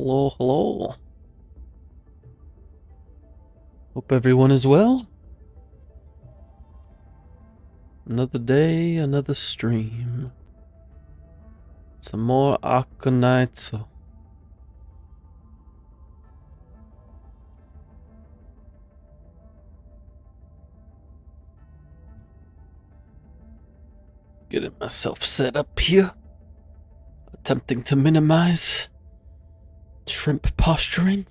Hello, hello. Hope everyone is well. Another day, another stream. Some more Arknights. Getting myself set up here. Attempting to minimize shrimp posturing.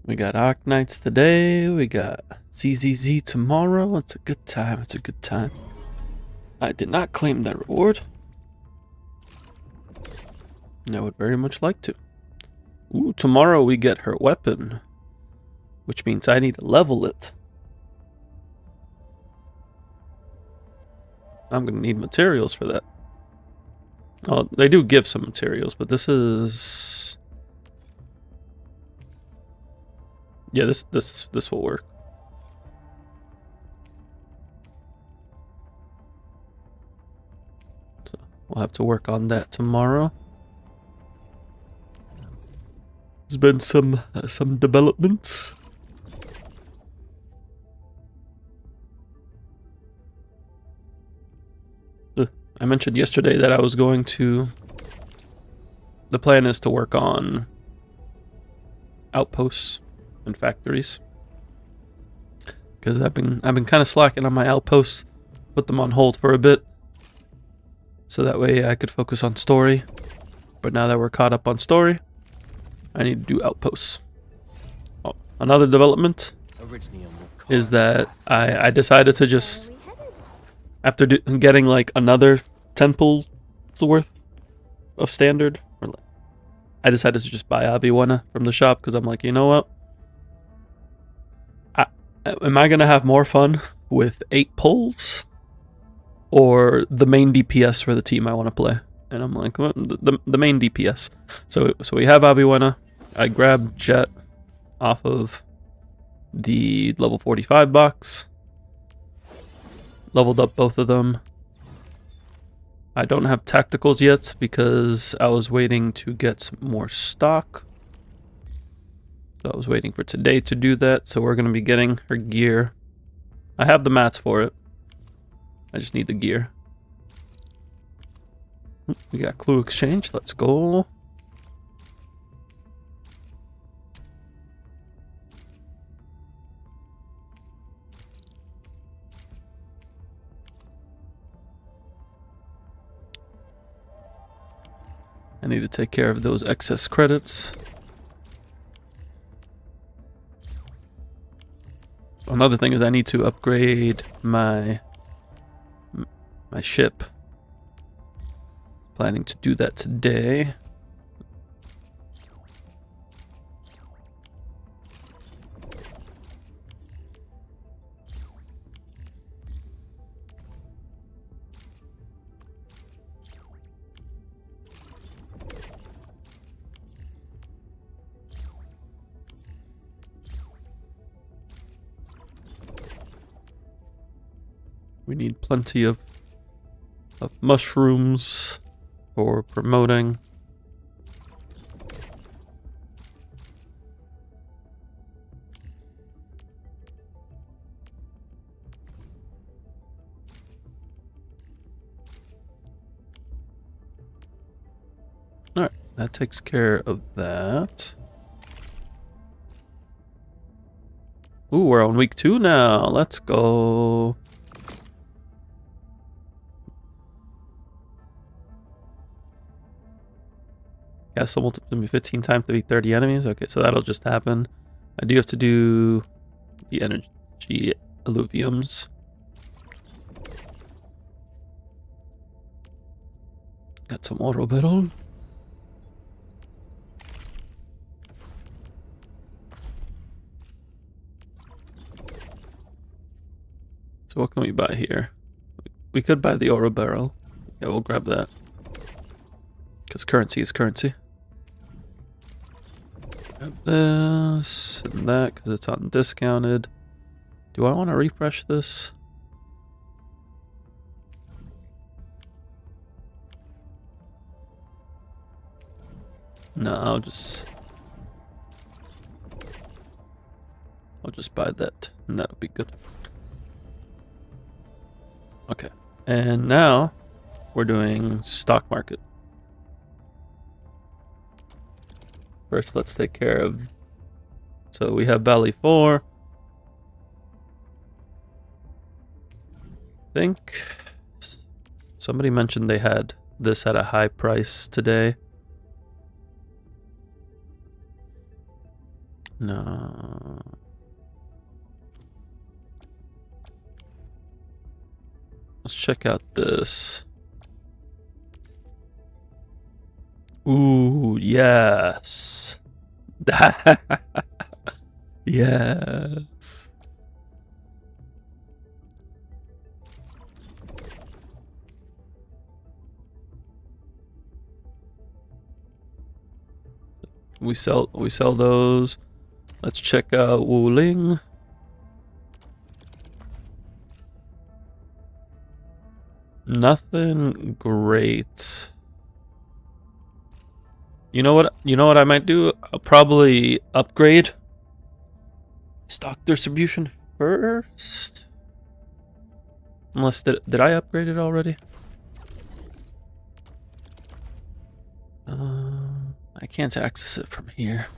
We got Arknights today, we got ZZZ tomorrow. It's a good time, it's a good time. I did not claim that reward. And I would very much like to. Ooh, tomorrow we get her weapon, which means I need to level it. I'm gonna need materials for that. Oh, they do give some materials, but this is... Yeah, this will work. So we'll have to work on that tomorrow. There's been some developments. I mentioned yesterday that I was going to... The plan is to work on outposts and factories, because I've been kind of slacking on my outposts. Put them on hold for a bit, so that way I could focus on story. But now that we're caught up on story, I need to do outposts. Oh, another development is that I decided to just, after getting like another 10 pulls worth of standard, I decided to just buy Aviwana from the shop, because I'm like, you know what? Am I going to have more fun with 8 pulls or the main DPS for the team I want to play? And I'm like, well, the main DPS. So we have Aviwana. I grabbed Jet off of the level 45 box. Leveled up both of them. I don't have tacticals yet because I was waiting to get some more stock. So I was waiting for today to do that. So we're going to be getting her gear. I have the mats for it. I just need the gear. We got clue exchange. Let's go. I need to take care of those excess credits. Another thing is I need to upgrade my ship. Planning to do that today. We need plenty of mushrooms for promoting. Alright, that takes care of that. Ooh, we're on week 2 now. Let's go. Cast the multiple 15 times to beat 30 enemies. Okay, so that'll just happen. I do have to do the energy alluviums. Got some auto battle. So what can we buy here? We could buy the Oro Barrel. Yeah, we'll grab that. Because currency is currency. Grab this and that because it's undiscounted. Do I want to refresh this? No, I'll just buy that and that'll be good. Okay. And now we're doing stock market. First, let's take care of. So we have Valley 4. I think somebody mentioned they had this at a high price today. No. Let's check out this. Ooh, yes. Yes. We sell those. Let's check out Wuling. Nothing great. You know what I might do? I'll probably upgrade stock distribution first. Unless did I upgrade it already? I can't access it from here.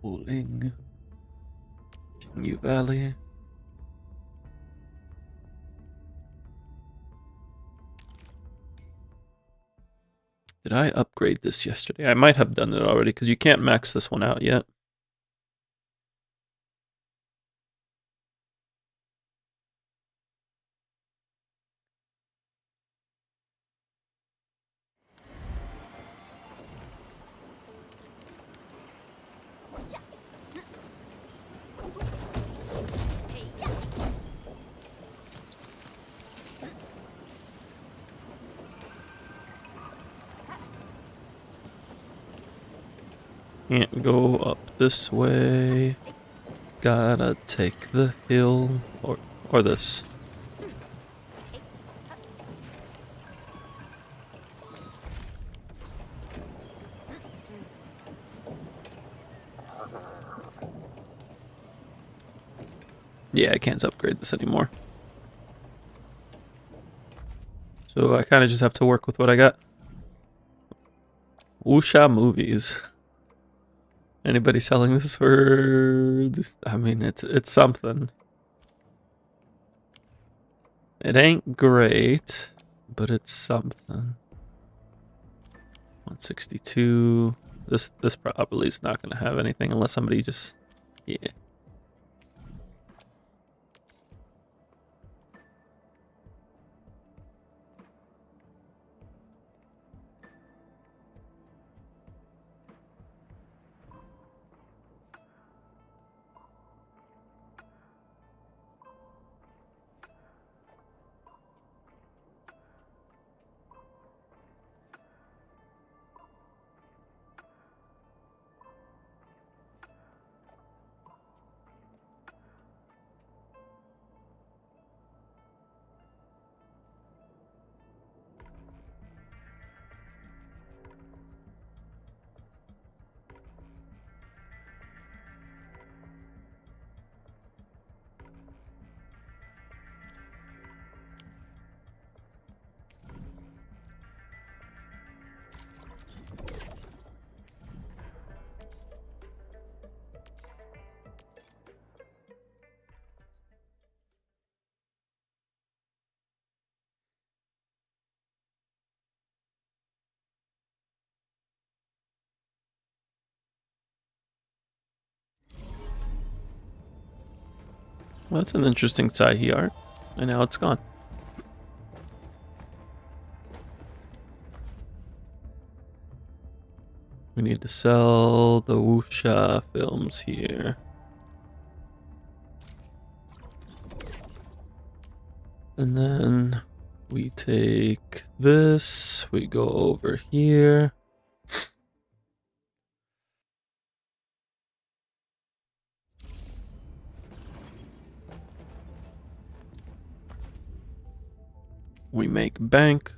Wuling. New Valley. Did I upgrade this yesterday? I might have done it already because you can't max this one out yet. Can't go up this way. Gotta take the hill or this. Yeah, I can't upgrade this anymore. So I kind of just have to work with what I got. Wuxia movies. Anybody selling this for this? I mean, it's something. It ain't great, but it's something. 162. This probably is not gonna have anything unless somebody just, yeah. Well, that's an interesting Sahi art, and now it's gone. We need to sell the wuxia films here. And then we take this, we go over here. We make bank.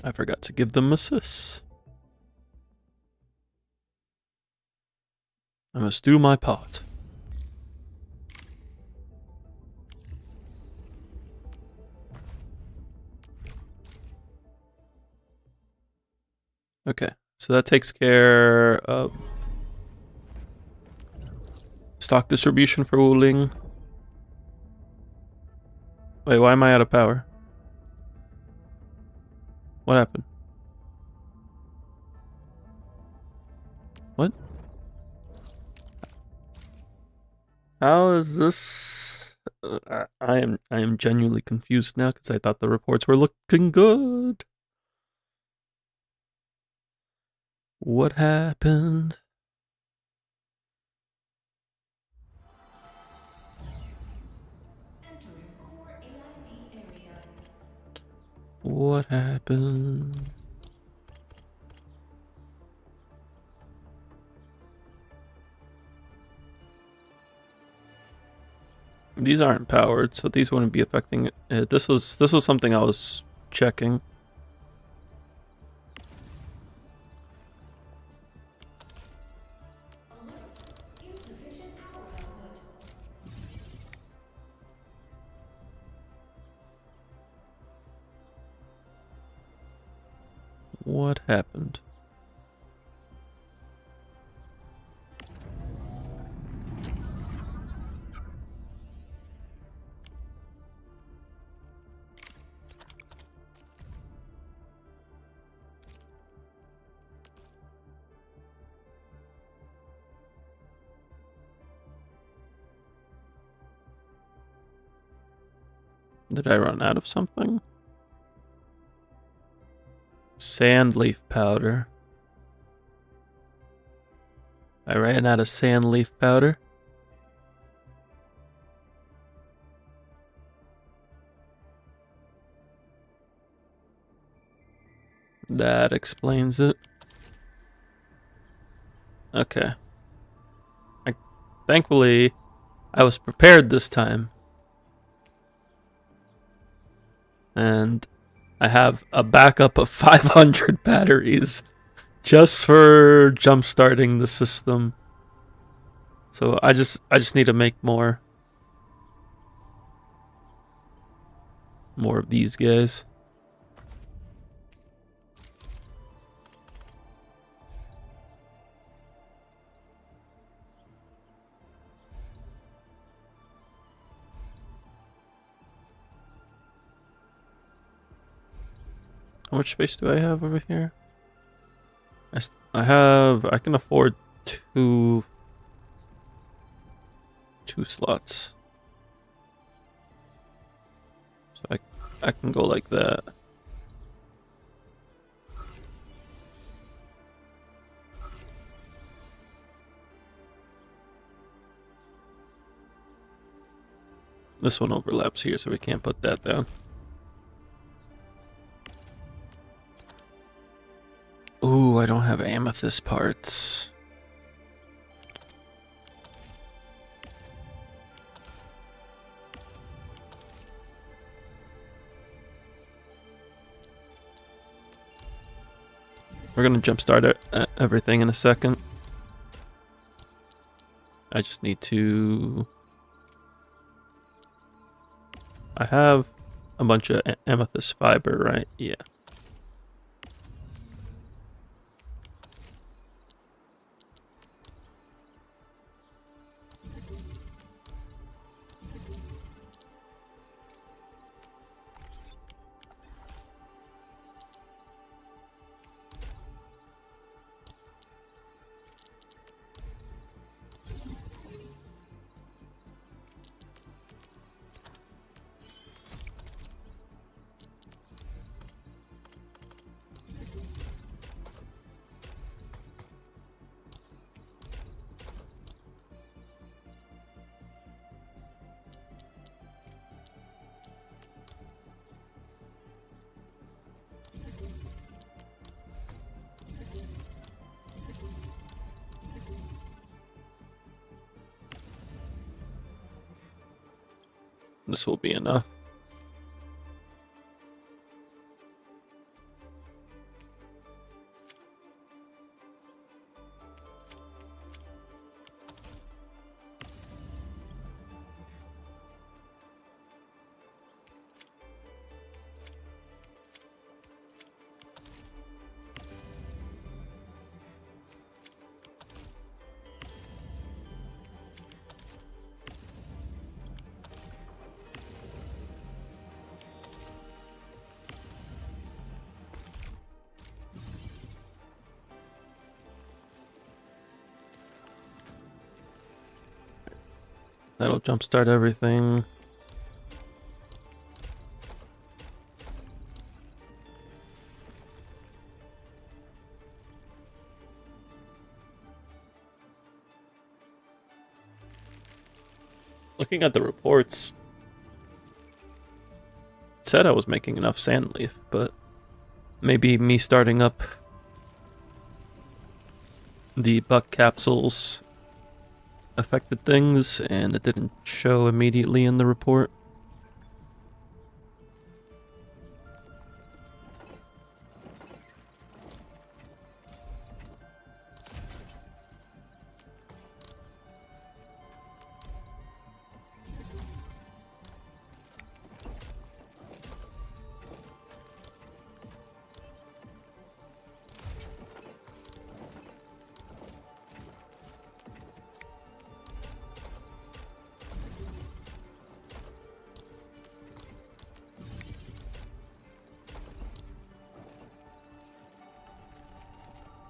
I forgot to give them assists. I must do my part. Okay, so that takes care of stock distribution for Wuling. Wait, why am I out of power? What happened? What? How is this? I am genuinely confused now because I thought the reports were looking good. What happened? What happened? These aren't powered, so these wouldn't be affecting it. This was something I was checking. What happened? Did I run out of something? Sand leaf powder. I ran out of sand leaf powder. That explains it. Okay. Thankfully, I was prepared this time. And I have a backup of 500 batteries just for jump starting the system. So I just need to make more of these guys. How much space do I have over here? I can afford two slots. So I can go like that. This one overlaps here, so we can't put that down. Ooh, I don't have amethyst parts. We're gonna jumpstart everything in a second. I just need to... I have a bunch of amethyst fiber, right? Yeah. This will be enough. That'll jumpstart everything. Looking at the reports, it said I was making enough sand leaf, but maybe me starting up the buck capsules affected things and it didn't show immediately in the report.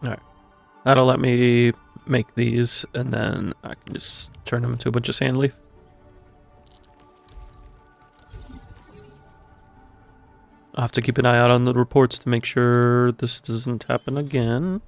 Alright. That'll let me make these, and then I can just turn them into a bunch of sand leaf. I'll have to keep an eye out on the reports to make sure this doesn't happen again.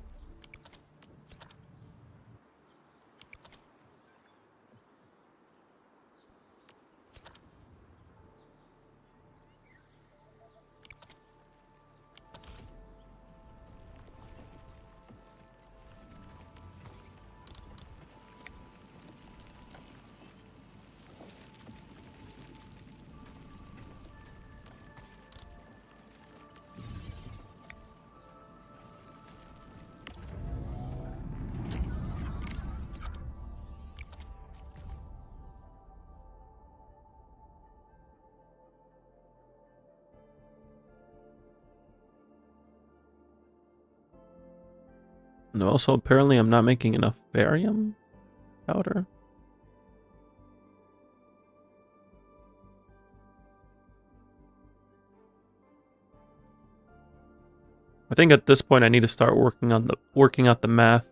And also, apparently I'm not making enough barium powder. I think at this point I need to start working out the math.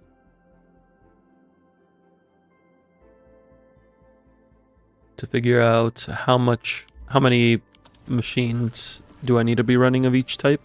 To figure out how many machines do I need to be running of each type.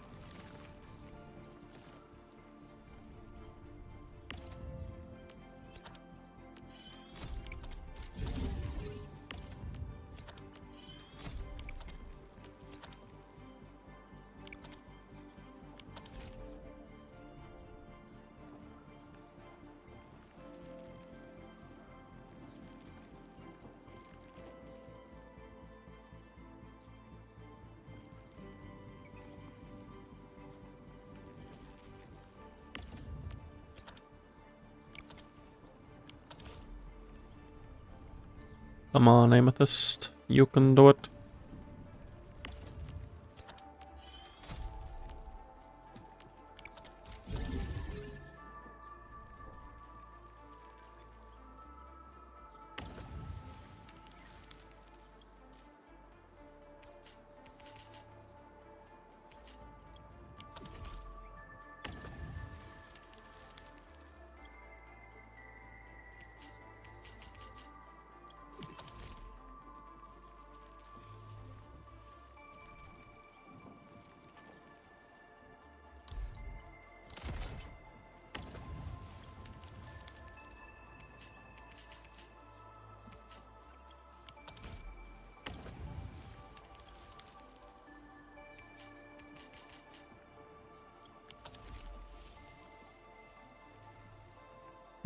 Come on, Amethyst. You can do it.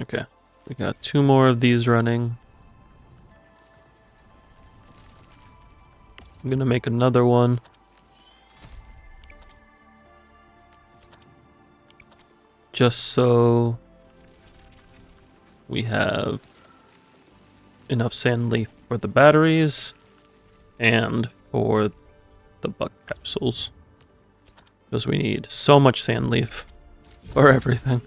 Okay, we got 2 more of these running. I'm gonna make another one. Just so we have enough sand leaf for the batteries and for the buck capsules. Because we need so much sand leaf for everything.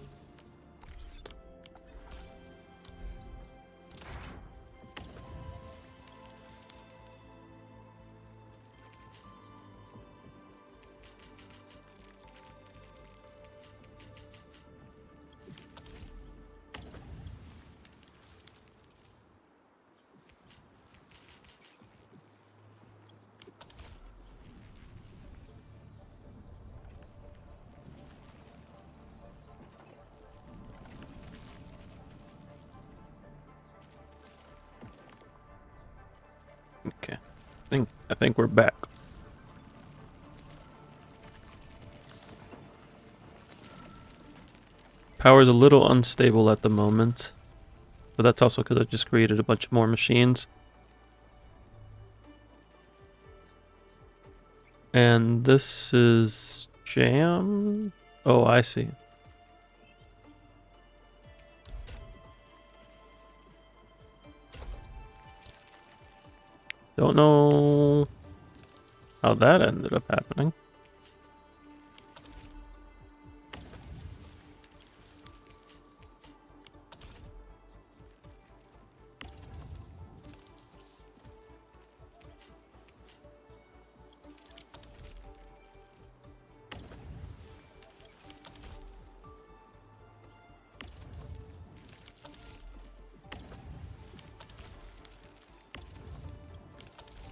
Okay, I think we're back. Power's a little unstable at the moment, but that's also because I just created a bunch more machines. And this is jam. Oh, I see. Don't know how that ended up happening.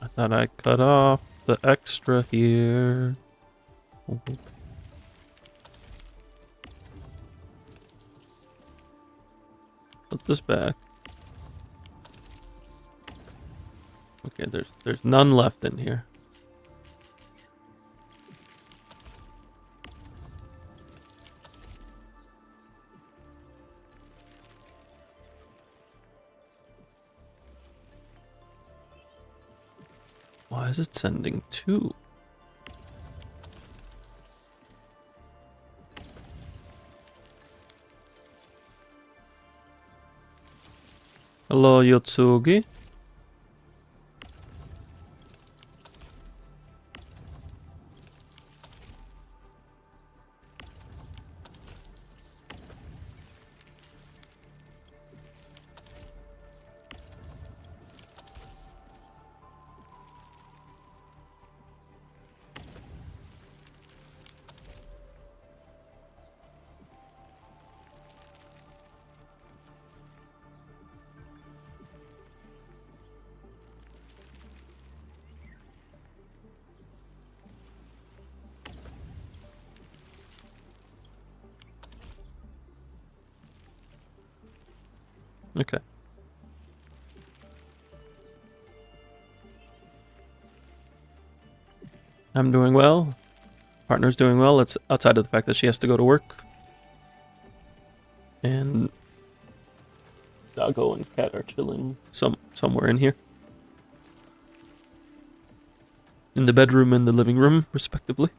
I thought I cut off the extra here. Put this back. Okay, there's none left in here. Why is it sending two? Hello, Yotsugi. Okay. I'm doing well. Partner's doing well. It's outside of the fact that she has to go to work. And Doggo and Cat are chilling somewhere in here. In the bedroom and the living room, respectively.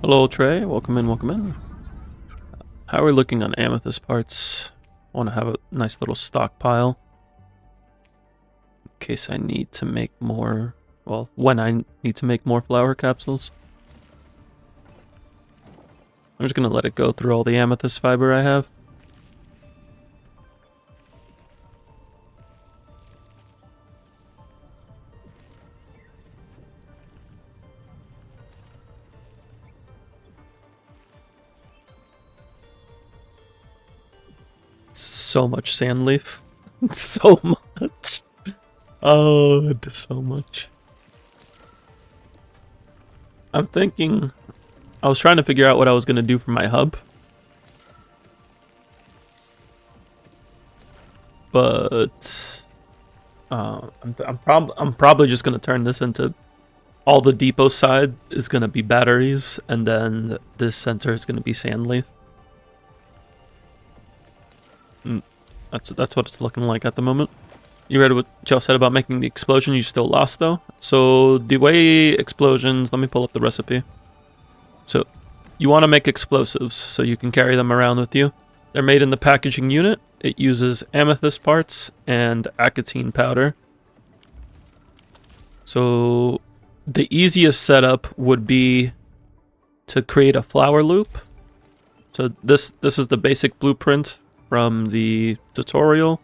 Hello, Trey. Welcome in, welcome in. How are we looking on amethyst parts? I want to have a nice little stockpile. In case I need to make more, well, when I need to make more flower capsules. I'm just going to let it go through all the amethyst fiber I have. so much sand leaf. So much. Oh, so much. I'm thinking... I was trying to figure out what I was going to do for my hub. But... I'm probably just going to turn this into... All the depot side is going to be batteries, and then this center is going to be sand leaf. That's what it's looking like at the moment. You read what Joe said about making the explosion? You still lost though. So the way explosions, let me pull up the recipe. So you want to make explosives so you can carry them around with you. They're made in the packaging unit. It uses amethyst parts and acetine powder. So the easiest setup would be to create a flower loop. So this is the basic blueprint from the tutorial.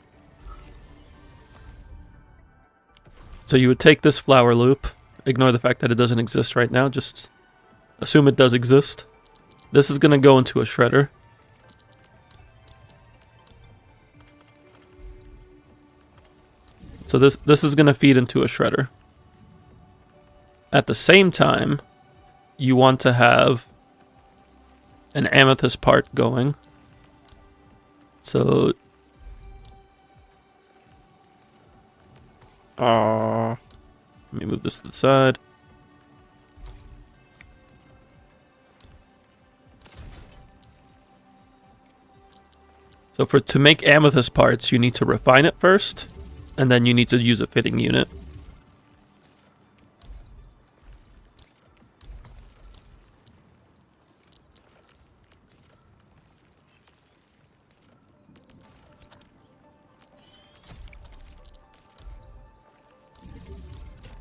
So you would take this flower loop, ignore the fact that it doesn't exist right now, just assume it does exist. This is going to go into a shredder. So this is going to feed into a shredder. At the same time, you want to have an amethyst part going. So let me move this to the side. So to make amethyst parts, you need to refine it first, and then you need to use a fitting unit.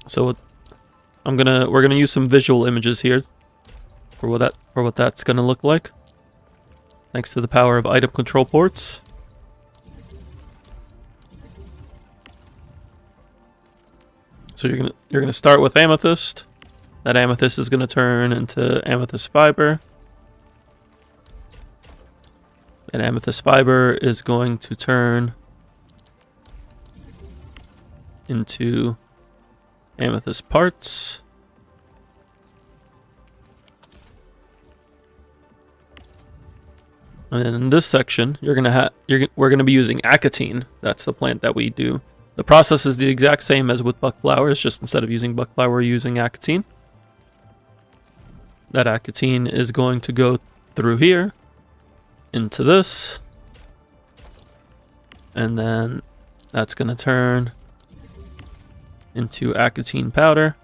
So we're gonna use some visual images here for what that's gonna look like. Thanks to the power of item control ports. So you're gonna start with amethyst. That amethyst is gonna turn into amethyst fiber. And amethyst fiber is going to turn into amethyst parts. And then in this section, we're gonna be using acetine. That's the plant that we do. The process is the exact same as with buck flowers, just instead of using buck flower, we're using acetine. That acetine is going to go through here into this, and then that's gonna turn into acetine powder.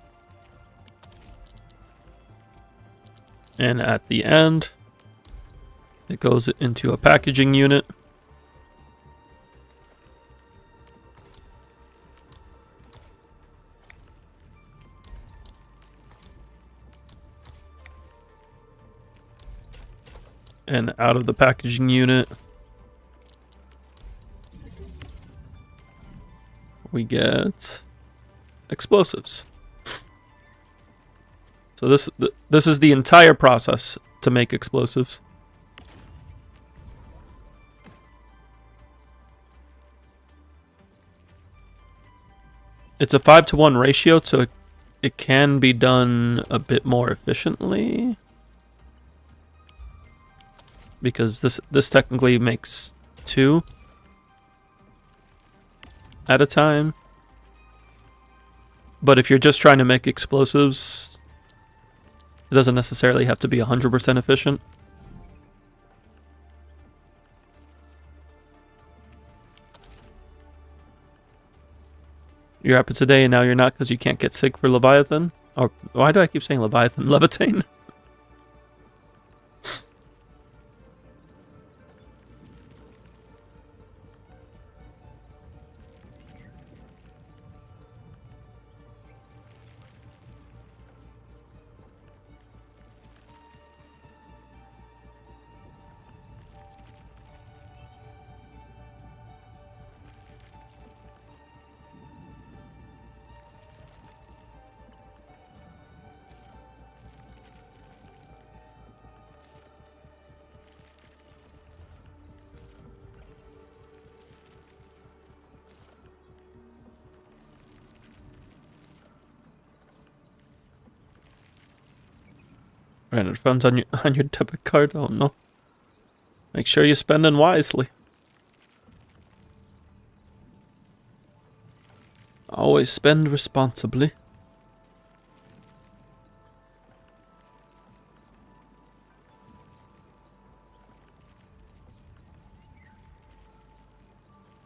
And at the end, it goes into a packaging unit. And out of the packaging unit, we get explosives. So this is the entire process to make explosives. It's a 5-to-1 ratio, so it can be done a bit more efficiently. Because this technically makes 2 at a time. But if you're just trying to make explosives, it doesn't necessarily have to be 100% efficient. You're happy today and now you're not because you can't get sig for Leviathan? Or why do I keep saying Leviathan? Levitane? Random funds on your debit card. Oh no. Make sure you're spending wisely. Always spend responsibly.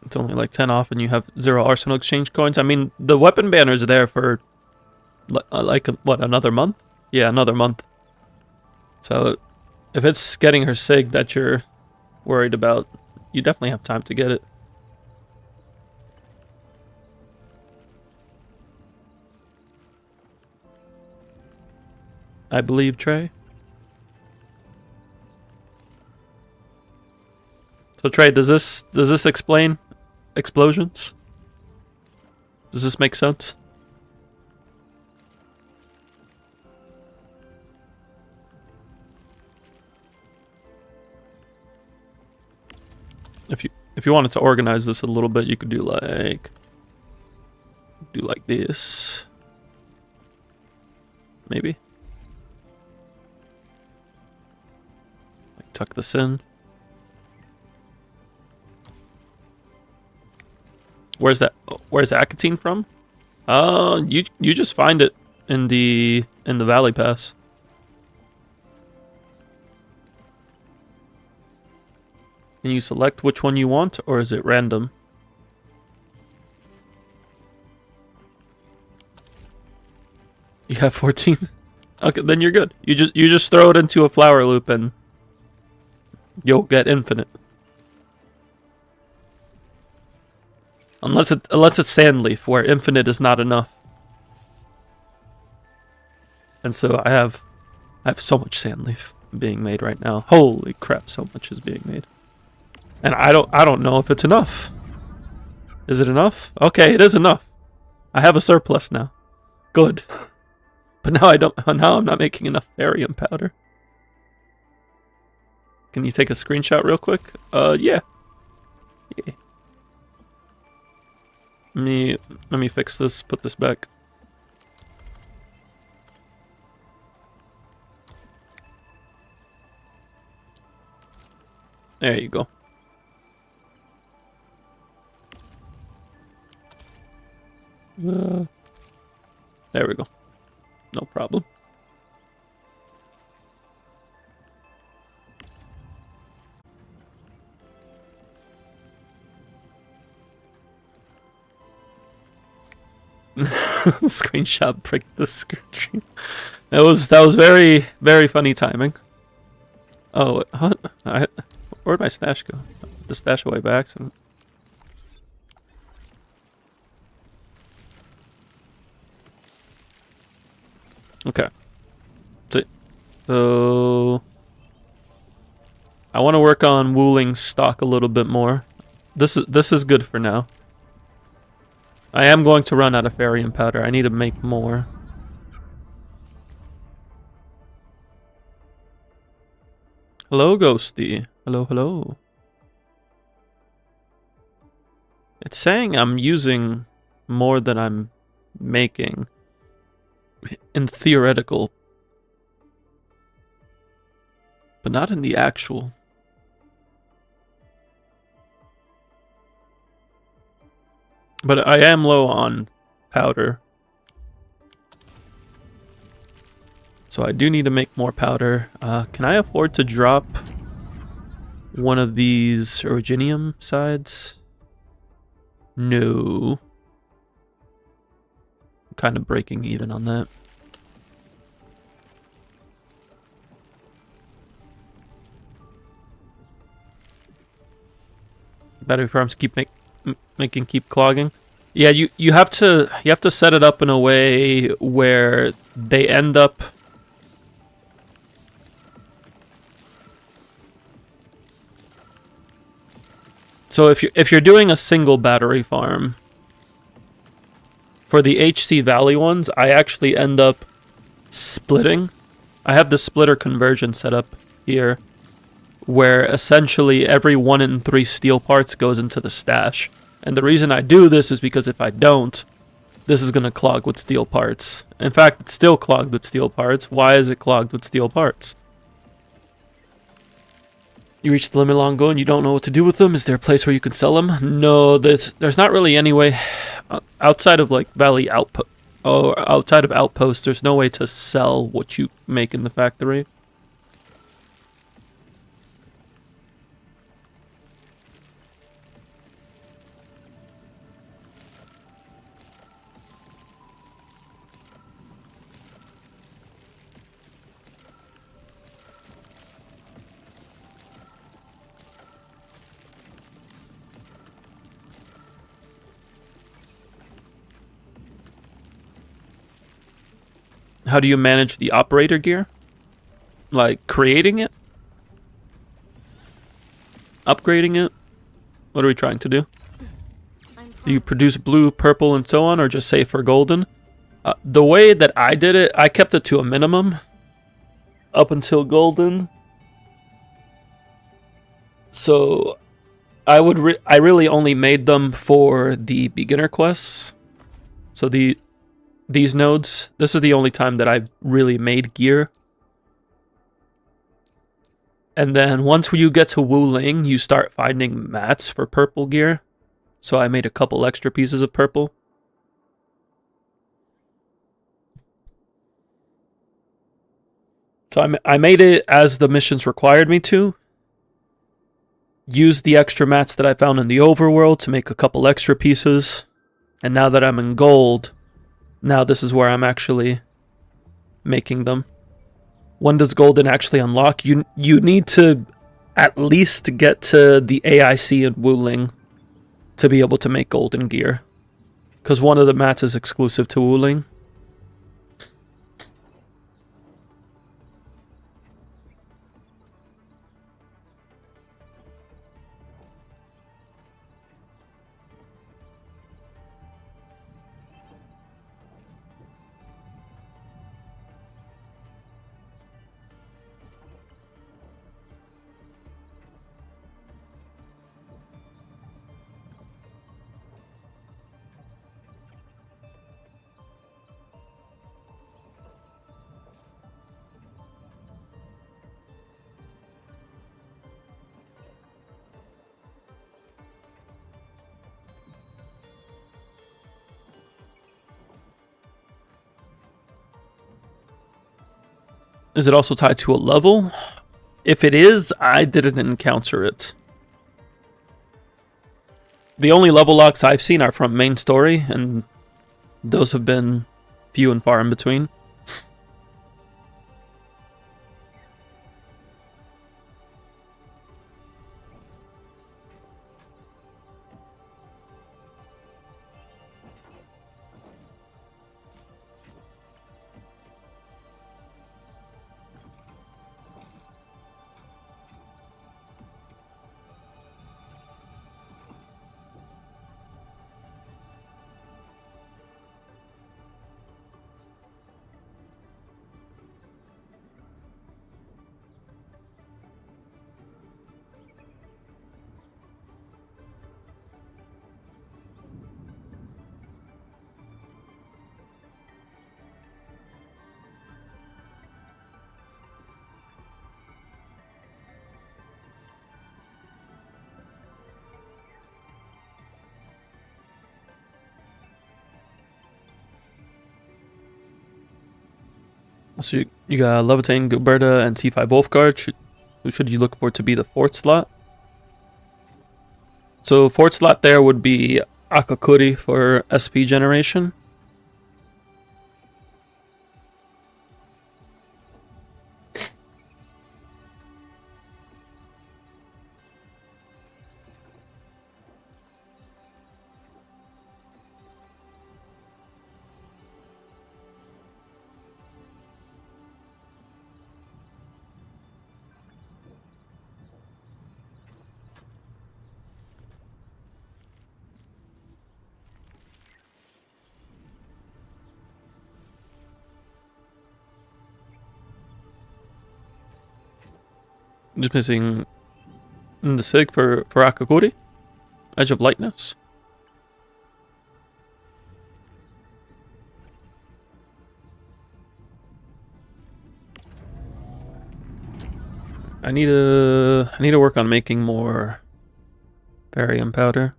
It's only like 10 off and you have 0 arsenal exchange coins. I mean, the weapon banner's there for like what, another month? Yeah, another month. So if it's getting her sig that you're worried about, you definitely have time to get it. I believe, Trey. So Trey, does this explain explosions? Does this make sense? If you wanted to organize this a little bit, you could do like this. Maybe. Like tuck this in. Where's Akatine from? You just find it in the Valley Pass. Can you select which one you want, or is it random? You have 14? Okay, then you're good. You just throw it into a flower loop and you'll get infinite. Unless it's Sandleaf, where infinite is not enough. And so I have so much Sandleaf being made right now. Holy crap, so much is being made. And I don't know if it's enough. Is it enough? Okay, it is enough. I have a surplus now. Good. But now now I'm not making enough barium powder. Can you take a screenshot real quick? Yeah. Yeah. Let me fix this, put this back. There you go. There we go. No problem. Screenshot pricked the screen. That was very, very funny timing. Oh, where'd my stash go? The stash away by accident. Okay. So I want to work on wooling stock a little bit more. This is good for now. I am going to run out of barium powder. I need to make more. Hello, Ghosty. Hello, hello. It's saying I'm using more than I'm making in theoretical, but not in the actual. But I am low on powder. So I do need to make more powder. Can I afford to drop one of these originium sides? No. I'm kind of breaking even on that. Battery farms keep keep clogging. Yeah, you have to set it up in a way where they end up so if you're doing a single battery farm for the HC Valley ones, I actually end up splitting. I have the splitter conversion set up here, where essentially every 1 in 3 steel parts goes into the stash. And the reason I do this is because if I don't, this is going to clog with steel parts. In fact, it's still clogged with steel parts. Why is it clogged with steel parts? You reach the limit long ago and you don't know what to do with them. Is there a place where you can sell them? No, there's not really any way. Outside of like Valley Outpost, or outside of Outpost, there's no way to sell what you make in the factory. How do you manage the operator gear? Like creating it? Upgrading it? What are we trying to do? Do you produce blue, purple, and so on, or just save for golden? The way that I did it, I kept it to a minimum up until golden. So I really only made them for the beginner quests. So these nodes, this is the only time that I've really made gear. And then once you get to Wu Ling, you start finding mats for purple gear. So I made a couple extra pieces of purple. So I made it as the missions required me to. Used the extra mats that I found in the overworld to make a couple extra pieces. And now that I'm in gold, now this is where I'm actually making them. When does golden actually unlock? You need to at least get to the AIC in Wu Ling to be able to make golden gear. Because one of the mats is exclusive to Wu Ling. Is it also tied to a level? If it is, I didn't encounter it. The only level locks I've seen are from main story, and those have been few and far in between. So you got Levitating, Gilberta, and C5 Wolfguard. Who should you look for to be the fourth slot? So fourth slot there would be Akakuri for SP generation. Just missing the Sig for Akakuri. Edge of Lightness. I need to work on making more barium powder.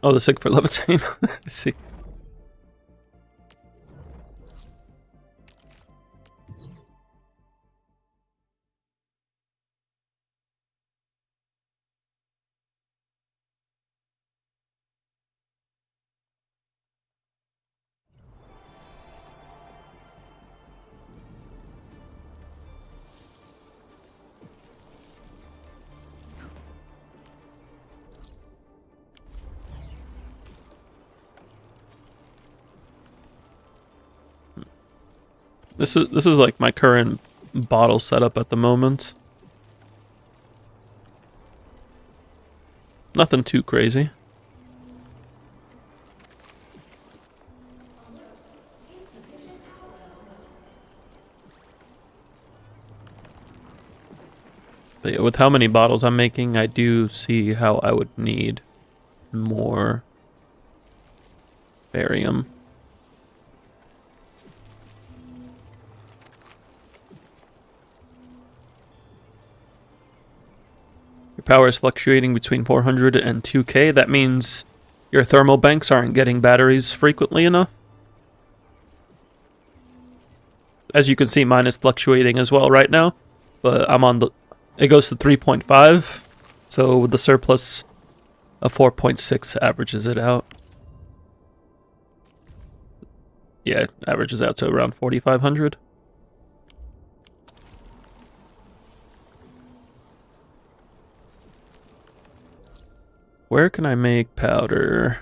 Oh, the sig for levitate. I see. This is like my current bottle setup at the moment. Nothing too crazy. But yeah, with how many bottles I'm making, I do see how I would need more barium. Your power is fluctuating between 400 and 2K. That means your thermal banks aren't getting batteries frequently enough. As you can see, mine is fluctuating as well right now, but I'm on the... It goes to 3.5, so with the surplus of 4.6 averages it out. Yeah, it averages out to around 4,500. Where can I make powder?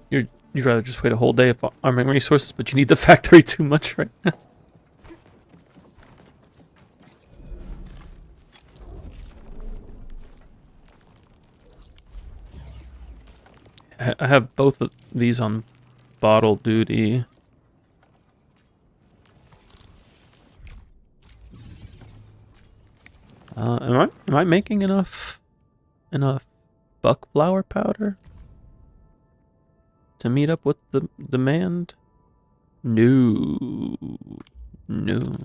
You'd rather just wait a whole day of farming resources, but you need the factory too much right now. I have both of these on bottle duty. Am I making enough buck flower powder to meet up with the demand? No. No.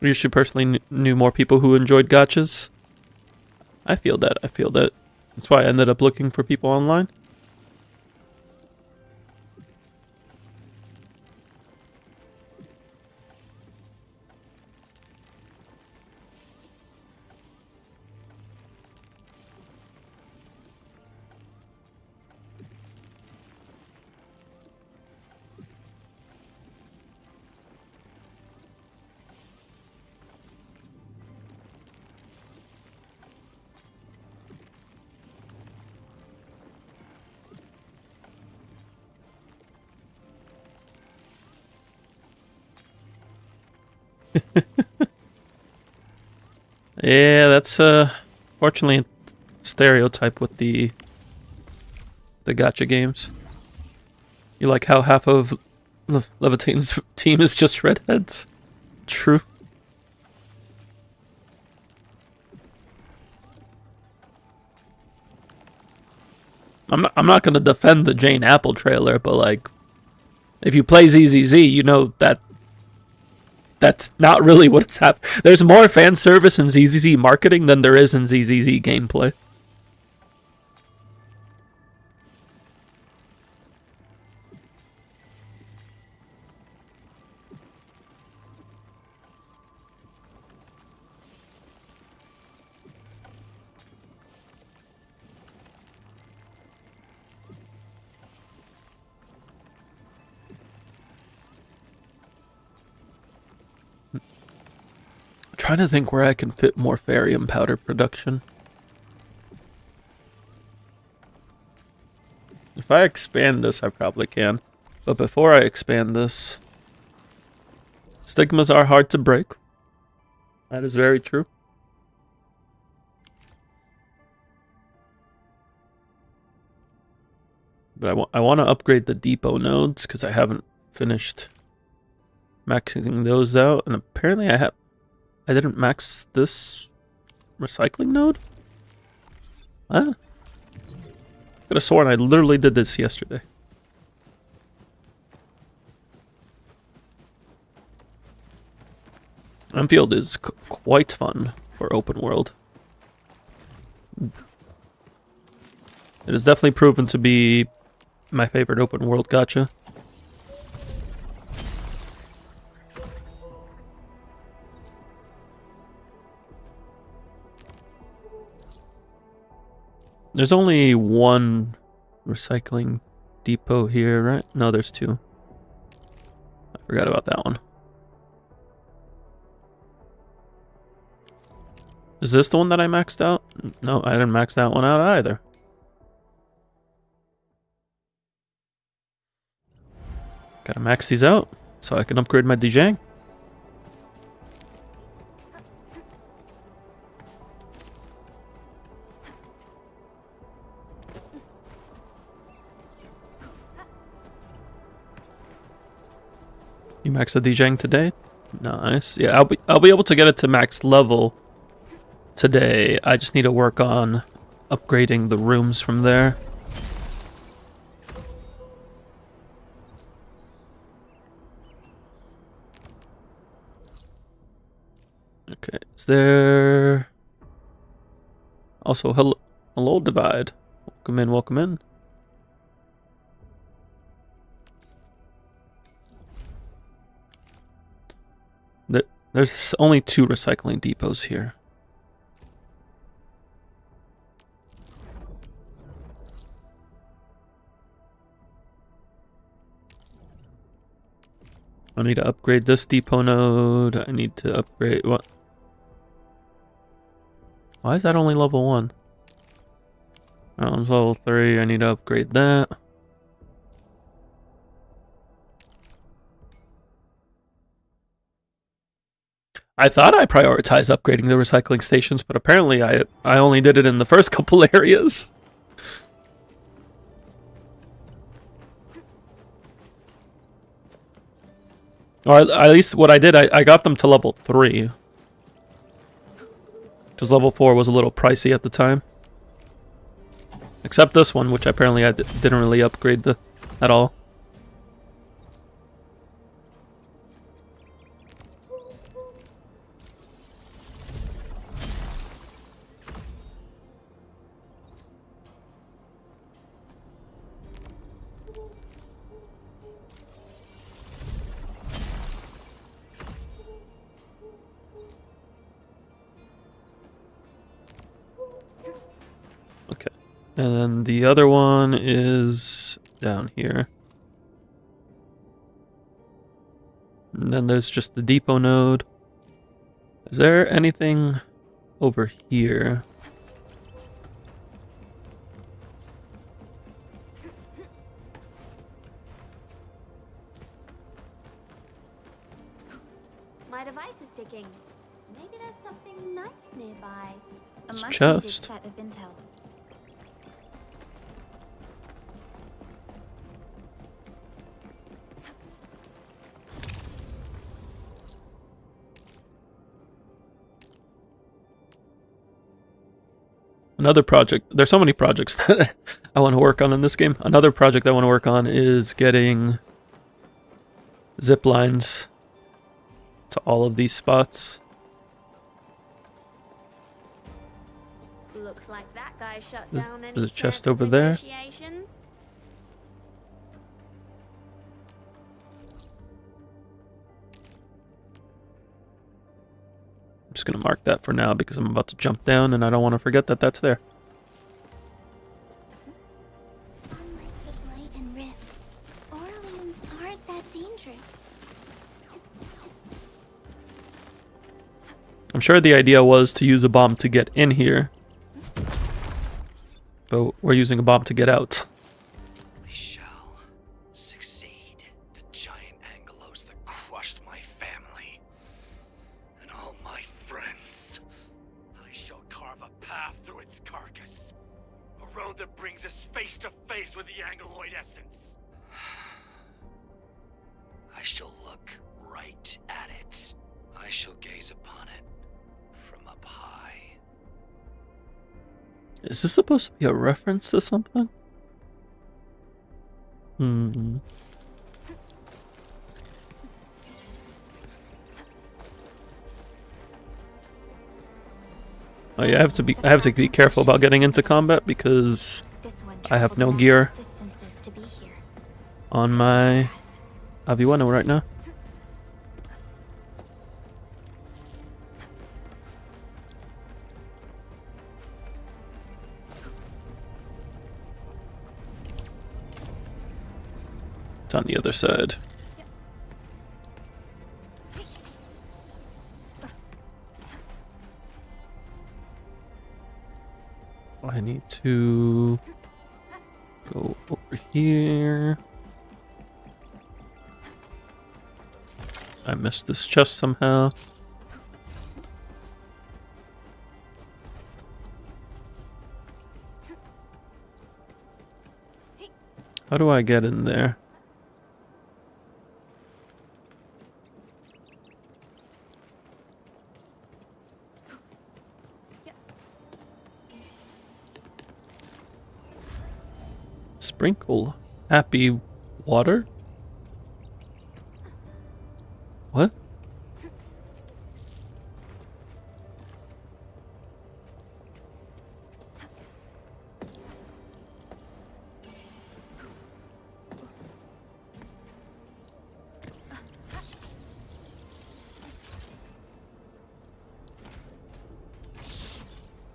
You should personally knew more people who enjoyed gotchas. I feel that. I feel that. That's why I ended up looking for people online. Yeah, that's fortunately a stereotype with the gacha games. You like how half of Levitane's team is just redheads? True. I'm not gonna defend the Jane Apple trailer, but like, if you play ZZZ, you know that that's not really what's happening. There's more fan service in ZZZ marketing than there is in ZZZ gameplay. Trying to think where I can fit more Farium powder production. If I expand this, I probably can. But before I expand this, stigmas are hard to break. That is very true. But I want to upgrade the depot nodes because I haven't finished maxing those out. And apparently I didn't max this recycling node? What? I could have sworn I literally did this yesterday. Enfield is quite fun for open world. It has definitely proven to be my favorite open world gacha. There's only one recycling depot here, right? No, there's two. I forgot about that one. Is this the one that I maxed out? No, I didn't max that one out either. Gotta max these out so I can upgrade my Dijang. You max the Dijang today? Nice. Yeah, I'll be able to get it to max level today. I just need to work on upgrading the rooms from there. Okay, is there also hello Divide? Welcome in, welcome in. There's only 2 recycling depots here. I need to upgrade this depot node. I need to upgrade what? Why is that only level 1? Oh, it's level 3. I need to upgrade that. I thought I prioritized upgrading the recycling stations, but apparently I only did it in the first couple areas. Or at least what I did, I got them to level 3. Because level 4 was a little pricey at the time. Except this one, which apparently I didn't really upgrade at all. Okay. And then the other one is down here. And then there's just the depot node. Is there anything over here? My device is ticking. Maybe there's something nice nearby. A It's much chest. needed set of intel. Another project. There's so many projects that I want to work on in this game. Another project I want to work on is getting zip lines to all of these spots. Looks like that guy shut down any There's a chest chance of over there. negotiations. I'm just going to mark that for now because I'm about to jump down and I don't want to forget that that's there. Unlike the blight and rifts, Orleans aren't that dangerous. I'm sure the idea was to use a bomb to get in here. But we're using a bomb to get out. We shall succeed. The giant angelos that crushed my family and all my friends. I shall carve a path through its carcass. A road that brings us face to face with the angeloid essence. I shall look right at it. I shall gaze upon it from up high. Is this supposed to be a reference to something? Hmm. Oh yeah, I have to be careful about getting into combat because I have no gear on my Aviwano right now. It's on the other side. I need to go over here. I missed this chest somehow. How do I get in there? Sprinkle happy water? What?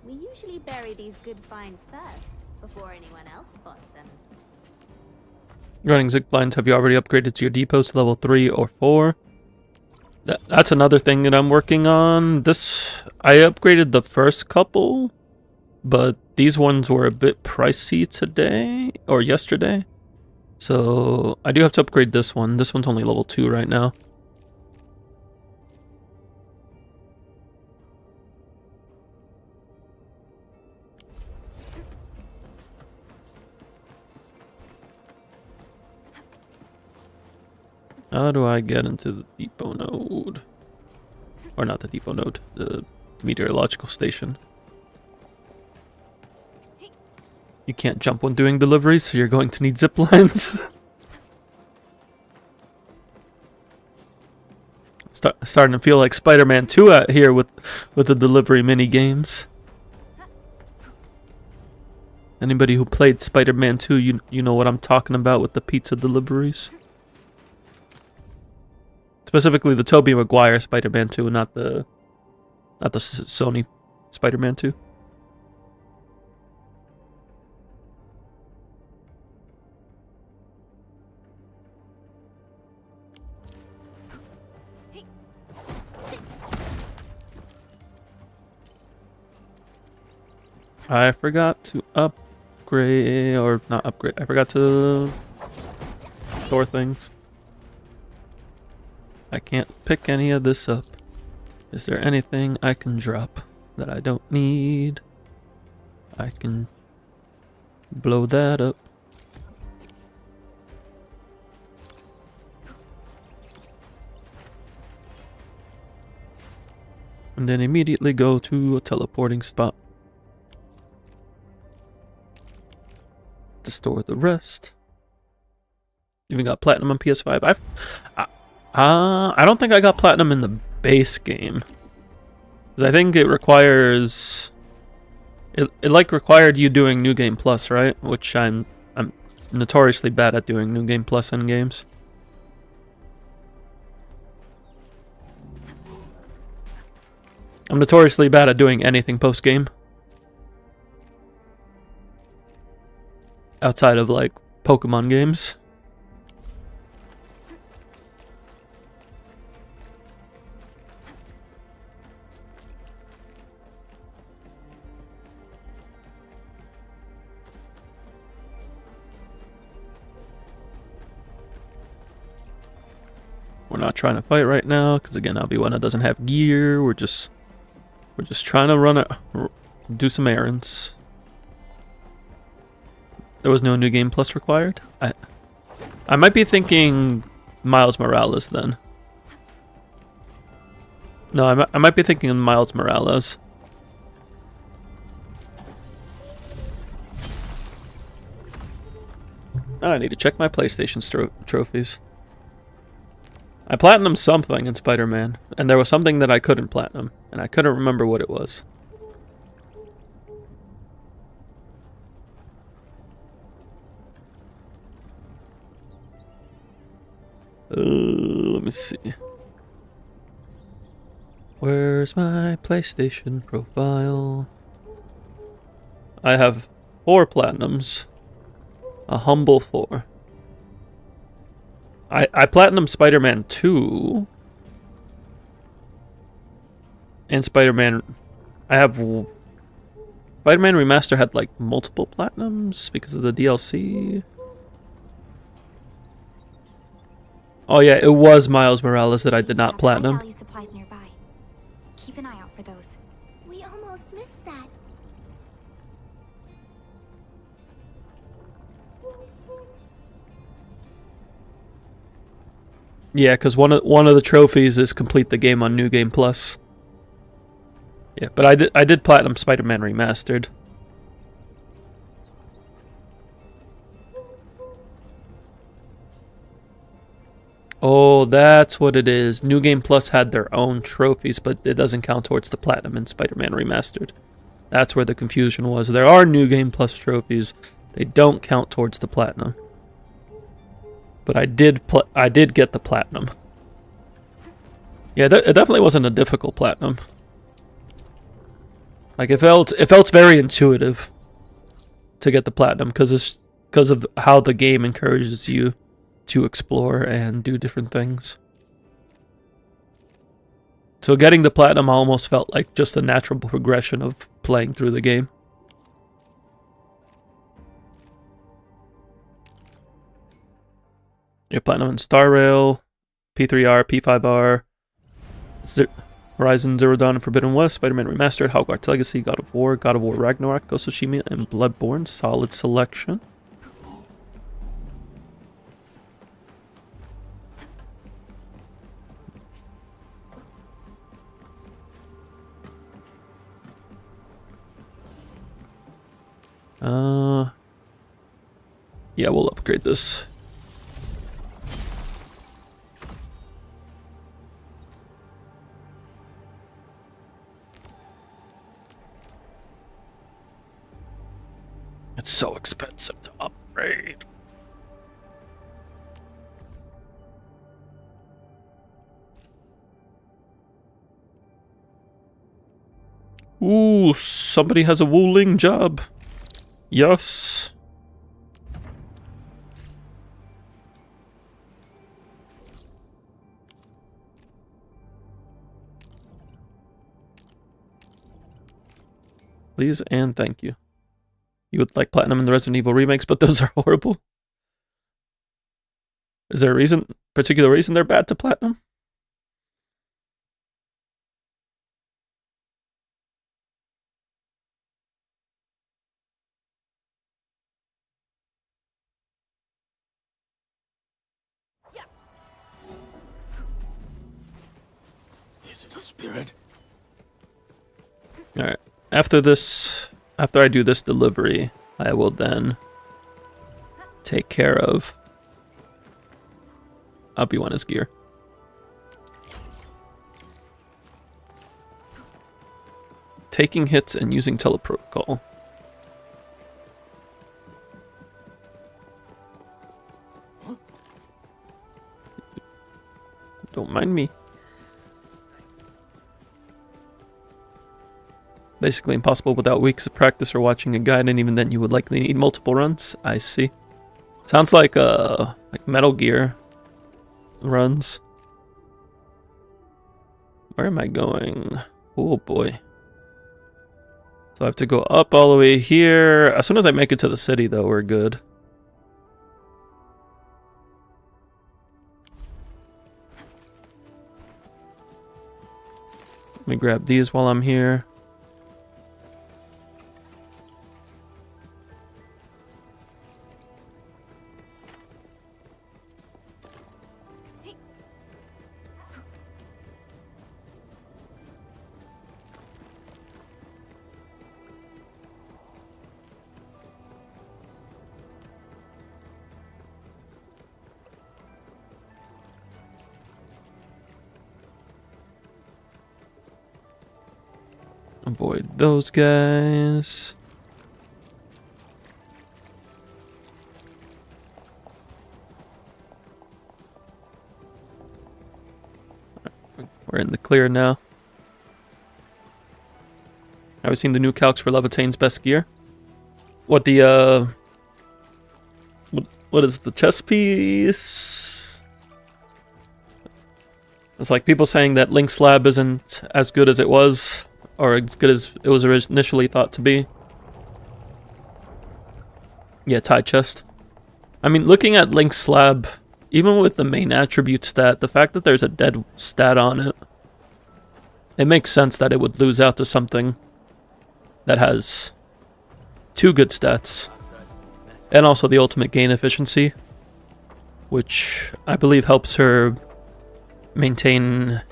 We usually bury these good finds first, before anyone else spots them. Running zip lines, have you already upgraded to your depots to level 3 or 4? That's another thing that I'm working on. I upgraded the first couple, but these ones were a bit pricey today, or yesterday. So I do have to upgrade this one. This one's only level 2 right now. How do I get into the depot node? Or not the depot node, the meteorological station. You can't jump when doing deliveries, so you're going to need zip lines. Starting to feel like Spider-Man 2 out here with the delivery mini games. Anybody who played Spider-Man 2, you know what I'm talking about with the pizza deliveries. Specifically the Tobey Maguire Spider-Man 2, not the Sony Spider-Man 2. I forgot to upgrade, or not upgrade, I forgot to store things. I can't pick any of this up. Is there anything I can drop that I don't need? I can blow that up. And then immediately go to a teleporting spot. to store the rest. Even got platinum on PS5. I don't think I got platinum in the base game. Because I think it requires... It like required you doing New Game Plus, right? Which I'm notoriously bad at doing New Game Plus in games. I'm notoriously bad at doing anything post-game. Outside of, like, Pokemon games. We're not trying to fight right now, because again, Abiwana doesn't have gear. We're just trying to do some errands. There was no New Game Plus required. I might be thinking Miles Morales then. No, I might be thinking Miles Morales. Oh, I need to check my PlayStation trophies. I platinumed something in Spider-Man, and there was something that I couldn't platinum, and I couldn't remember what it was. Let me see. Where's my PlayStation profile? I have 4 platinums. A humble 4. I platinumed Spider-Man 2. And Spider-Man... I have... Spider-Man Remaster had, like, multiple platinums because of the DLC. Oh yeah, it was Miles Morales that I did not platinum. Value supplies nearby. Keep an eye out for those. We almost missed that. Yeah, because one of the trophies is complete the game on New Game Plus. Yeah, but I did platinum Spider-Man Remastered. Oh, that's what it is. New Game Plus had their own trophies, but it doesn't count towards the platinum in Spider-Man Remastered. That's where the confusion was. There are New Game Plus trophies. They don't count towards the platinum. But I did get the platinum. Yeah, it definitely wasn't a difficult platinum. Like it felt very intuitive to get the platinum because of how the game encourages you to explore and do different things. So getting the platinum almost felt like just a natural progression of playing through the game. Yeah, platinum in Star Rail, P3R, P5R, Horizon Zero Dawn and Forbidden West, Spider-Man Remastered, Hogwarts Legacy, God of War Ragnarok, Ghost of Tsushima, and Bloodborne. Solid selection. Yeah, we'll upgrade this. It's so expensive to upgrade. Ooh, somebody has a Wu Ling job. Yes. Please and thank you. You would like platinum in the Resident Evil remakes, but those are horrible. Is there a particular reason they're bad to platinum? Is it a spirit? Alright. After I do this delivery, I will then take care of Aviwena's gear. Taking hits and using teleprotocol. Don't mind me. Basically impossible without weeks of practice or watching a guide, and even then you would likely need multiple runs. I see. Sounds like Metal Gear runs. Where am I going? Oh boy. So I have to go up all the way here. As soon as I make it to the city, though, we're good. Let me grab these while I'm here. Avoid those guys. We're in the clear now. Have we seen the new calcs for Levitane's best gear? What the what is the chess piece? It's like people saying that Link's lab isn't as good as it was, or as good as it was initially thought to be. Yeah, tie chest. I mean, looking at Link's slab, even with the main attribute stat, the fact that there's a dead stat on it, it makes sense that it would lose out to something that has 2 good stats. And also the ultimate gain efficiency, which I believe helps her maintain...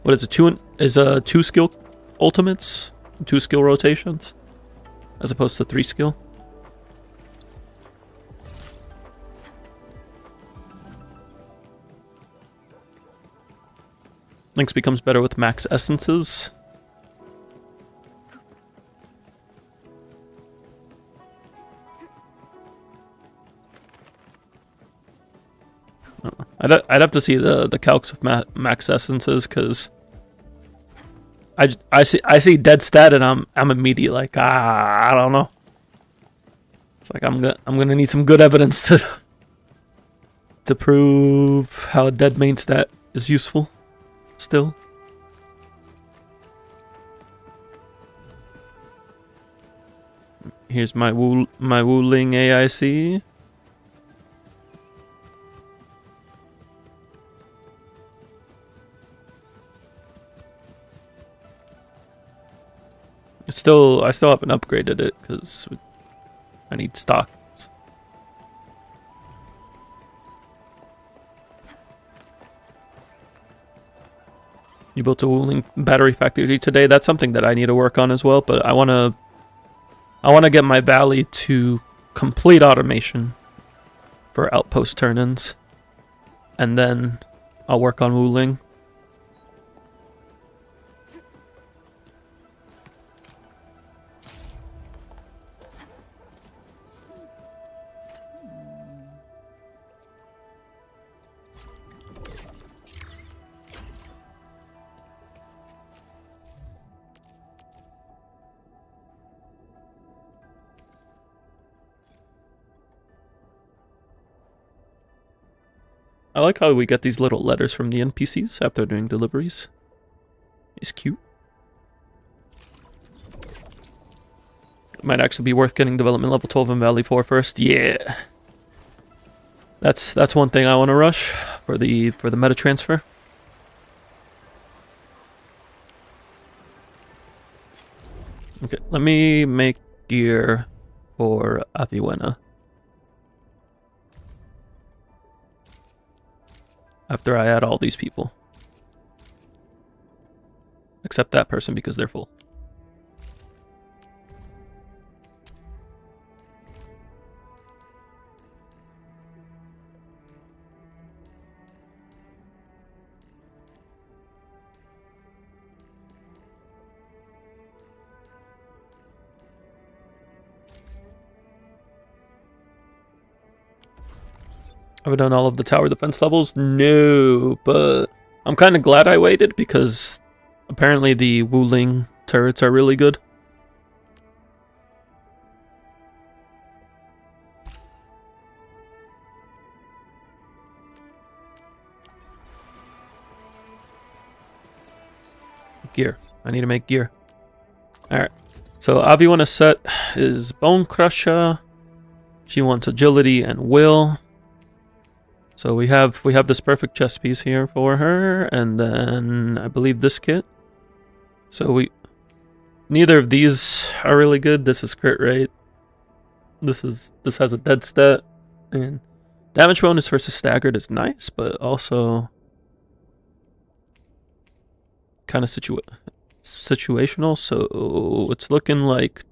What is it? 2 skill ultimates? 2 skill rotations? As opposed to 3 skill? Lynx becomes better with max essences. I'd have to see the calcs with max essences, because I see dead stat and I'm immediately like, I don't know. It's like I'm gonna need some good evidence to prove how a dead main stat is useful still. Here's my Wuling AIC. I still haven't upgraded it because I need stocks. You built a Wuling battery factory today. That's something that I need to work on as well, but I wanna get my valley to complete automation for outpost turn-ins, and then I'll work on Wuling. I like how we get these little letters from the NPCs after doing deliveries. It's cute. It might actually be worth getting development level 12 in Valley 4 first. Yeah. That's one thing I want to rush for the meta transfer. Okay, let me make gear for Aviwena. After I add all these people. Except that person because they're full. Have I done all of the tower defense levels? No, but I'm kind of glad I waited because apparently the Wuling turrets are really good. Gear. I need to make gear. Alright. So Avi wants to set is Bone Crusher. She wants agility and will. So we have this perfect chess piece here for her, and then I believe this kit. So neither of these are really good. This is crit rate. This has a dead stat, and damage bonus versus staggered is nice, but also kind of situational. So it's looking like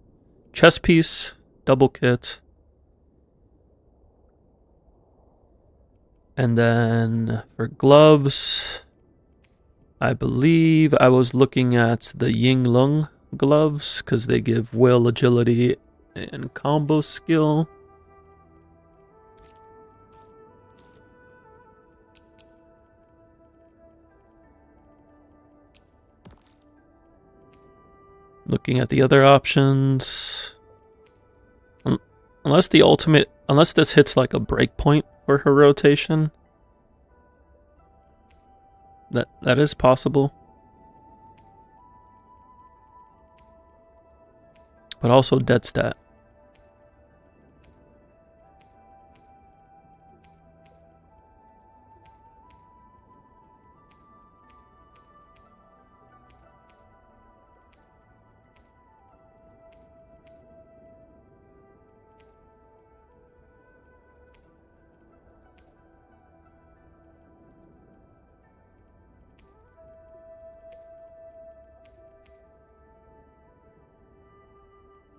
chess piece, double kit. And then for gloves, I believe I was looking at the Ying Lung gloves because they give will, agility, and combo skill. Looking at the other options. Unless this hits like a breakpoint for her rotation. That is possible. But also dead stat.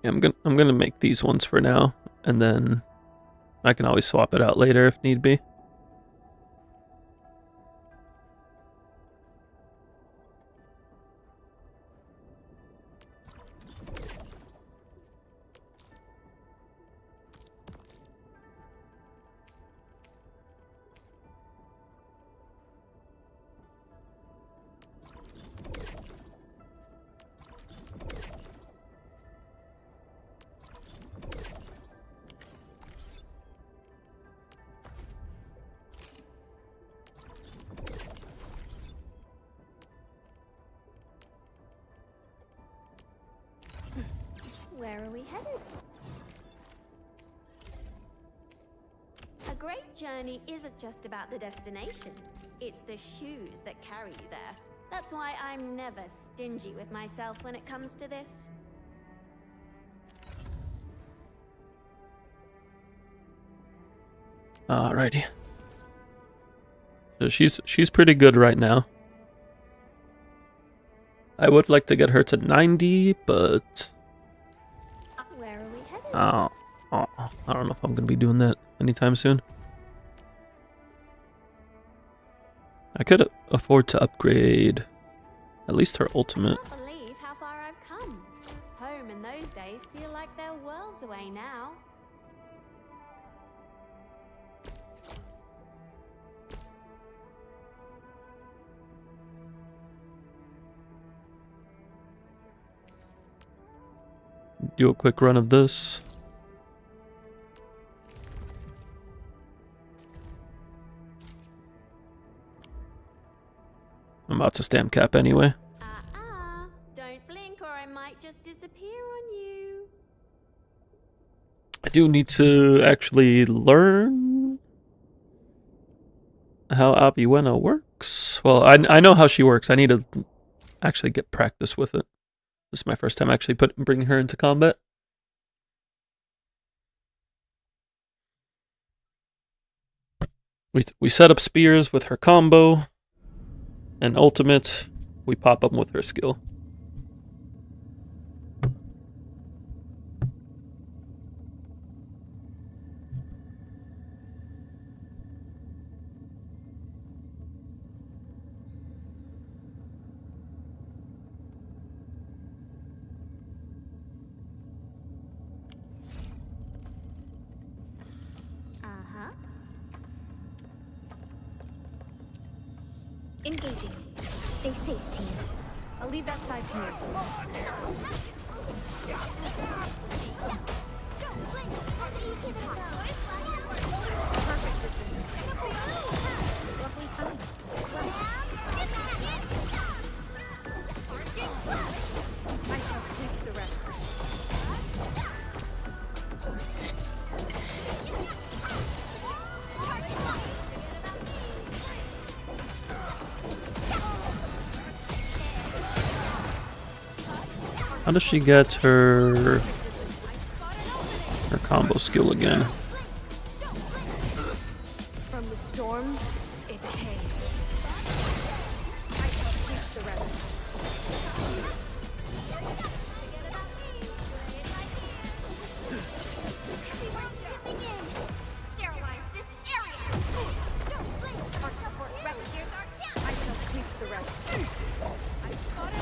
Yeah, I'm gonna make these ones for now, and then I can always swap it out later if need be. Where are we headed? A great journey isn't just about the destination. It's the shoes that carry you there. That's why I'm never stingy with myself when it comes to this. Alrighty. So she's pretty good right now. I would like to get her to 90, but Where are we headed? I don't know if I'm gonna be doing that anytime soon. I could afford to upgrade at least her ultimate. I can't believe how far I've come. Home in those days feel like they're worlds away now. Do a quick run of this. I'm about to stamp cap anyway. Don't blink or I might just disappear on you. I do need to actually learn how Aviwena works. Well, I know how she works. I need to actually get practice with it. This is my first time actually bringing her into combat. We set up spears with her combo, and ultimate, we pop them with her skill. Uh-huh. Engaging. Stay safe, team. I'll leave that side to you. Lovely time. I shall sweep the rest. How does she get her combo skill again? From the storms, it came. I shall sweep the rest. Sterilize this area. Heart support ready. I shall sweep the rest. I spotted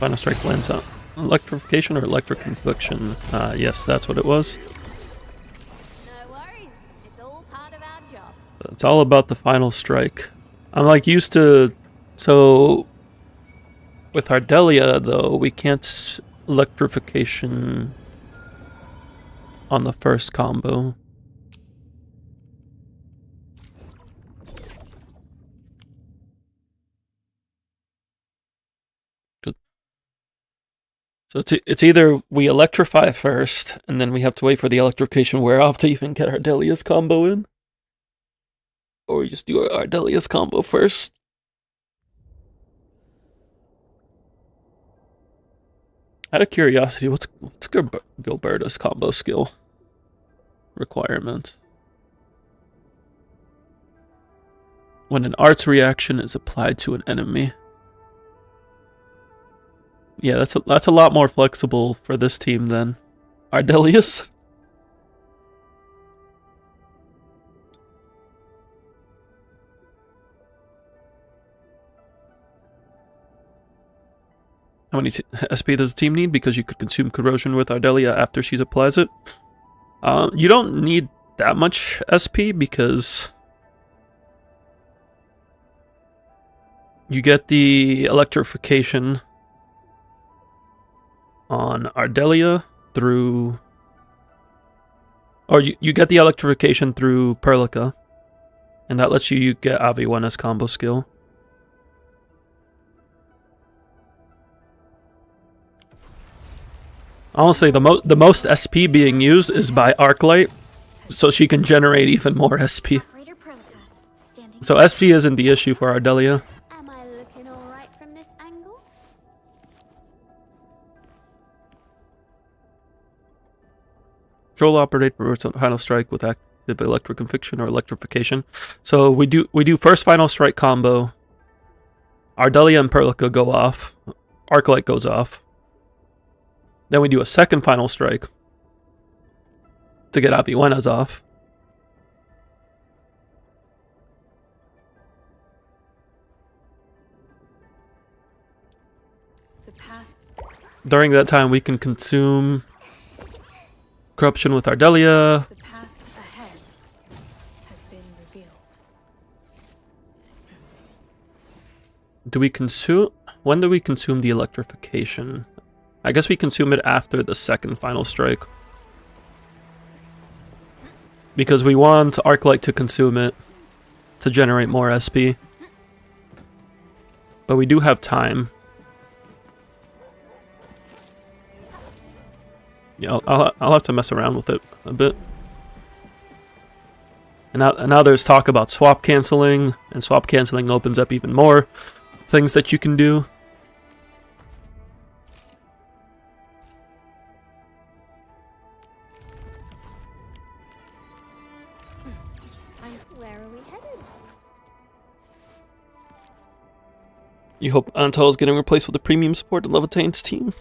Final strike lands on electrification or electric conviction. Yes, that's what it was. No worries. It's all part of our job. It's all about the final strike. I'm like used to, so with Ardelia though, we can't electrification on the first combo. So it's either we electrify first, and then we have to wait for the electrification wear off to even get Ardelia's combo in, or we just do Ardelia's combo first. Out of curiosity, what's Gilberta's combo skill requirement? When an arts reaction is applied to an enemy. Yeah, that's a lot more flexible for this team than Ardelia's. How many SP does the team need? Because you could consume corrosion with Ardelia after she applies it. You don't need that much SP because you get the electrification on Ardelia through, or you get the electrification through Perlica, and that lets you get Avi1 as combo skill. Honestly, the most SP being used is by Arknight, so she can generate even more SP. Operator Perlica, standing. So SP isn't the issue for Ardelia. Am I looking all right from this angle? Control operate reverse final strike with active electric conviction or electrification. So we do first final strike combo. Ardelia and Perlica go off. Arknight goes off. Then we do a second final strike to get Aviwena's off. the path. During that time, we can consume corruption with Ardelia. The path ahead has been revealed. Do we consume? When do we consume the electrification? I guess we consume it after the second final strike. Because we want Arknight to consume it to generate more SP. But we do have time. Yeah, I'll have to mess around with it a bit. And now there's talk about swap canceling, and swap canceling opens up even more things that you can do. Where are we headed? You hope Antal is getting replaced with a premium support in Levitane's team?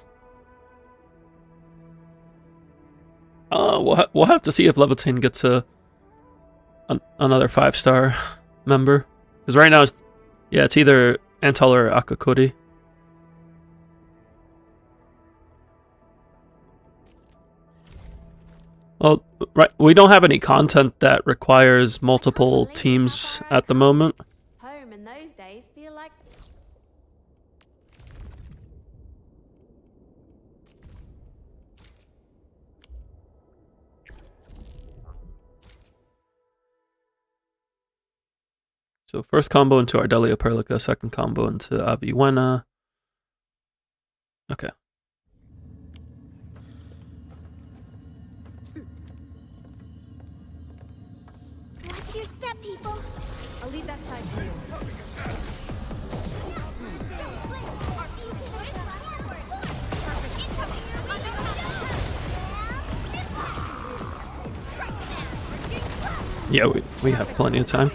We'll have to see if Levitane gets another 5-star member. Because right now, it's either Antal or Akakori. Well, right, we don't have any content that requires multiple teams at the moment. Home in those days feel like So first combo into Ardelia Perlica, second combo into Aviwena. Okay. Watch your step, people. I'll leave that side to you. Yeah, we have plenty of time.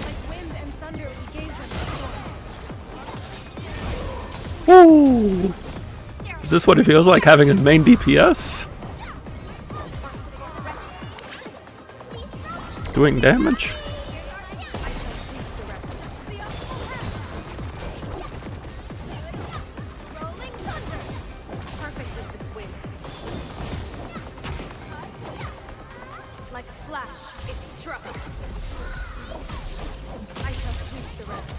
Like wind and thunder, we gave them the sword. Woo! Is this what it feels like having a main DPS? Doing damage? Rolling thunder. Perfect with this wind. Like a flash, it struck. I shall sweep the rest.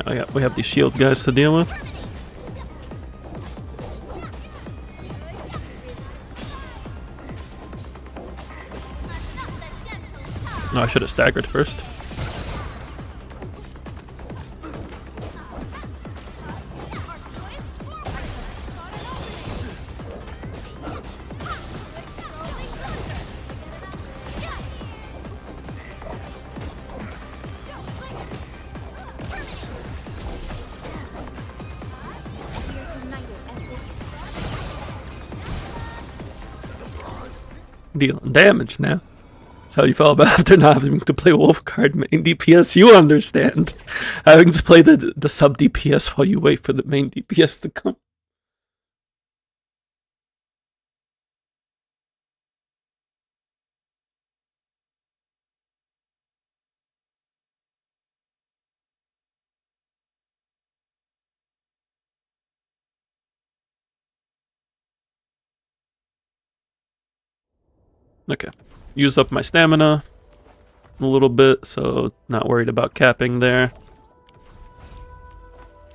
Yeah, we have these shield guys to deal with. No, I should have staggered first. Dealing damage now. That's how you felt about after not having to play Wolf card main DPS. You understand. Having to play the sub DPS while you wait for the main DPS to come. Okay. Use up my stamina a little bit, so not worried about capping there.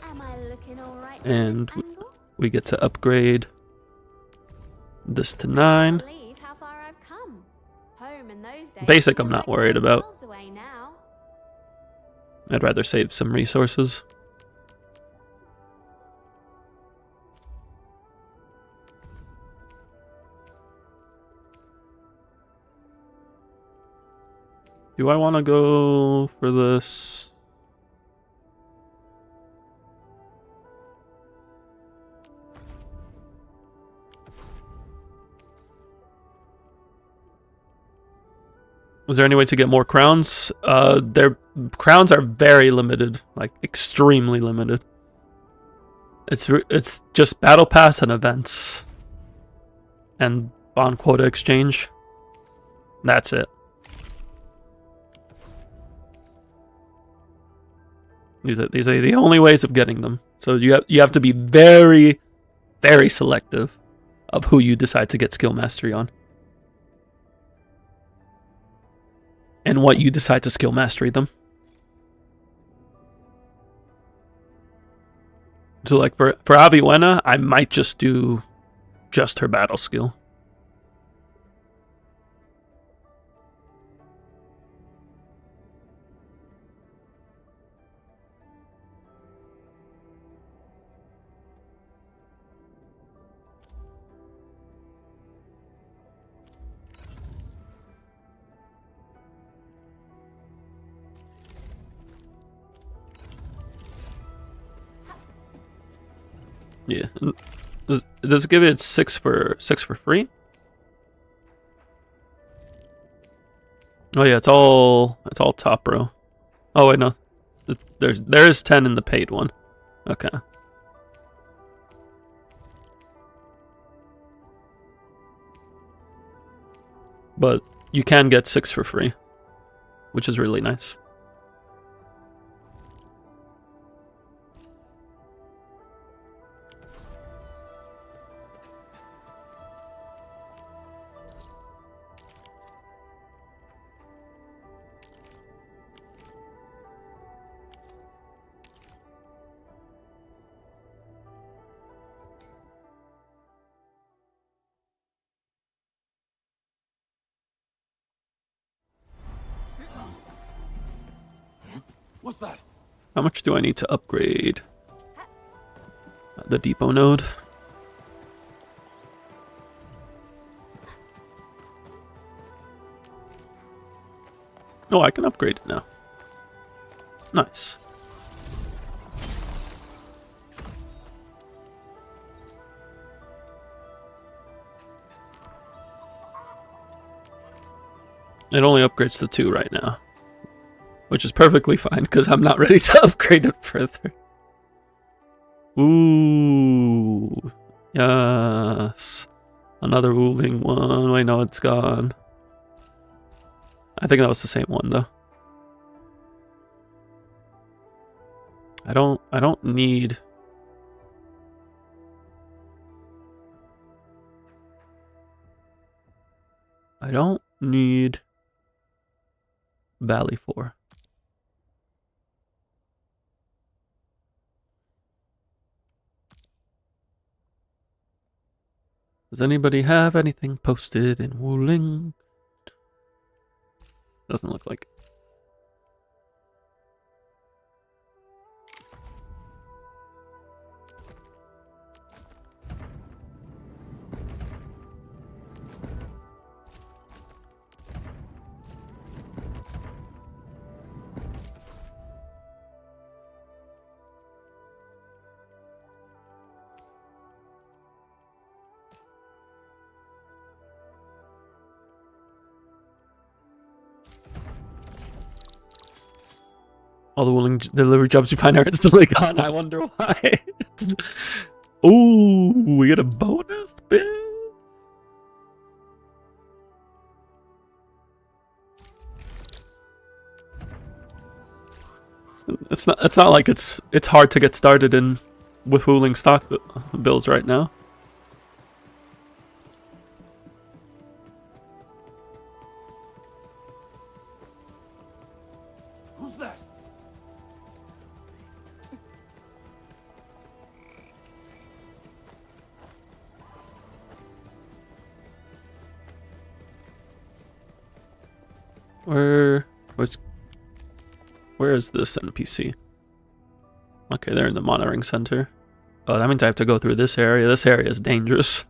am I looking all right And from this angle? we get to upgrade this to 9. Believe how far I've come. Home in those days. Basic I'm not worried about. Miles away now. I'd rather save some resources. Do I want to go for this? Was there any way to get more crowns? Their crowns are very limited, like extremely limited. It's just battle pass and events, and bond quota exchange. That's it. These are the only ways of getting them. So you have to be very, very selective of who you decide to get skill mastery on. And what you decide to skill mastery them. So like for Aviwena, I might just do just her battle skill. Yeah. Does it give it six for free? Oh yeah, it's all top row. Oh wait, no. There is 10 in the paid one. Okay. But you can get 6 for free, which is really nice. What's that? How much do I need to upgrade the depot node? Oh, I can upgrade it now. Nice. It only upgrades to 2 right now, which is perfectly fine because I'm not ready to upgrade it further. Ooh, yes. Another ruling one. Wait, no, it's gone. I think that was the same one though. I don't need. I don't need Valley 4. Does anybody have anything posted in Wuling? Doesn't look like it. All the Wuling delivery jobs you find are instantly gone. I wonder why. Ooh, we get a bonus bid. It's not like it's hard to get started in with Wuling stock builds right now. Who's that? Where is this NPC? Okay, they're in the monitoring center. Oh, that means I have to go through this area. This area is dangerous.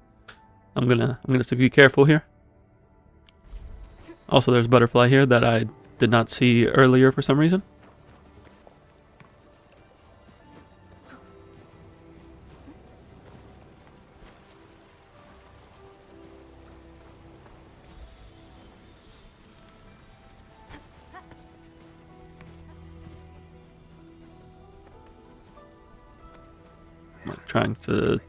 I'm gonna have to be careful here. Also, there's butterfly here that I did not see earlier for some reason. I'm trying to.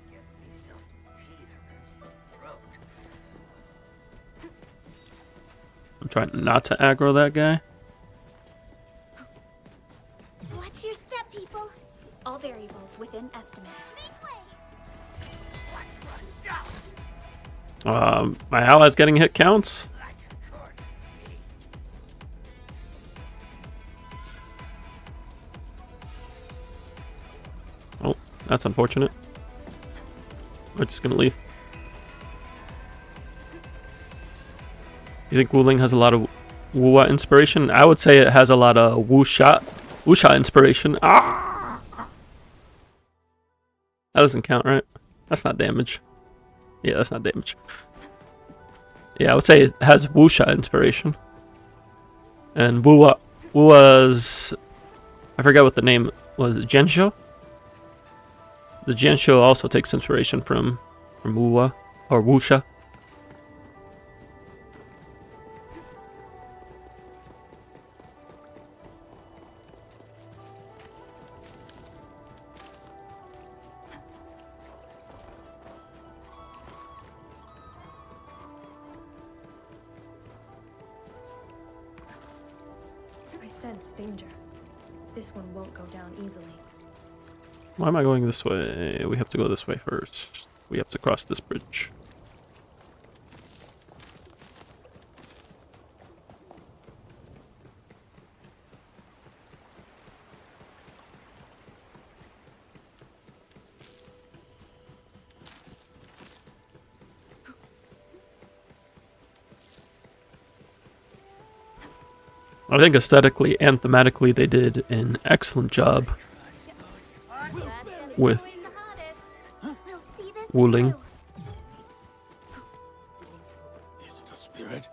I'm trying not to aggro that guy. Watch your step, people. All variables within estimates. My allies getting hit counts. Oh, that's unfortunate. We're just gonna leave. You think Wuling has a lot of Wuwa inspiration? I would say it has a lot of Wuxia inspiration. Ah! That doesn't count, right? That's not damage. Yeah, that's not damage. Yeah, I would say it has Wuxia inspiration. And Wuwa's... I forget what the name was. Gensho? The Gensho also takes inspiration from Wuwa or Wuxia. I sense danger. This one won't go down easily. Why am I going this way? We have to go this way first. We have to cross this bridge. I think aesthetically and thematically they did an excellent job with We'll see this Wuling. through. Is it a spirit?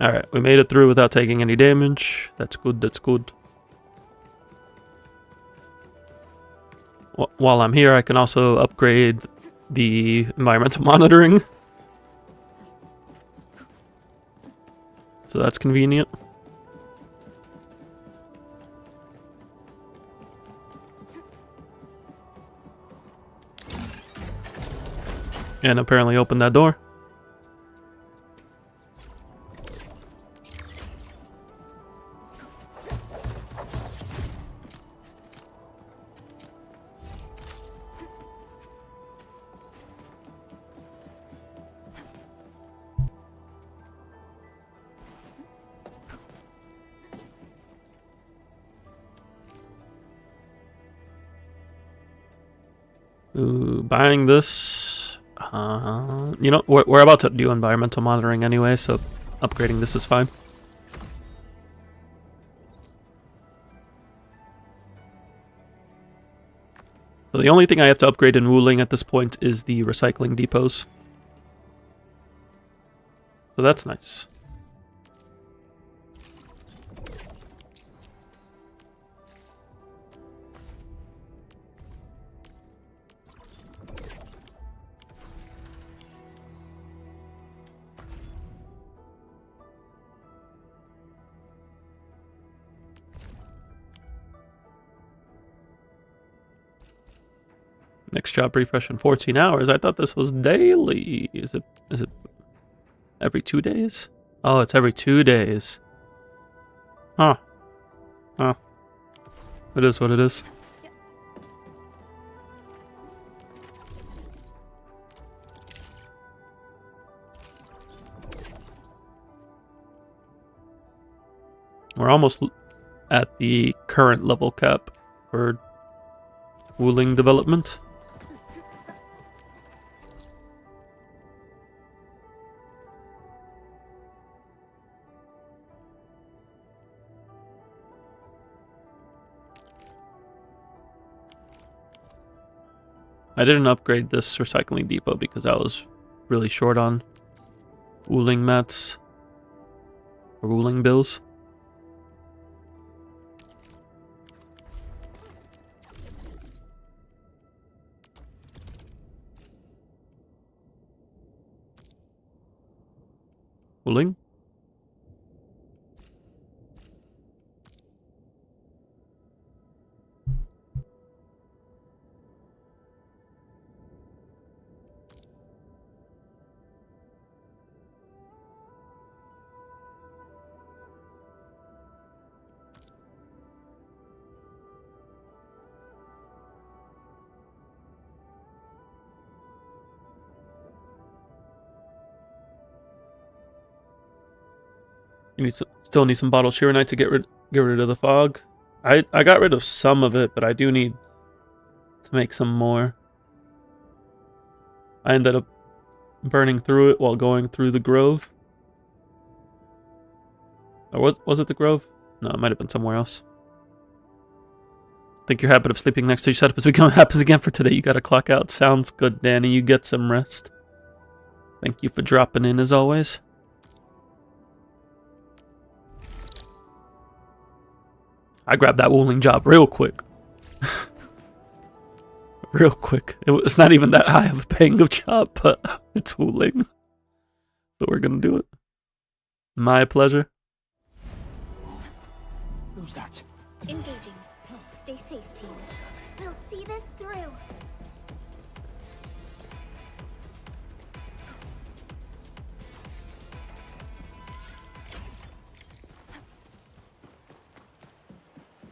Alright, we made it through without taking any damage. That's good, that's good. While I'm here, I can also upgrade the environmental monitoring. So that's convenient. And apparently open that door. Ooh, buying this. You know, we're about to do environmental monitoring anyway, so upgrading this is fine. So the only thing I have to upgrade in Wuling at this point is the recycling depots. So that's nice. Next job refresh in 14 hours. I thought this was daily. Is it every 2 days? Oh, it's every 2 days. Huh. Huh. It is what it is. We're almost at the current level cap for Wuling development. I didn't upgrade this recycling depot because I was really short on Wuling mats or Wuling bills. Wuling? You need still need some bottled Shironite to get rid of the fog. I got rid of some of it, but I do need to make some more. I ended up burning through it while going through the grove. Or was it the grove? No, it might have been somewhere else. I think your habit of sleeping next to your setup is becoming happens again for today. You gotta clock out. Sounds good, Danny. You get some rest. Thank you for dropping in as always. I grabbed that Wuling job real quick. Real quick. It's not even that high of a paying of job, but it's Wuling. So we're gonna do it. My pleasure. Who's that? Engaging. Stay safe, team. We'll see this through.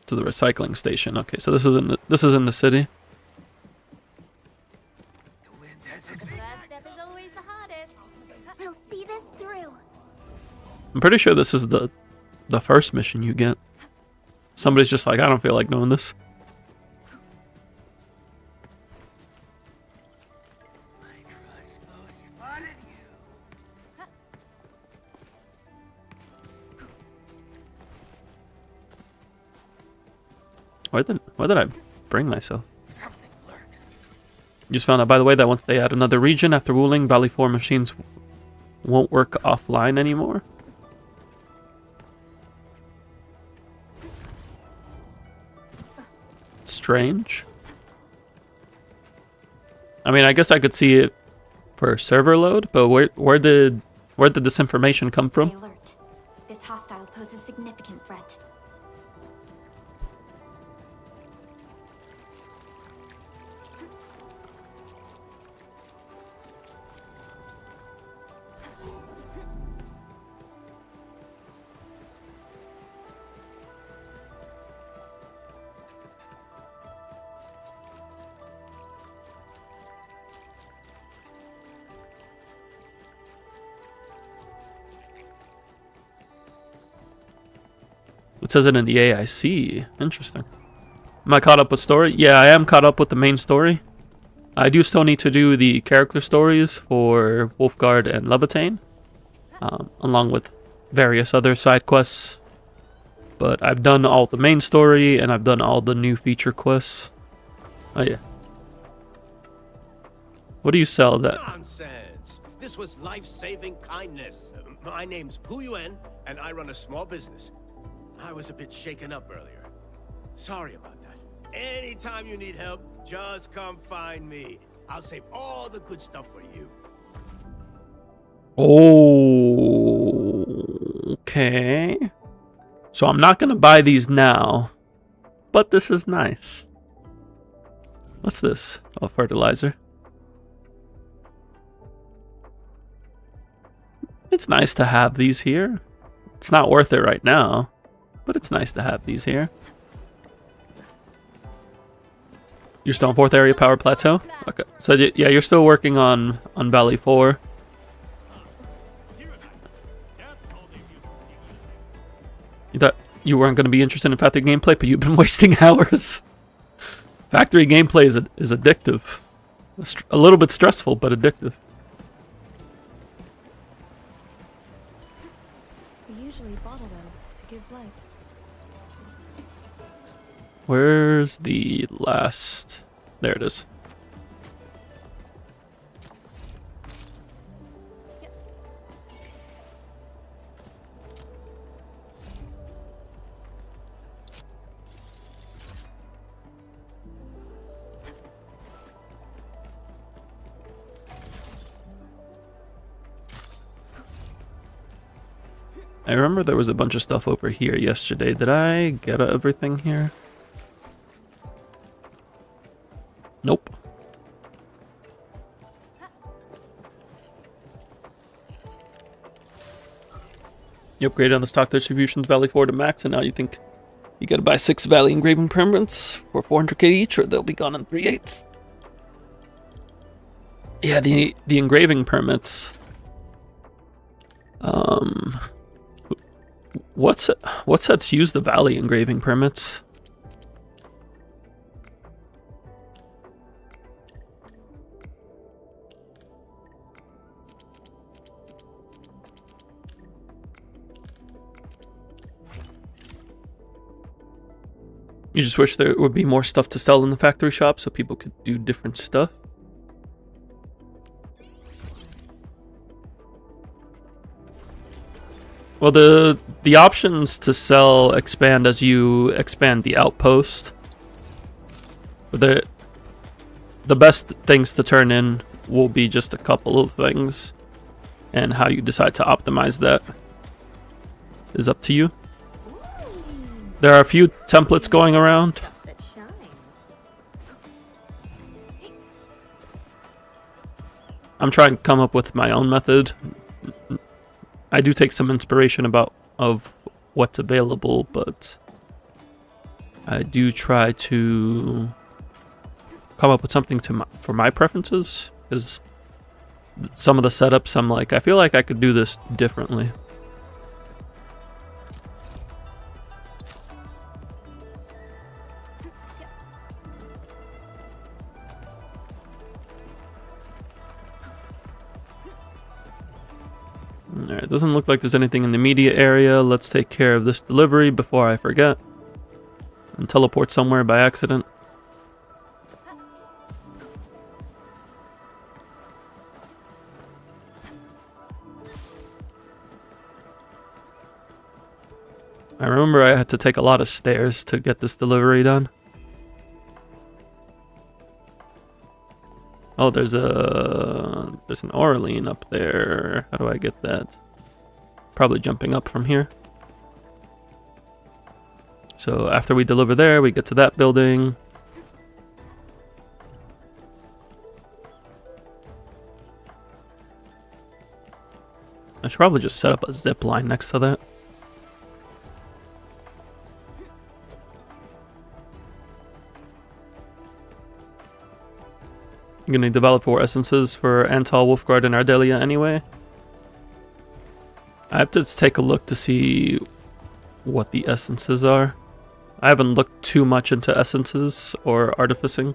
To the recycling station. Okay, so this is in the city. First step is always the hardest. We'll see this through. I'm pretty sure this is the first mission you get. Somebody's just like, I don't feel like doing this. Why did I bring myself? Just found out, by the way, that once they add another region after Wuling, Valley 4 machines won't work offline anymore. Strange. I mean, I guess I could see it for server load, but where did this information come Stay from? alert. This hostile poses significant threat. It says it in the AIC. Interesting. Am I caught up with story? Yeah, I am caught up with the main story. I do still need to do the character stories for Wolfguard and Levitane, along with various other side quests. But I've done all the main story, and I've done all the new feature quests. Oh yeah. What do you sell that? Nonsense! This was life-saving kindness. My name's Pu Yuan, and I run a small business. I was a bit shaken up earlier. Sorry about that. Anytime you need help, just come find me. I'll save all the good stuff for you. Oh, okay. So I'm not gonna buy these now, but this is nice. What's this? Oh, fertilizer. It's nice to have these here. It's not worth it right now, but it's nice to have these here. You're still on 4th area power plateau? Okay. So yeah, you're still working on Valley 4. You thought you weren't going to be interested in factory gameplay, but you've been wasting hours. Factory gameplay is addictive. A little bit stressful, but addictive. We usually bottle them to give light. Where's the last? There it is. I remember there was a bunch of stuff over here yesterday. Did I get everything here? Nope. You upgraded on the stock distributions Valley 4 to max, and now you think you gotta buy 6 Valley engraving permits for 400k each, or they'll be gone in 3/8. Yeah, the engraving permits. What sets use the Valley engraving permits? You just wish there would be more stuff to sell in the factory shop so people could do different stuff. Well, the options to sell expand as you expand the outpost. But the best things to turn in will be just a couple of things, and how you decide to optimize that is up to you. There are a few templates going around. That shines. I'm trying to come up with my own method. I do take some inspiration of what's available, but I do try to come up with something for my preferences, because some of the setups I'm like, I feel like I could do this differently. Alright, doesn't look like there's anything in the immediate area. Let's take care of this delivery before I forget and teleport somewhere by accident. I remember I had to take a lot of stairs to get this delivery done. Oh, there's an Orlean up there. How do I get that? Probably jumping up from here. So after we deliver there, we get to that building. I should probably just set up a zip line next to that. I'm gonna develop 4 essences for Antal, Wolfguard, and Ardelia anyway. I have to take a look to see what the essences are. I haven't looked too much into essences or artificing.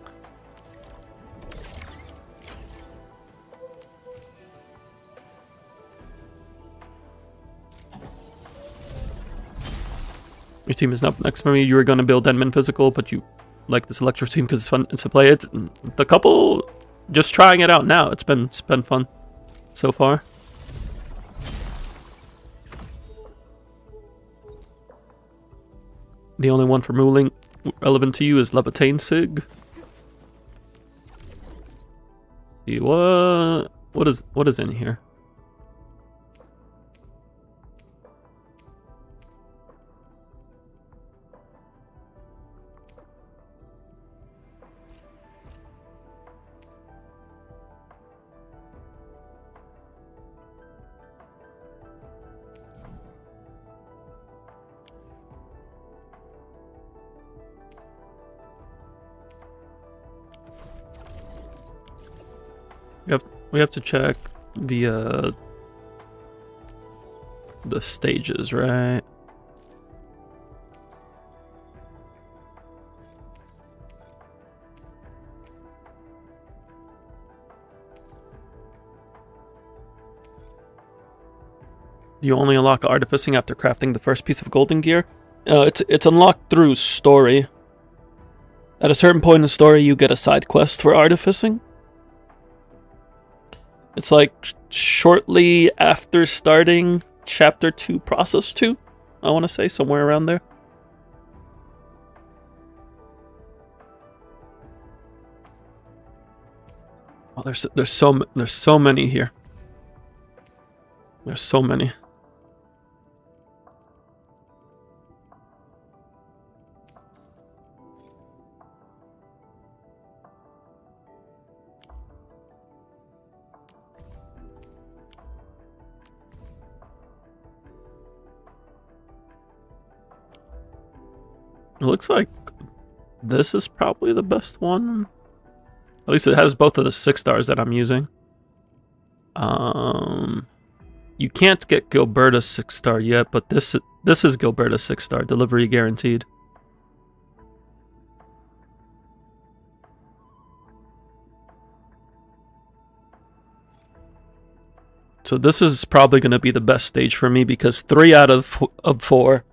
Your team is up next for me. You were gonna build Denman Physical, but you like this Electro team because it's fun to play. It's the couple. Just trying it out now. It's been fun so far. The only one for mooling relevant to you is Levitain Sig. See what is in here? We have to check the stages, right? You only unlock artificing after crafting the first piece of golden gear. It's unlocked through story. At a certain point in the story, you get a side quest for artificing. It's like shortly after starting Chapter 2, Process 2, I want to say, somewhere around there. Oh, there's so many here. There's so many. It looks like this is probably the best one. At least it has both of the 6 stars that I'm using. You can't get Gilberta's 6-star yet, but this is Gilberta's 6-star, delivery guaranteed. So this is probably going to be the best stage for me because 3 out of 4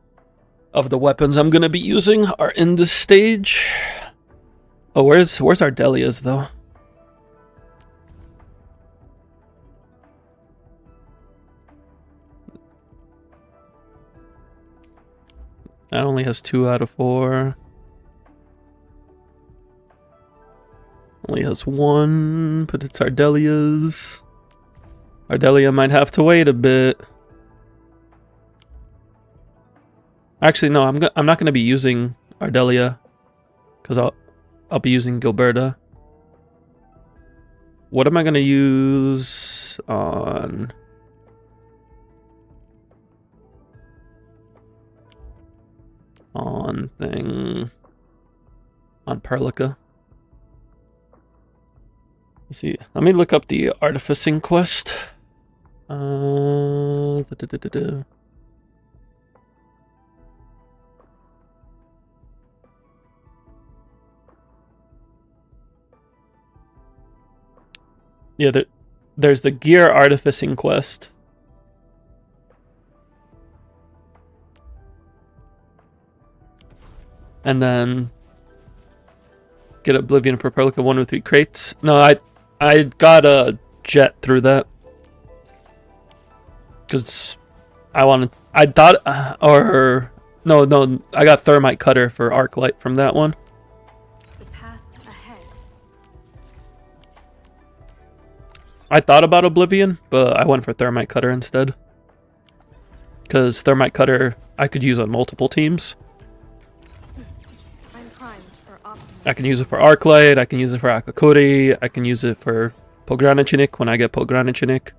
of the weapons I'm going to be using are in this stage. Oh, where's Ardelia's though? That only has 2 out of 4. Only has 1, but it's Ardelia's. Ardelia might have to wait a bit. Actually, no, I'm not going to be using Ardelia because I'll be using Gilberta. What am I going to use on thing? on Perlica. Let's see. Let me look up the artificing quest. Yeah, there's the gear artificing quest. And then get Oblivion for Perlica 1 with 3 crates. No, I got a jet through that. Because I thought, no, I got Thermite Cutter for Arclight from that one. The path ahead. I thought about Oblivion, but I went for Thermite Cutter instead. Because Thermite Cutter I could use on multiple teams. I'm primed for optimal. I can use it for Arclight, I can use it for Akakuri, I can use it for Pogranichenik when I get Pogranichenik.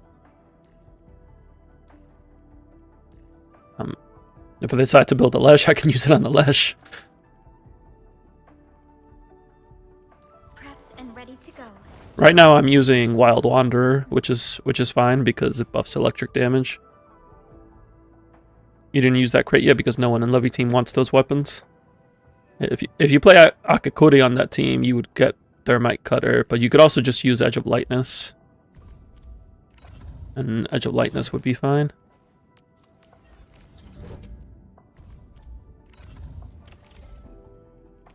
If I decide to build a Lesh, I can use it on the Lesh. Prepped and ready to go. Right now I'm using Wild Wanderer, which is fine because it buffs electric damage. You didn't use that crate yet because no one in Levy team wants those weapons. If you play Akakuri on that team, you would get Thermite Cutter, but you could also just use Edge of Lightness. And Edge of Lightness would be fine.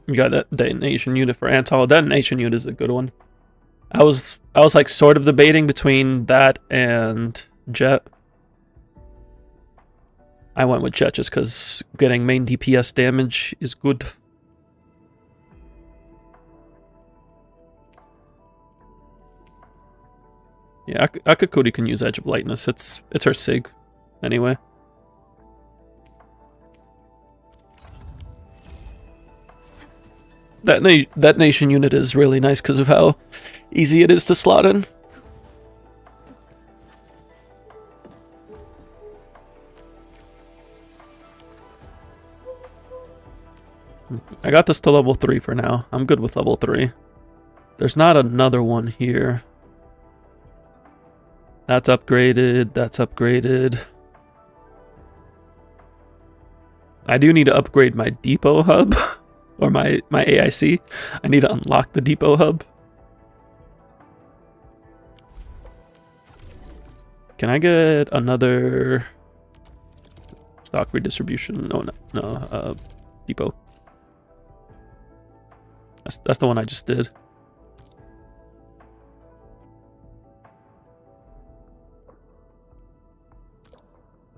You got that detonation unit for Antal. Detonation unit is a good one. I was like sort of debating between that and Jet. I went with Jet just because getting main DPS damage is good. Yeah, Akakuri can use Edge of Lightness. It's her sig, anyway. That nation unit is really nice because of how easy it is to slot in. I got this to level 3 for now. I'm good with level 3. There's not another one here. That's upgraded. That's upgraded. I do need to upgrade my depot hub. Or my AIC. I need to unlock the depot hub. Can I get another stock redistribution? No, depot. That's the one I just did.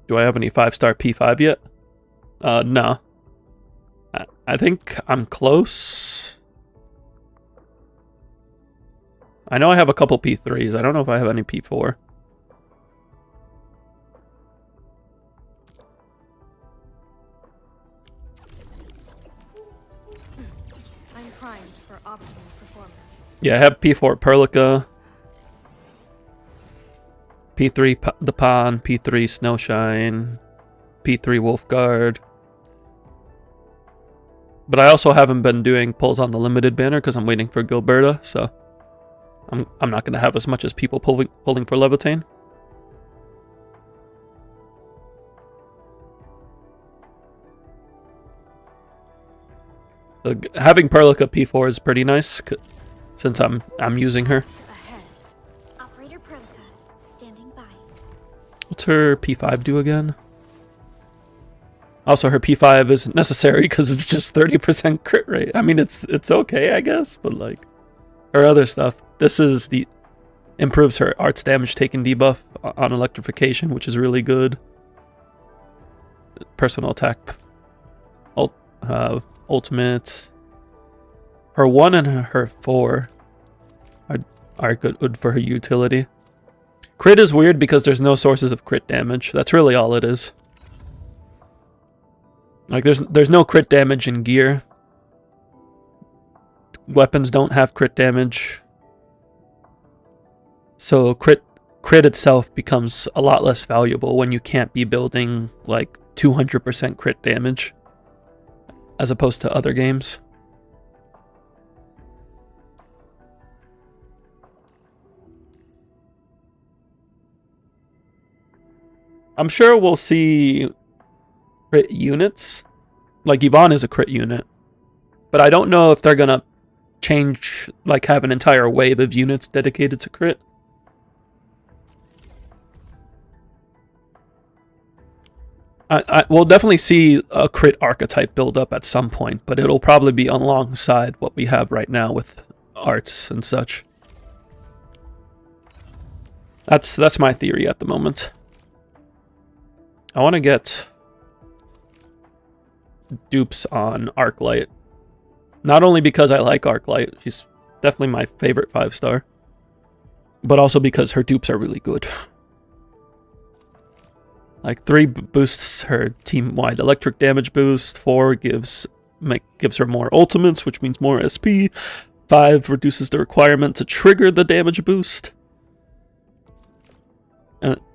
Do I have any 5-star P5 yet? No. I think I'm close. I know I have a couple P3s. I don't know if I have any P4. I'm primed for optimal performance. Yeah, I have P4 Perlica. P3 the Pawn, P3 Snowshine, P3 Wolfguard. But I also haven't been doing pulls on the limited banner because I'm waiting for Gilberta, so I'm not going to have as much as people pulling for Levitane. Having Perlica P4 is pretty nice since I'm using her. Ahead. Operator Perlica, standing by. What's her P5 do again? Also, her P5 isn't necessary because it's just 30% crit rate. I mean, it's okay, I guess, but like her other stuff, this is the improves her arts damage taken debuff on electrification, which is really good. Personal attack, ultimate. Her 1 and her 4 are good for her utility. Crit is weird because there's no sources of crit damage. That's really all it is. Like there's no crit damage in gear. Weapons don't have crit damage. So crit itself becomes a lot less valuable when you can't be building like 200% crit damage as opposed to other games. I'm sure we'll see crit units. Like Yvonne is a crit unit. But I don't know if they're gonna change, like have an entire wave of units dedicated to crit. We'll definitely see a crit archetype build up at some point, but it'll probably be alongside what we have right now with arts and such. That's my theory at the moment. I want to get dupes on Arklight. Not only because I like Arklight, she's definitely my favorite 5-star, but also because her dupes are really good. Like 3 boosts her team-wide electric damage boost, 4 gives her more ultimates, which means more SP, 5 reduces the requirement to trigger the damage boost.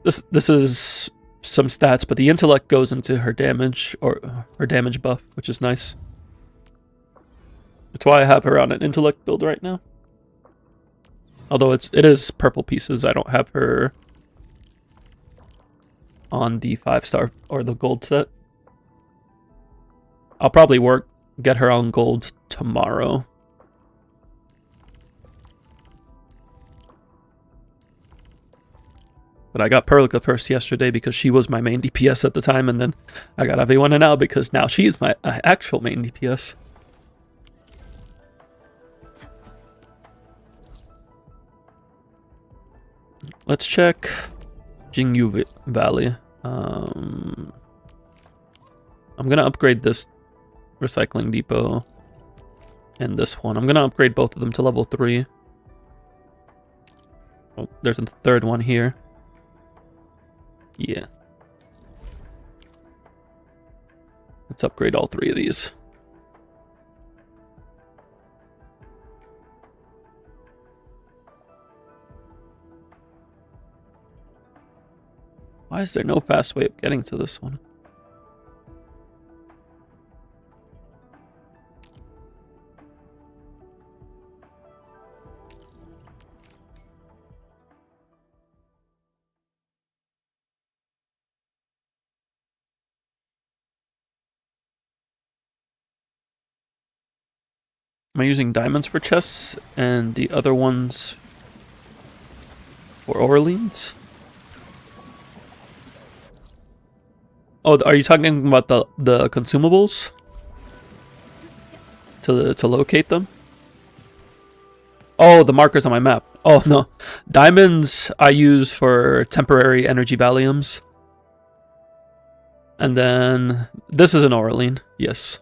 This is some stats, but the intellect goes into her damage, or her damage buff, which is nice. That's why I have her on an intellect build right now. Although it is purple pieces, I don't have her on the 5-star or the gold set. I'll probably get her on gold tomorrow. But I got Perlica first yesterday because she was my main DPS at the time, and then I got everyone now because now she's my actual main DPS. Let's check Jingyu Valley. I'm gonna upgrade this recycling depot and this one. I'm gonna upgrade both of them to level 3. Oh, there's a third one here. Yeah. Let's upgrade all 3 of these. Why is there no fast way of getting to this one? Am I using diamonds for chests and the other ones for Orleans? Oh, are you talking about the consumables? To locate them? Oh, the markers on my map. Oh, no. Diamonds I use for temporary energy volumes. And then this is an Orlean. Yes.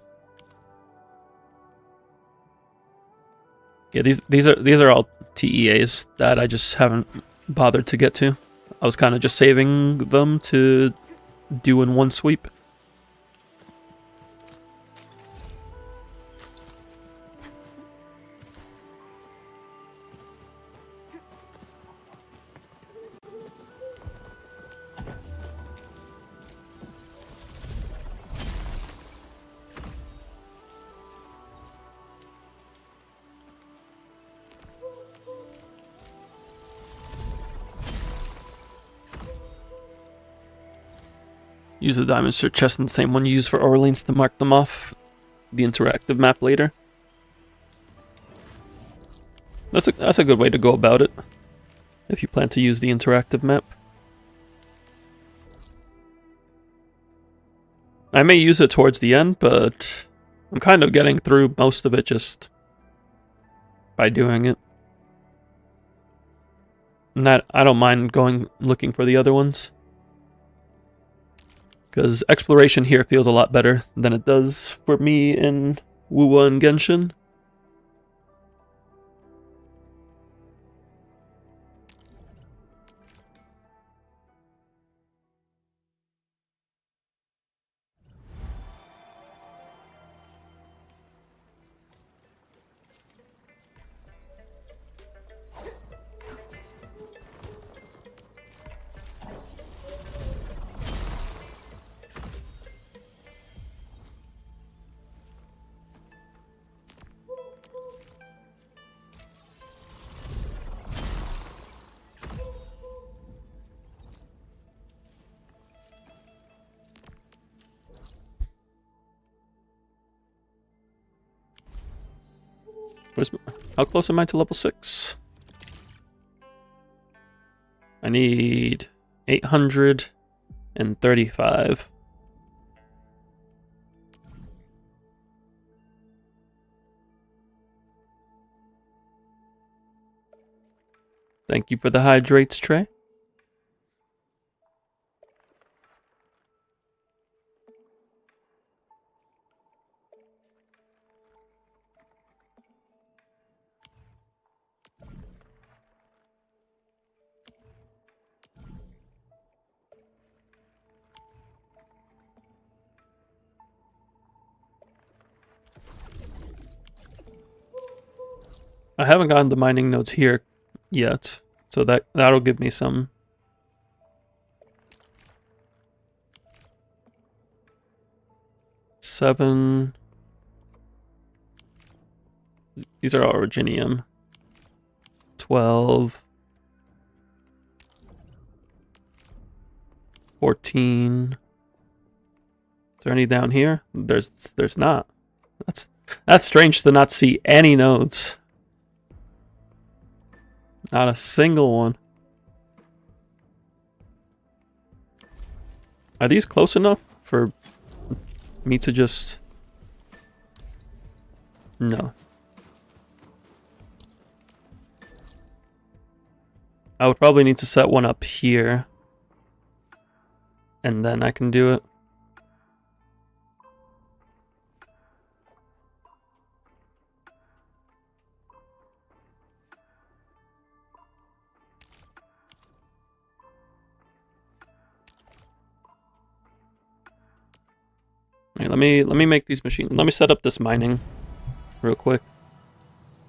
Yeah, these are all TEAs that I just haven't bothered to get to. I was kind of just saving them to do in one sweep. Use the diamond search chest and the same one you use for Orleans to mark them off the interactive map later. That's a good way to go about it if you plan to use the interactive map. I may use it towards the end, but I'm kind of getting through most of it just by doing it. And that I don't mind looking for the other ones. Because exploration here feels a lot better than it does for me in Wuwa and Genshin. How close am I to level 6? I need 835. Thank you for the hydrates tray. I haven't gotten the mining nodes here yet, so that'll give me some. Seven. These are all originium. 12. 14. Is there any down here? There's not. That's strange to not see any nodes. Not a single one. Are these close enough for me to just... No. I would probably need to set one up here. And then I can do it. Right, let me make these machines. Let me set up this mining real quick.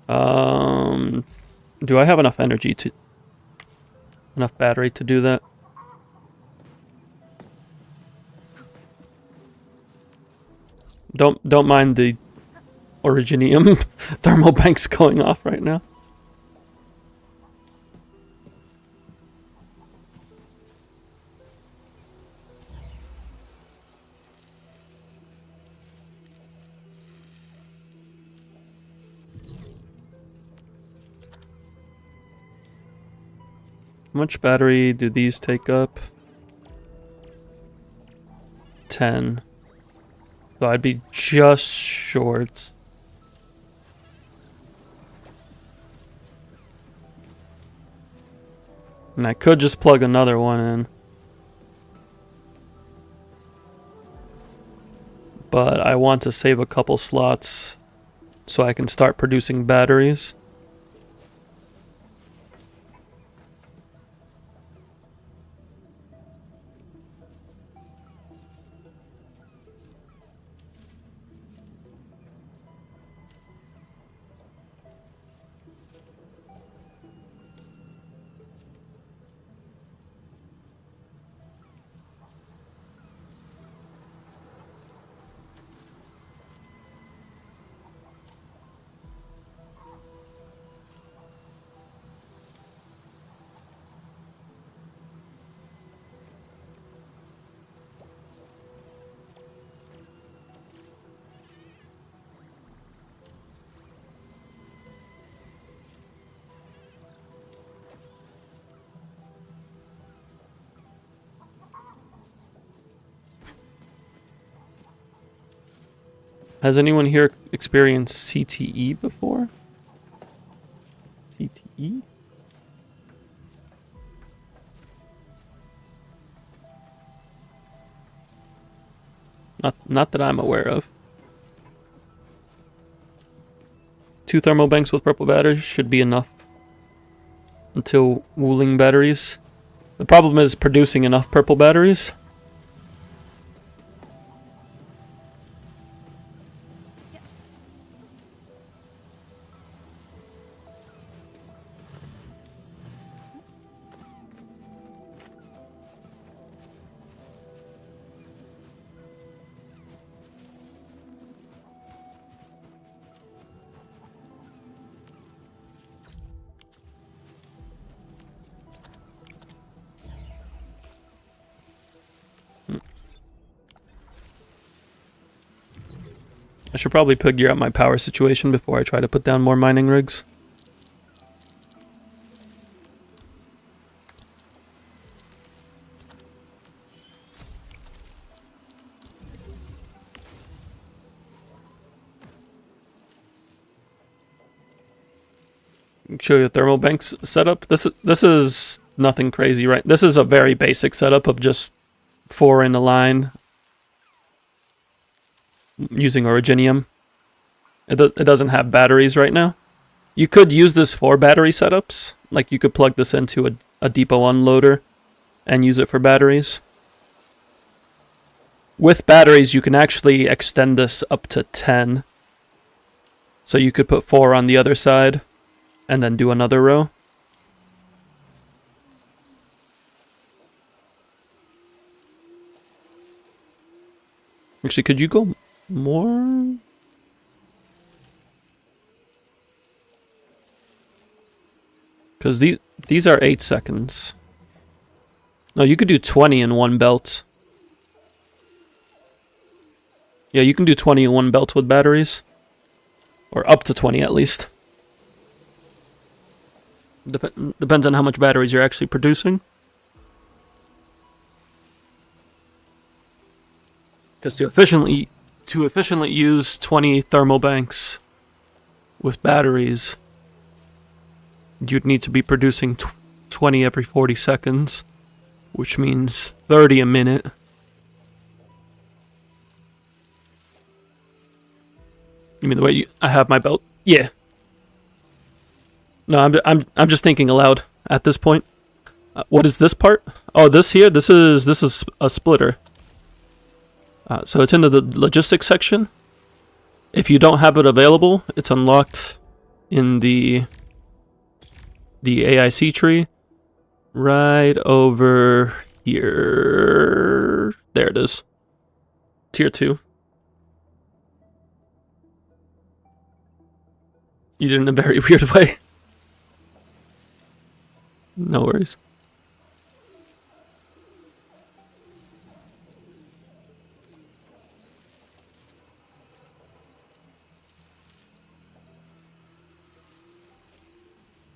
Do I have enough energy to enough battery to do that? Don't mind the originium thermal banks going off right now. How much battery do these take up? 10. So I'd be just short. And I could just plug another one in. But I want to save a couple slots so I can start producing batteries. Has anyone here experienced CTE before? CTE? Not that I'm aware of. 2 thermal banks with purple batteries should be enough until wooling batteries. The problem is producing enough purple batteries. I should probably figure out my power situation before I try to put down more mining rigs. Show you a thermal banks setup. This is nothing crazy, right? This is a very basic setup of just 4 in a line using originium. It doesn't have batteries right now. You could use this for battery setups. Like you could plug this into a depot unloader and use it for batteries. With batteries, you can actually extend this up to 10. So you could put 4 on the other side and then do another row. Actually, could you go more? Because these are 8 seconds. No, you could do 20 in one belt. Yeah, you can do 20 in one belt with batteries. Or up to 20 at least. Depends on how much batteries you're actually producing. Because to efficiently use 20 thermal banks with batteries, you'd need to be producing 20 every 40 seconds, which means 30 a minute. You mean the way I have my belt? Yeah. No, I'm just thinking aloud at this point. What is this part? Oh, this here. This is a splitter. So it's into the logistics section. If you don't have it available, it's unlocked in the AIC tree right over here. There it is. Tier 2. You did it in a very weird way. No worries.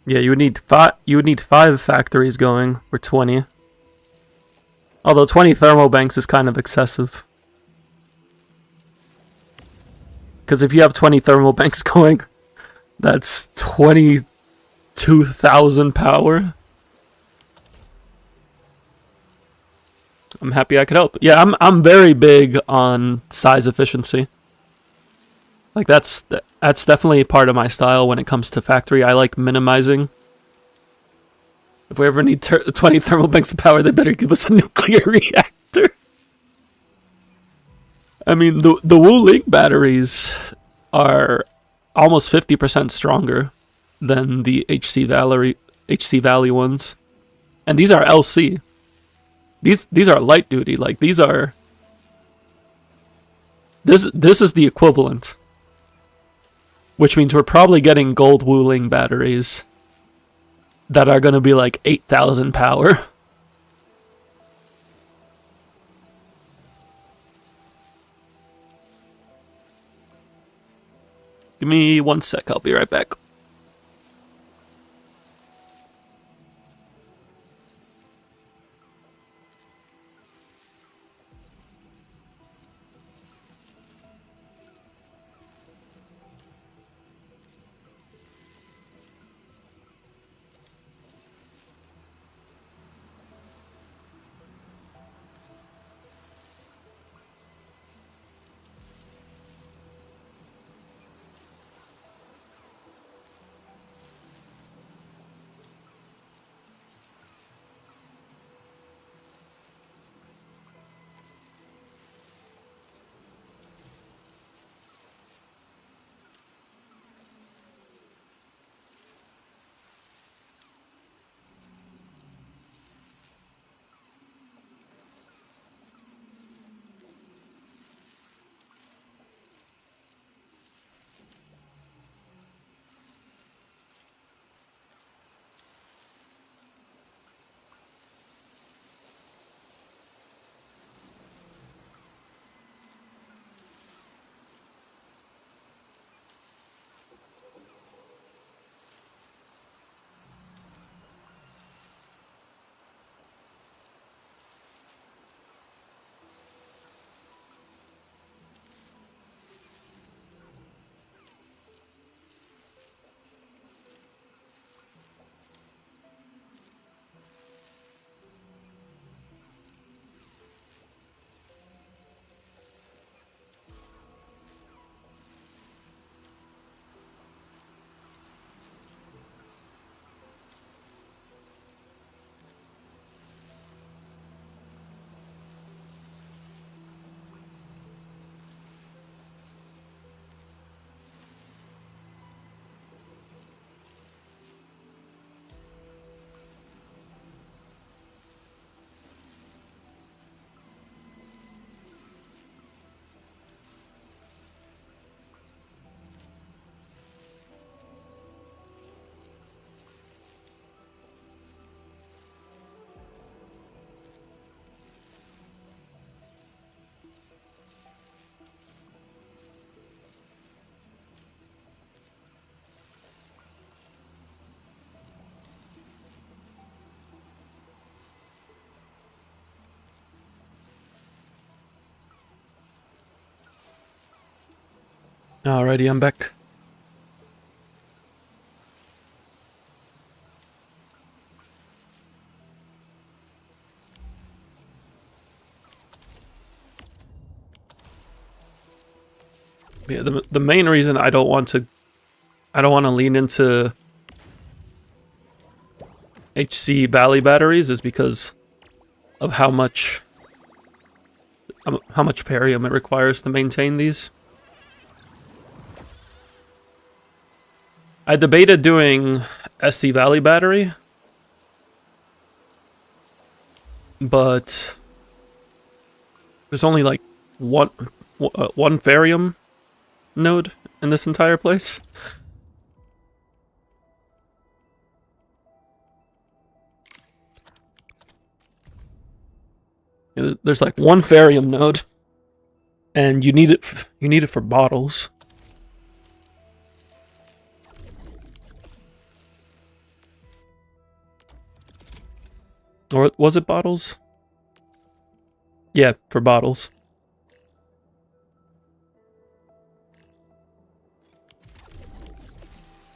Yeah, you would need 5 factories going for 20. Although 20 thermal banks is kind of excessive. Because if you have 20 thermal banks going, that's 22,000 power. I'm happy I could help. Yeah, I'm very big on size efficiency. Like that's definitely part of my style when it comes to factory. I like minimizing. If we ever need 20 thermal banks of power, they better give us a nuclear reactor. I mean, the Wu Ling batteries are almost 50% stronger than the HC Valley ones, and these are LC. These are light duty. Like these are. This is the equivalent. Which means we're probably getting gold Wu Ling batteries that are going to be like 8,000 power. Give me 1 sec, I'll be right back. Alrighty, I'm back. Yeah, the main reason I don't want to lean into HC Valley batteries is because of how much Farium it requires to maintain these. I debated doing SC Valley battery, but there's only like one Farium node in this entire place. There's like one Farium node, and you need it for bottles. Or was it bottles? Yeah, for bottles.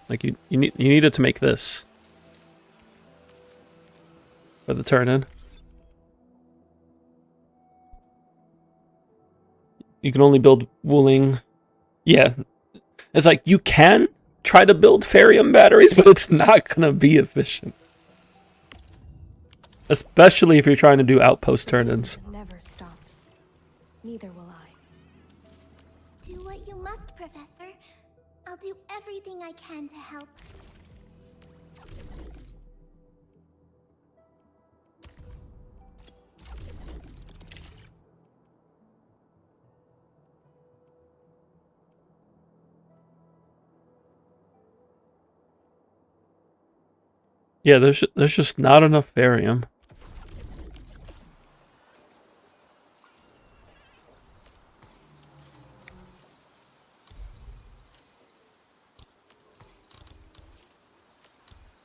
Like you needed to make this for the turn-in. You can only build wooling. Yeah, it's like you can try to build Farium batteries, but it's not gonna be efficient. Especially if you're trying to do outpost turn-ins. Never stops. Neither will I. Do what you must, Professor. I'll do everything I can to help. Yeah, there's just not enough Farium.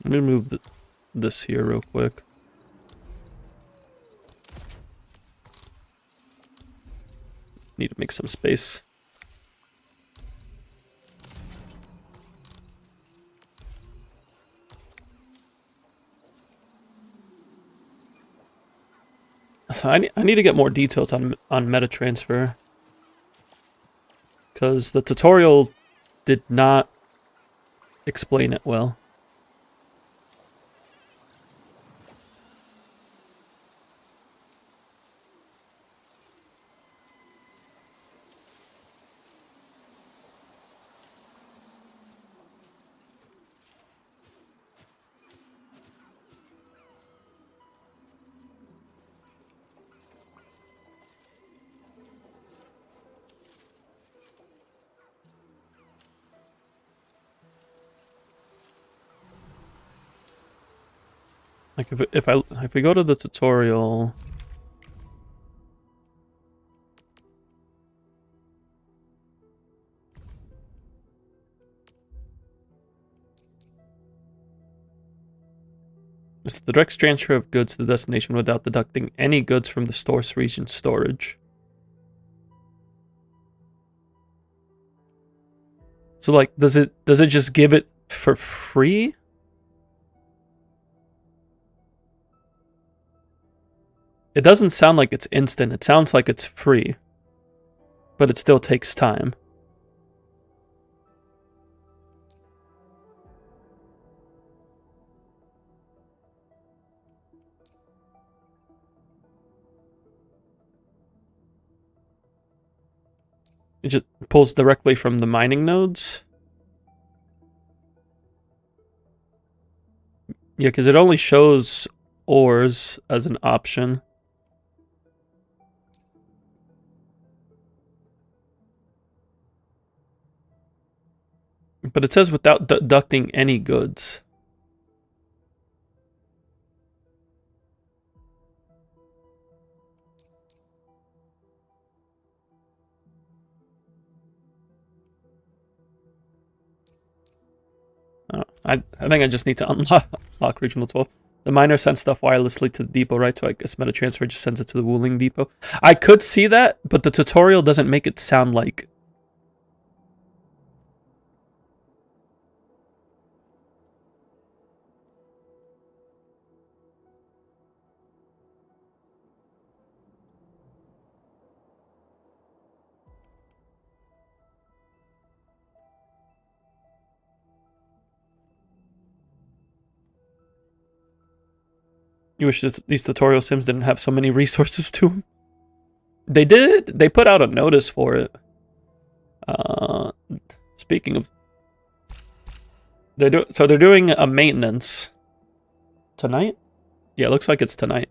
Let me move this here real quick. Need to make some space. So I need to get more details on meta transfer, because the tutorial did not explain it well. Like if we go to the tutorial, it's the direct transfer of goods to the destination without deducting any goods from the source region storage. So like, does it just give it for free? It doesn't sound like it's instant. It sounds like it's free, but it still takes time. It just pulls directly from the mining nodes. Yeah, because it only shows ores as an option. But it says without deducting any goods. I think I just need to unlock Regional 12. The miner sends stuff wirelessly to the depot, right? So I guess meta transfer just sends it to the wooling depot. I could see that, but the tutorial doesn't make it sound like You wish these tutorial sims didn't have so many resources to them. They did. They put out a notice for it. Speaking of, they're doing a maintenance tonight. Yeah, it looks like it's tonight.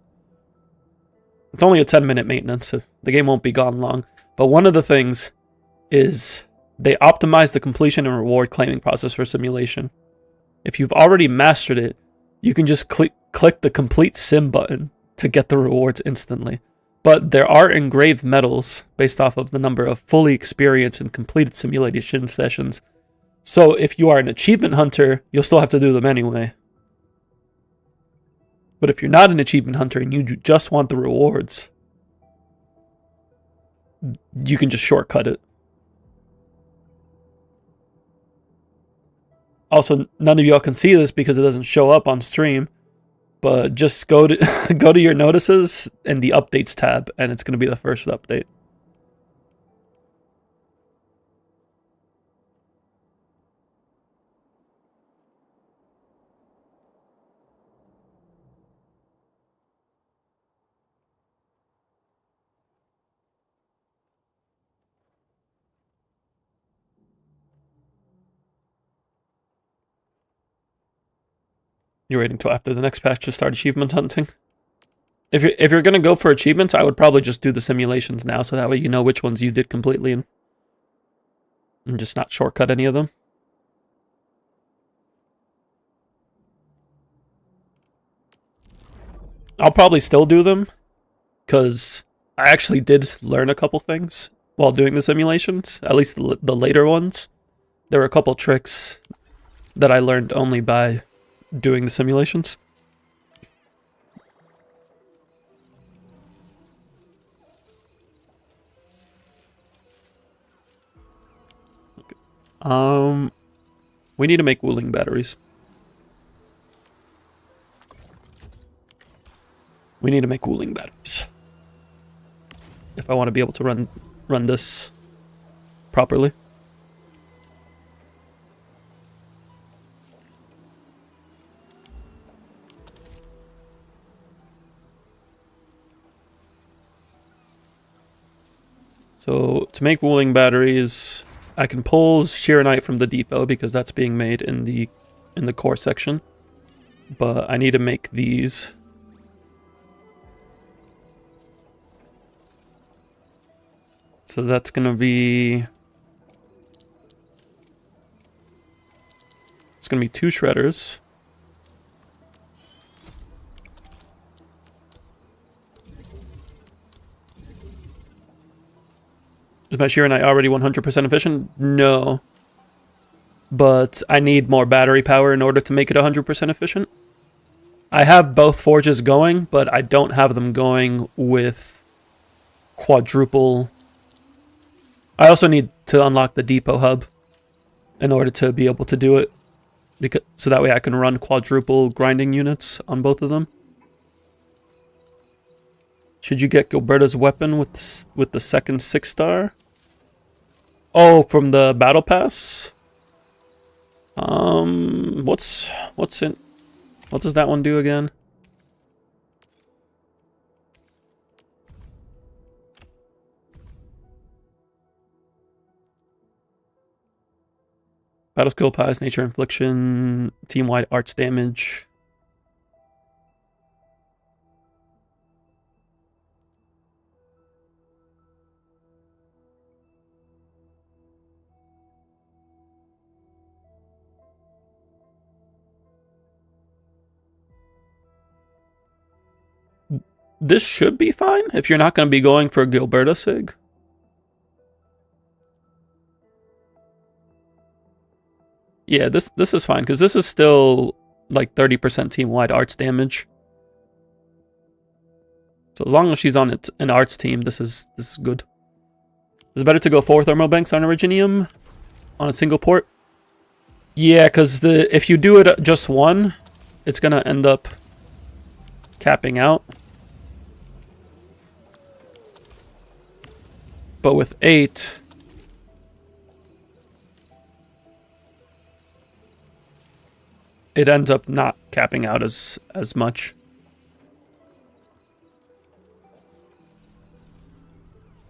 It's only a 10-minute maintenance, so the game won't be gone long. But one of the things is they optimize the completion and reward claiming process for simulation. If you've already mastered it, you can just click the complete sim button to get the rewards instantly. But there are engraved medals based off of the number of fully experienced and completed simulation sessions. So if you are an achievement hunter, you'll still have to do them anyway. But if you're not an achievement hunter and you just want the rewards, you can just shortcut it. Also, none of y'all can see this because it doesn't show up on stream. But just go to go to your notices and the updates tab, and it's going to be the first update. You're waiting till after the next patch to start achievement hunting. If you're gonna go for achievements, I would probably just do the simulations now, so that way you know which ones you did completely and just not shortcut any of them. I'll probably still do them, because I actually did learn a couple things while doing the simulations, at least the later ones. There were a couple tricks that I learned only by doing the simulations. Okay. We need to make wooling batteries. We need to make wooling batteries if I want to be able to run this properly. So to make wooling batteries, I can pull Sheeranite from the depot because that's being made in the core section. But I need to make these. So that's gonna be. It's gonna be 2 shredders. Is my Sheeranite already 100% efficient? No. But I need more battery power in order to make it 100% efficient. I have both forges going, but I don't have them going with quadruple. I also need to unlock the depot hub in order to be able to do it, so that way I can run quadruple grinding units on both of them. Should you get Gilberta's weapon with the second 6-star? Oh, from the battle pass? What's in? What does that one do again? Battle skill pies, nature infliction, team-wide arts damage. This should be fine if you're not going to be going for Gilberta Sig. Yeah, this is fine because this is still like 30% team-wide arts damage. So as long as she's on an arts team, this is good. Is it better to go 4 thermal banks on Originium on a single port? Yeah, because if you do it just one, it's gonna end up capping out. But with 8, it ends up not capping out as much.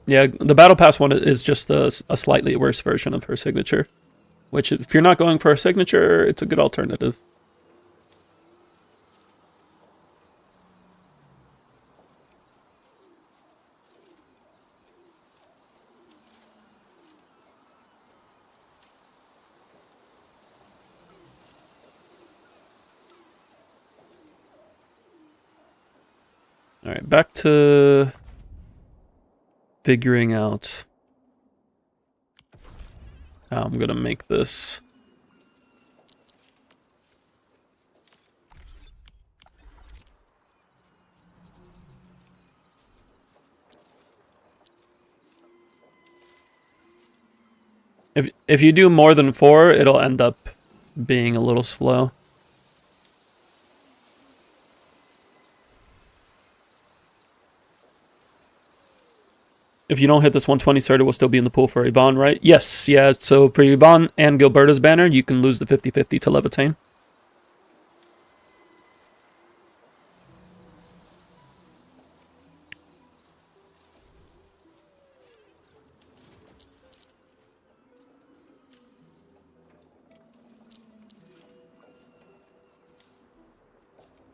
Yeah, the Battle Pass one is just a slightly worse version of her signature. Which, if you're not going for a signature, it's a good alternative. Alright, back to figuring out how I'm gonna make this. If you do more than 4, it'll end up being a little slow. If you don't hit this 120 start, it will still be in the pool for Yvonne, right? Yes, yeah. So for Yvonne and Gilberta's banner, you can lose the 50-50 to Levitain.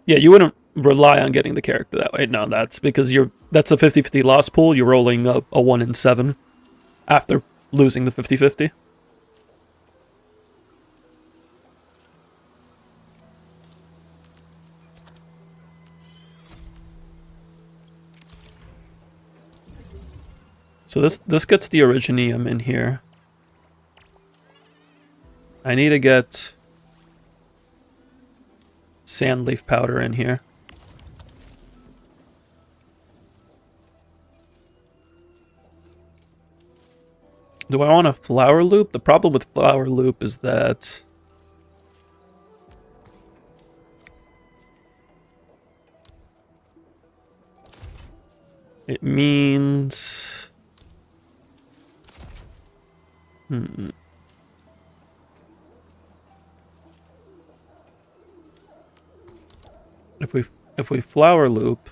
Yeah, you wouldn't rely on getting the character that way. No, that's because that's a 50-50 loss pool. You're rolling a 1 in 7 after losing the 50-50. So this gets the Originium in here. I need to get Sandleaf powder in here. Do I want a flower loop? The problem with flower loop is that it means if we flower loop,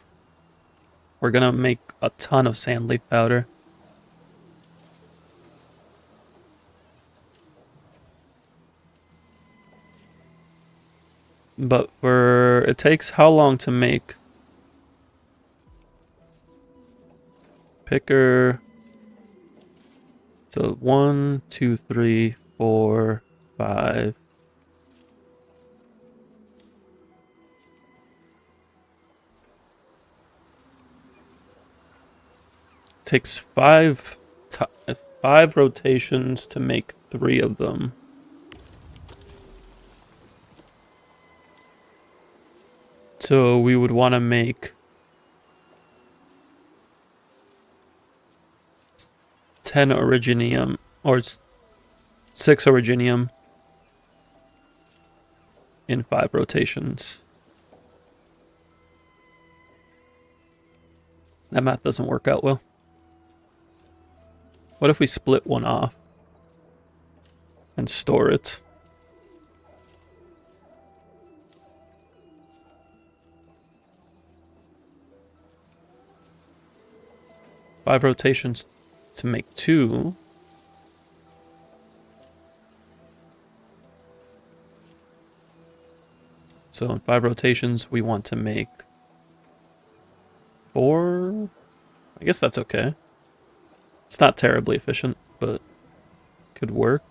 we're gonna make a ton of Sandleaf powder. But it takes how long to make picker? So 1, 2, 3, 4, 5. Takes 5 rotations to make 3 of them. So we would want to make 10 Originium, or 6 Originium in 5 rotations. That math doesn't work out well. What if we split one off and store it? Five rotations to make 2. So in 5 rotations, we want to make 4. I guess that's okay. It's not terribly efficient, but could work.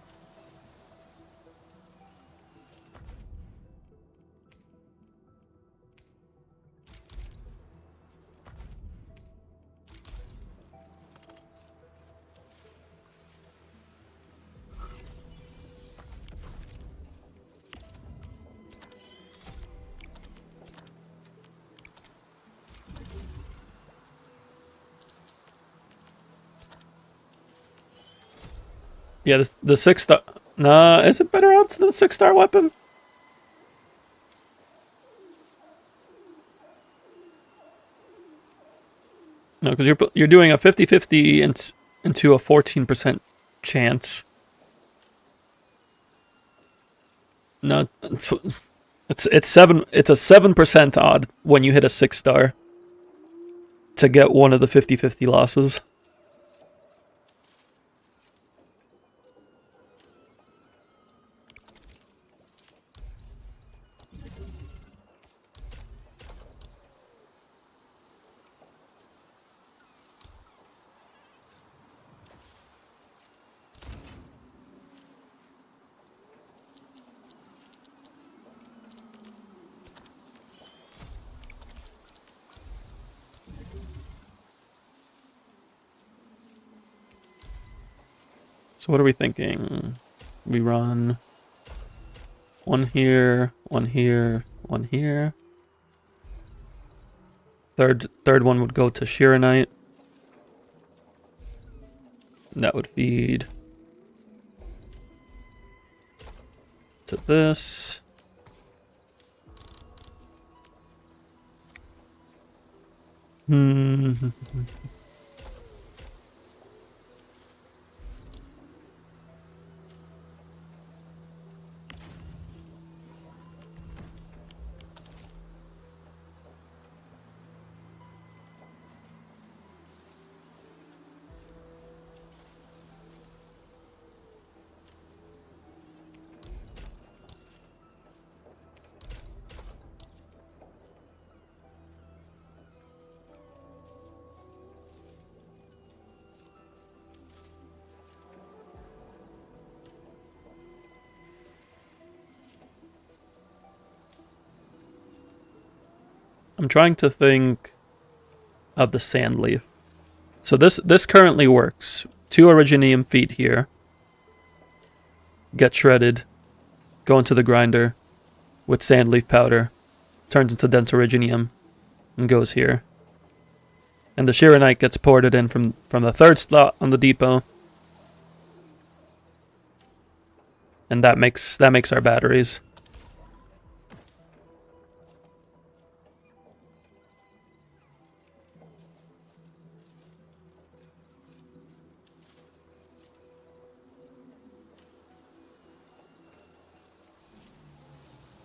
Yeah, the 6-star... Nah, is it better odds than the 6-star weapon? No, because you're doing a 50-50 into a 14% chance. No, it's a 7% odd when you hit a 6-star to get one of the 50-50 losses. So what are we thinking? We run one here, one here, one here. Third one would go to Shiranite. And that would feed to this. I'm trying to think of the sand leaf. So this currently works. 2 originium feet here. Get shredded. Go into the grinder with sand leaf powder. Turns into dense originium and goes here. And the Shiranite gets ported in from the 3rd slot on the depot. And that makes our batteries.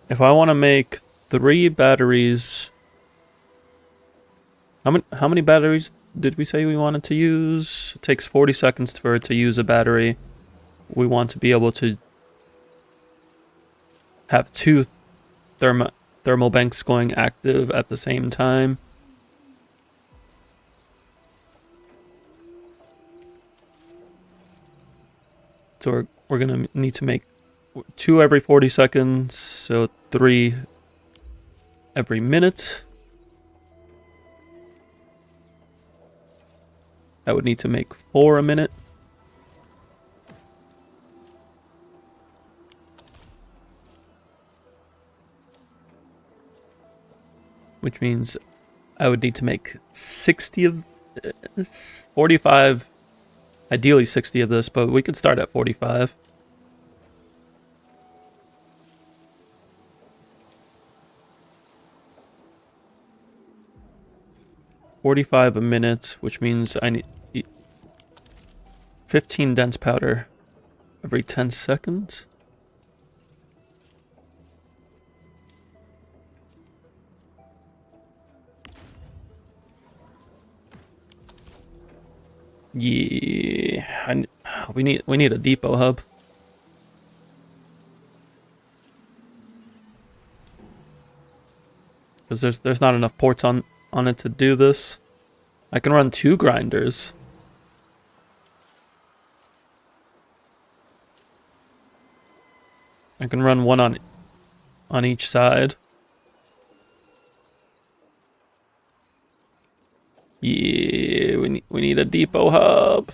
If I want to make 3 batteries, how many batteries did we say we wanted to use? It takes 40 seconds for it to use a battery. We want to be able to have 2 thermal banks going active at the same time. So we're gonna need to make 2 every 40 seconds, so 3 every minute. I would need to make 4 a minute. Which means I would need to make 60 of this, 45, ideally 60 of this, but we could start at 45. $45 a minute, which means I need 15 dense powder every 10 seconds. Yeah, we need a depot hub. Because there's not enough ports on it to do this. I can run 2 grinders. I can run one on each side. Yeah, we need a depot hub.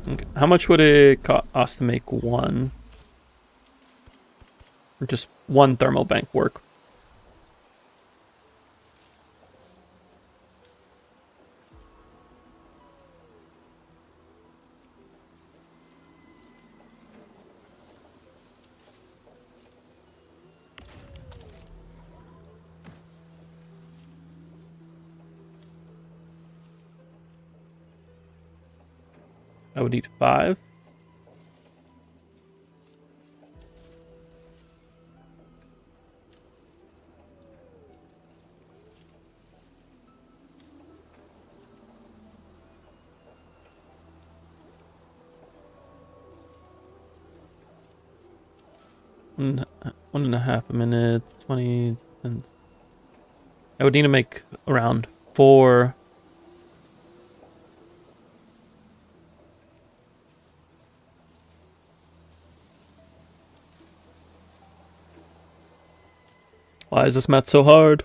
Okay. How much would it cost to make one? Or just one thermal bank work? I would need 5. One and a half a minute, 20, and I would need to make around 4. Why is this math so hard?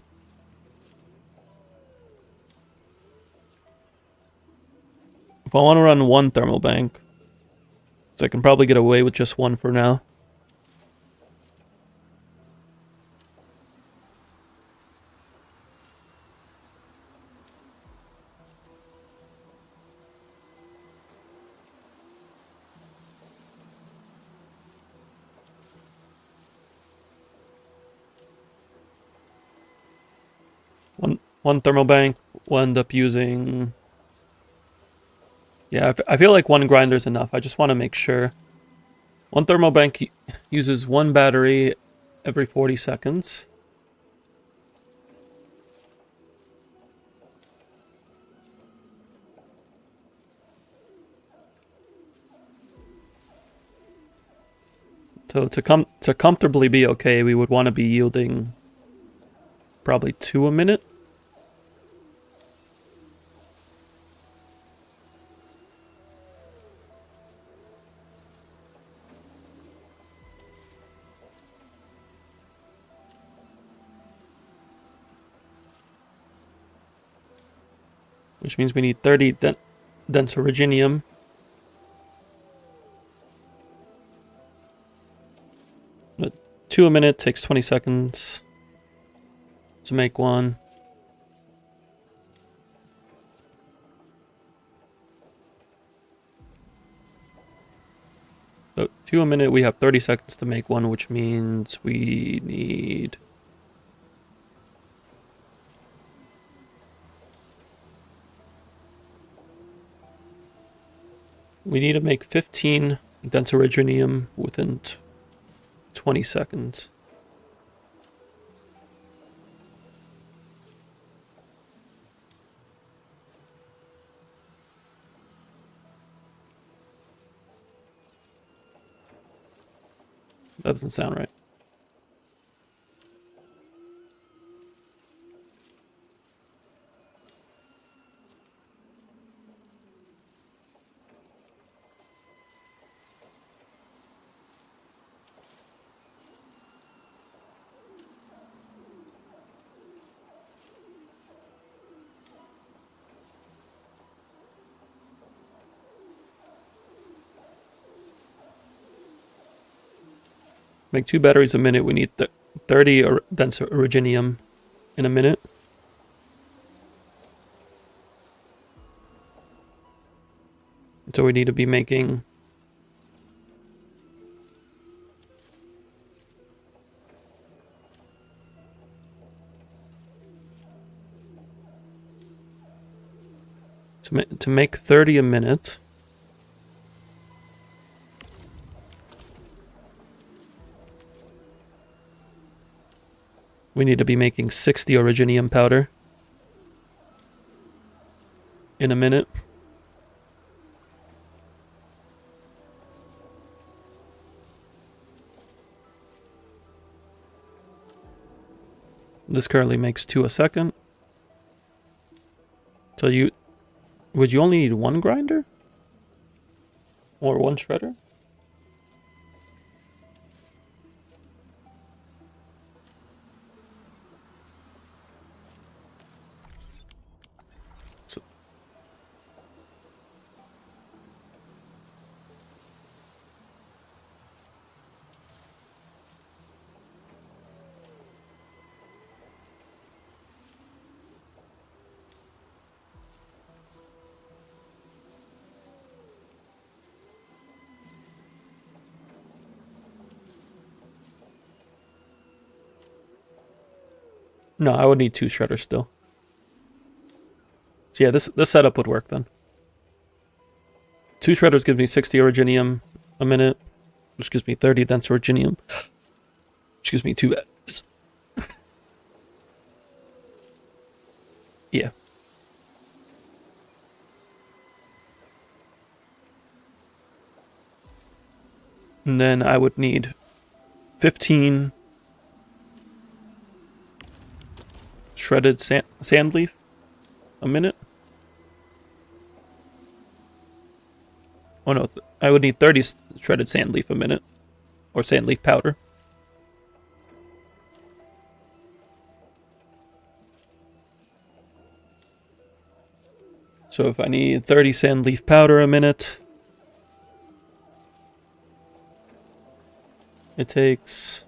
If I want to run one thermal bank, so I can probably get away with just one for now. One thermal bank will end up using... Yeah, I feel like one grinder is enough. I just want to make sure. One thermal bank uses one battery every 40 seconds. So to comfortably be okay, we would want to be yielding probably 2 a minute. Which means we need 30 dense originium. But 2 a minute takes 20 seconds to make one. So 2 a minute, we have 30 seconds to make one, which means we need... We need to make 15 dense originium within 20 seconds. That doesn't sound right. Make 2 batteries a minute. We need 30 dense originium in a minute. So we need to be making... To make 30 a minute... We need to be making 60 originium powder in a minute. This currently makes 2 a second. So would you only need 1 grinder? Or 1 shredder? No, I would need 2 shredders still. So yeah, this setup would work then. 2 shredders gives me 60 originium a minute, which gives me 30 dense originium. Which gives me 2 batteries. Yeah. And then I would need 15 shredded sand leaf a minute. Oh no, I would need 30 shredded sand leaf a minute. Or sand leaf powder. So if I need 30 sand leaf powder a minute, it takes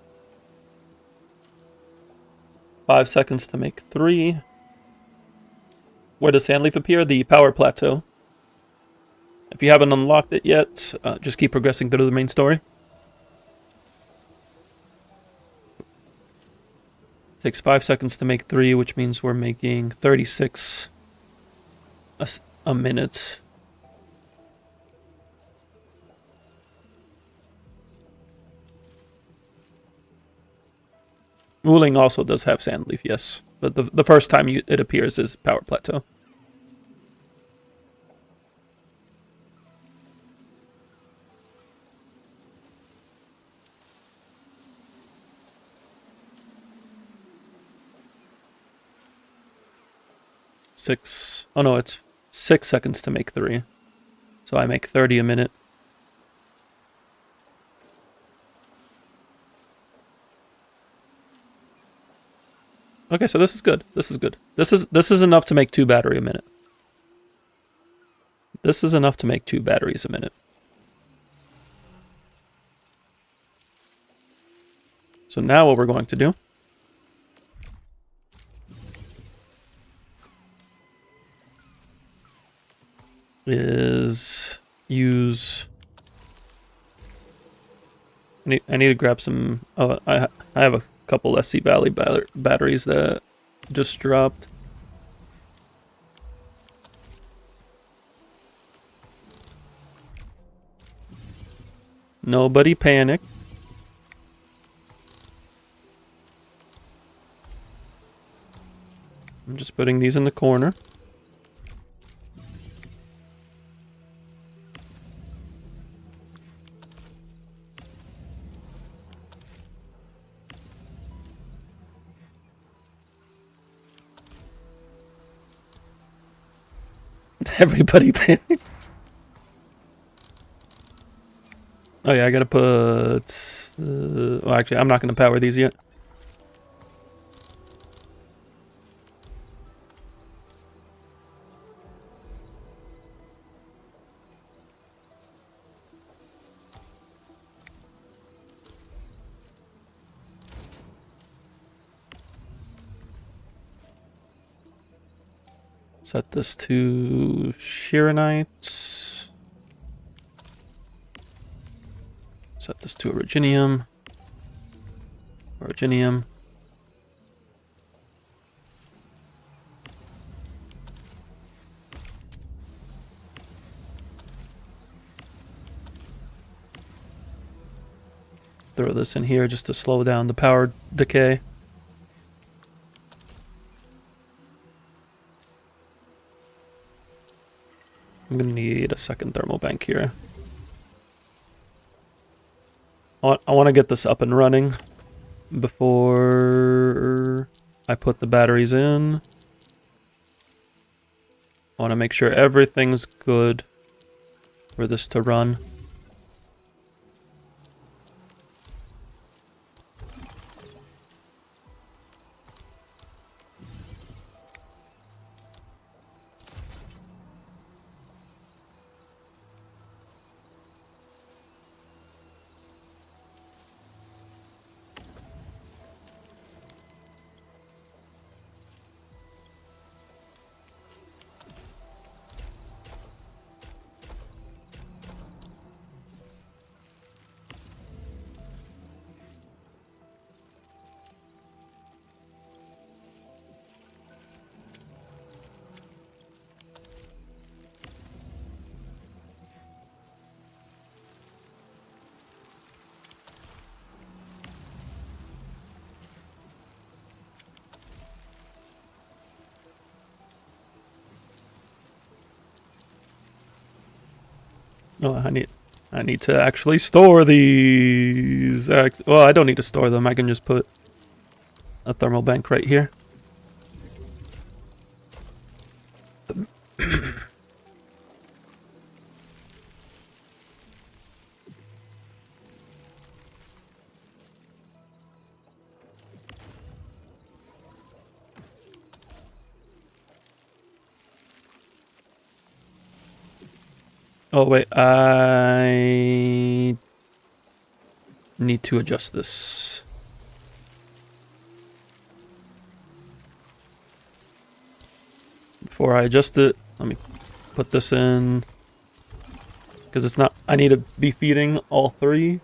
5 seconds to make 3. Where does sand leaf appear? The power plateau. If you haven't unlocked it yet, just keep progressing through the main story. Takes 5 seconds to make 3, which means we're making 36 a minute. Ruling also does have sand leaf, yes. But the first time it appears is power plateau. Oh no, it's 6 seconds to make 3. So I make 30 a minute. Okay, so this is good. This is good. This is enough to make 2 battery a minute. This is enough to make 2 batteries a minute. So now what we're going to do is use... I need to grab some... Oh, I have a couple SC Valley batteries that just dropped. Nobody panic. I'm just putting these in the corner. Everybody panic. Oh yeah, I gotta put... well, actually, I'm not gonna power these yet. Set this to Sheeranites. Set this to Originium. Originium. Throw this in here just to slow down the power decay. I'm gonna need a second thermal bank here. I want to get this up and running before I put the batteries in. I want to make sure everything's good for this to run. Oh, I need to actually store these. Well, I don't need to store them. I can just put a thermal bank right here. Oh, wait. I need to adjust this. Before I adjust it, let me put this in. Because it's not... I need to be feeding all three.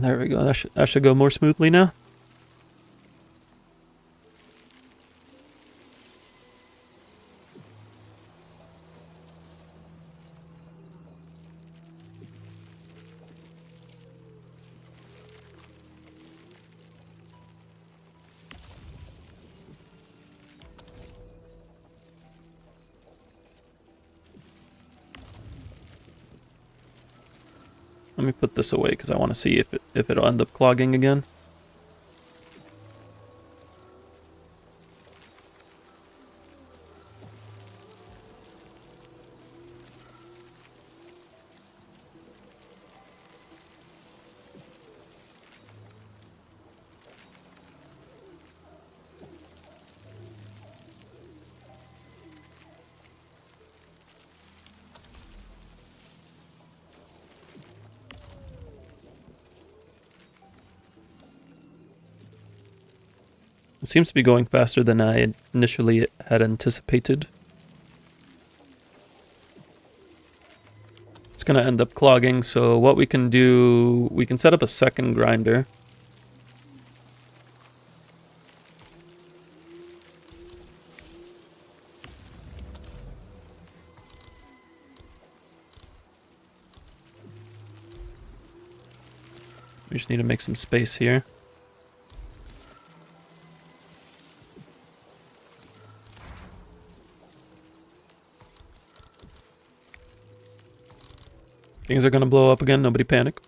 There we go. That should go more smoothly now. Let me put this away because I want to see if it'll end up clogging again. It seems to be going faster than I initially had anticipated. It's going to end up clogging, so what we can do, we can set up a second grinder. We just need to make some space here. Things are gonna blow up again. Nobody panic.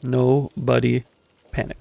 Nobody panic.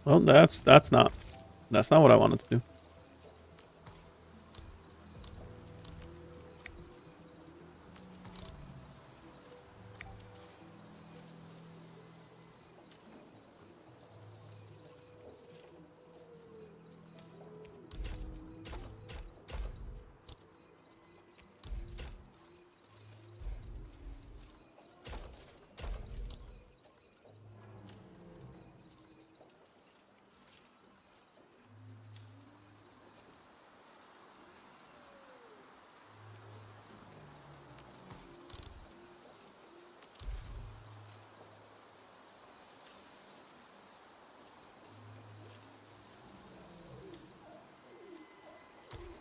Well, that's not what I wanted to do.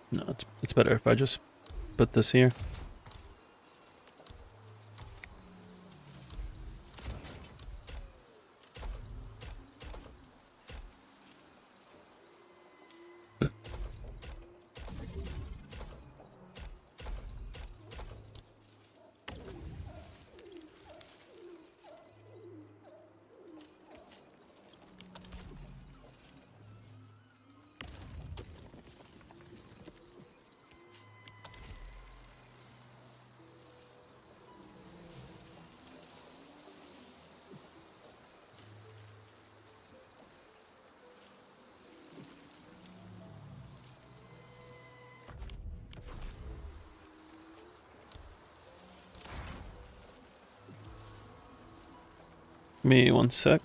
No, it's better if I just put this here. me 1 sec.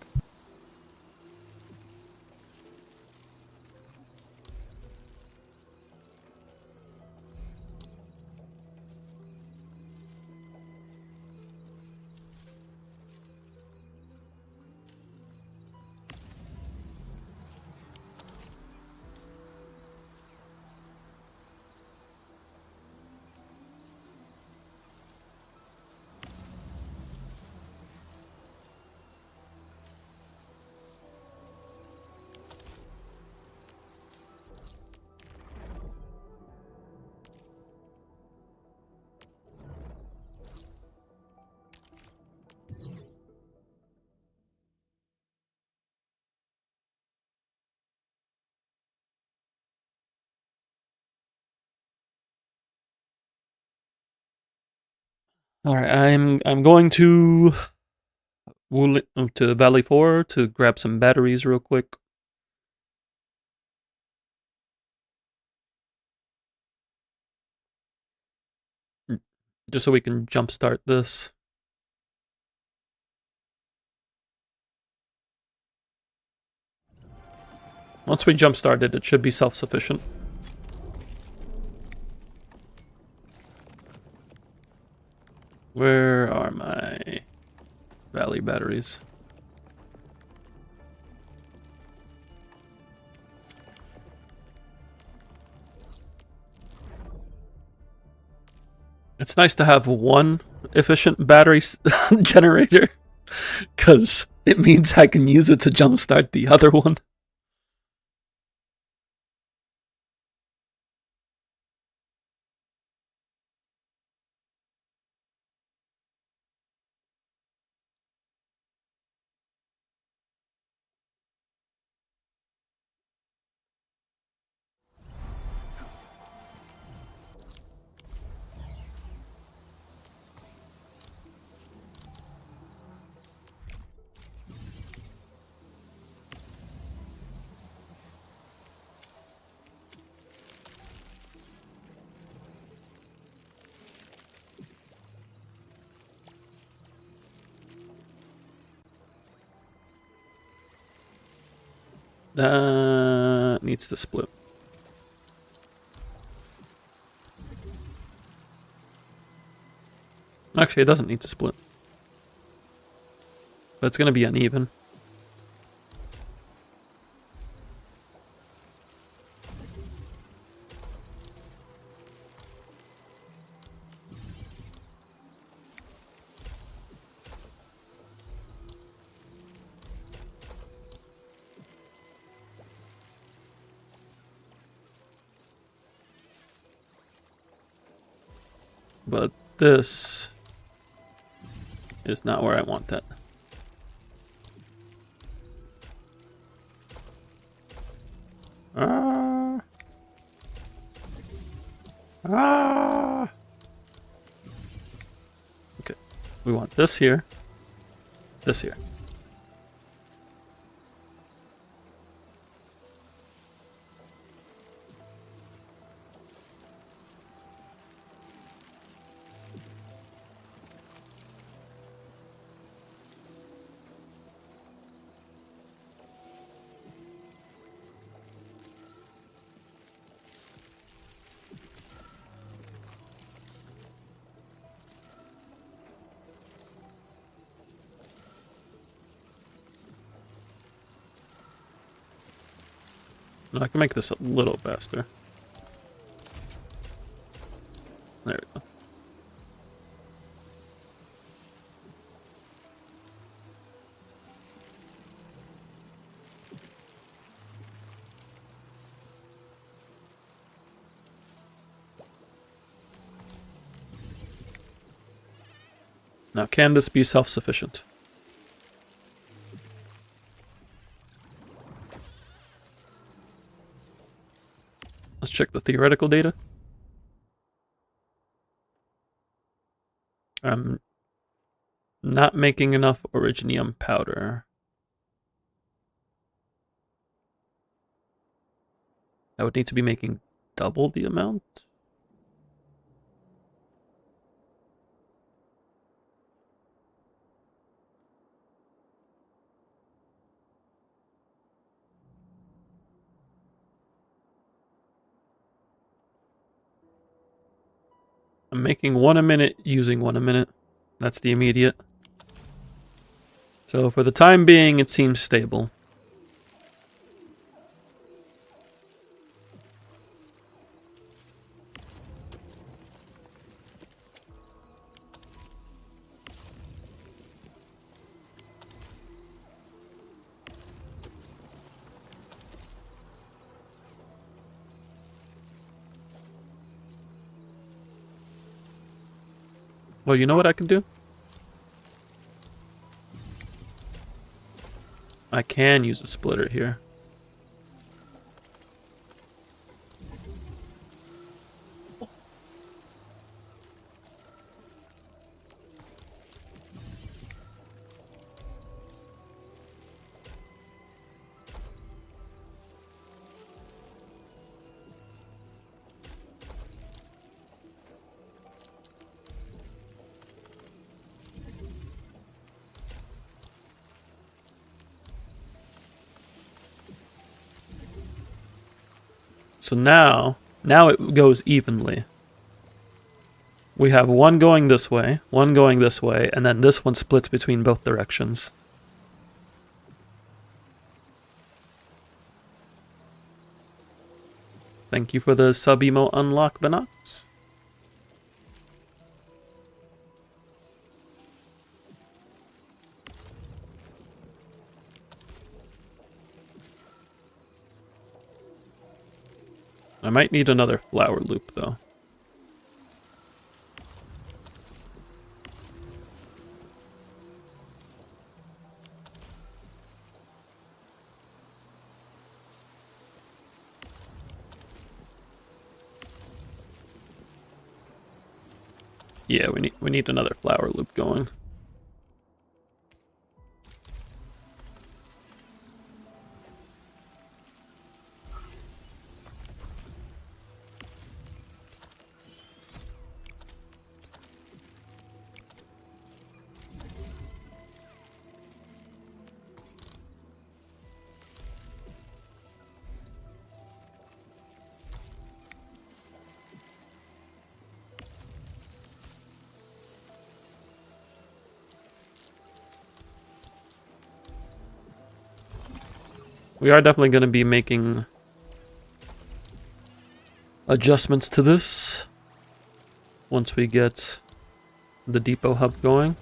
All right, I'm going to Valley 4 to grab some batteries real quick. Just so we can jumpstart this. Once we jumpstart it, it should be self-sufficient. Where are my Valley batteries? It's nice to have one efficient battery generator, because it means I can use it to jumpstart the other one. That needs to split. Actually, it doesn't need to split. But it's going to be uneven. But this is not where I want that. Okay, we want this here, this here. No, I can make this a little faster. There we go. Now, can this be self-sufficient? Let's check the theoretical data. I'm not making enough originium powder. I would need to be making double the amount. I'm making 1 a minute, using 1 a minute. That's the immediate. So for the time being, it seems stable. Well, you know what I can do? I can use a splitter here. So now it goes evenly. We have one going this way, one going this way, and then this one splits between both directions. Thank you for the sub-emo unlock, Binox. I might need another flower loop, though. Yeah, we need another flower loop going. We are definitely going to be making adjustments to this once we get the depot hub going.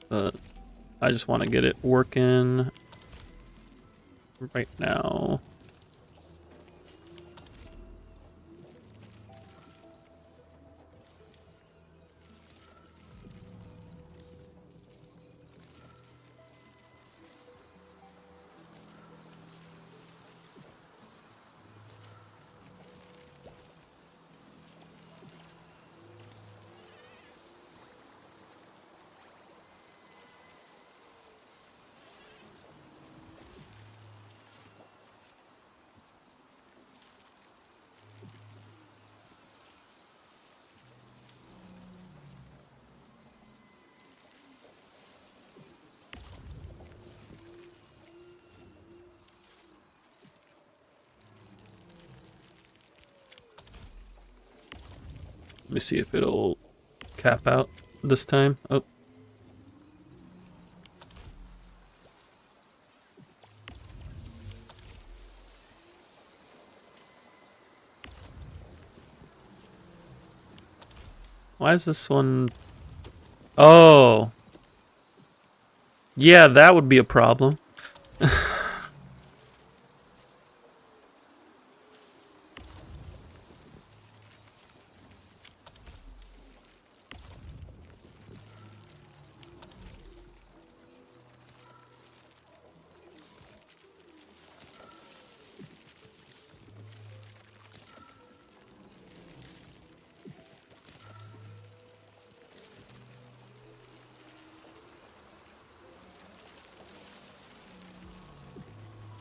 But I just want to get it working right now. Let me see if it'll cap out this time. Oh. Why is this one? Oh. Yeah, that would be a problem.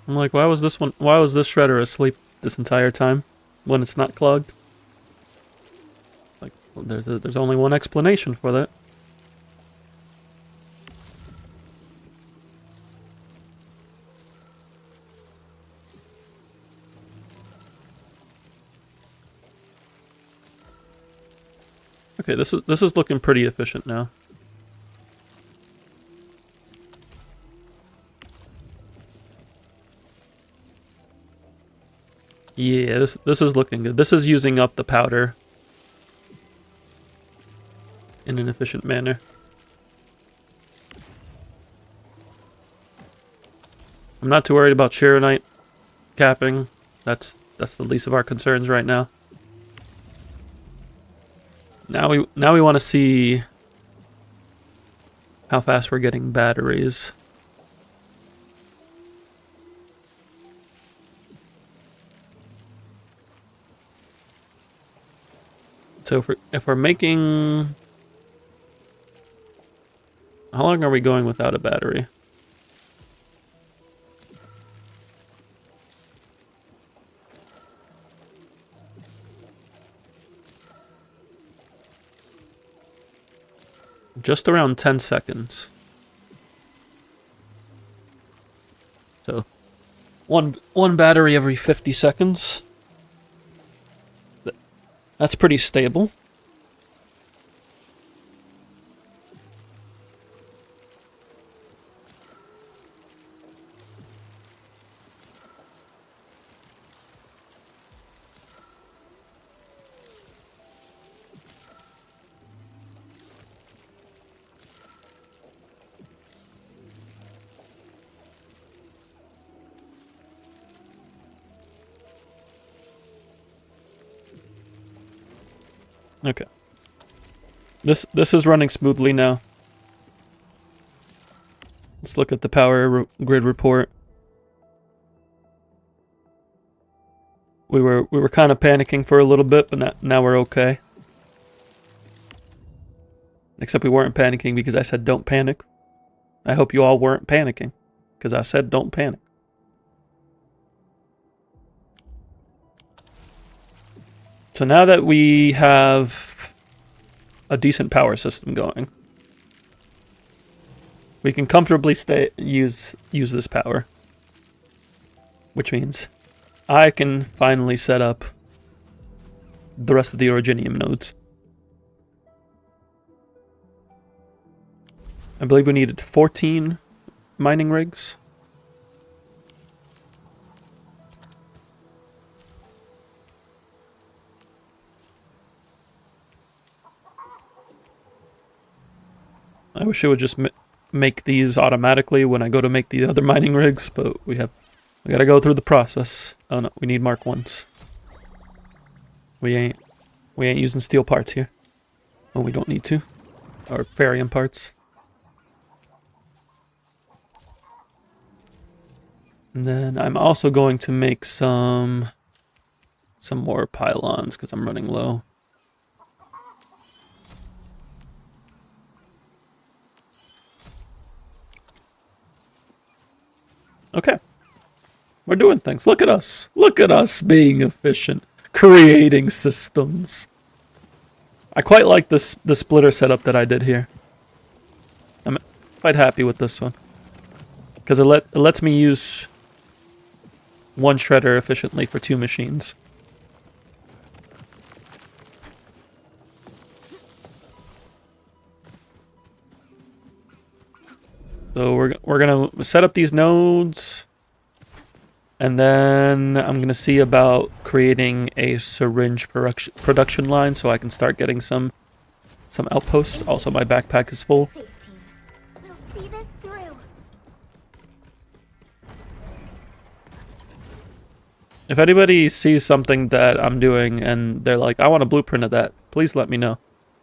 I'm like, why was this shredder asleep this entire time when it's not clogged? Like, well, there's only one explanation for that. Okay, this is looking pretty efficient now. Yeah, this is looking good. This is using up the powder in an efficient manner. I'm not too worried about Sharonite capping. That's the least of our concerns right now. Now we want to see how fast we're getting batteries. So if we're making, how long are we going without a battery? Just around 10 seconds. So one battery every 50 seconds. That's pretty stable. Okay. This is running smoothly now. Let's look at the power grid report. We were kind of panicking for a little bit, but now we're okay. Except we weren't panicking because I said don't panic. I hope you all weren't panicking because I said don't panic. So now that we have a decent power system going, we can comfortably use this power. Which means I can finally set up the rest of the Originium nodes. I believe we needed 14 mining rigs. I wish it would just make these automatically when I go to make the other mining rigs, but we gotta go through the process. Oh no, we need Mark 1s. We ain't using steel parts here. Oh, we don't need to. Or Farium parts. And then I'm also going to make some more pylons because I'm running low. Okay. We're doing things. Look at us. Look at us being efficient. Creating systems. I quite like the splitter setup that I did here. I'm quite happy with this one. Because it lets me use one shredder efficiently for 2 machines. So we're gonna set up these nodes, and then I'm gonna see about creating a syringe production line so I can start getting some outposts. Also, my backpack is full. We'll see this through. If anybody sees something that I'm doing and they're like, I want a blueprint of that, please let me know,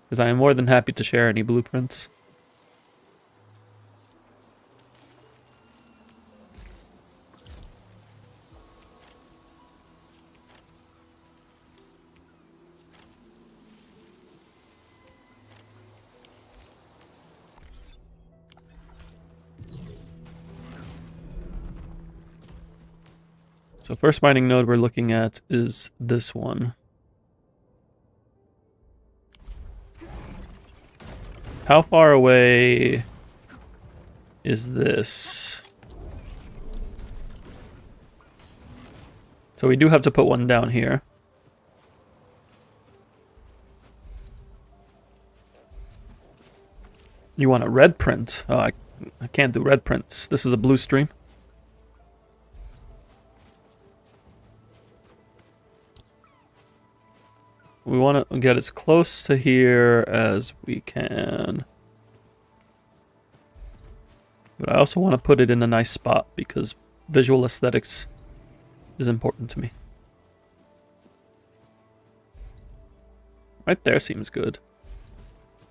because I am more than happy to share any blueprints. So first mining node we're looking at is this one. How far away is this? So we do have to put one down here. You want a red print? Oh, I can't do red prints. This is a blue stream. We want to get as close to here as we can. But I also want to put it in a nice spot because visual aesthetics is important to me. Right there seems good.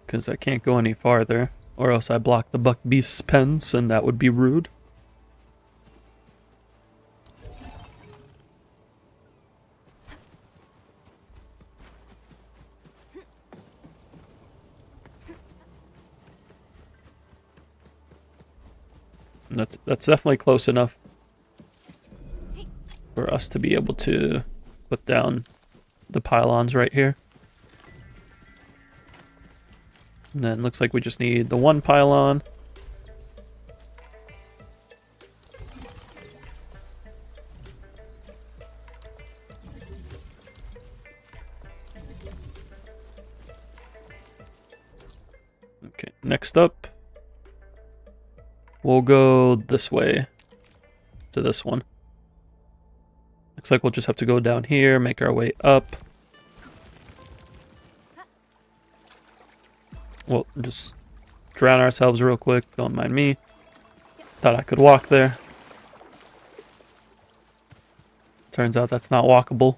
Because I can't go any farther. Or else I block the Buck Beast's pens and that would be rude. And that's definitely close enough for us to be able to put down the pylons right here. And then looks like we just need the one pylon. Okay, next up, we'll go this way to this one. Looks like we'll just have to go down here, make our way up. We'll just drown ourselves real quick, don't mind me. Thought I could walk there. Turns out that's not walkable.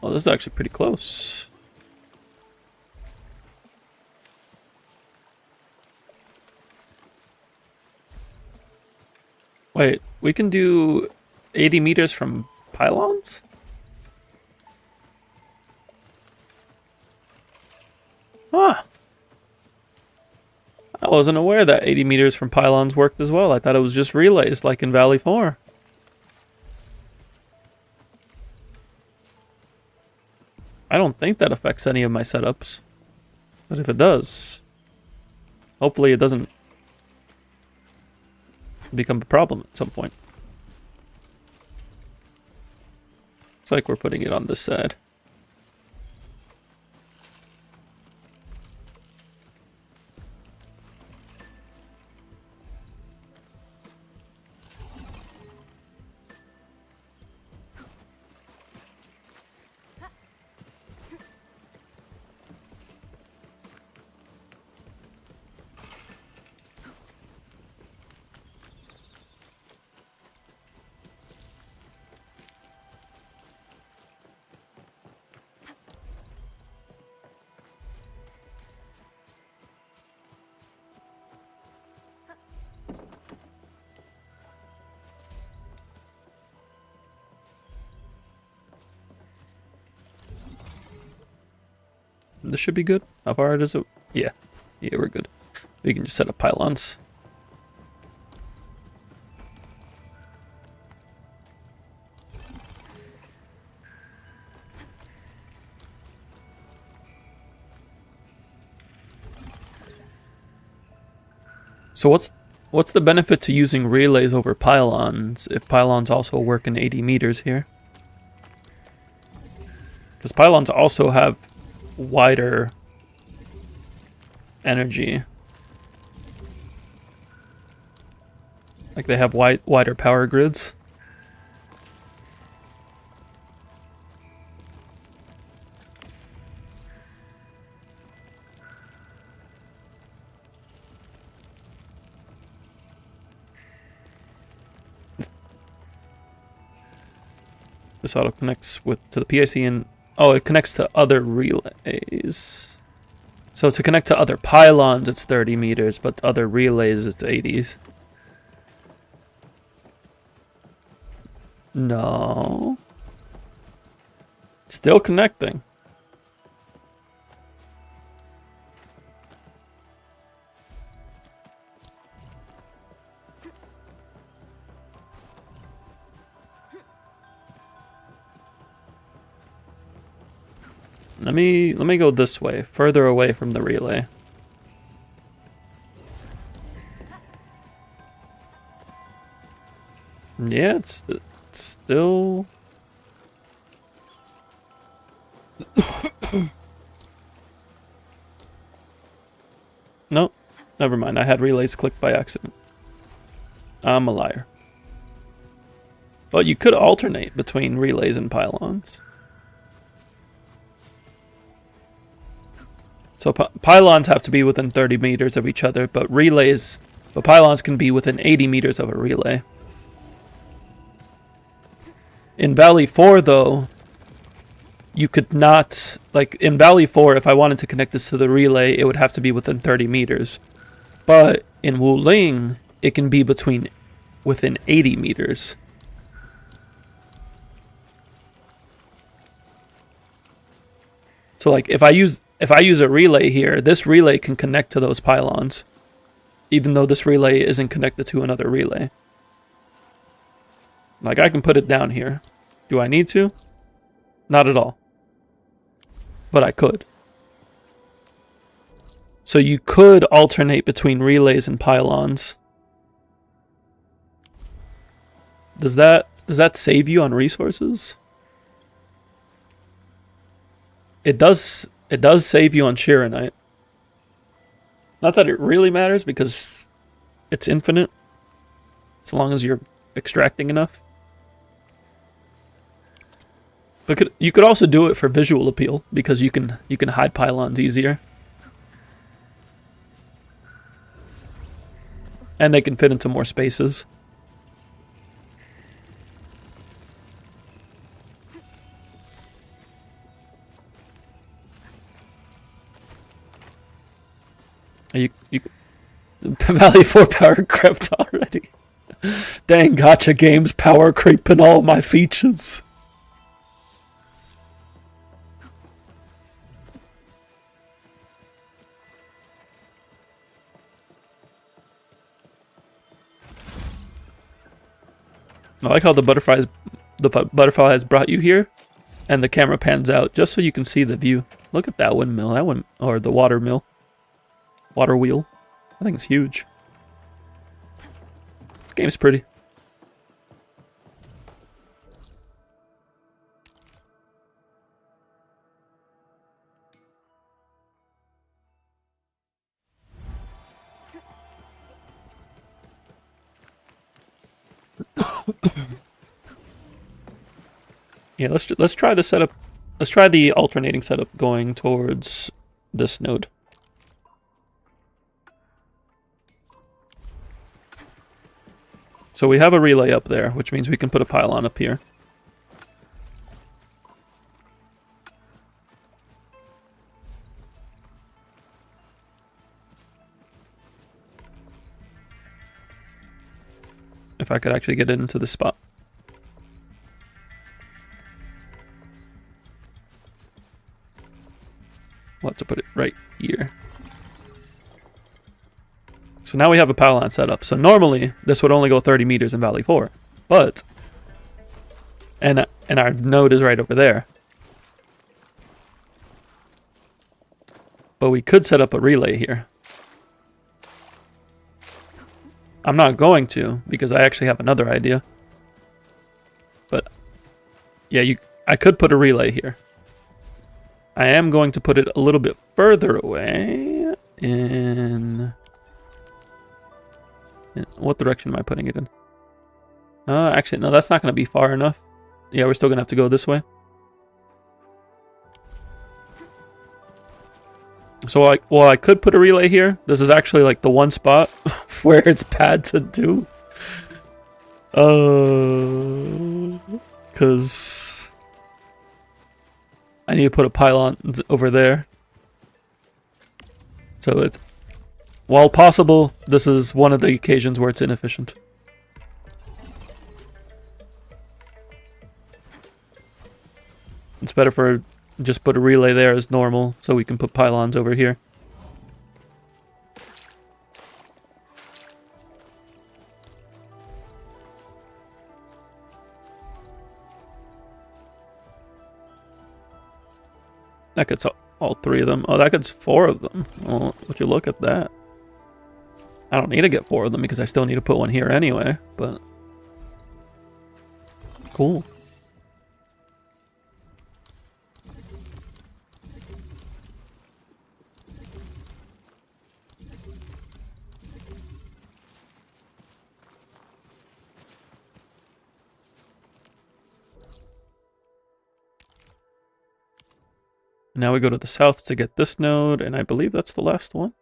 Oh, this is actually pretty close. Wait, we can do 80 meters from pylons? Huh. I wasn't aware that 80 meters from pylons worked as well. I thought it was just relays like in Valley 4. I don't think that affects any of my setups. But if it does, hopefully it doesn't become a problem at some point. Looks like we're putting it on this side. This should be good. How far is it? Yeah. Yeah, we're good. We can just set up pylons. So what's the benefit to using relays over pylons if pylons also work in 80 meters here? Because pylons also have wider energy. Like they have wider power grids. This auto connects to the PIC and oh, it connects to other relays. So to connect to other pylons, it's 30 meters, but other relays, it's 80s. No. Still connecting. Let me go this way, further away from the relay. Yeah, it's still. No, never mind. I had relays clicked by accident. I'm a liar. But you could alternate between relays and pylons. So pylons have to be within 30 meters of each other, but pylons can be within 80 meters of a relay. In Valley 4, though, you could not, like, in Valley 4, if I wanted to connect this to the relay, it would have to be within 30 meters. But in Wuling, it can be within 80 meters. So, like, if I use a relay here, this relay can connect to those pylons, even though this relay isn't connected to another relay. Like, I can put it down here. Do I need to? Not at all. But I could. So you could alternate between relays and pylons. Does that save you on resources? It does save you on Shiranite. Not that it really matters because it's infinite. As long as you're extracting enough. But you could also do it for visual appeal because you can hide pylons easier. And they can fit into more spaces. You Valley 4 power crept already. Dang, gotcha games power creeping all my features. I like how the butterfly has brought you here, and the camera pans out just so you can see the view. Look at that windmill, or the water wheel. I think it's huge. This game's pretty. Yeah, let's try the setup. Let's try the alternating setup going towards this node. So we have a relay up there, which means we can put a pylon up here. If I could actually get it into the spot. We'll have to put it right here. So now we have a pylon set up. So normally this would only go 30 meters in Valley 4, but and our node is right over there. But we could set up a relay here. I'm not going to because I actually have another idea. But yeah, I could put a relay here. I am going to put it a little bit further away in what direction am I putting it in? Actually, no, that's not going to be far enough. Yeah, we're still going to have to go this way. So, I could put a relay here. This is actually like the one spot where it's bad to do. Because I need to put a pylon over there. So it's, while possible, this is one of the occasions where it's inefficient. It's better for just put a relay there as normal, so we can put pylons over here. That gets all three of them. Oh, that gets 4 of them. Oh, would you look at that? I don't need to get 4 of them because I still need to put one here anyway, but... Cool. Now we go to the south to get this node, and I believe that's the last one.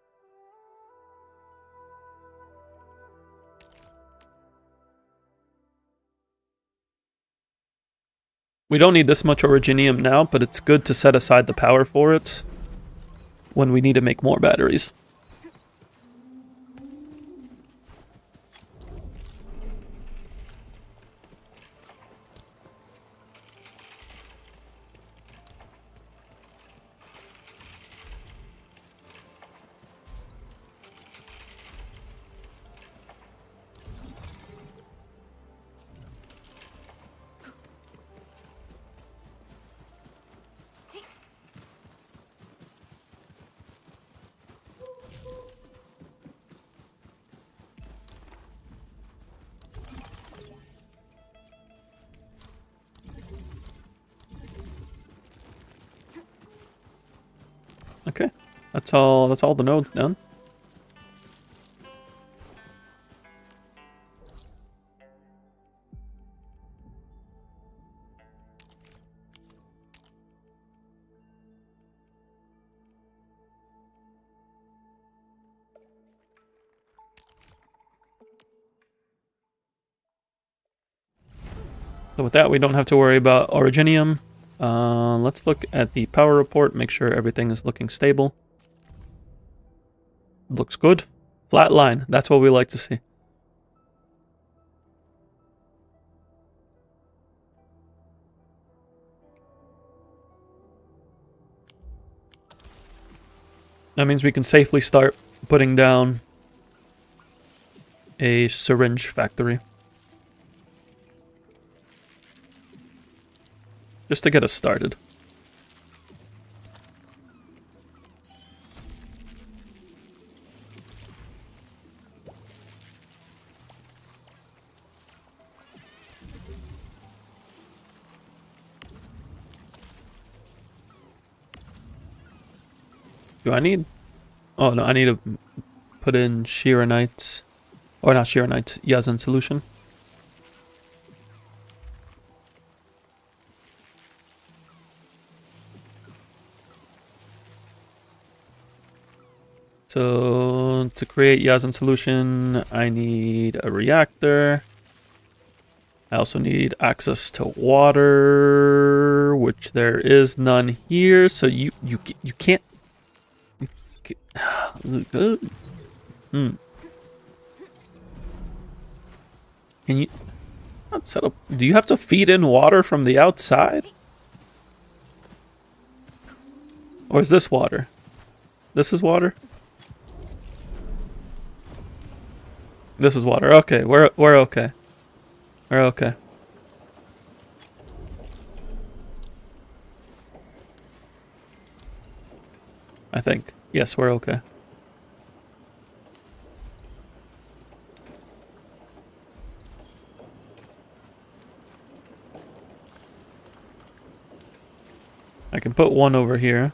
We don't need this much originium now, but it's good to set aside the power for it when we need to make more batteries. Okay, that's all the nodes done. So with that, we don't have to worry about originium. Let's look at the power report, make sure everything is looking stable. Looks good. Flat line, that's what we like to see. That means we can safely start putting down a syringe factory. Just to get us started. Do I need... Oh no, I need to put in Sheeranite. Or not Sheeranite, Yazan solution. So to create Yazan solution, I need a reactor. I also need access to water, which there is none here. So you can't. Can you not set up? Do you have to feed in water from the outside? Or is this water? This is water? This is water. Okay, we're okay. We're okay. I think. Yes, we're okay. I can put one over here.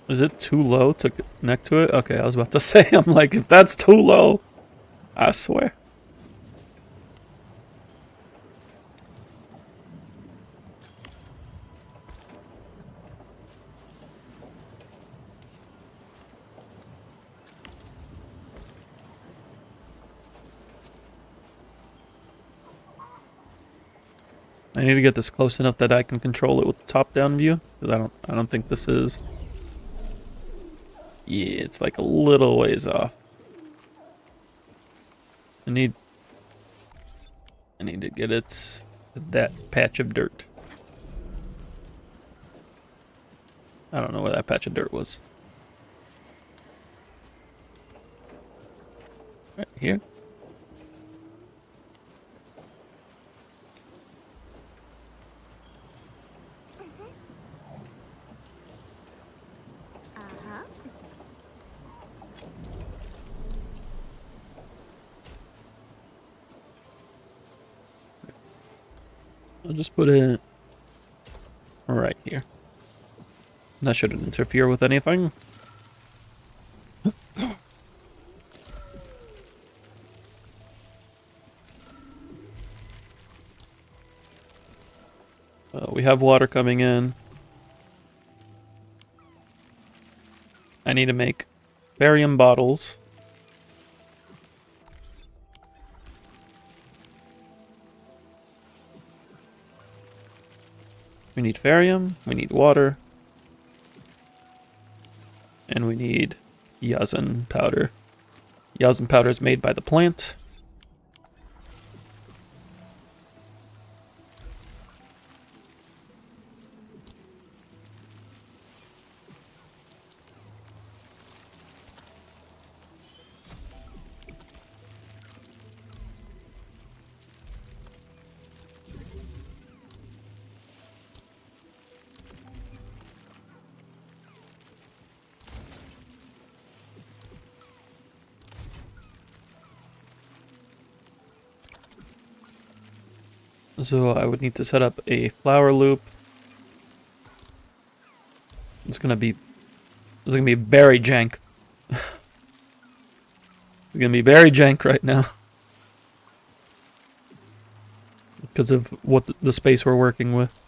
Is it too low to connect to it? Okay, I was about to say, I'm like, if that's too low, I swear. I need to get this close enough that I can control it with the top-down view. Because I don't think this is. Yeah, it's like a little ways off. I need to get it that patch of dirt. I don't know where that patch of dirt was. Right here. Uh-huh. I'll just put it right here. That shouldn't interfere with anything. We have water coming in. I need to make barium bottles. We need barium, we need water, and we need yasin powder. Yasin powder is made by the plant. So I would need to set up a flower loop. It's gonna be very jank. It's gonna be very jank right now. Because of what the space we're working with.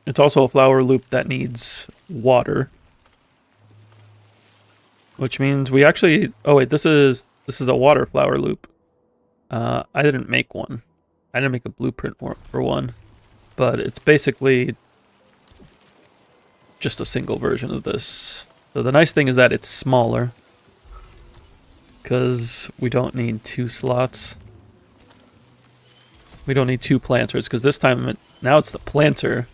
It's also a flower loop that needs water. Which means we actually... Oh wait, this is a water flower loop. I didn't make one. I didn't make a blueprint for one. But it's basically just a single version of this. So the nice thing is that it's smaller. Because we don't need 2 slots. We don't need 2 planters, because this time, now it's the planter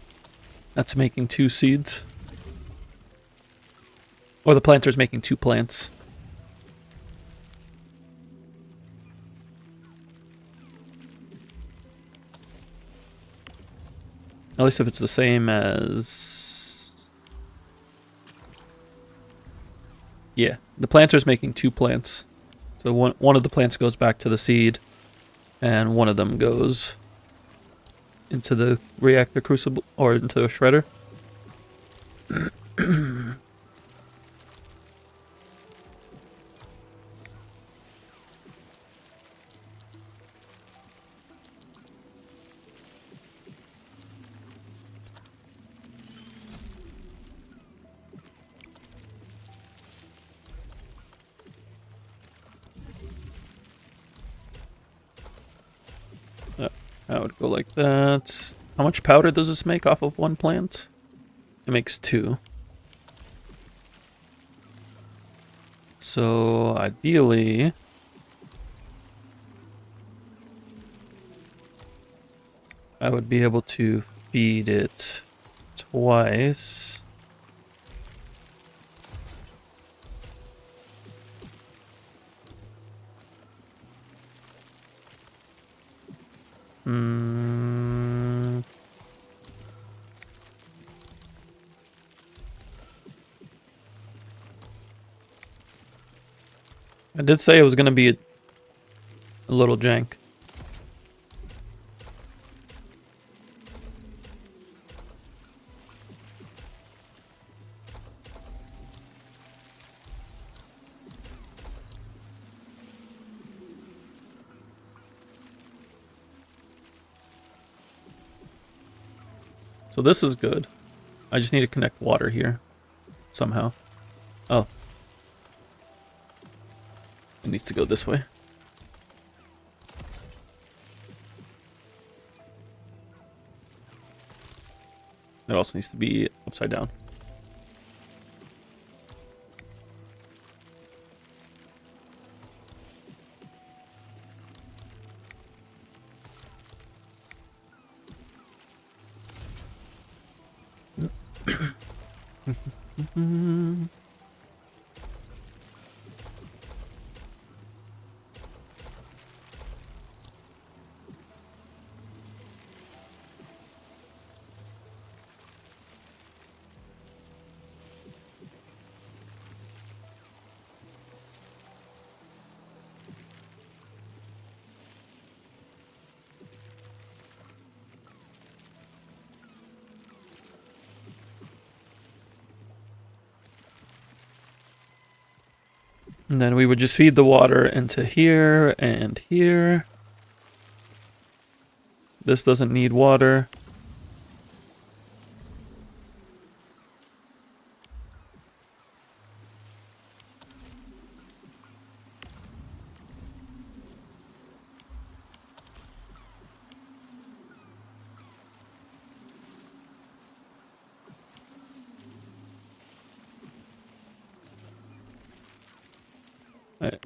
that's making 2 seeds. Or the planter's making 2 plants. At least if it's the same as... Yeah, the planter's making 2 plants. So one of the plants goes back to the seed, and one of them goes into the reactor crucible, or into a shredder. I would go like that. How much powder does this make off of 1 plant? It makes 2. So ideally, I would be able to feed it twice. I did say it was going to be a little jank. So this is good. I just need to connect water here somehow. Oh. It needs to go this way. It also needs to be upside down. And then we would just feed the water into here and here. This doesn't need water. Right.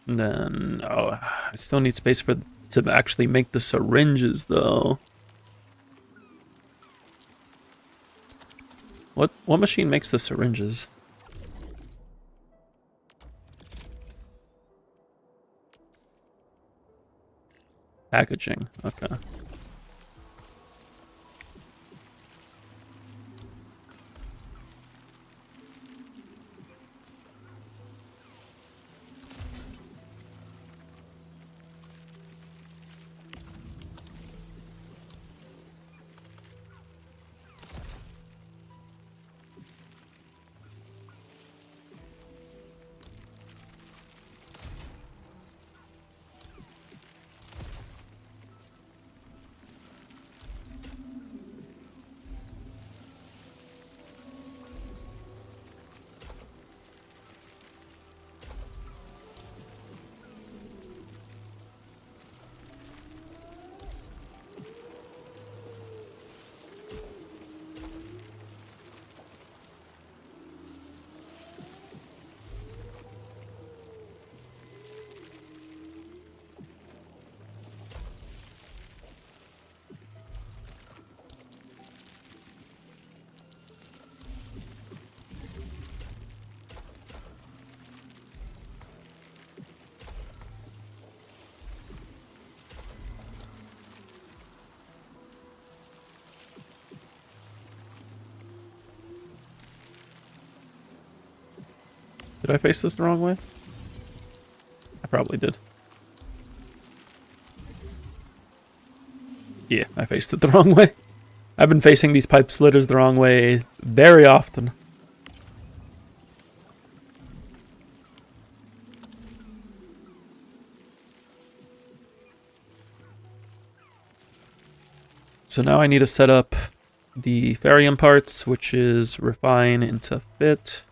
And then, oh, I still need space for to actually make the syringes, though. What machine makes the syringes? Packaging. Okay. Did I face this the wrong way? I probably did. Yeah, I faced it the wrong way. I've been facing these pipe slitters the wrong way very often. So now I need to set up the Farium parts, which is refine into fit.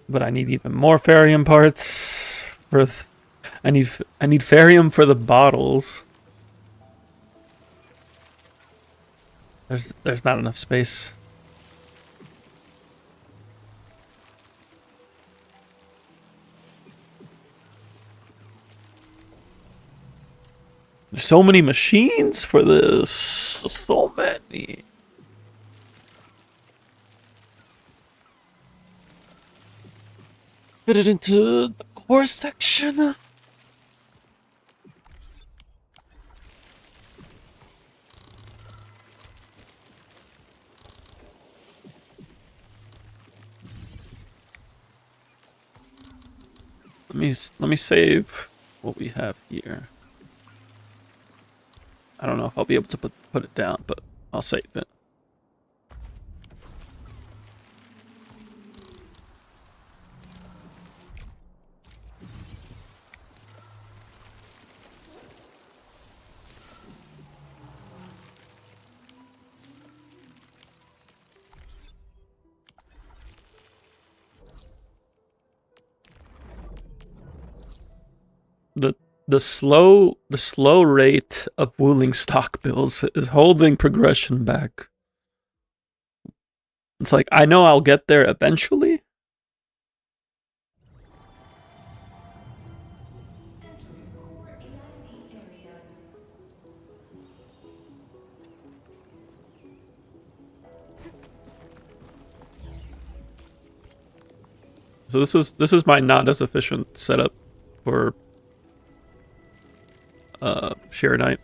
But I need even more Farium parts for I need Farium for the bottles. There's not enough space. There's so many machines for this. So many. Fit it into the core section. Let me save what we have here. I don't know if I'll be able to put it down, but I'll save it. The slow rate of wooling stock bills is holding progression back. It's like I know I'll get there eventually. So this is my not as efficient setup for Sheer Knight.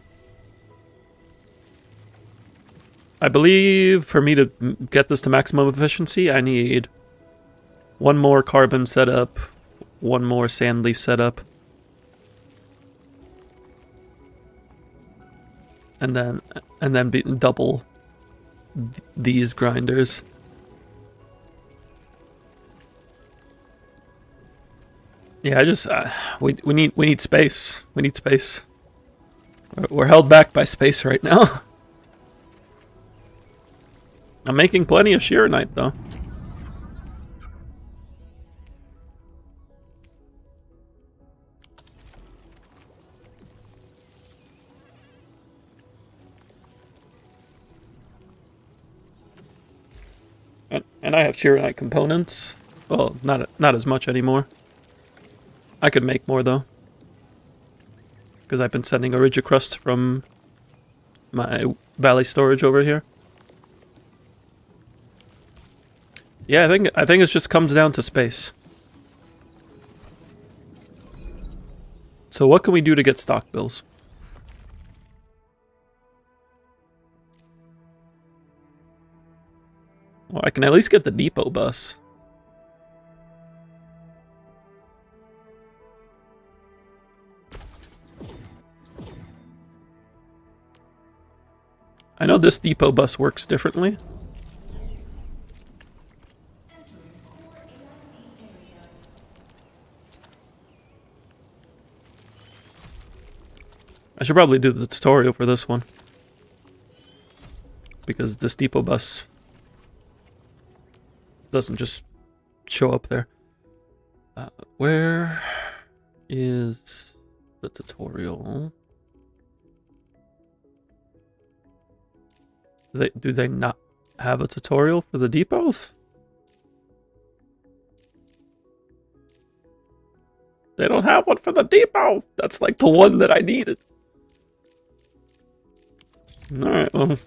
I believe for me to get this to maximum efficiency, I need one more carbon setup, one more sand leaf setup, and then double these grinders. Yeah, I just we need space. We need space. We're held back by space right now. I'm making plenty of Sheer Knight though. And I have Sheer Knight components. Well, not as much anymore. I could make more though, because I've been sending Origicrust from my Valley storage over here. Yeah, I think it just comes down to space. So what can we do to get stock bills? Well, I can at least get the depot bus. I know this depot bus works differently. I should probably do the tutorial for this one, because this depot bus doesn't just show up there. Where is the tutorial? Do they not have a tutorial for the depots? They don't have one for the depot. That's like the one that I needed. Alright, well, we're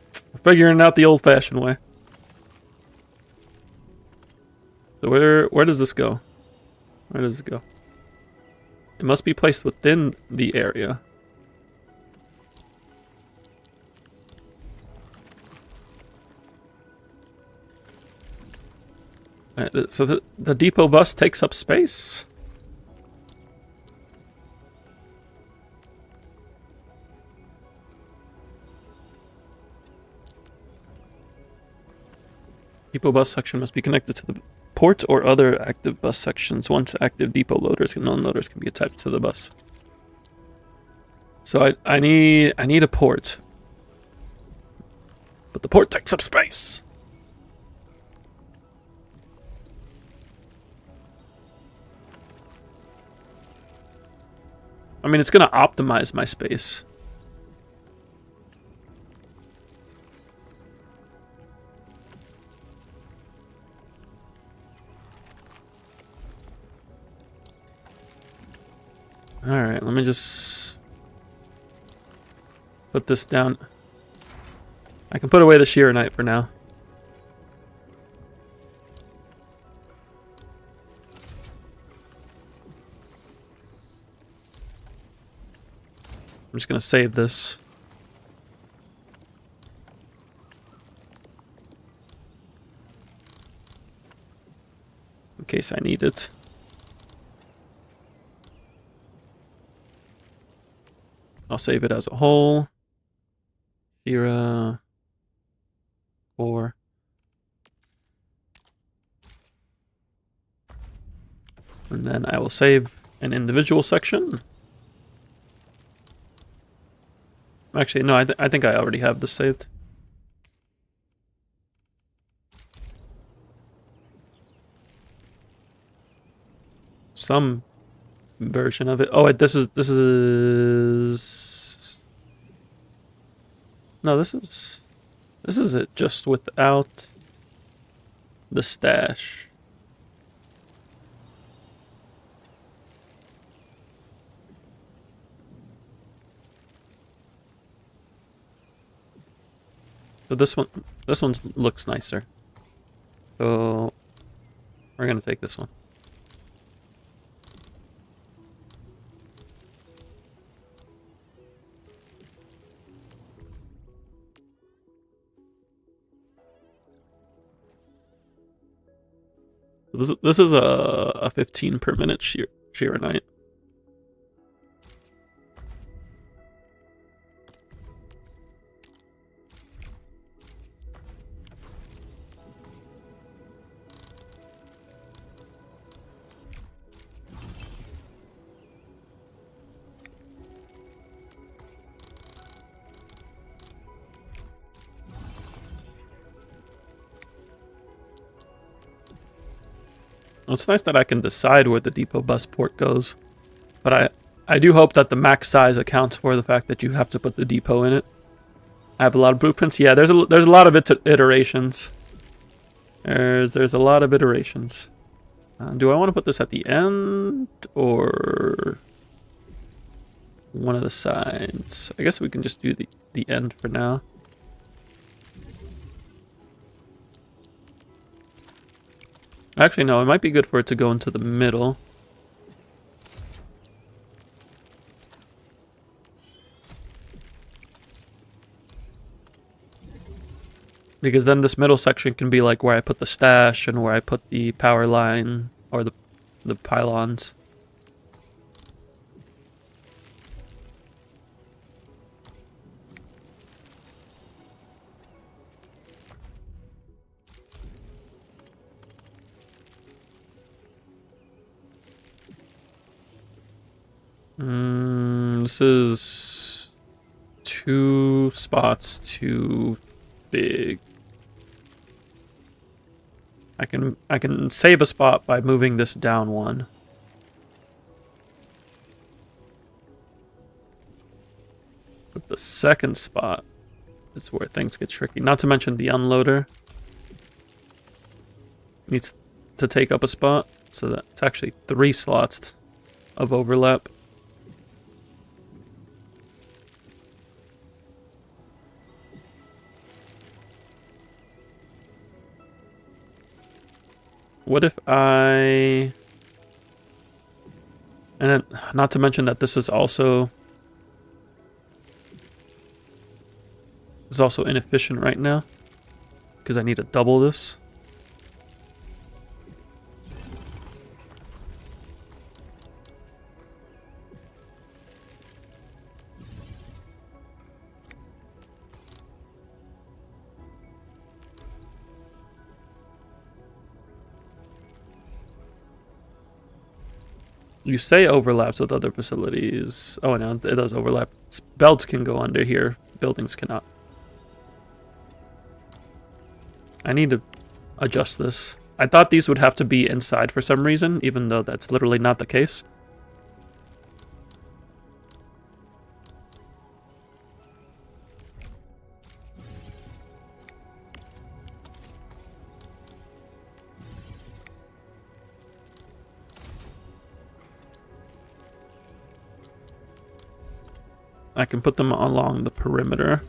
figuring out the old-fashioned way. So where does this go? Where does it go? It must be placed within the area. Alright, so the depot bus takes up space. Depot bus section must be connected to the port or other active bus sections. Once active, depot loaders and unloaders can be attached to the bus. So I need a port. But the port takes up space. I mean, it's gonna optimize my space. Alright, let me just... put this down. I can put away the Sheer Knight for now. I'm just gonna save this. In case I need it. I'll save it as a whole. Shira. 4. And then I will save an individual section. Actually, no, I think I already have this saved. Some version of it. Oh, wait, this is no, this is it just without the stash. So this one looks nicer. So we're gonna take this one. This is a 15 per minute shear night. It's nice that I can decide where the depot bus port goes, but I do hope that the max size accounts for the fact that you have to put the depot in it. I have a lot of blueprints. Yeah, there's a lot of iterations. There's a lot of iterations. Do I want to put this at the end or one of the sides? I guess we can just do the end for now. Actually, no, it might be good for it to go into the middle. Because then this middle section can be like where I put the stash and where I put the power line or the pylons. This is 2 spots too big. I can save a spot by moving this down 1. But the second spot is where things get tricky. Not to mention the unloader needs to take up a spot, so that it's actually 3 slots of overlap. What if and then, not to mention that this is also inefficient right now, because I need to double this. You say overlaps with other facilities. Oh, no, it does overlap. Belts can go under here. Buildings cannot. I need to adjust this. I thought these would have to be inside for some reason, even though that's literally not the case. I can put them along the perimeter.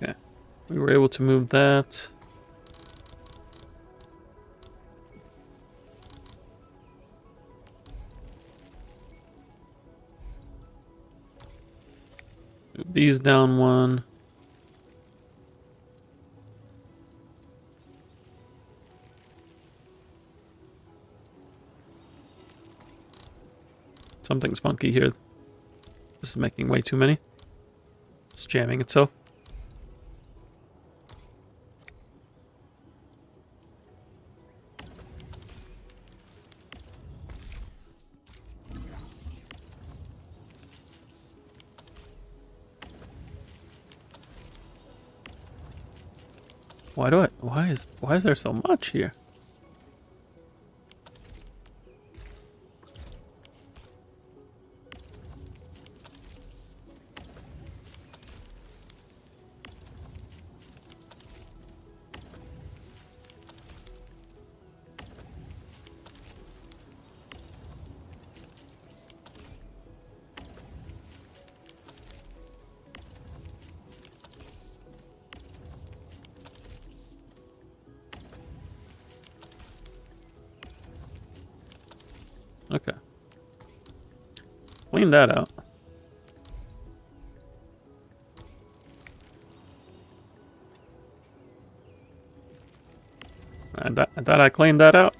Okay, we were able to move that. Move these down one. Something's funky here. This is making way too many. It's jamming itself. Why is there so much here? Okay. Clean that out. I thought I cleaned that out.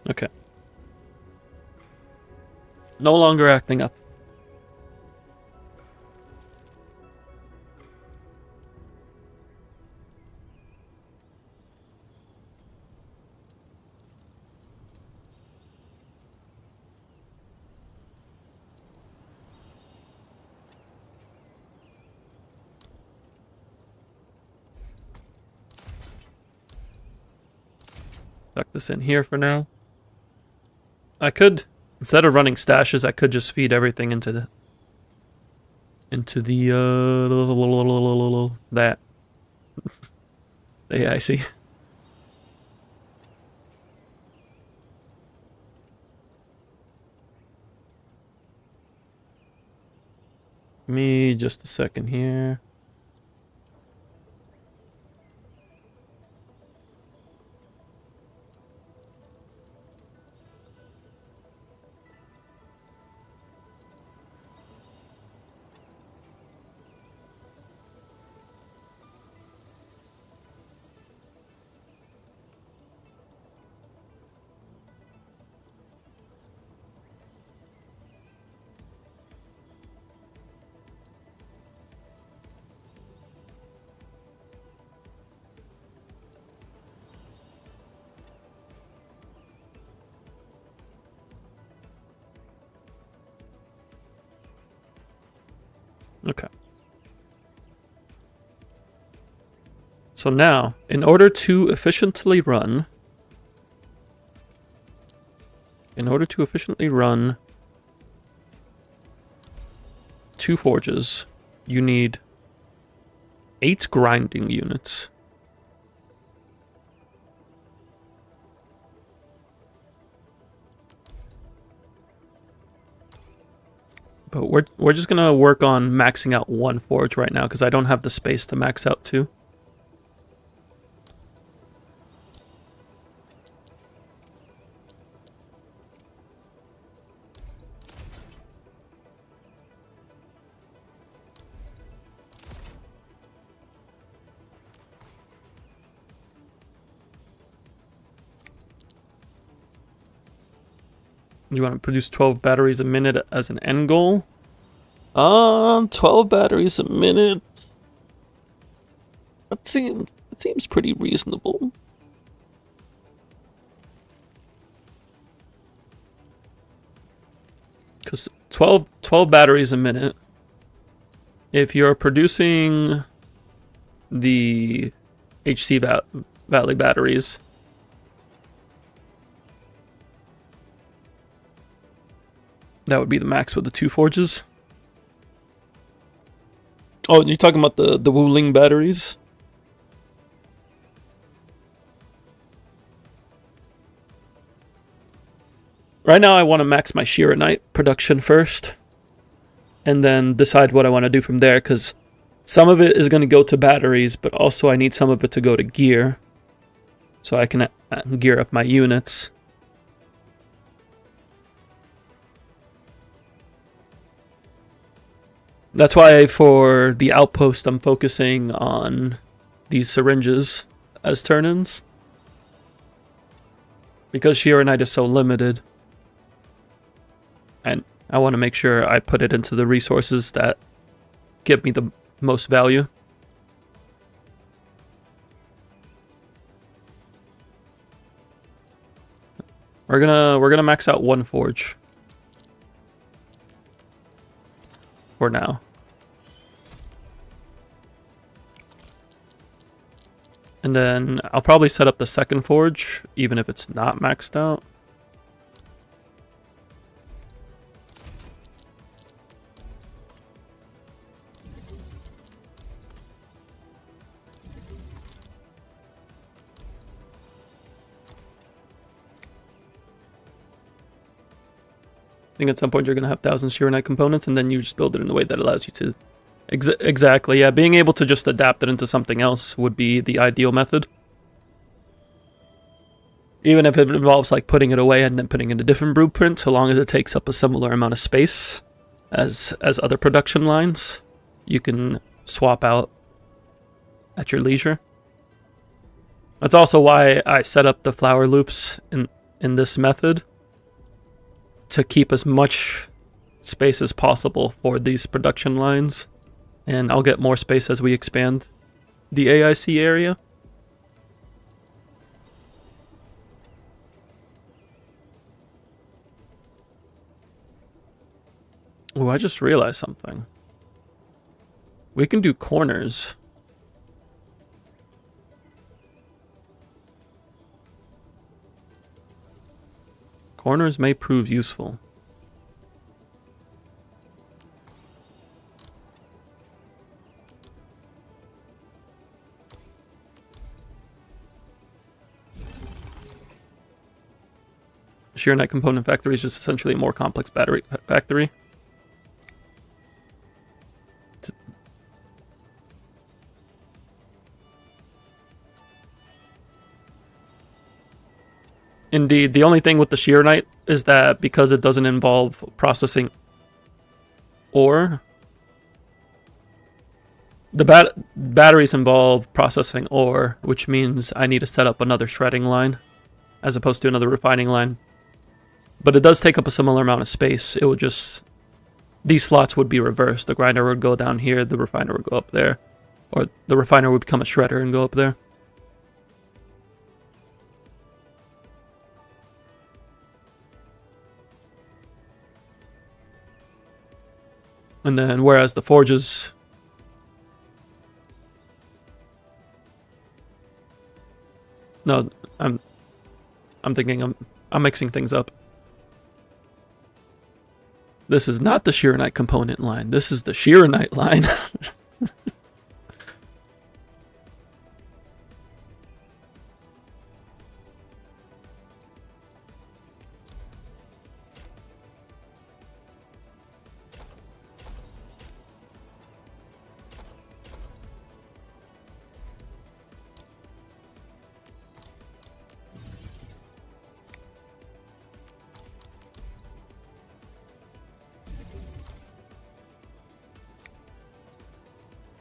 Okay. No longer acting up. Tuck this in here for now. I could, instead of running stashes, I could just feed everything into the that. Yeah, I see. Me just a second here. Okay. So now, in order to efficiently run... two forges, you need 8 grinding units. But we're just gonna work on maxing out 1 forge right now because I don't have the space to max out 2. You want to produce 12 batteries a minute as an end goal? 12 batteries a minute. That seems pretty reasonable. Because 12 batteries a minute. If you're producing the HC Valley batteries, that would be the max with the 2 forges. Oh, you're talking about the Wuling batteries? Right now I want to max my Sheeranite production first. And then decide what I want to do from there, because some of it is going to go to batteries, but also I need some of it to go to gear. So I can gear up my units. That's why for the outpost I'm focusing on these syringes as turn-ins. Because Sheeranite is so limited. And I want to make sure I put it into the resources that give me the most value. We're gonna max out 1 forge. For now. And then I'll probably set up the second forge, even if it's not maxed out. I think at some point you're going to have 1,000 Sheeranite components, and then you just build it in a way that allows you to... Exactly, yeah. Being able to just adapt it into something else would be the ideal method. Even if it involves like putting it away and then putting in a different blueprint, so long as it takes up a similar amount of space as other production lines, you can swap out at your leisure. That's also why I set up the flower loops in this method, to keep as much space as possible for these production lines. And I'll get more space as we expand the AIC area. Oh, I just realized something. We can do corners. Corners may prove useful. Sheeranite component factory is just essentially a more complex battery factory. Indeed, the only thing with the Sheeranite is that because it doesn't involve processing ore, the batteries involve processing ore, which means I need to set up another shredding line as opposed to another refining line. But it does take up a similar amount of space. It would just... These slots would be reversed. The grinder would go down here, the refiner would go up there. Or the refiner would become a shredder and go up there. And then whereas the forges... No, I'm thinking I'm mixing things up. This is not the Sheeranite component line. This is the Sheeranite line.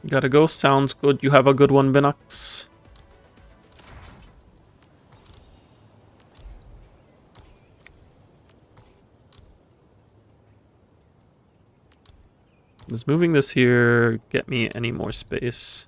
Gotta go. Sounds good. You have a good one, Vinox. Does moving this here get me any more space?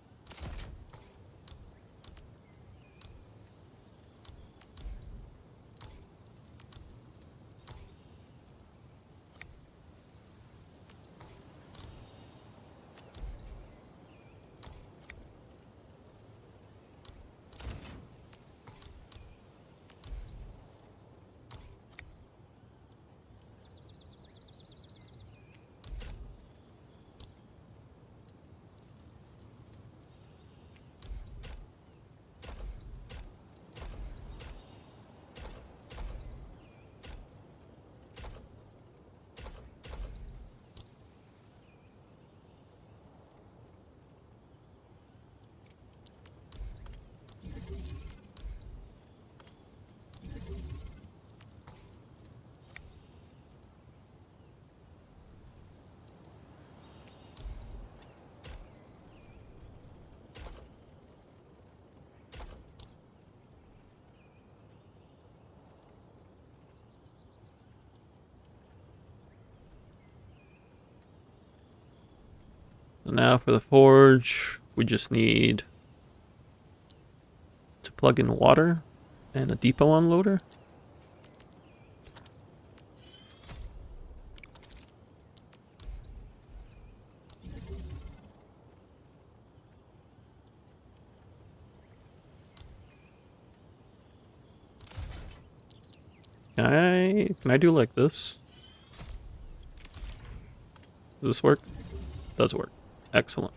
So now for the forge, we just need to plug in water and a depot unloader. Can I do like this? Does this work? Does work. Excellent.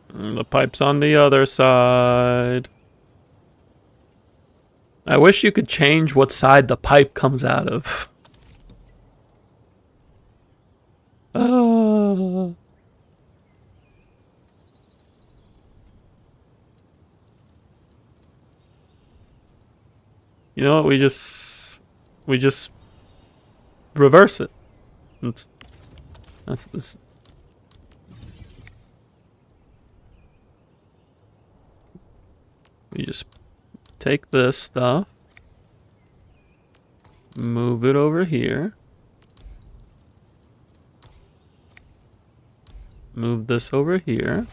And the pipe's on the other side. I wish you could change what side the pipe comes out of. You know what? We just reverse it. That's we just take this stuff, move it over here, move this over here.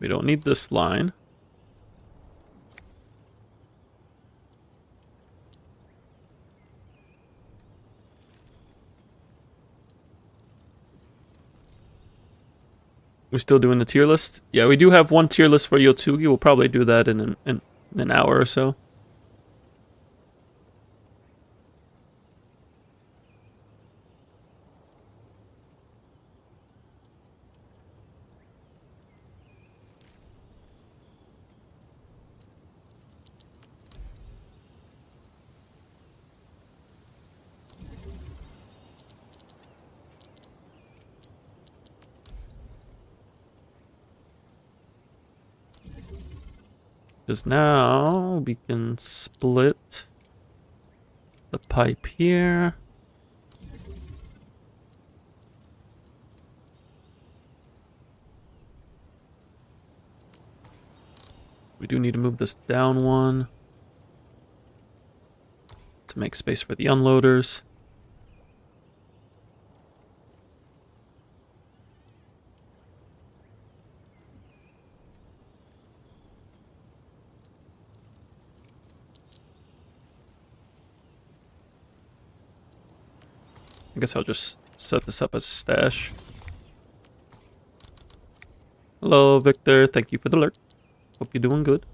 We don't need this line. We're still doing the tier list? Yeah, we do have one tier list for Yotsugi. We'll probably do that in an hour or so. Because now we can split the pipe here. We do need to move this down one to make space for the unloaders. I guess I'll just set this up as stash. Hello, Victor. Thank you for the alert. Hope you're doing good.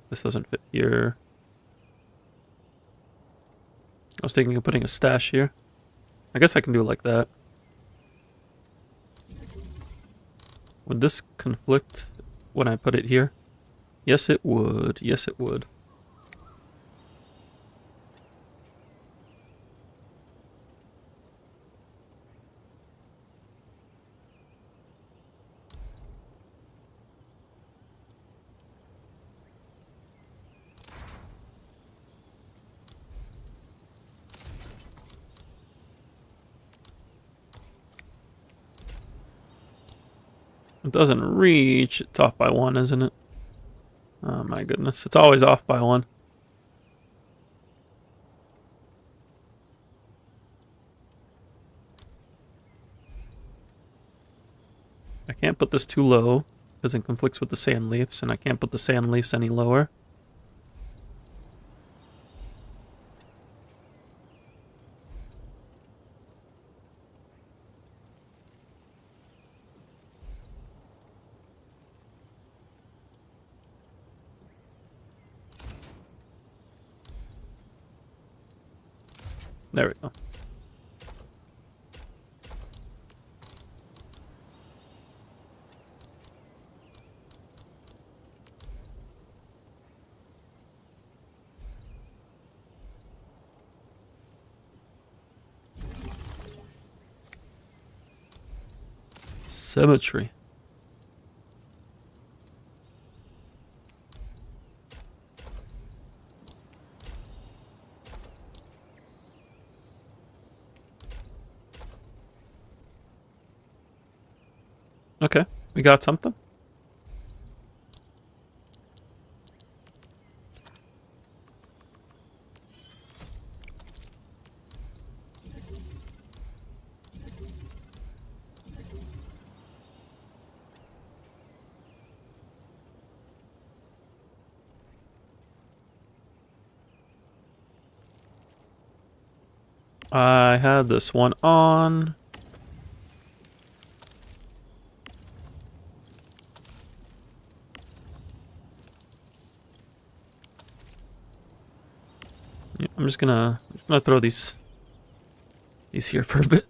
This doesn't fit here. I was thinking of putting a stash here. I guess I can do it like that. Would this conflict when I put it here? Yes, it would. Yes, it would. It doesn't reach. It's off by 1, isn't it? Oh my goodness. It's always off by 1. I can't put this too low because it conflicts with the sand leaves, and I can't put the sand leaves any lower. There we go. Symmetry. Okay, we got something. I had this one on. Yeah, I'm just gonna throw these here for a bit.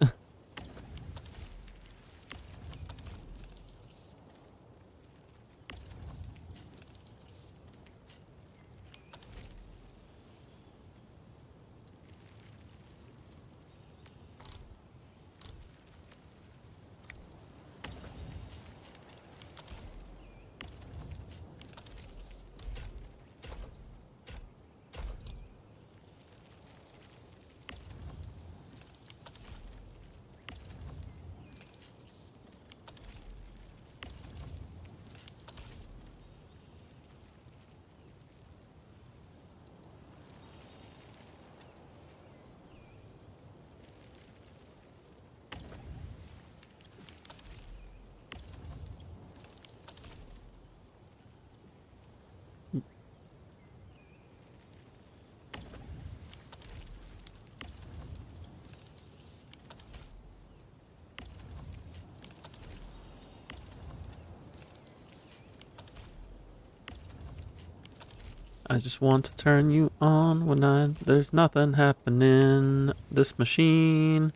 I just want to turn you on when there's nothing happening. This machine.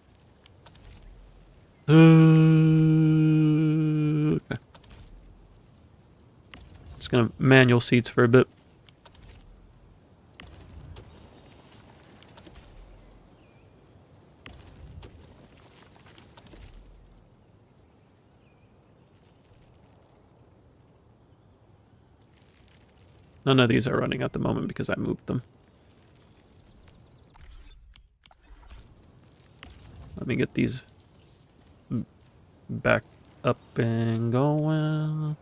Okay. Just gonna manual seats for a bit. None of these are running at the moment because I moved them. Let me get these back up and going.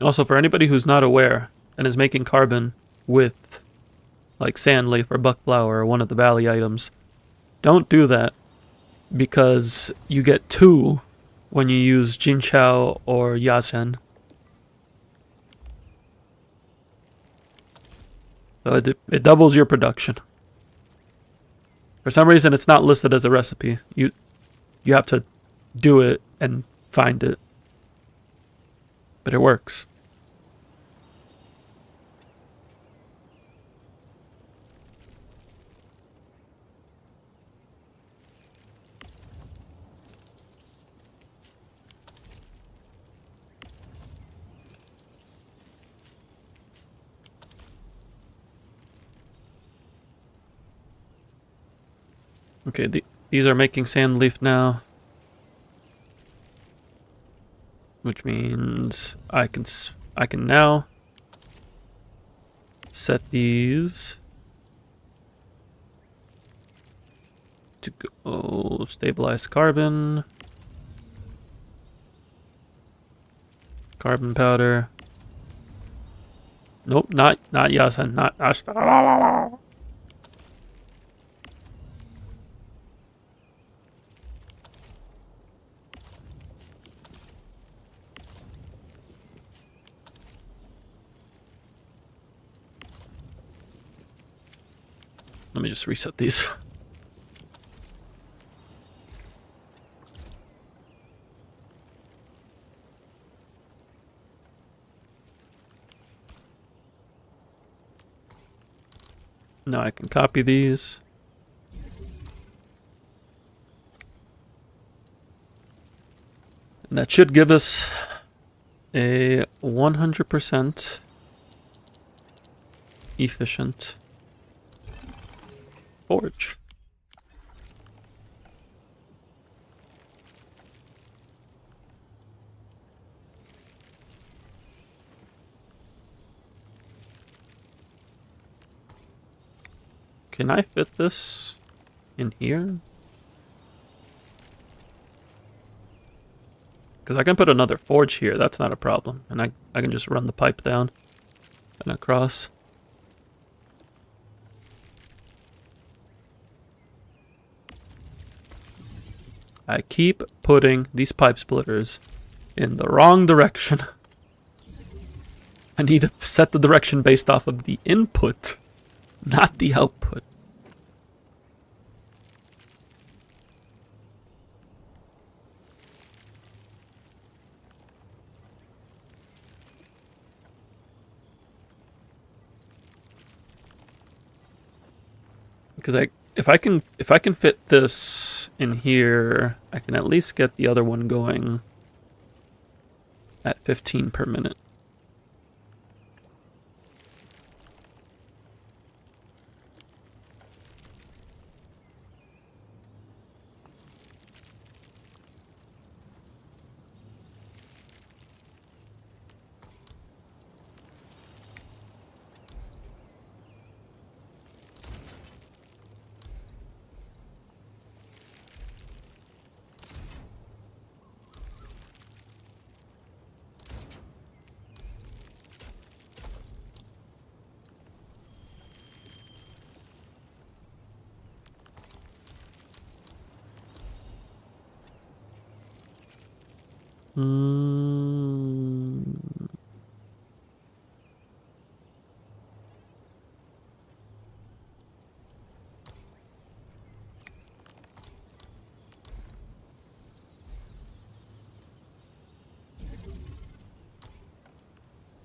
Also, for anybody who's not aware and is making carbon with like sand leaf or buckflower or one of the valley items, don't do that because you get 2 when you use Jinchao or Yasen. So it doubles your production. For some reason, it's not listed as a recipe. You have to do it and find it. But it works. Okay, these are making sand leaf now. Which means I can now set these to go stabilize carbon. Carbon powder. Nope, not Yasen, not Ashta. Let me just reset these. Now I can copy these. And that should give us a 100% efficient forge. Can I fit this in here? Because I can put another forge here, that's not a problem. And I can just run the pipe down and across. I keep putting these pipe splitters in the wrong direction. I need to set the direction based off of the input, not the output. Because if I can fit this in here, I can at least get the other one going at 15 per minute.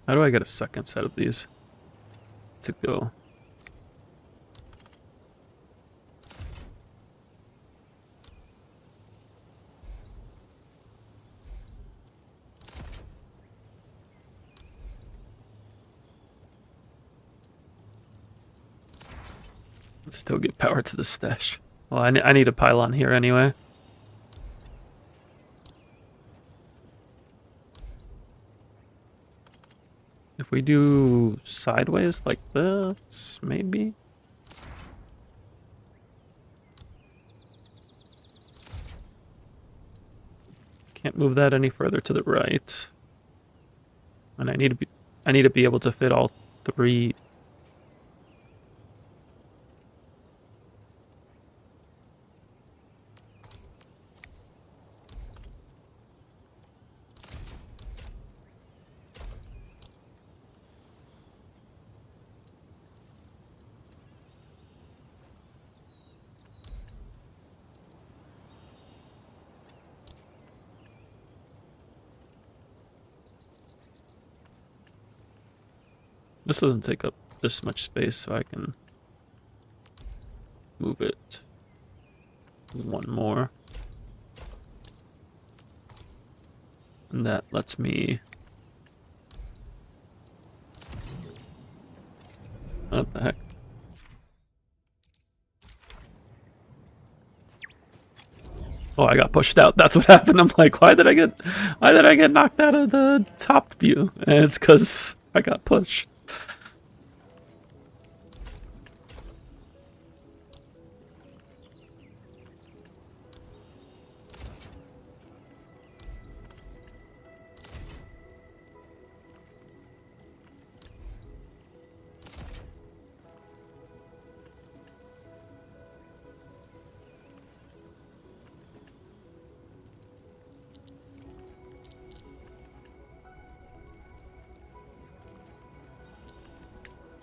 How do I get a second set of these to go? Still get power to the stash. Well, I need a pylon here anyway. If we do sideways like this, maybe? Can't move that any further to the right. And I need to be able to fit all three. This doesn't take up this much space, so I can move it one more. And that lets me... What the heck? Oh, I got pushed out. That's what happened. I'm like, why did I get knocked out of the top view? And it's because I got pushed.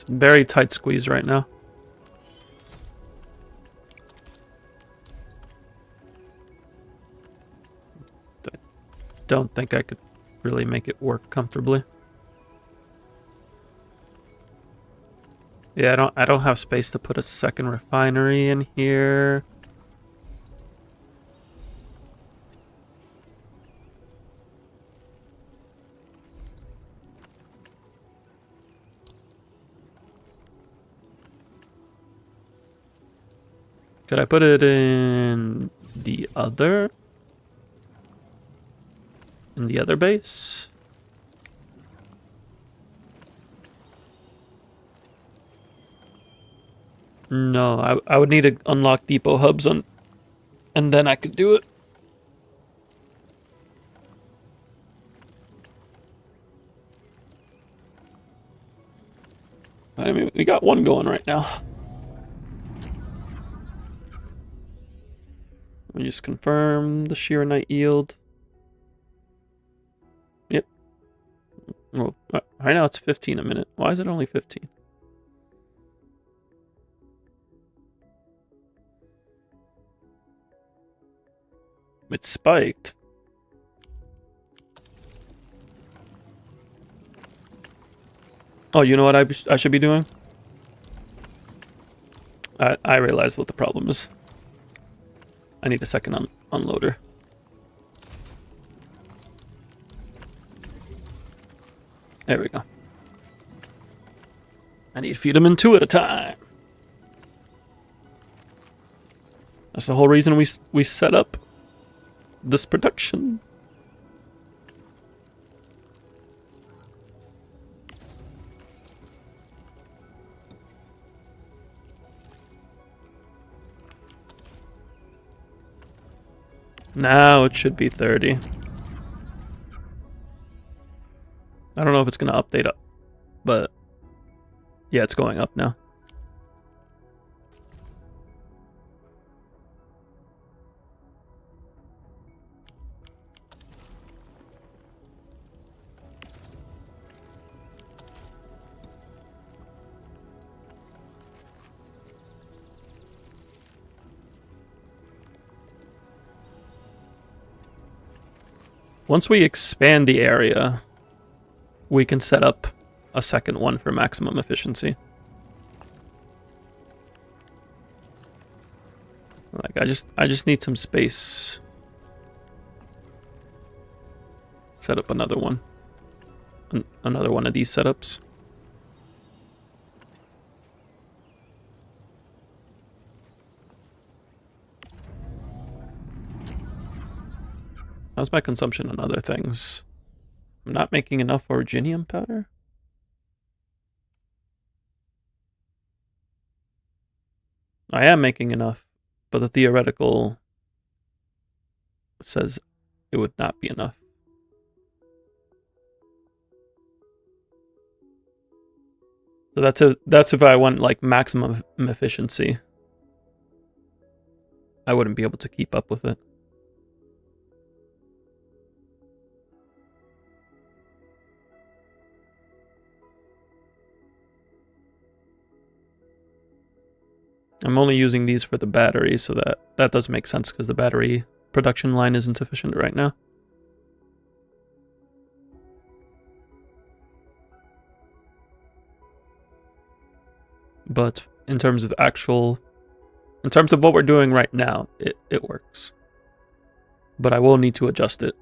Very tight squeeze right now. I don't think I could really make it work comfortably. Yeah, I don't have space to put a second refinery in here. Could I put it in the other? In the other base? No, I would need to unlock depot hubs and then I could do it. I mean, we got one going right now. Let me just confirm the Sheeranite yield. Yep. Well, right now it's 15 a minute. Why is it only 15? It spiked. Oh, you know what I should be doing? I realized what the problem is. I need a second unloader. There we go. I need to feed them in two at a time. That's the whole reason we set up this production. Now it should be 30. I don't know if it's going to update up, but yeah, it's going up now. Once we expand the area, we can set up a second one for maximum efficiency. Like I just need some space. Set up another one. Another one of these setups. How's my consumption on other things? I'm not making enough originium powder? I am making enough, but the theoretical says it would not be enough. So that's if I want like maximum efficiency. I wouldn't be able to keep up with it. I'm only using these for the battery, so that does make sense because the battery production line isn't sufficient right now. But in terms of what we're doing right now, it works. But I will need to adjust it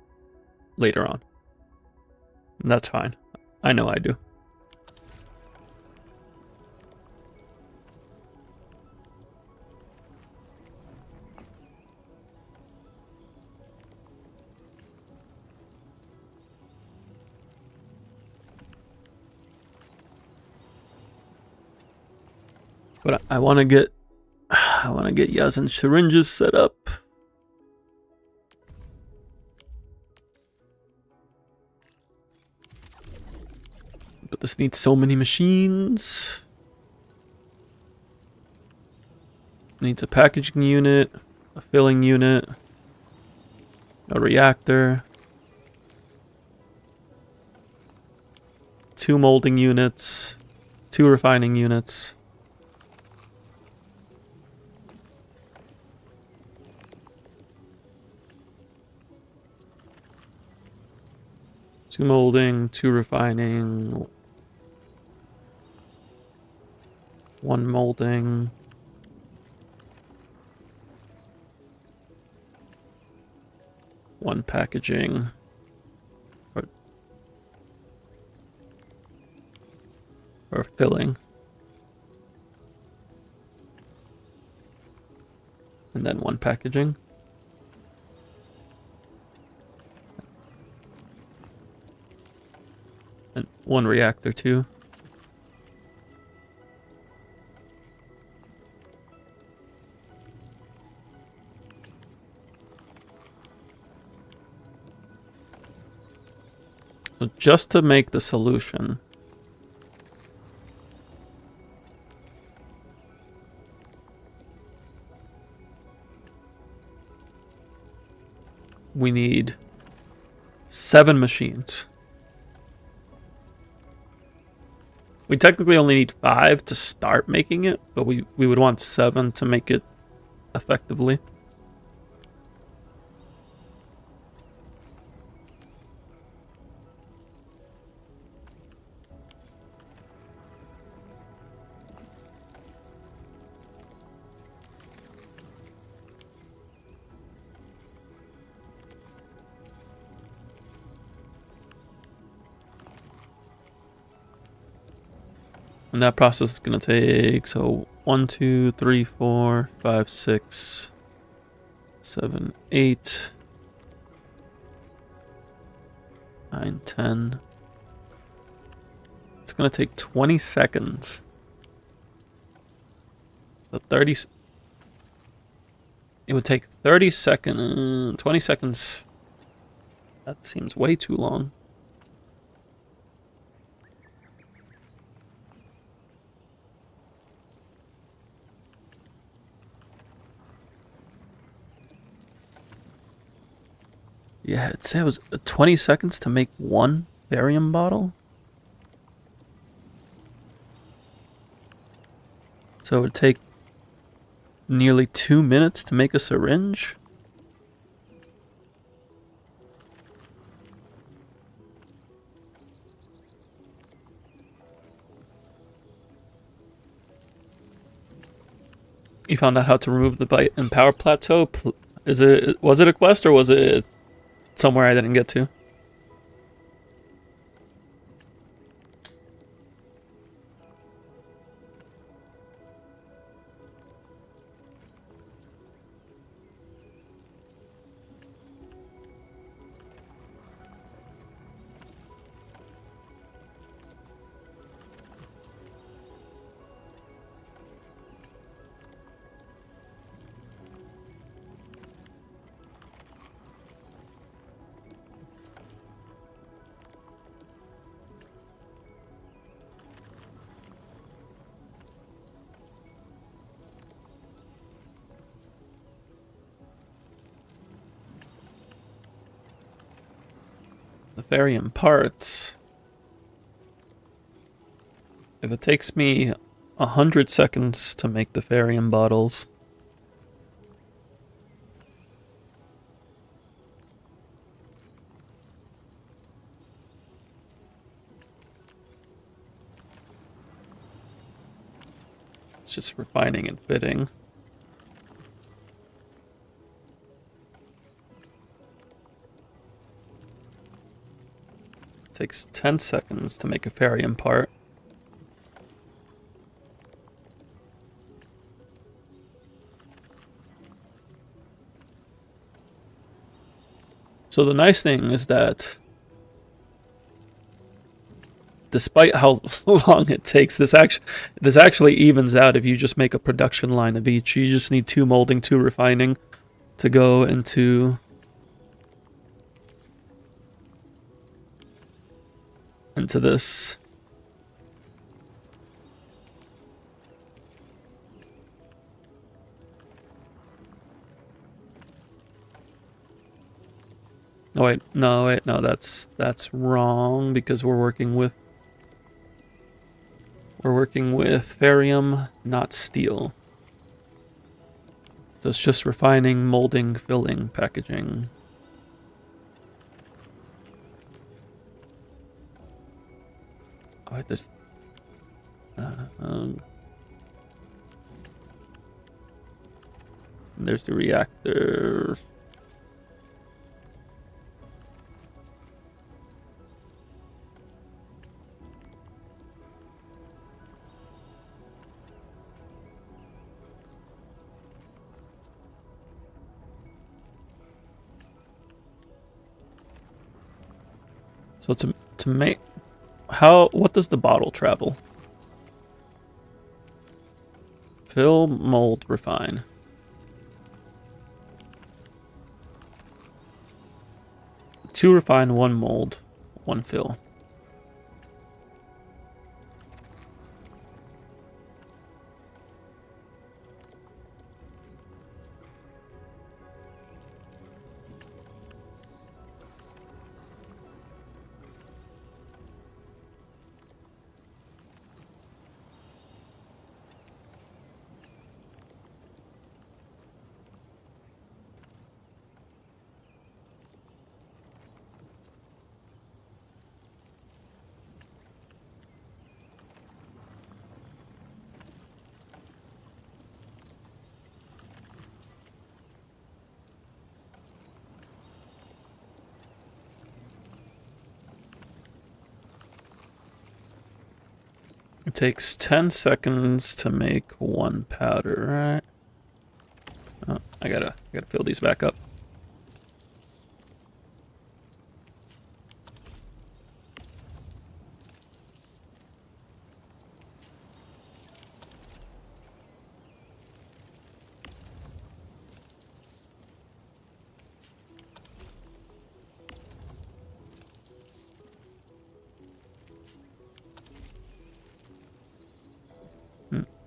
later on. And that's fine. I know I do. But I want to get Yazin syringes set up. But this needs so many machines. Needs a packaging unit, a filling unit, a reactor, 2 molding units, 2 refining units. Two molding, 2 refining, 1 molding, 1 packaging, or filling, and then 1 packaging. And 1 reactor too. So just to make the solution, we need 7 machines. We technically only need 5 to start making it, but we would want 7 to make it effectively. And that process is going to take, so 1, 2, 3, 4, 5, 6, 7, 8, 9, 10. It's going to take 20 seconds. So 30. It would take 30 seconds, 20 seconds. That seems way too long. Yeah, it said it was 20 seconds to make 1 barium bottle. So it would take nearly 2 minutes to make a syringe. You found out how to remove the bite and power plateau. Was it a quest or was it somewhere I didn't get to? the Therium parts. If it takes me 100 seconds to make the Therium bottles, it's just refining and fitting. It takes 10 seconds to make a Therium part. So the nice thing is that despite how long it takes, this actually evens out if you just make a production line of each. You just need 2 molding, 2 refining to go into this. Oh wait, no, that's wrong because we're working with Therium, not steel. So it's just refining, molding, filling, packaging. Oh wait, there's the reactor. So to make what does the bottle travel? Fill, mold, refine. Two refine, 1 mold, 1 fill. It takes 10 seconds to make 1 powder, right? Oh, I gotta fill these back up.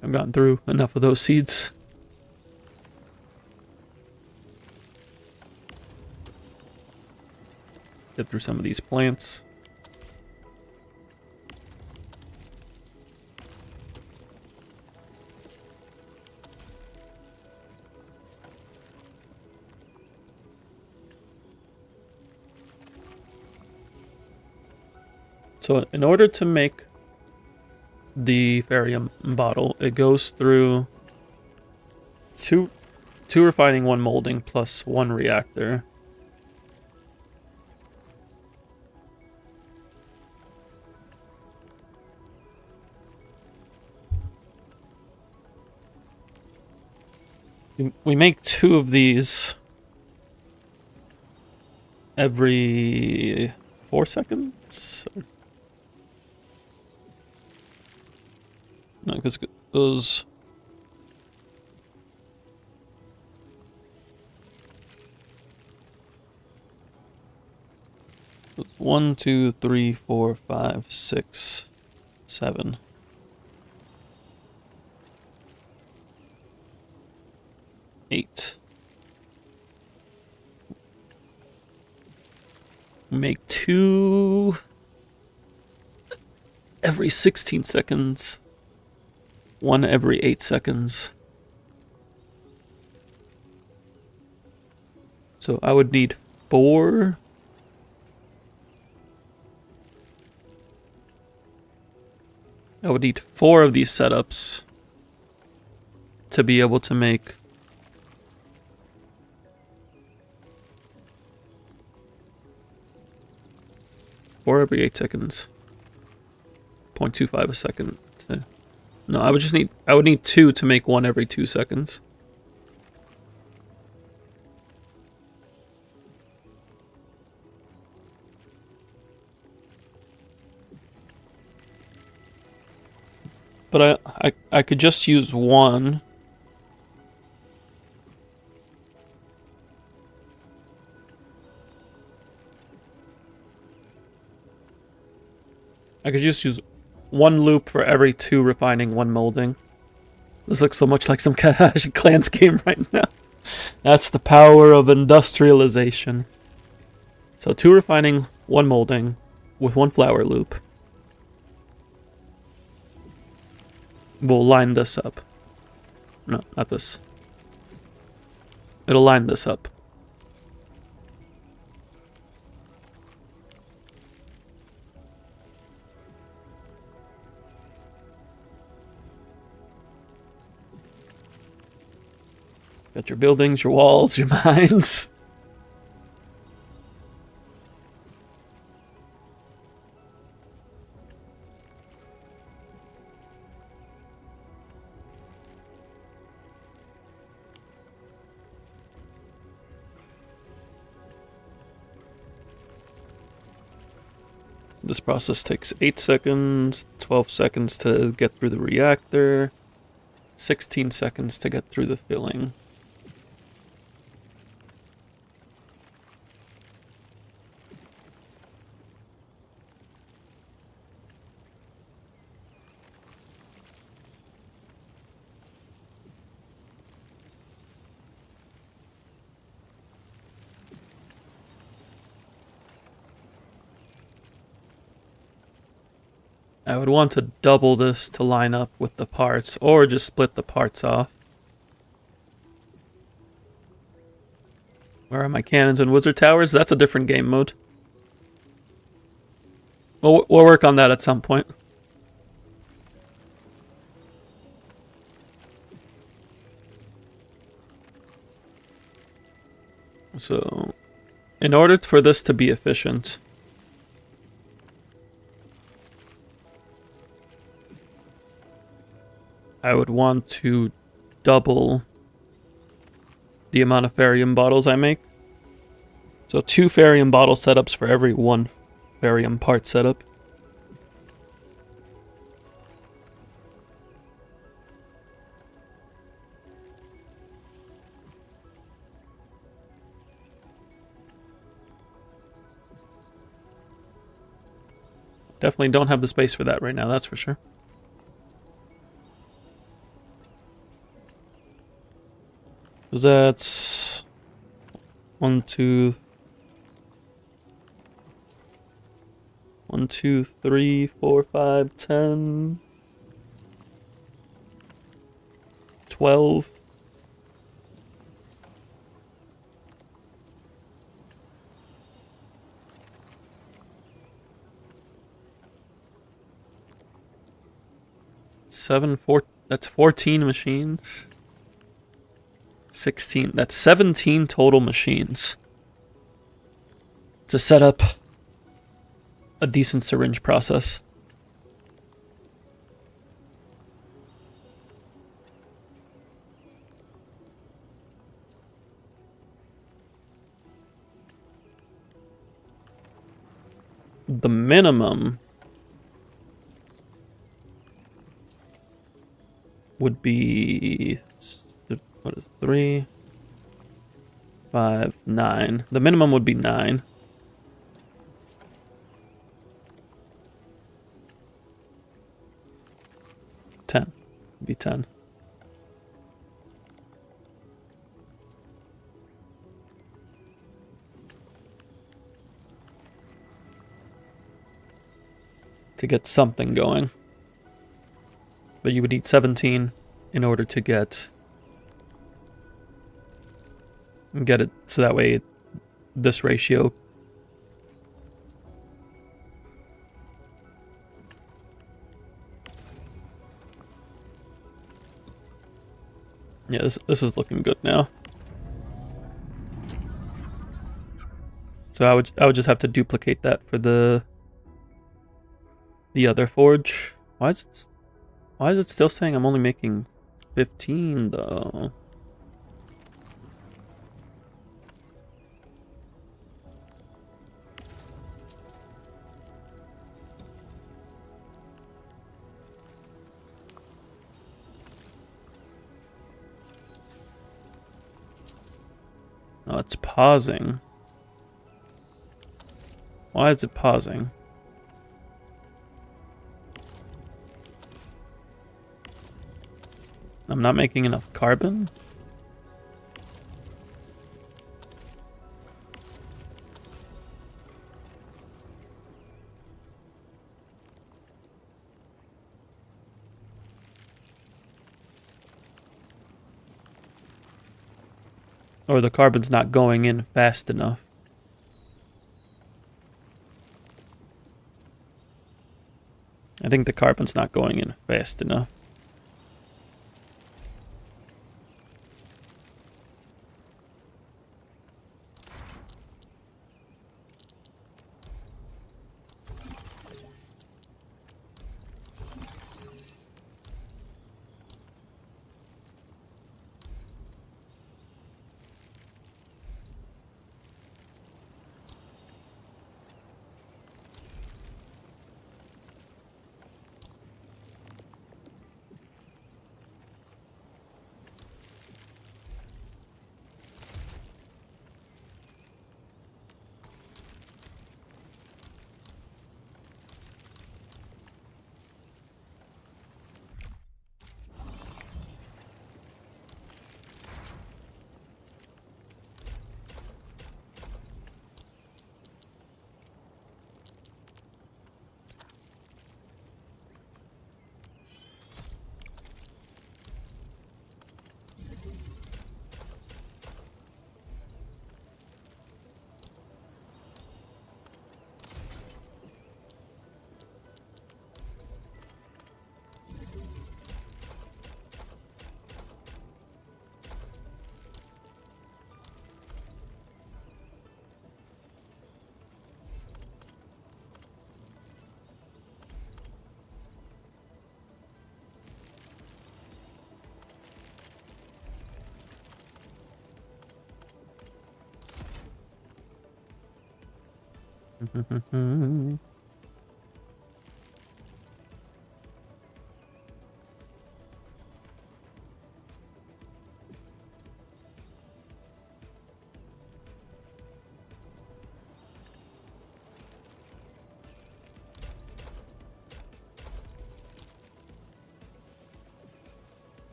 I've gotten through enough of those seeds. Get through some of these plants. So in order to make the Therium bottle, it goes through two refining, 1 molding, plus 1 reactor. We make 2 of these every 4 seconds? No, because those... It's 1, 2, 3, 4, 5, 6, 7. Eight. Make 2 2 every 16 seconds. 1 every 8 seconds. So I would need 4. I would need 4 of these setups to be able to make 4 every 8 seconds. 0.25 a second. No, I would need 2 to make 1 every 2 seconds. But I could just use 1. I could just use 1 loop for every 2 refining, 1 molding. This looks so much like some Clash of Clans game right now. That's the power of industrialization. So 2 refining, 1 molding, with 1 flour loop. We'll line this up. No, not this. It'll line this up. Got your buildings, your walls, your mines. This process takes 8 seconds, 12 seconds to get through the reactor, 16 seconds to get through the filling. I would want to double this to line up with the parts, or just split the parts off. Where are my cannons and wizard towers? That's a different game mode. We'll work on that at some point. So, in order for this to be efficient, I would want to double the amount of Farium bottles I make. So 2 Farium bottle setups for every 1 Farium part setup. Definitely don't have the space for that right now, that's for sure. That's 1, 2, 3, 4, 5, 10, 12. That's 14 machines. 16. That's 17 total machines to set up a decent syringe process. The minimum would be, what is it, 3, 5, 9. The minimum would be 9. It'd be 10. to get something going. But you would need 17 in order to get it so that way this ratio. Yeah, this is looking good now. So I would just have to duplicate that for the other forge. Why is it still saying I'm only making 15 though? Oh, it's pausing. Why is it pausing? I'm not making enough carbon? Or the carbon's not going in fast enough. I think the carbon's not going in fast enough.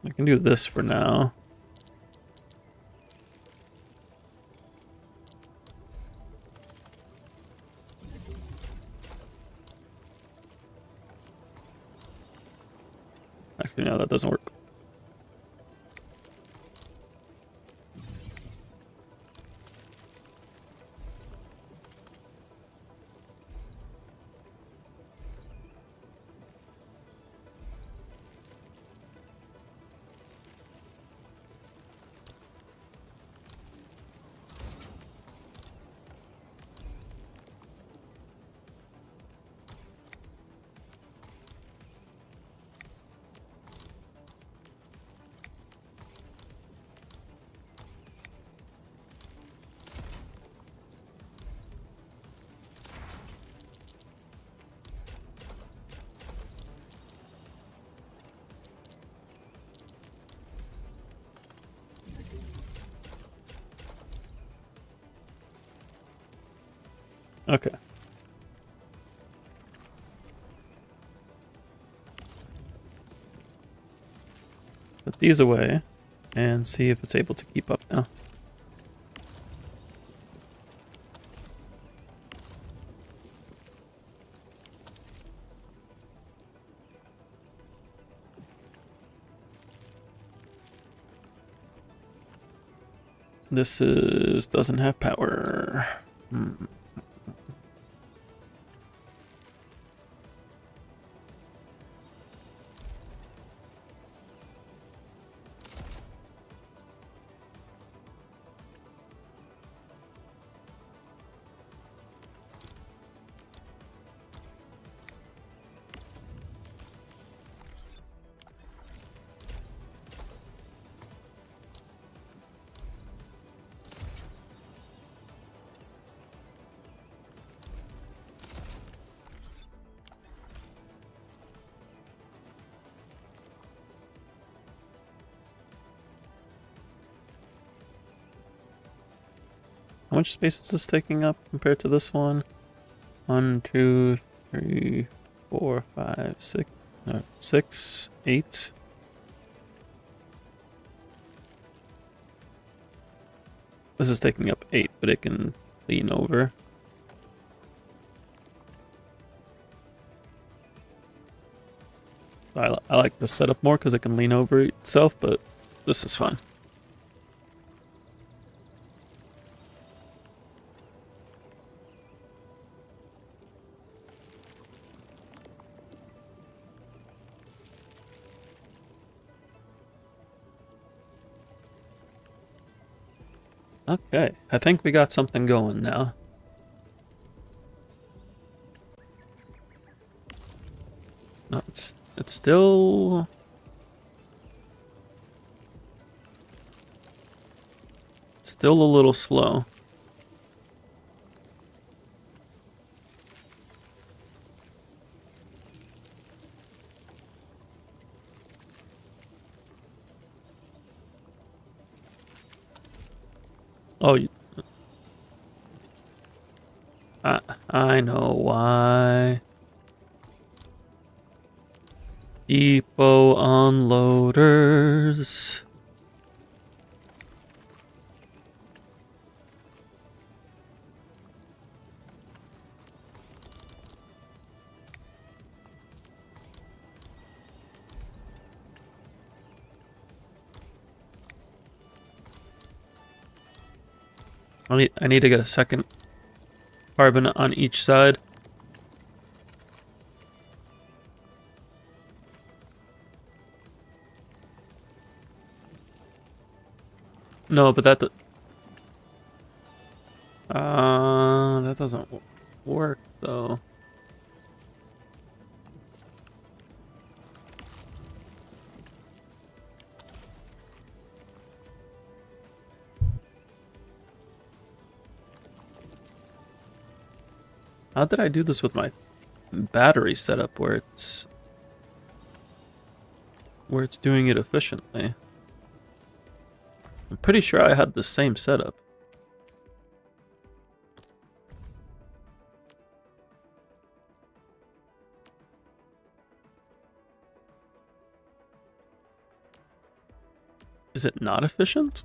I can do this for now. Actually, no, that doesn't work. Okay. Put these away and see if it's able to keep up now. This is doesn't have power. How much space is this taking up compared to this one? 1, 2, 3, 4, 5, 6, no, 6, 8. This is taking up 8, but it can lean over. I like this setup more because it can lean over itself, but this is fine. Okay, I think we got something going now. No, it's still... It's still a little slow. Oh, I know why. Depot unloaders. I need to get a second carbon on each side. No, but that doesn't work though. How did I do this with my battery setup where it's doing it efficiently? I'm pretty sure I had the same setup. Is it not efficient?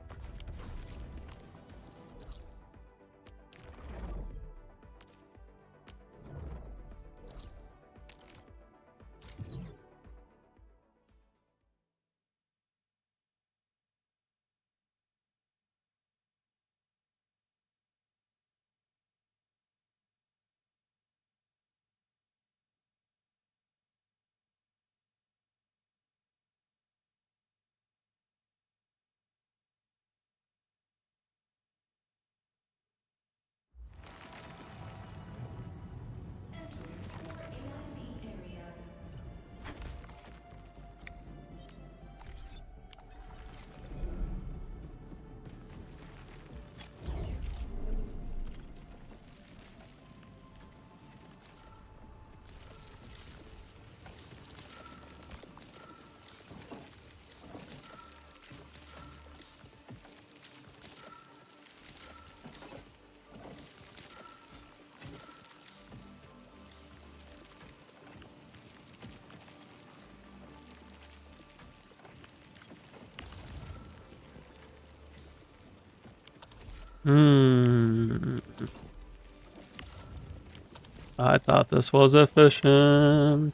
I thought this was efficient.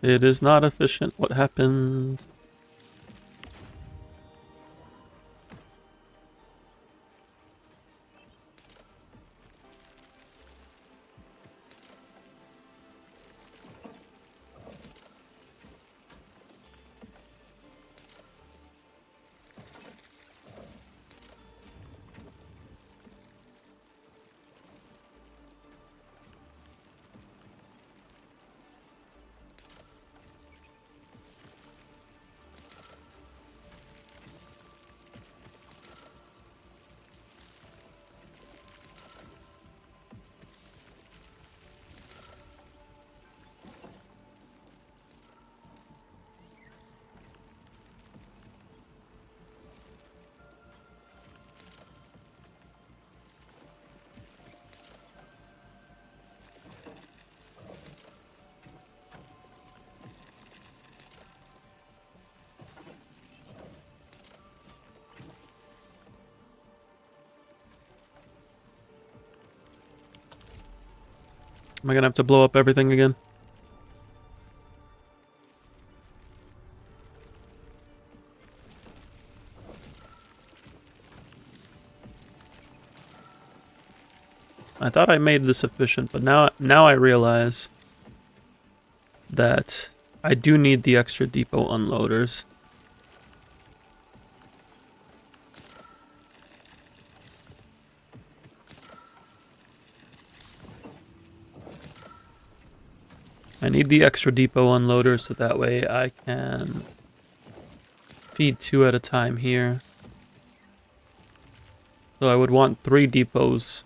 It is not efficient. What happened? Am I gonna have to blow up everything again? I thought I made this efficient, but now I realize that I do need the extra depot unloaders. I need the extra depot unloaders so that way I can feed 2 at a time here. So I would want 3 depots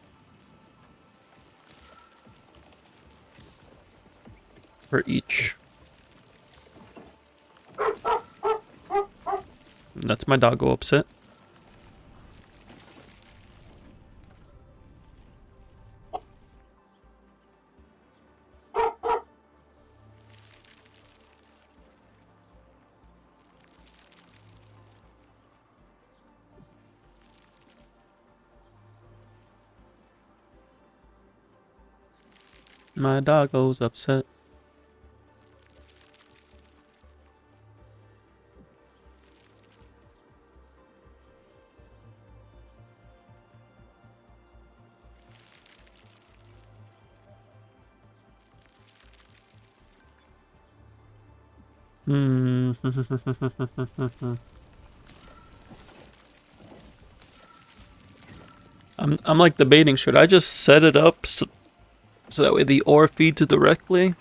for each. That's my doggo upset. My doggo's upset. I'm like debating, should I just set it up so that way the ore feeds directly?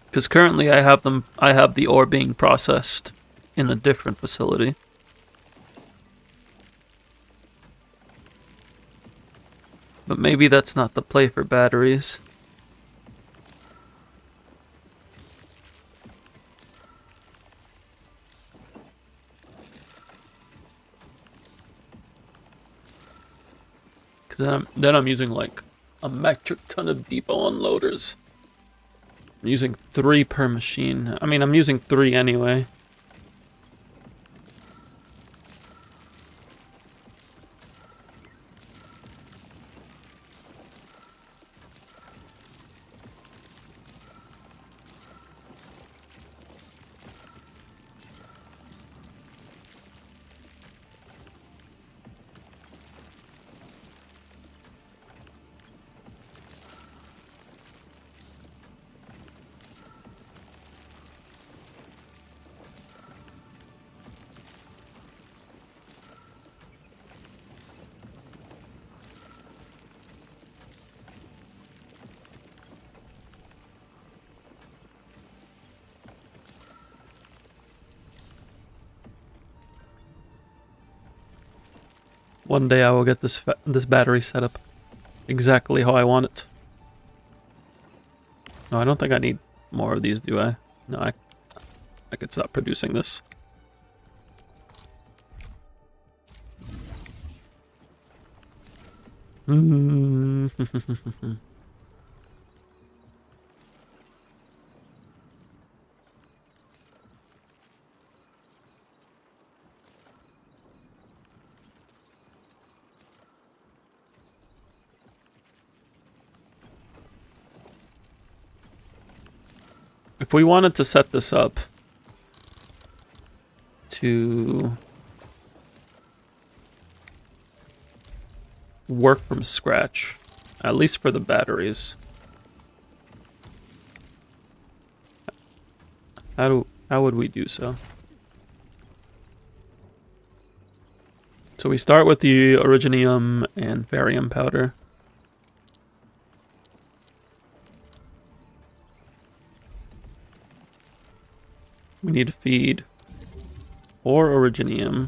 Because currently I have the ore being processed in a different facility. But maybe that's not the play for batteries. Because then I'm using like a metric ton of depot unloaders. I'm using 3 per machine. I mean, I'm using 3 anyway. One day I will get this battery set up exactly how I want it. No, I don't think I need more of these, do I? No, I could stop producing this. If we wanted to set this up to work from scratch, at least for the batteries, how would we do so? So we start with the originium and barium powder. We need to feed 4 originium.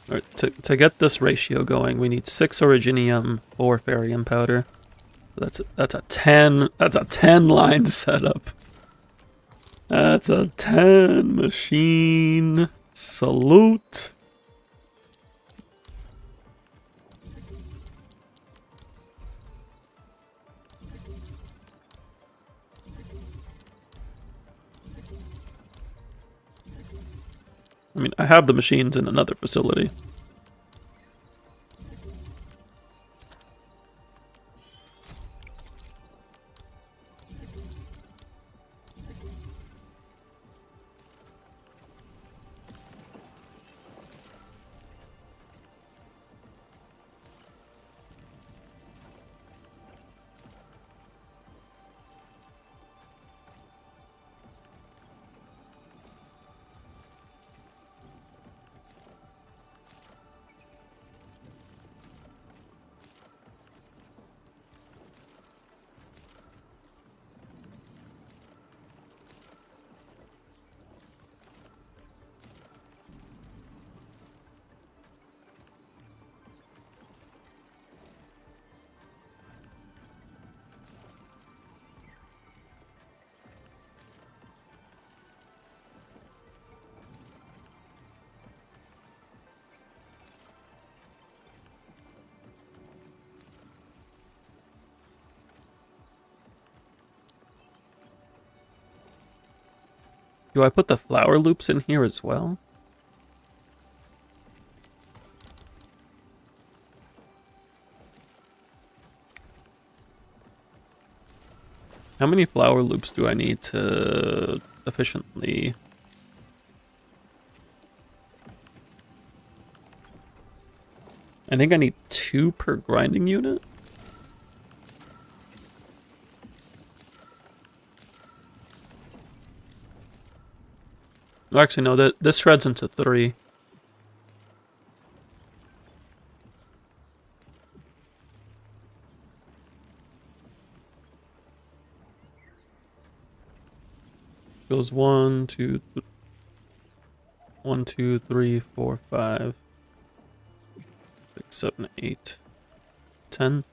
All right, to get this ratio going, we need 6 originium, 4 barium powder. That's a 10 line setup. That's a 10 machine. Salute. I mean, I have the machines in another facility. Do I put the flower loops in here as well? How many flower loops do I need to efficiently... I think I need 2 per grinding unit. Actually, no, this shreds into 3. Goes 1, 2, 3, 4, 5, 6, 7, 8, 10.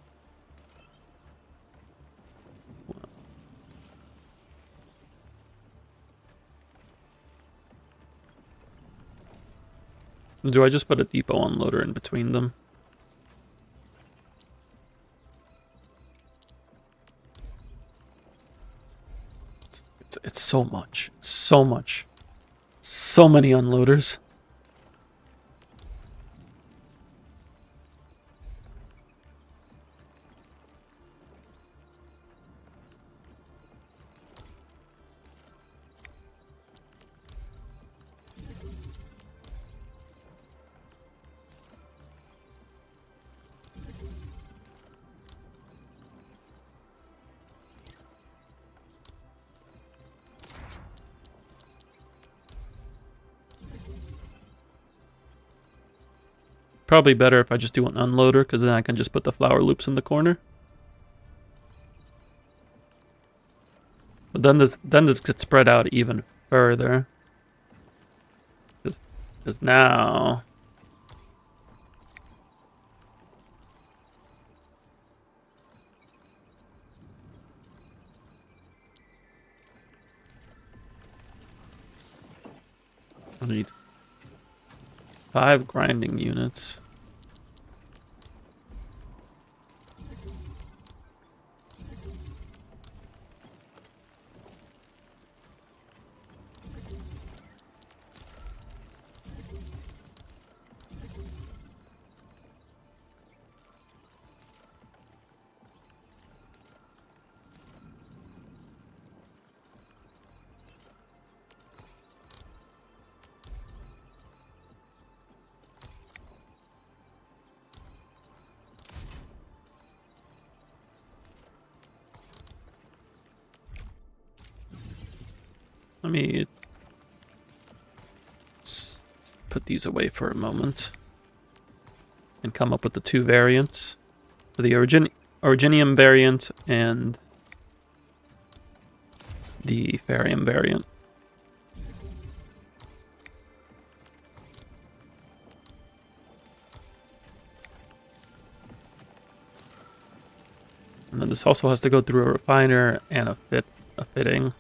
Do I just put a depot unloader in between them? It's so much. It's so much. So many unloaders. Probably better if I just do an unloader, because then I can just put the flower loops in the corner. But then this gets spread out even further. Because now... I need 5 grinding units. Let me put these away for a moment and come up with the 2 variants. For the Originium variant and the Farium variant. And then this also has to go through a refiner and a fitting.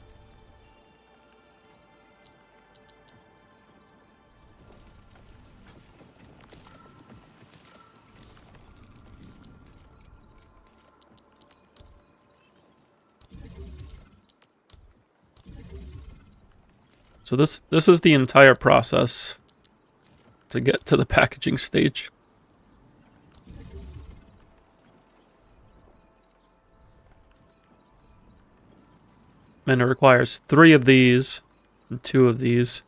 So this is the entire process to get to the packaging stage. And it requires 3 of these and 2 of these.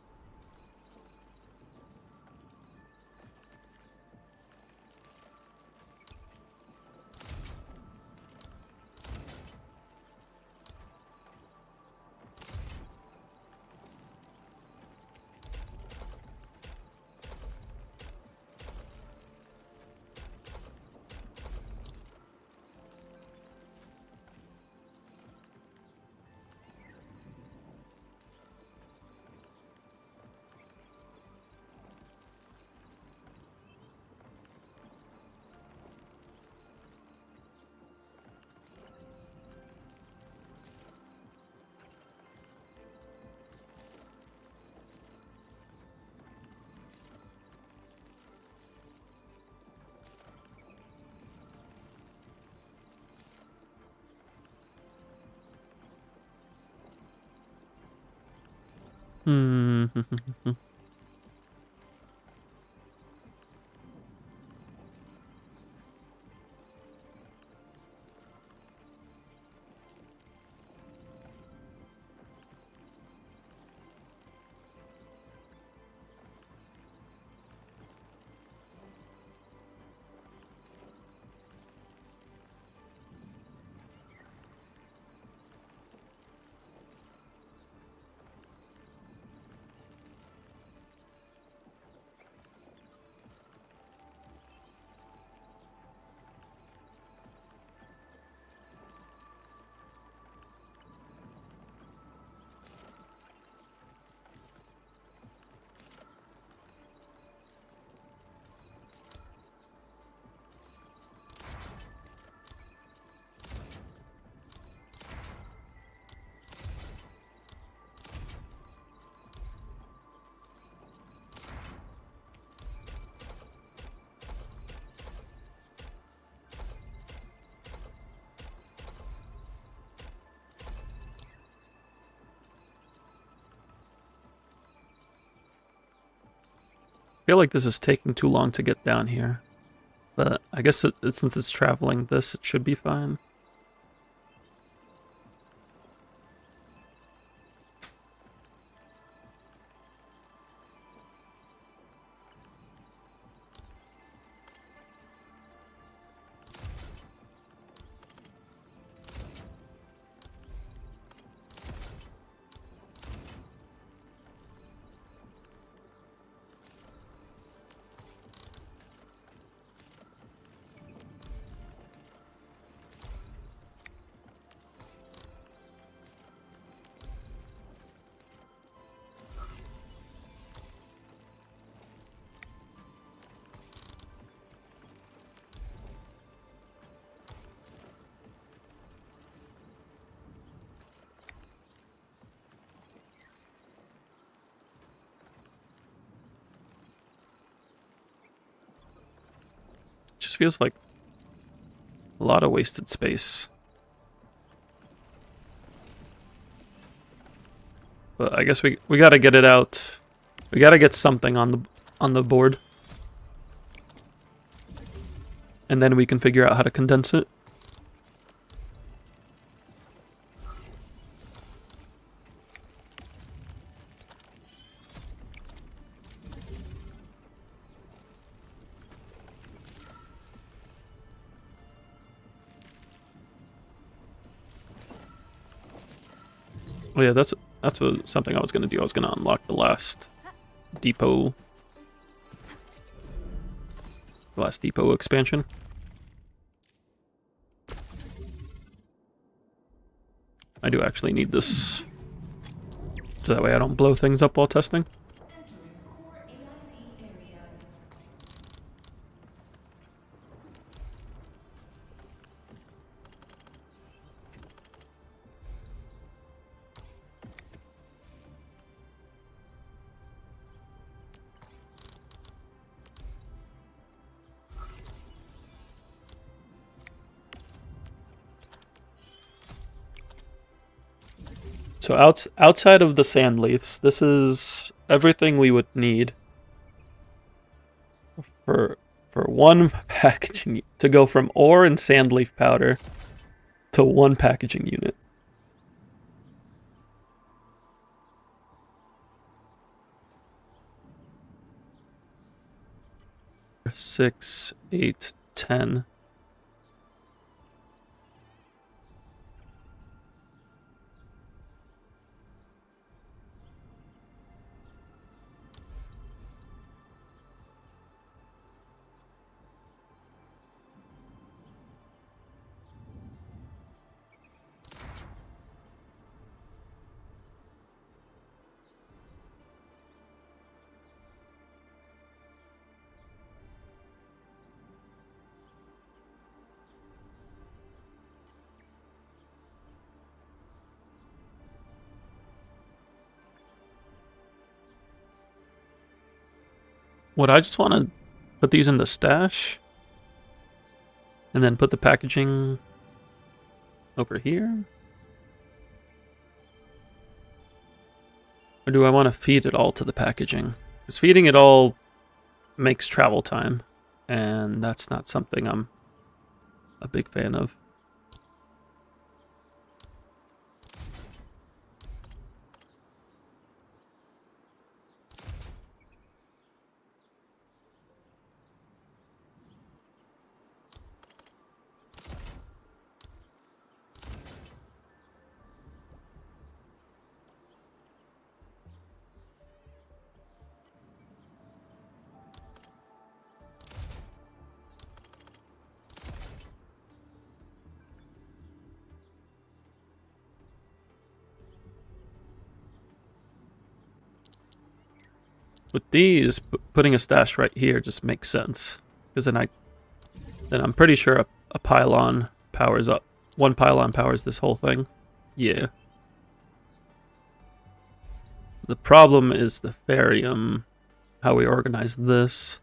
Hmm. I feel like this is taking too long to get down here. But I guess since it's traveling this, it should be fine. Just feels like a lot of wasted space. But I guess we gotta get it out. We gotta get something on the board. And then we can figure out how to condense it. Oh yeah, that's something I was gonna do. I was gonna unlock the last depot expansion. I do actually need this, so that way I don't blow things up while testing. So outside of the sand leaves, this is everything we would need for one packaging to go from ore and sand leaf powder to one packaging unit. 6, 8, 10. Would I just want to put these in the stash? And then put the packaging over here? Or do I want to feed it all to the packaging? Because feeding it all makes travel time. And that's not something I'm a big fan of. With these, putting a stash right here just makes sense. Because then I'm pretty sure a pylon powers up. One pylon powers this whole thing. Yeah. The problem is the Ferium, how we organize this.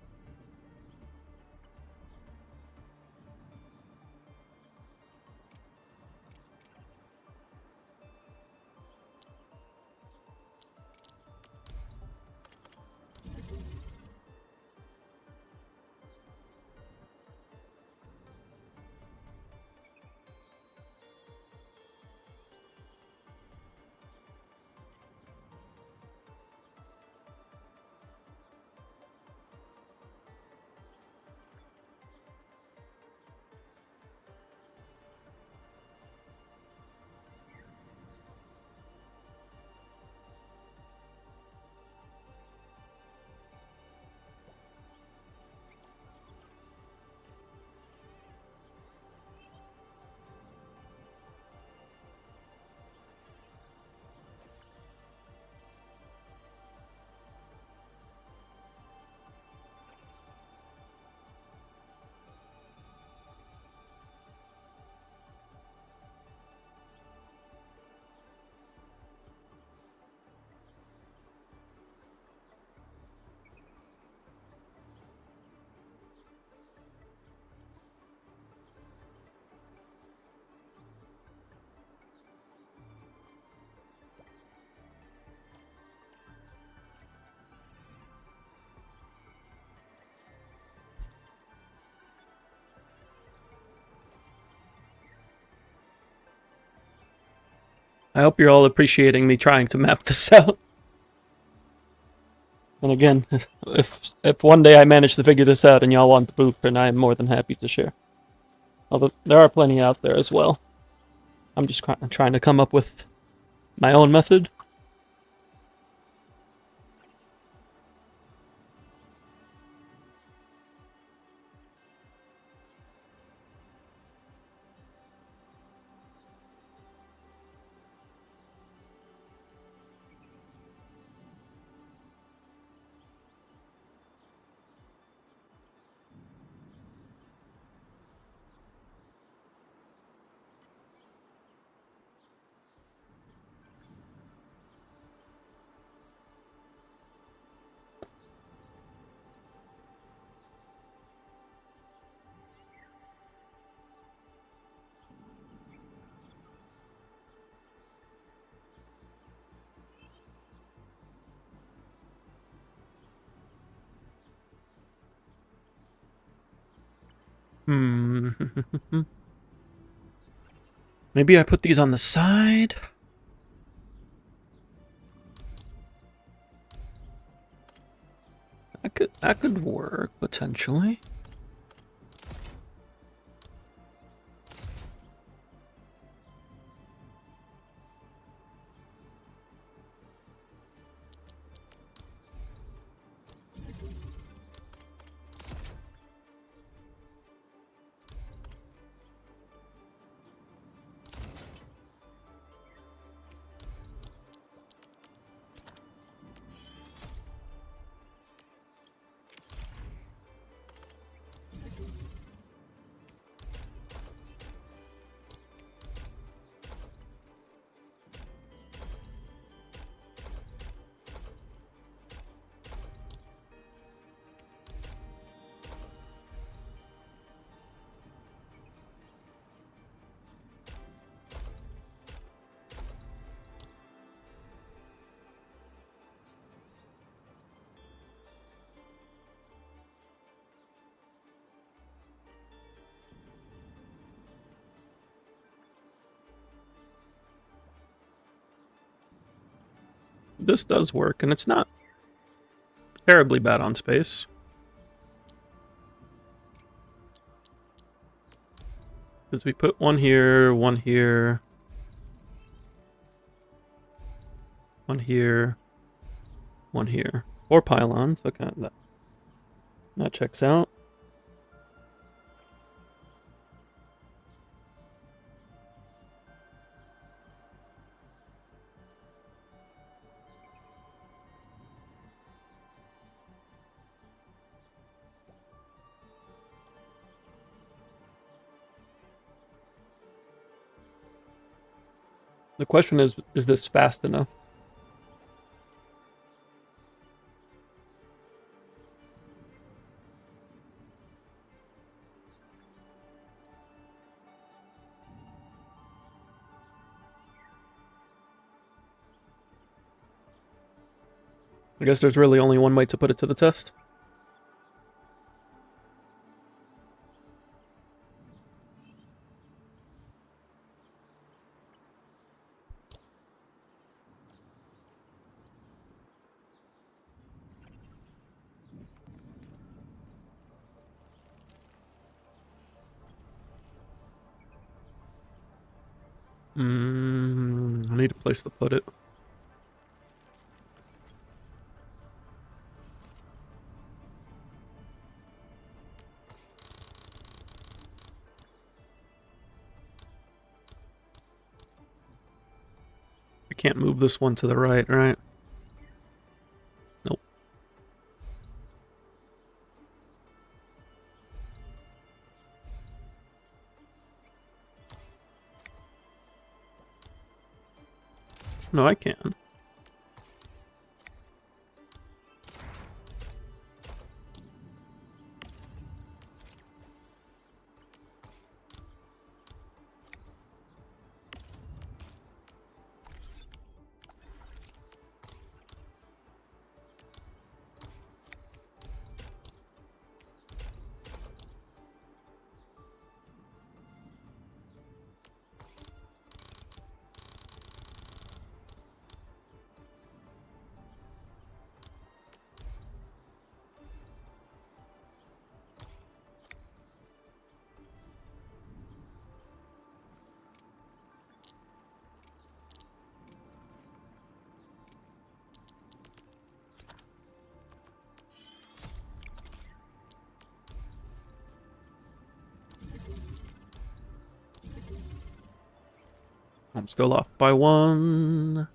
I hope you're all appreciating me trying to map this out. And again, if one day I manage to figure this out and y'all want the blueprint, I am more than happy to share. Although there are plenty out there as well. I'm just trying to come up with my own method. Hmm. Maybe I put these on the side. That could work potentially. This does work, and it's not terribly bad on space. Because we put one here, one here, one here, one here. 4 pylons. Okay, that checks out. The question is this fast enough? I guess there's really only one way to put it to the test. I need a place to put it. I can't move this one to the right, right? Nope. No, I can. I'm still off by 1.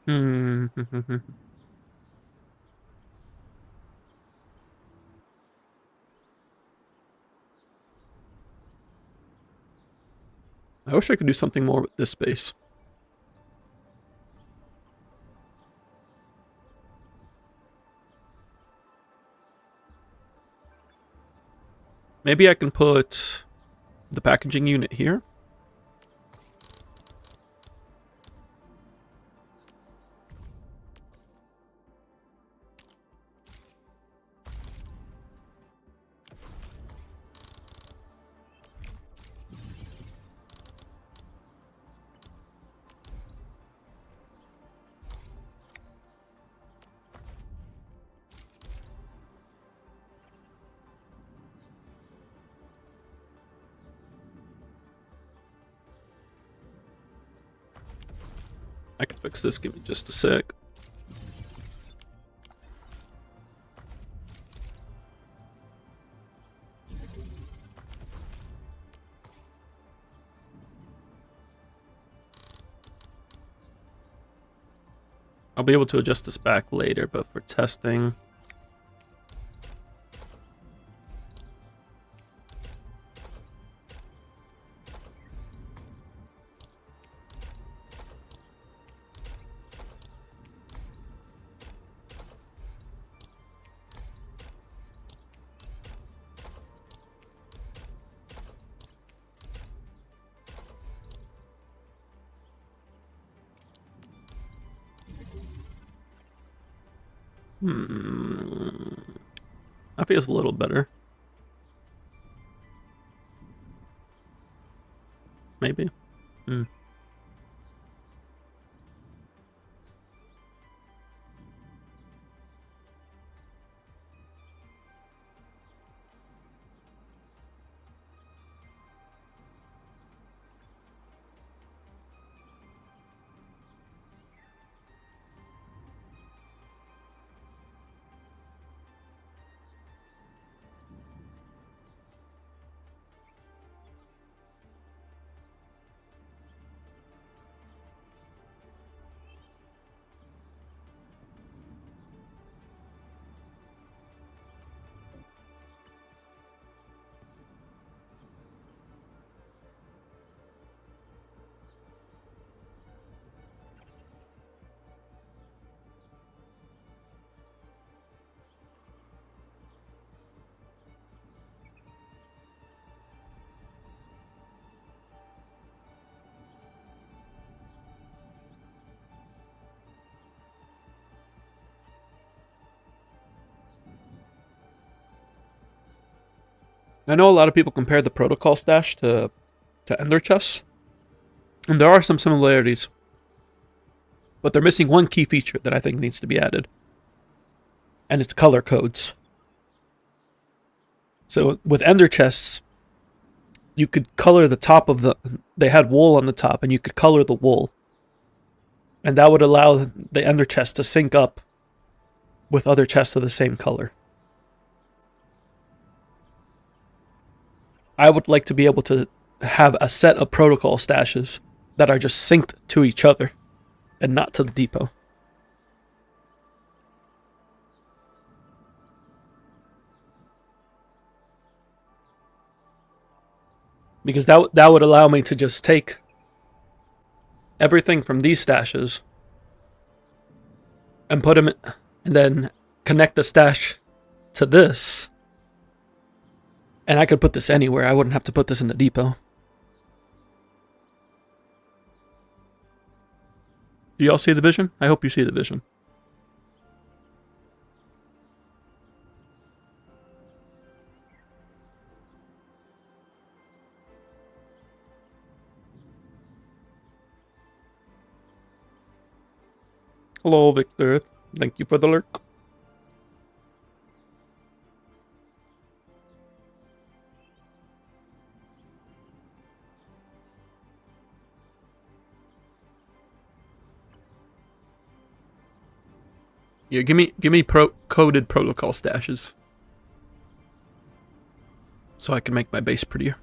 Hmm. I wish I could do something more with this space. Maybe I can put the packaging unit here. I can fix this, give me just a sec. I'll be able to adjust this back later, but for testing... That feels a little better. Maybe. I know a lot of people compare the protocol stash to Ender chests, and there are some similarities, but they're missing one key feature that I think needs to be added, and it's color codes. So with Ender chests, you could color the top of the... They had wool on the top, and you could color the wool, and that would allow the Ender chest to sync up with other chests of the same color. I would like to be able to have a set of protocol stashes that are just synced to each other and not to the depot. Because that would allow me to just take everything from these stashes and put them in, and then connect the stash to this. And I could put this anywhere. I wouldn't have to put this in the depot. Do y'all see the vision? I hope you see the vision. Hello, Victor. Thank you for the lurk. Yeah, give me coded protocol stashes, so I can make my base prettier.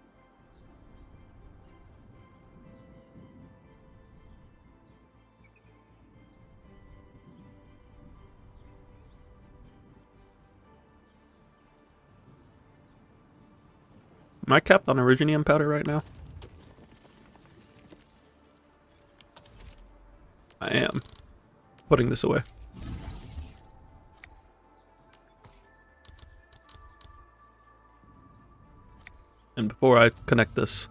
Am I capped on Originium powder right now? I am. Putting this away. And before I connect this,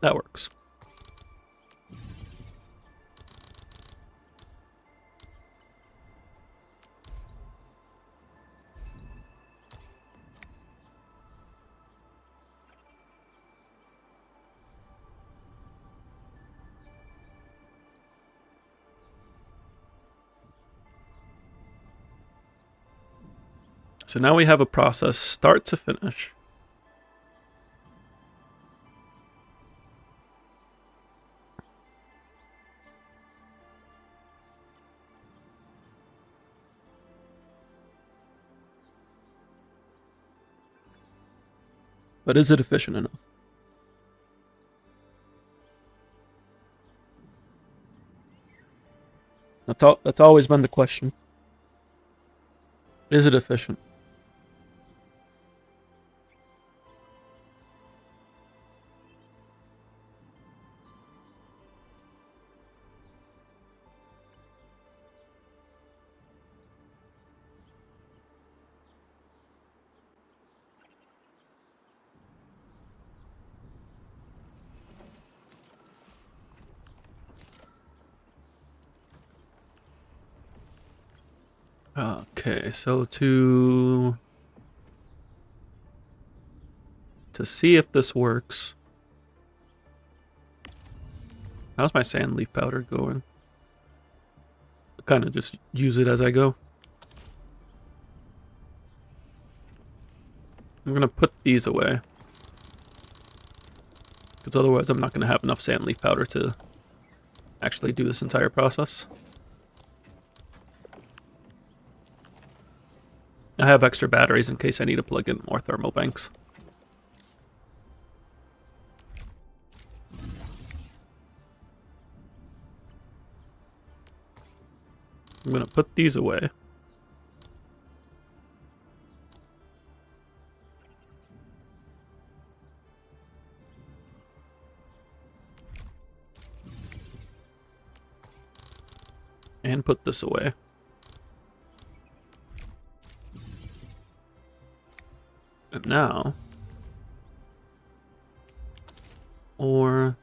that works. So now we have a process start to finish. But is it efficient enough? That's always been the question. Is it efficient? Okay, so to see if this works. How's my sand leaf powder going? Kind of just use it as I go. I'm gonna put these away, because otherwise I'm not gonna have enough sand leaf powder to actually do this entire process. I have extra batteries in case I need to plug in more thermal banks. I'm gonna put these away. And put this away. And now, or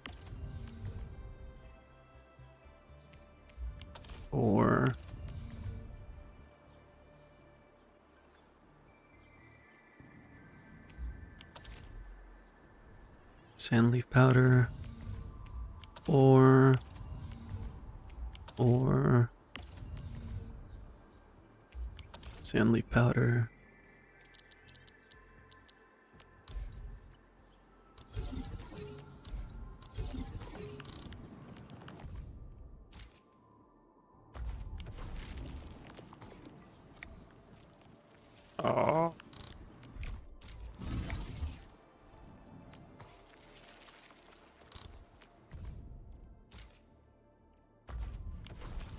sand leaf powder, or sand leaf powder. Oh.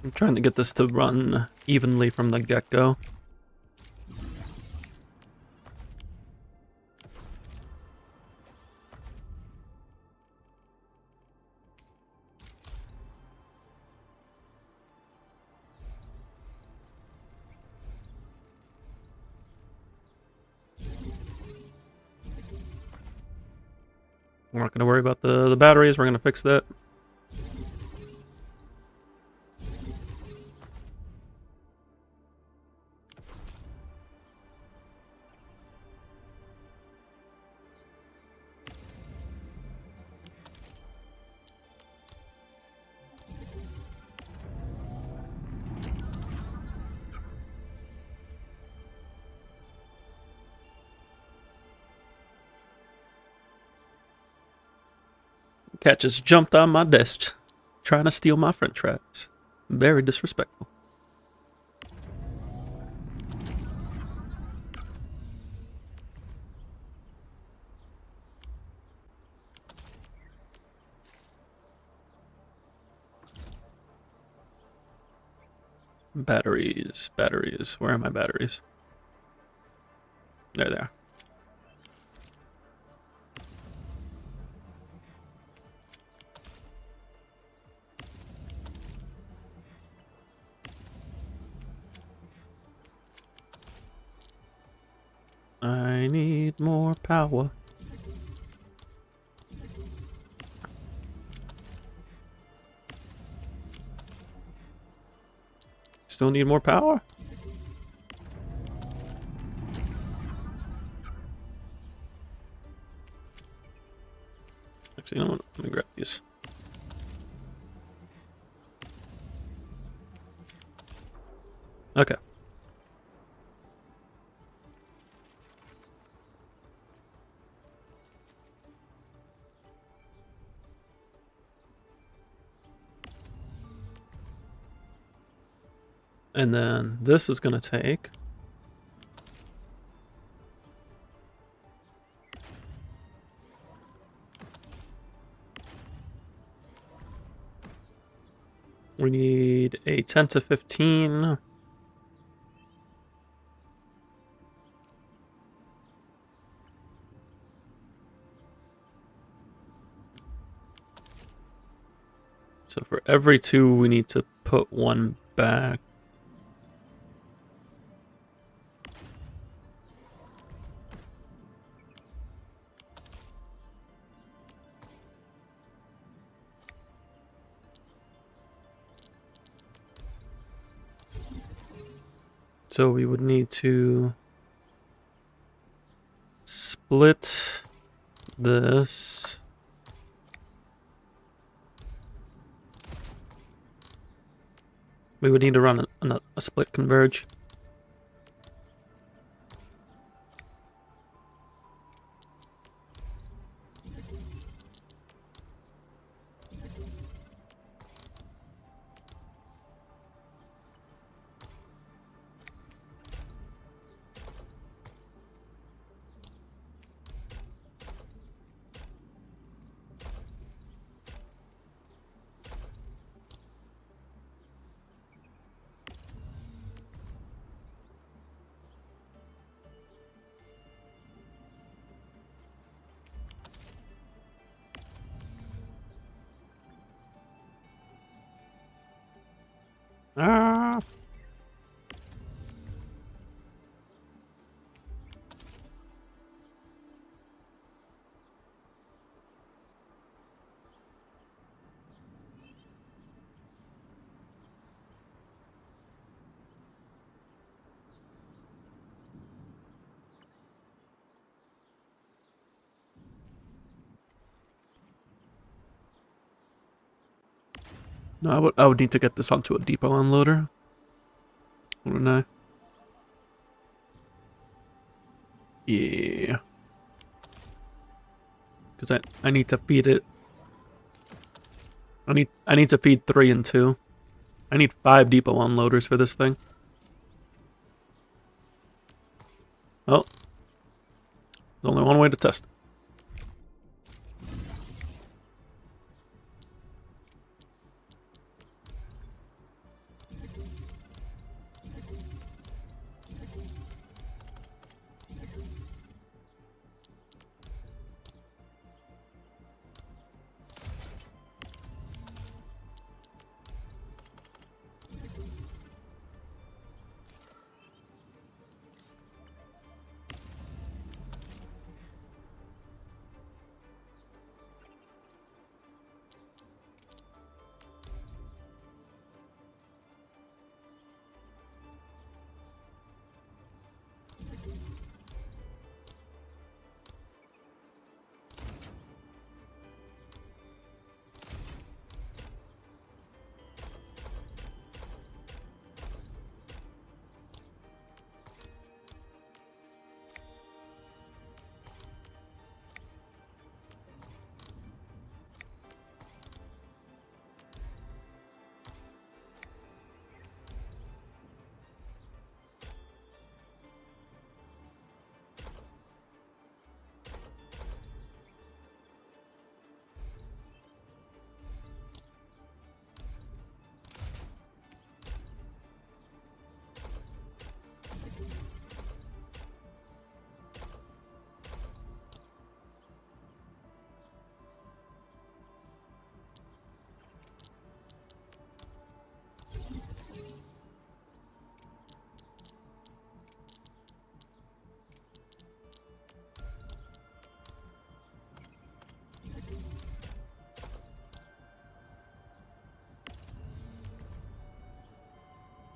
I'm trying to get this to run evenly from the get-go. We're not going to worry about the batteries. We're going to fix that. Cat just jumped on my desk, trying to steal my french fries. Very disrespectful. Batteries, batteries. Where are my batteries? There they are. I need more power. Still need more power? Actually, you know what? Let me grab these. Okay. And then this is going to take... We need a 10 to 15. So for every 2, we need to put 1 back. So we would need to split this. We would need to run a split converge. Ah. No, I would need to get this onto a depot unloader, wouldn't I? Yeah. Because I need to feed it. I need to feed 3 and 2. I need 5 depot unloaders for this thing. Oh. There's only one way to test it.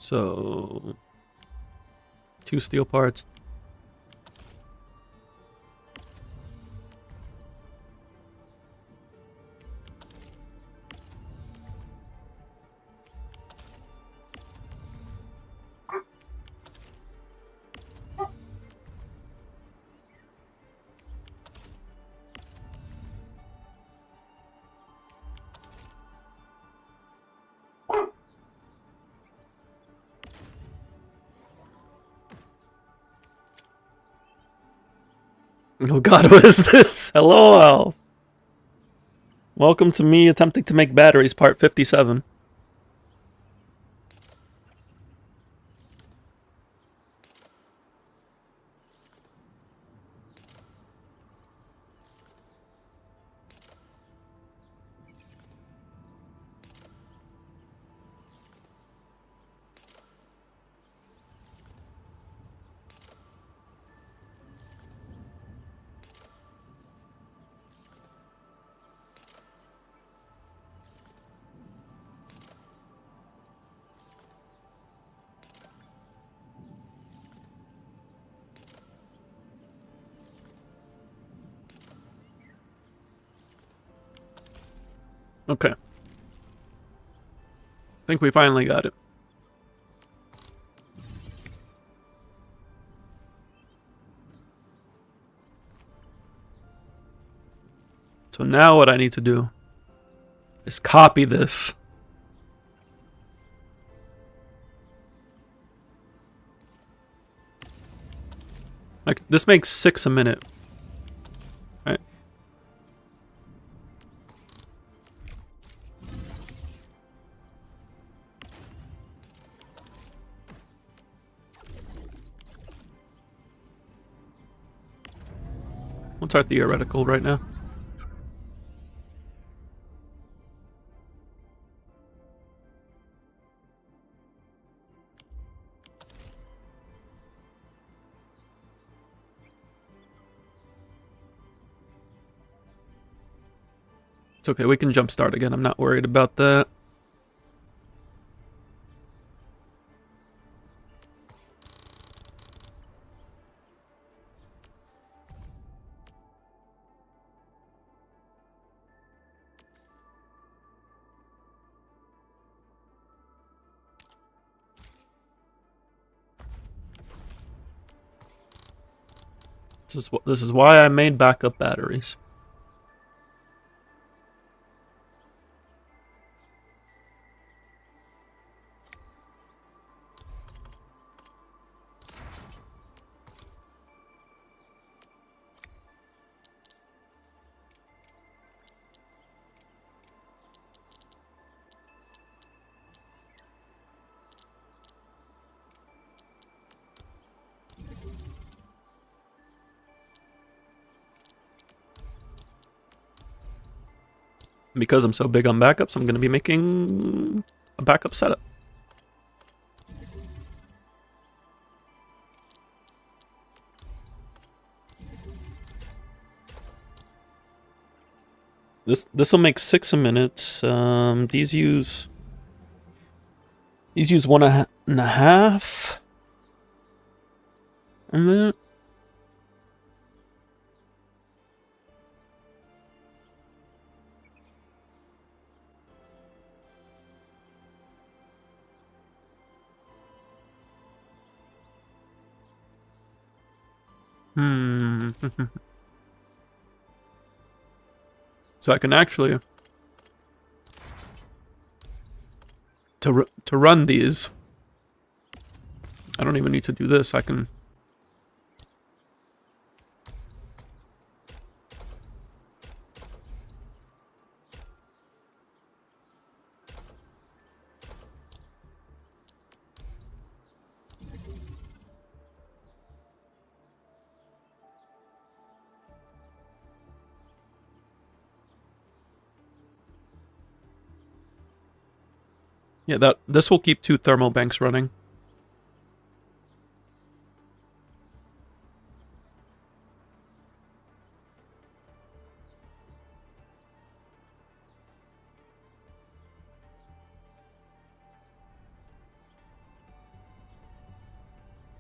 So 2 steel parts. Oh god, what is this? Hello, Al. Welcome to me attempting to make batteries, part 57. Okay. I think we finally got it. So now what I need to do is copy this. Like, this makes 6 a minute. Right? What's our theoretical right now? It's okay, we can jump start again. I'm not worried about that. This is why I made backup batteries. Because I'm so big on backups, I'm going to be making a backup setup. This will make 6 a minute. These use 1.5 a minute. So I can actually to run these. I don't even need to do this. I can. Yeah, this will keep 2 thermal banks running.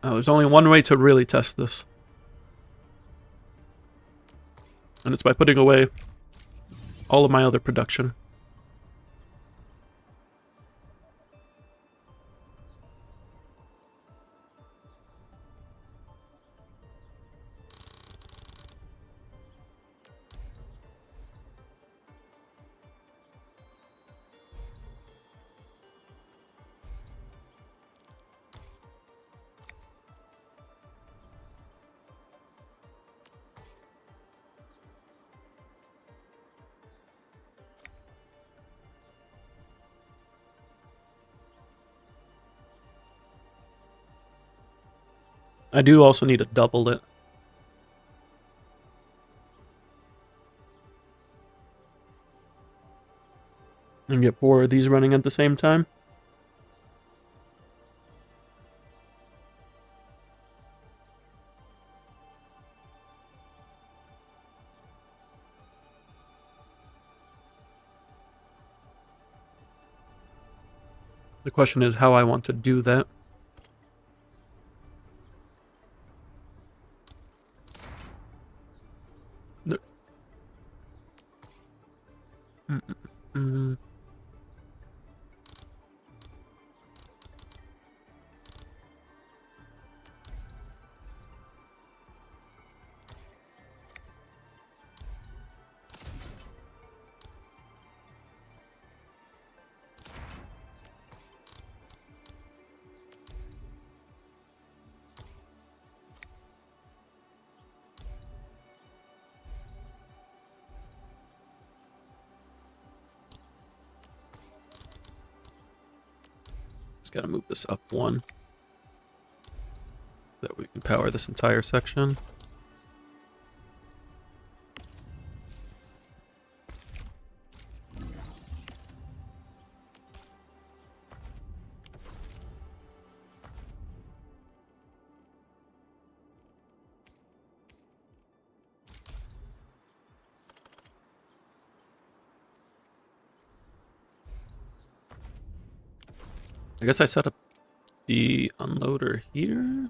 Oh, there's only one way to really test this. And it's by putting away all of my other production. I do also need to double it. And get 4 of these running at the same time. The question is how I want to do that. Just gotta move this up 1. So that we can power this entire section. I guess I set up the unloader here.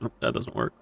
Oh, that doesn't work.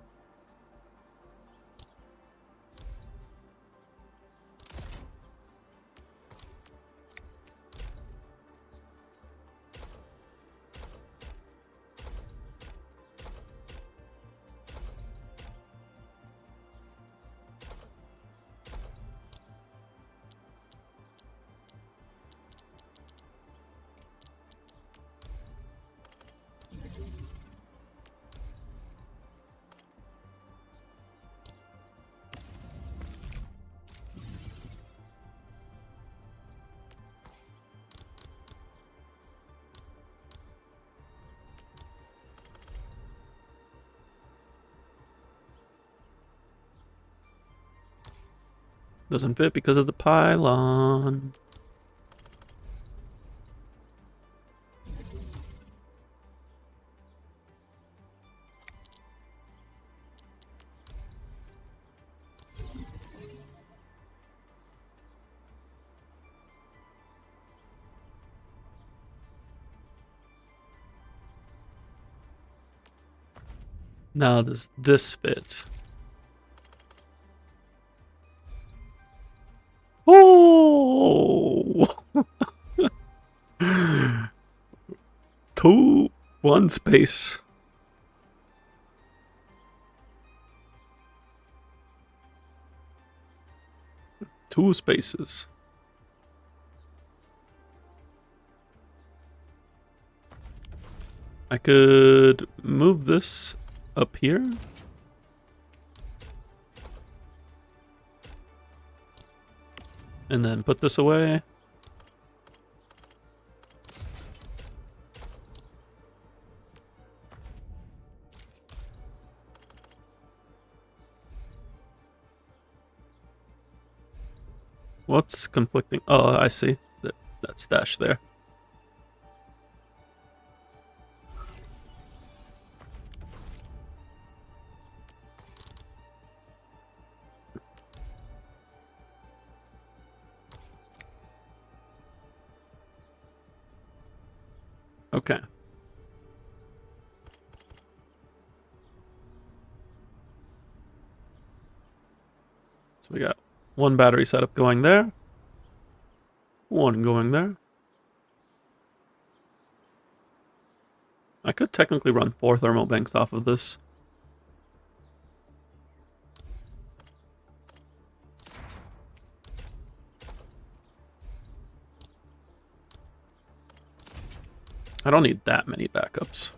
Doesn't fit because of the pylon. Now does this fit? Oh! 1 space. Two spaces. I could move this up here. And then put this away. What's conflicting? Oh, I see. That stash there. Okay. So we got one battery setup going there. One going there. I could technically run 4 thermal banks off of this. I don't need that many backups.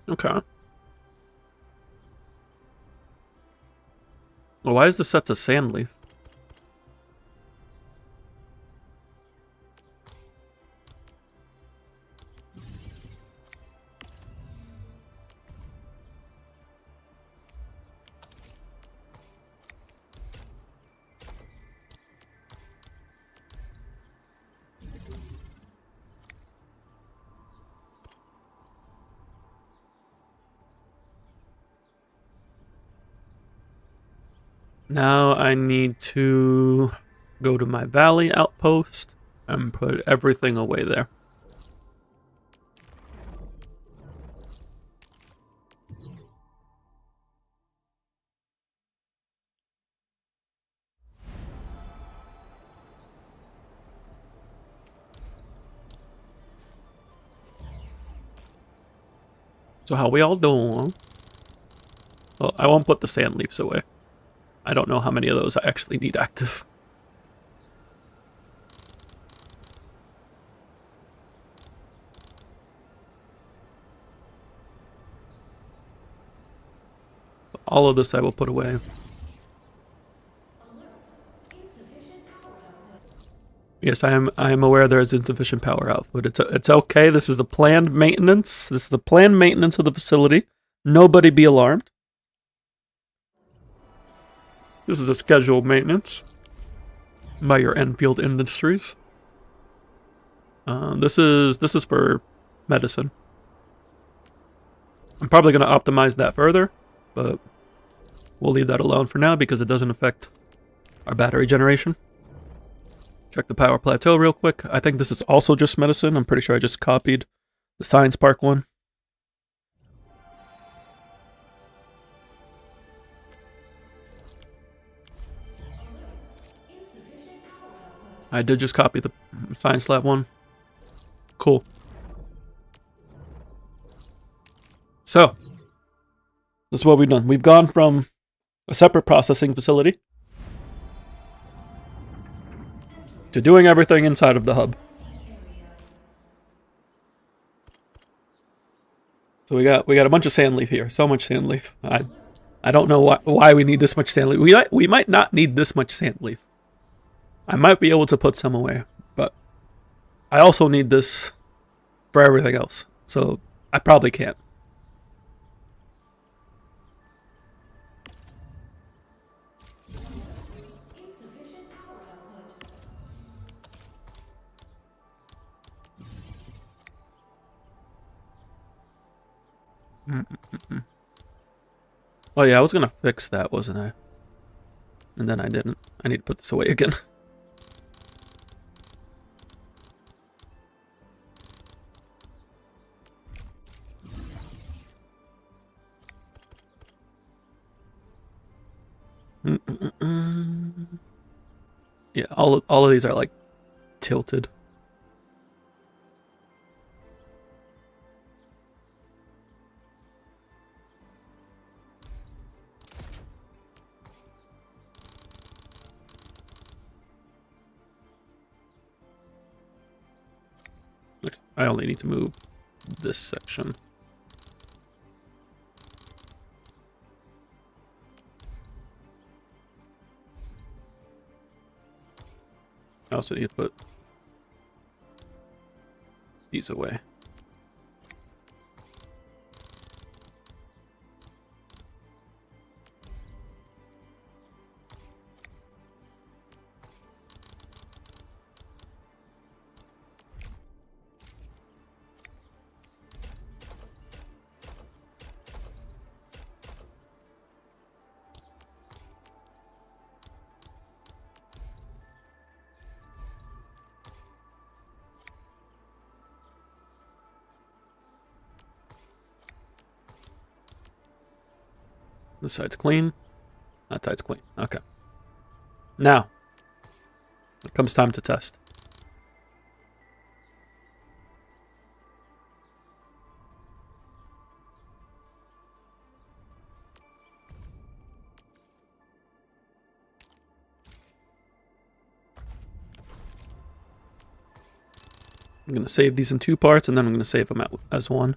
Okay. Well, why is this set to sand leaf? Now I need to go to my valley outpost and put everything away there. So how we all doing? Well, I won't put the sand leaves away. I don't know how many of those I actually need active. All of this I will put away. Yes, I am aware there is insufficient power output. It's okay. This is a planned maintenance. This is a planned maintenance of the facility. Nobody be alarmed. This is a scheduled maintenance by your Enfield Industries. This is for medicine. I'm probably going to optimize that further, but we'll leave that alone for now because it doesn't affect our battery generation. Check the power plateau real quick. I think this is also just medicine. I'm pretty sure I just copied the Science Park one. I did just copy the Science Lab one. Cool. So, this is what we've done. We've gone from a separate processing facility to doing everything inside of the hub. So we got a bunch of sand leaf here. So much sand leaf. I don't know why we need this much sand leaf. We might not need this much sand leaf. I might be able to put some away, but I also need this for everything else. So I probably can't. Oh yeah, I was gonna fix that, wasn't I? And then I didn't. I need to put this away again. Yeah, all of these are like tilted. I only need to move this section. I also need to put these away. This side's clean. That side's clean. Okay. Now, it comes time to test. I'm going to save these in 2 parts, and then I'm going to save them as one.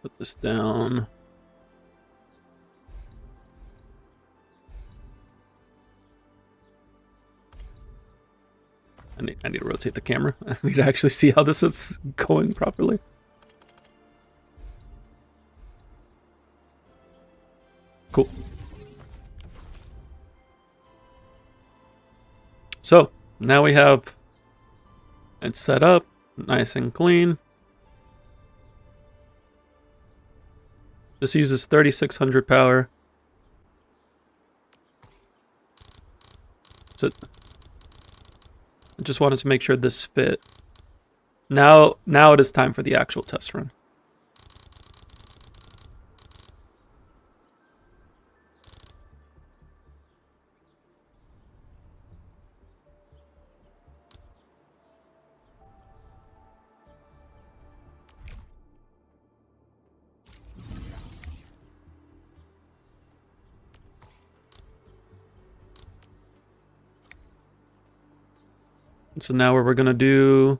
Put this down. I need to rotate the camera. I need to actually see how this is going properly. Cool. So, now we have it set up, nice and clean. This uses 3600 power. So, I just wanted to make sure this fit. Now it is time for the actual test run. So now what we're gonna do,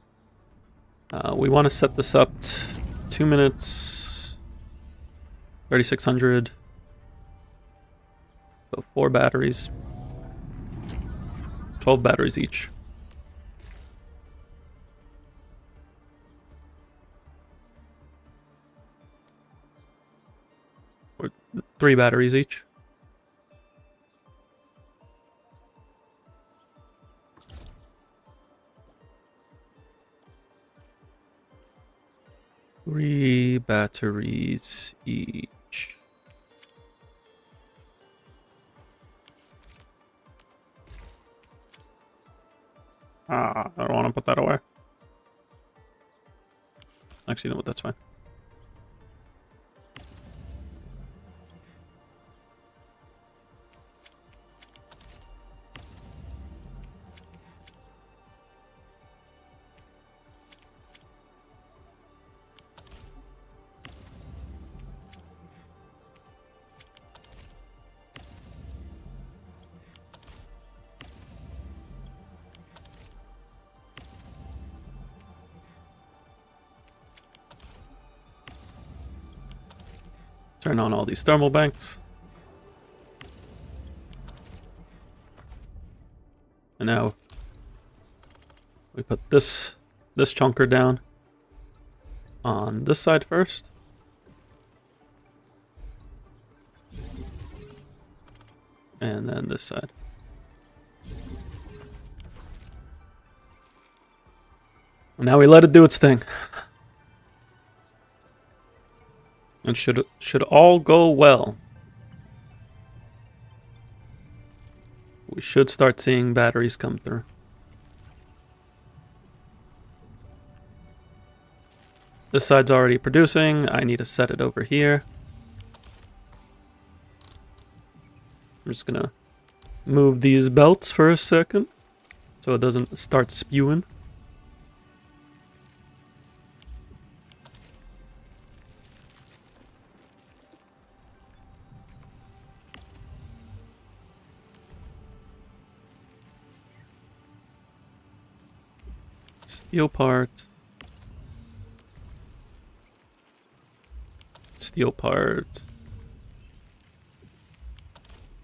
we want to set this up 2 minutes, 3600, so 4 batteries, 12 batteries each. Or 3 batteries each. Three batteries each. I don't want to put that away. Actually, you know what? That's fine. Turn on all these thermal banks. And now we put this chunker down on this side first. And then this side. And now we let it do its thing. And should all go well, we should start seeing batteries come through. This side's already producing. I need to set it over here. I'm just gonna move these belts for a second so it doesn't start spewing. Steel parts. Steel parts.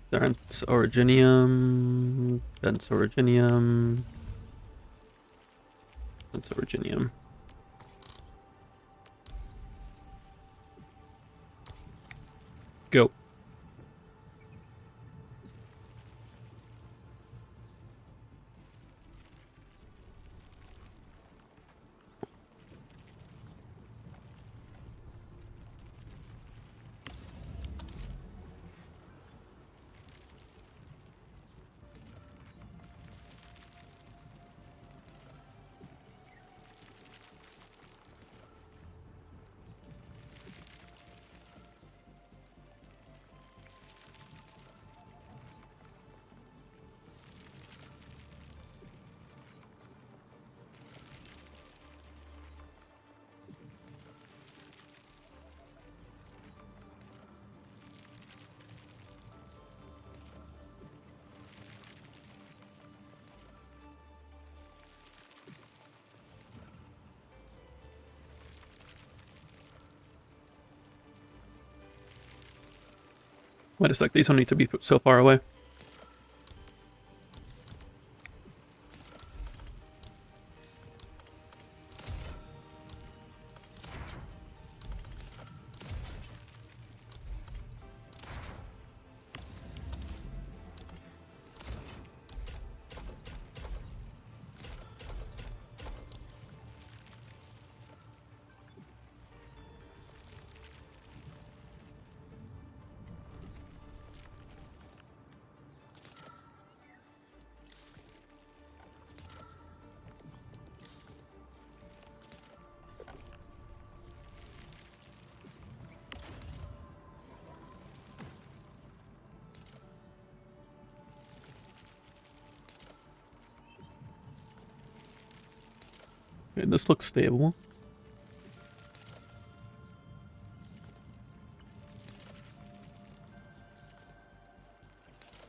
Dense originium. Dense originium. Dense originium. Go. Wait a sec, these don't need to be so far away. Okay, this looks stable.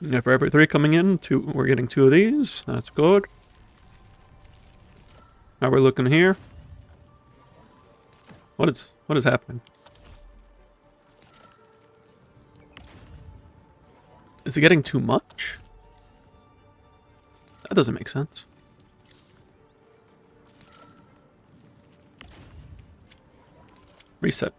Yeah, for every 3 coming in, we're getting 2 of these. That's good. Now we're looking here. What is happening? Is it getting too much? That doesn't make sense. Reset.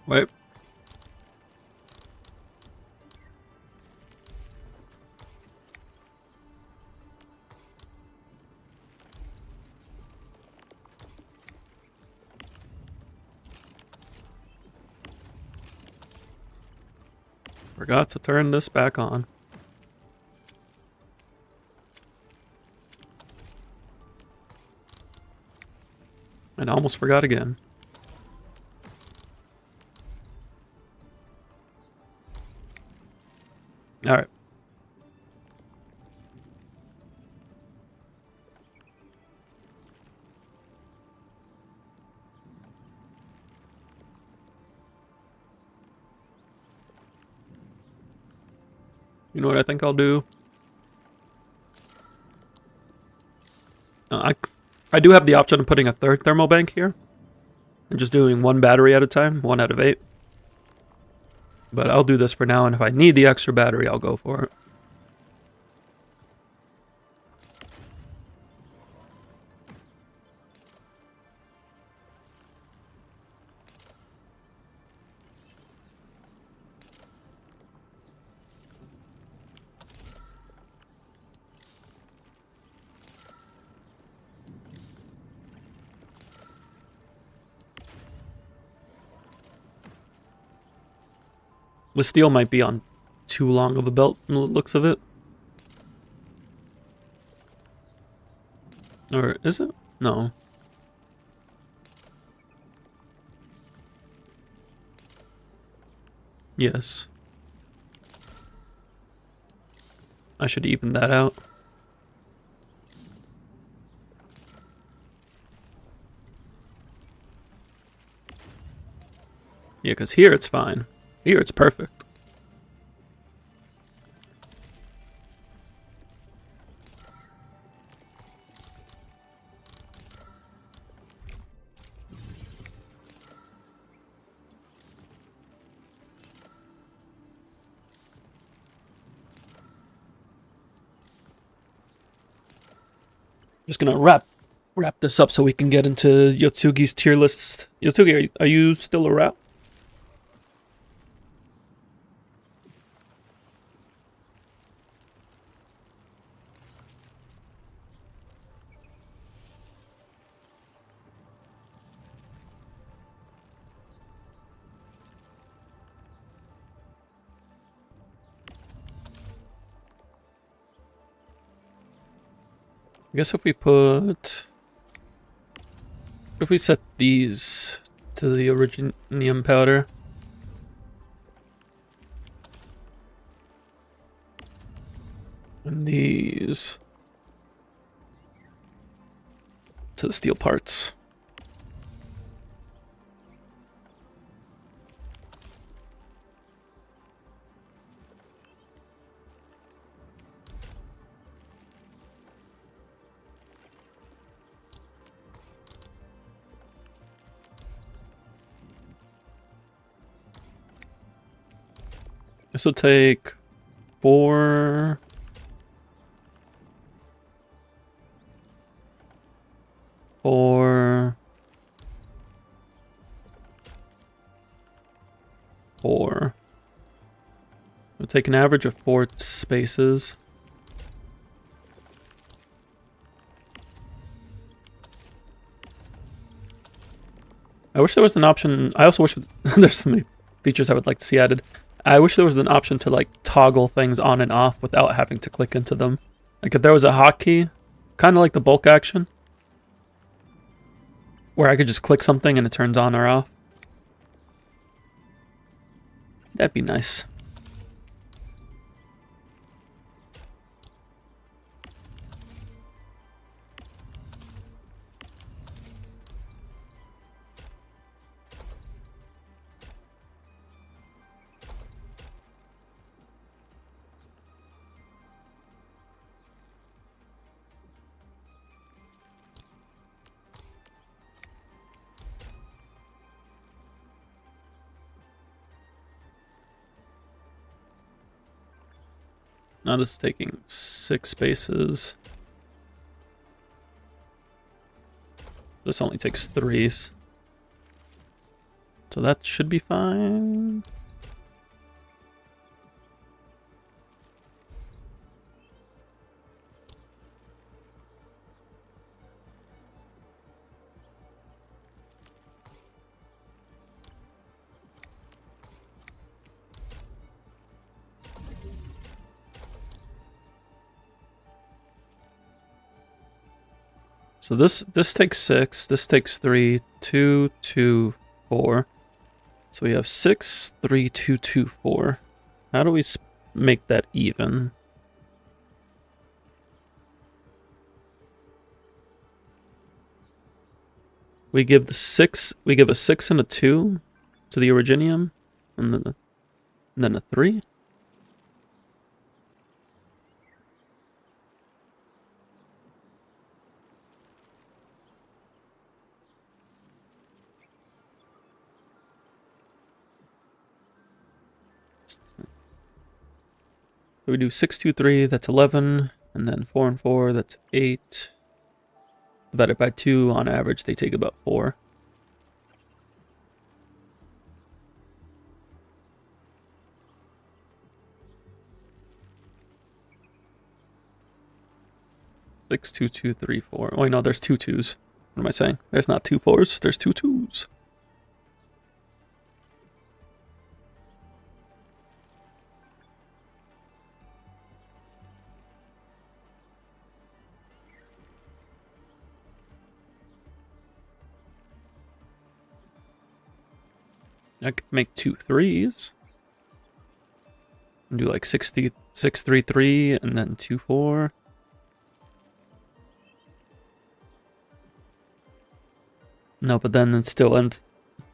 Wait. Forgot to turn this back on. And I almost forgot again. Alright. You know what I think I'll do? I do have the option of putting a third thermal bank here. And just doing one battery at a time, 1 out of 8. But I'll do this for now, and if I need the extra battery, I'll go for it. The steel might be on too long of a belt from the looks of it. Or is it? No. Yes. I should even that out. Yeah, because here it's fine. Here it's perfect. Just gonna wrap this up so we can get into Yotsugi's tier list. Yotsugi, are you still around? I guess if we set these to the originium powder. And these to the steel parts. This will take 4. 4. 4. It'll take an average of 4 spaces. I wish there was an option. I also wish there's so many features I would like to see added. I wish there was an option to like toggle things on and off without having to click into them. Like if there was a hotkey, kind of like the bulk action, where I could just click something and it turns on or off. That'd be nice. Now this is taking 6 spaces. This only takes 3. So that should be fine. So this takes 6, this takes 3, 2, 2, 4. So we have 6, 3, 2, 2, 4. How do we make that even? We give a 6 and a 2 to the Originium, and then a 3. So we do 6, 2, 3, that's 11, and then 4 and 4, that's 8. Divided by 2, on average, they take about 4. Six, 2, 2, 3, 4. Oh, wait, no, there's 2 2s. What am I saying? There's not 2 4s, there's 2 2s. I could make 2 3s. And do like 6, 3, 3, and then 2 4. No, but then it still ends.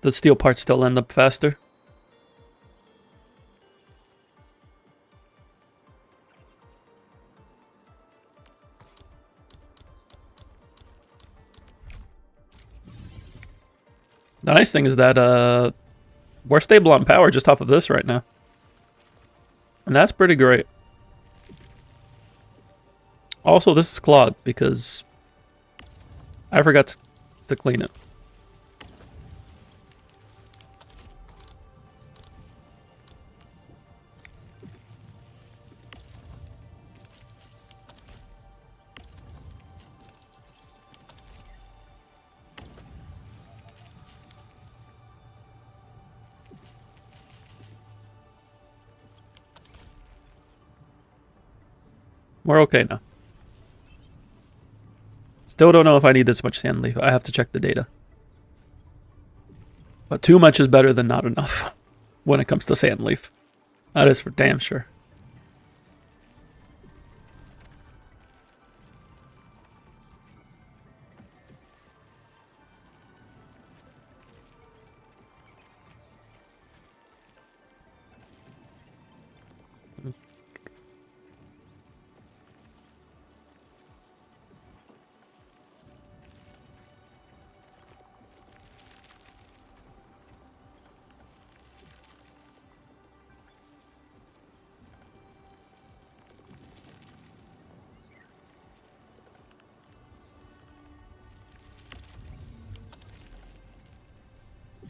The steel parts still end up faster. The nice thing is that we're stable on power just off of this right now. And that's pretty great. Also, this is clogged because I forgot to clean it. We're okay now. Still don't know if I need this much sand leaf. I have to check the data. But too much is better than not enough when it comes to sand leaf. That is for damn sure.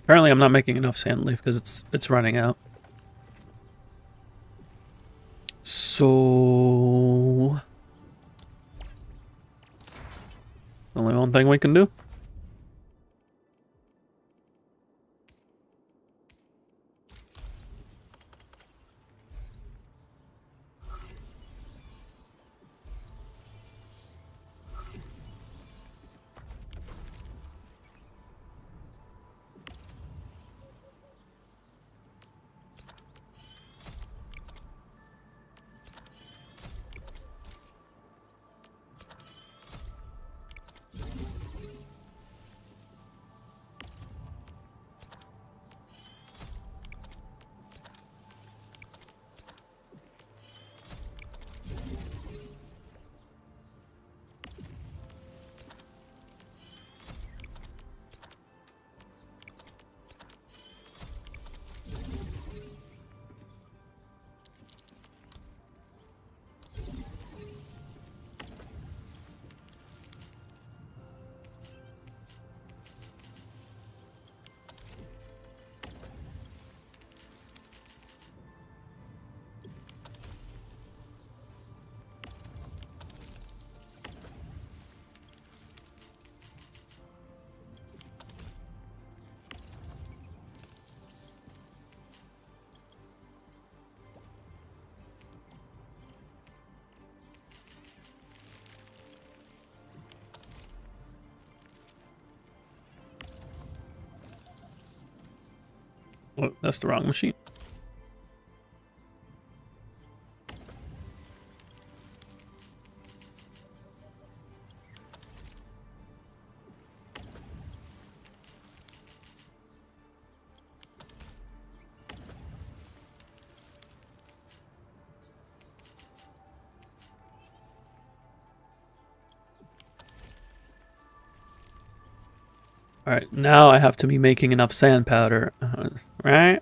Apparently I'm not making enough sand leaf because it's running out. So only one thing we can do. Oh, that's the wrong machine. Alright, now I have to be making enough sand powder. Right?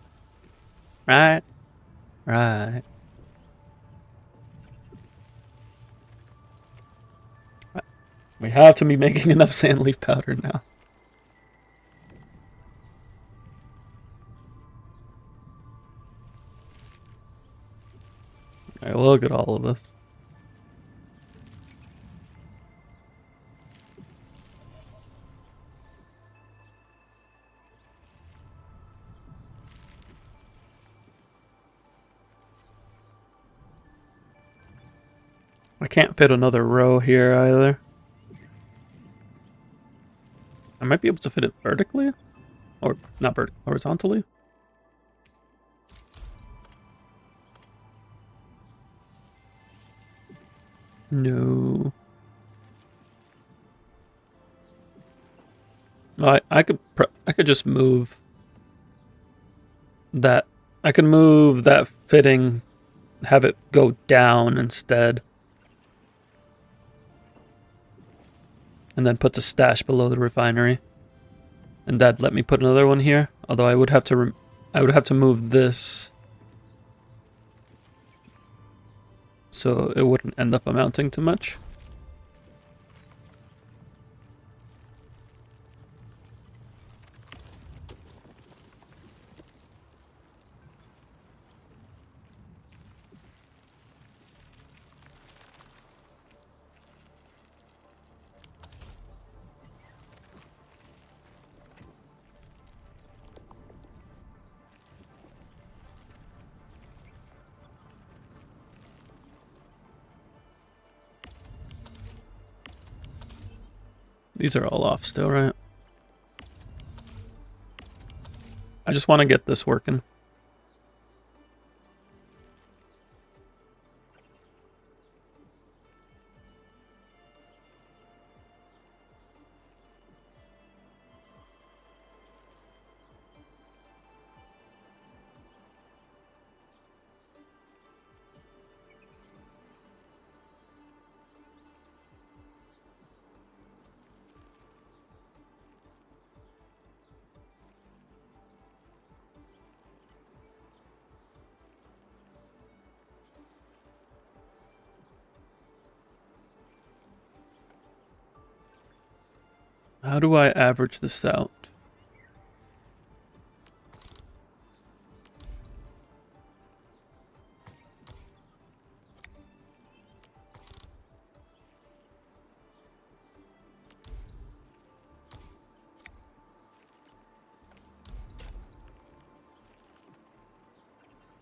Right? Right. We have to be making enough sand leaf powder now. Alright, look at all of this. I can't fit another row here either. I might be able to fit it vertically. Or, not vertically, horizontally. No. I could just move that. I could move that fitting, have it go down instead. And then put the stash below the refinery. And that'd let me put another one here. Although I would have to move this so it wouldn't end up amounting to much. These are all off still, right? I just want to get this working. How do I average this out?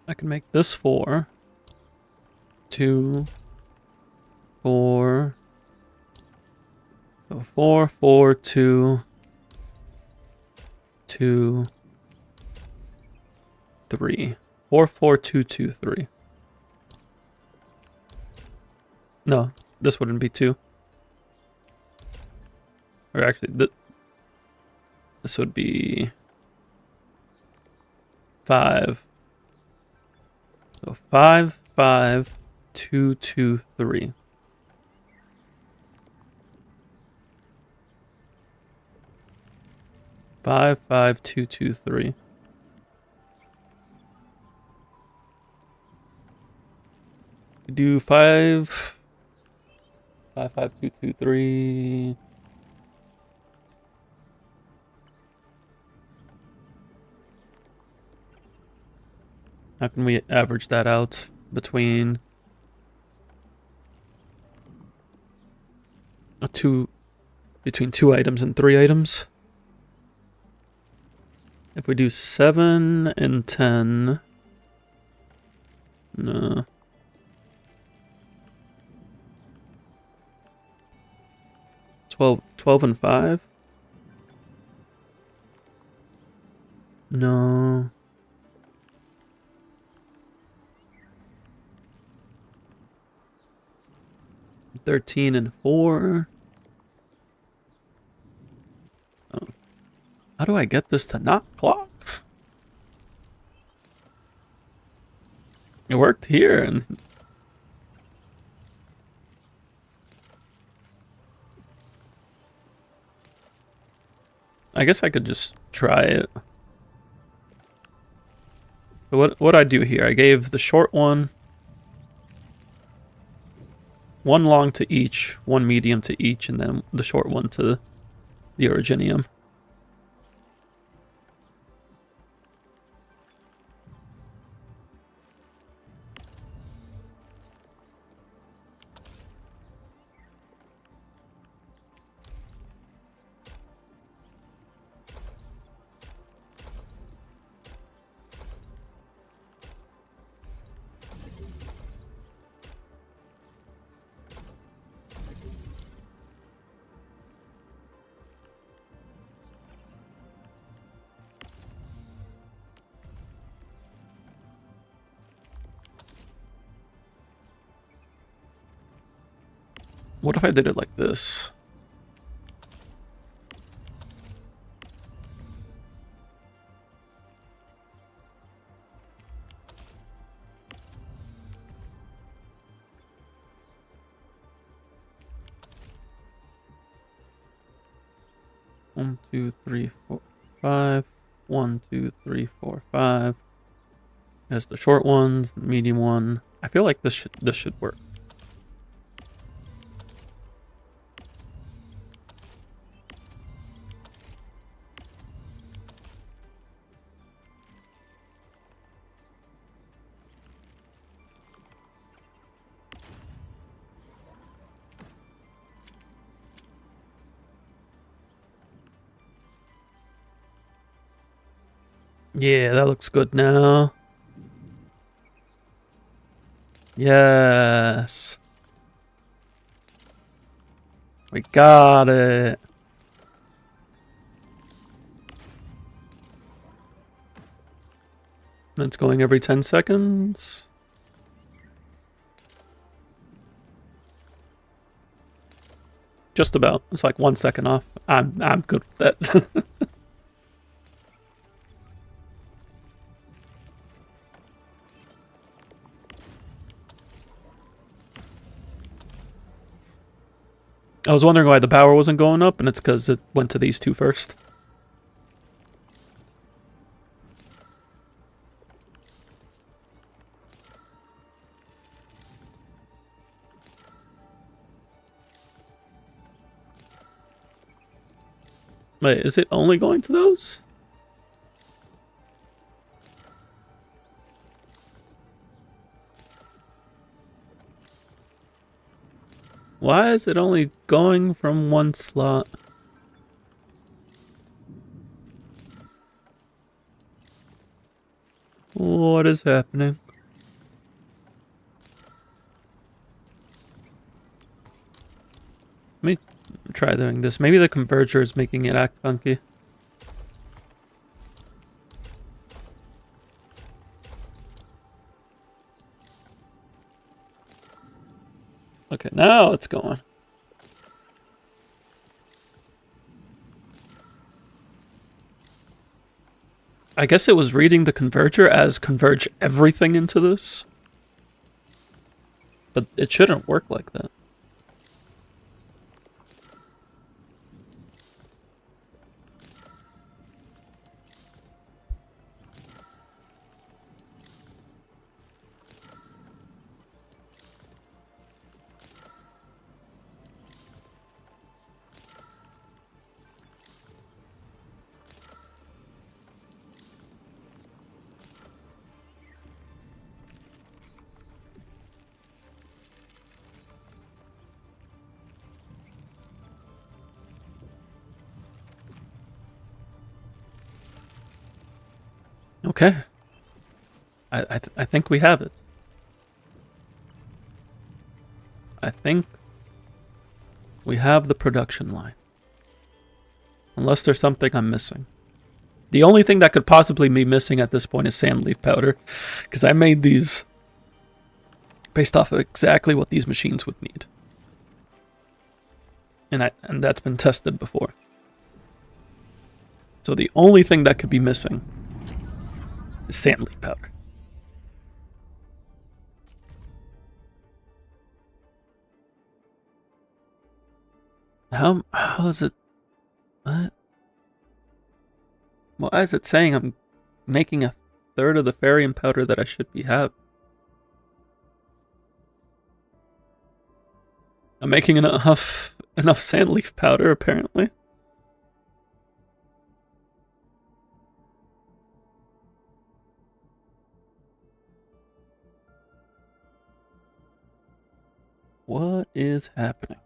I can make this 4, 2, 4, so 4, 4, 2, 2, 3. 4, 4, 2, 2, 3. No, this wouldn't be 2. Or actually, this would be 5. So 5, 5, 2, 2, 3. Five, 5, 2, 2, 3. We do 5, 5, 5, 2, 2, 3. How can we average that out between between 2 items and 3 items? If we do 7 and 10, no. 12 and 5? No. 13 and 4. Oh. How do I get this to not clock? It worked here, and I guess I could just try it. So what I do here? I gave the short one long to each, one medium to each, and then the short one to the Originium. What if I did it like this? One, two, three, four, five. 1, 2, 3, 4, 5. There's the short ones, the medium one. I feel like this should work. Yeah, that looks good now. Yes. We got it. It's going every 10 seconds. Just about. It's like 1 second off. I'm good with that. I was wondering why the power wasn't going up, and it's because it went to these two first. Wait, is it only going to those? Why is it only going from one slot? What is happening? Let me try doing this. Maybe the converger is making it act funky. Okay, now it's going. I guess it was reading the converger as converge everything into this. But it shouldn't work like that. Okay. I think we have it. I think we have the production line. Unless there's something I'm missing. The only thing that could possibly be missing at this point is sand leaf powder. Because I made these based off of exactly what these machines would need. and that's been tested before. So the only thing that could be missing is sand leaf powder. How is it? What? Why is it saying I'm making a third of the Farium powder that I should be having? I'm making enough sand leaf powder, apparently. What is happening?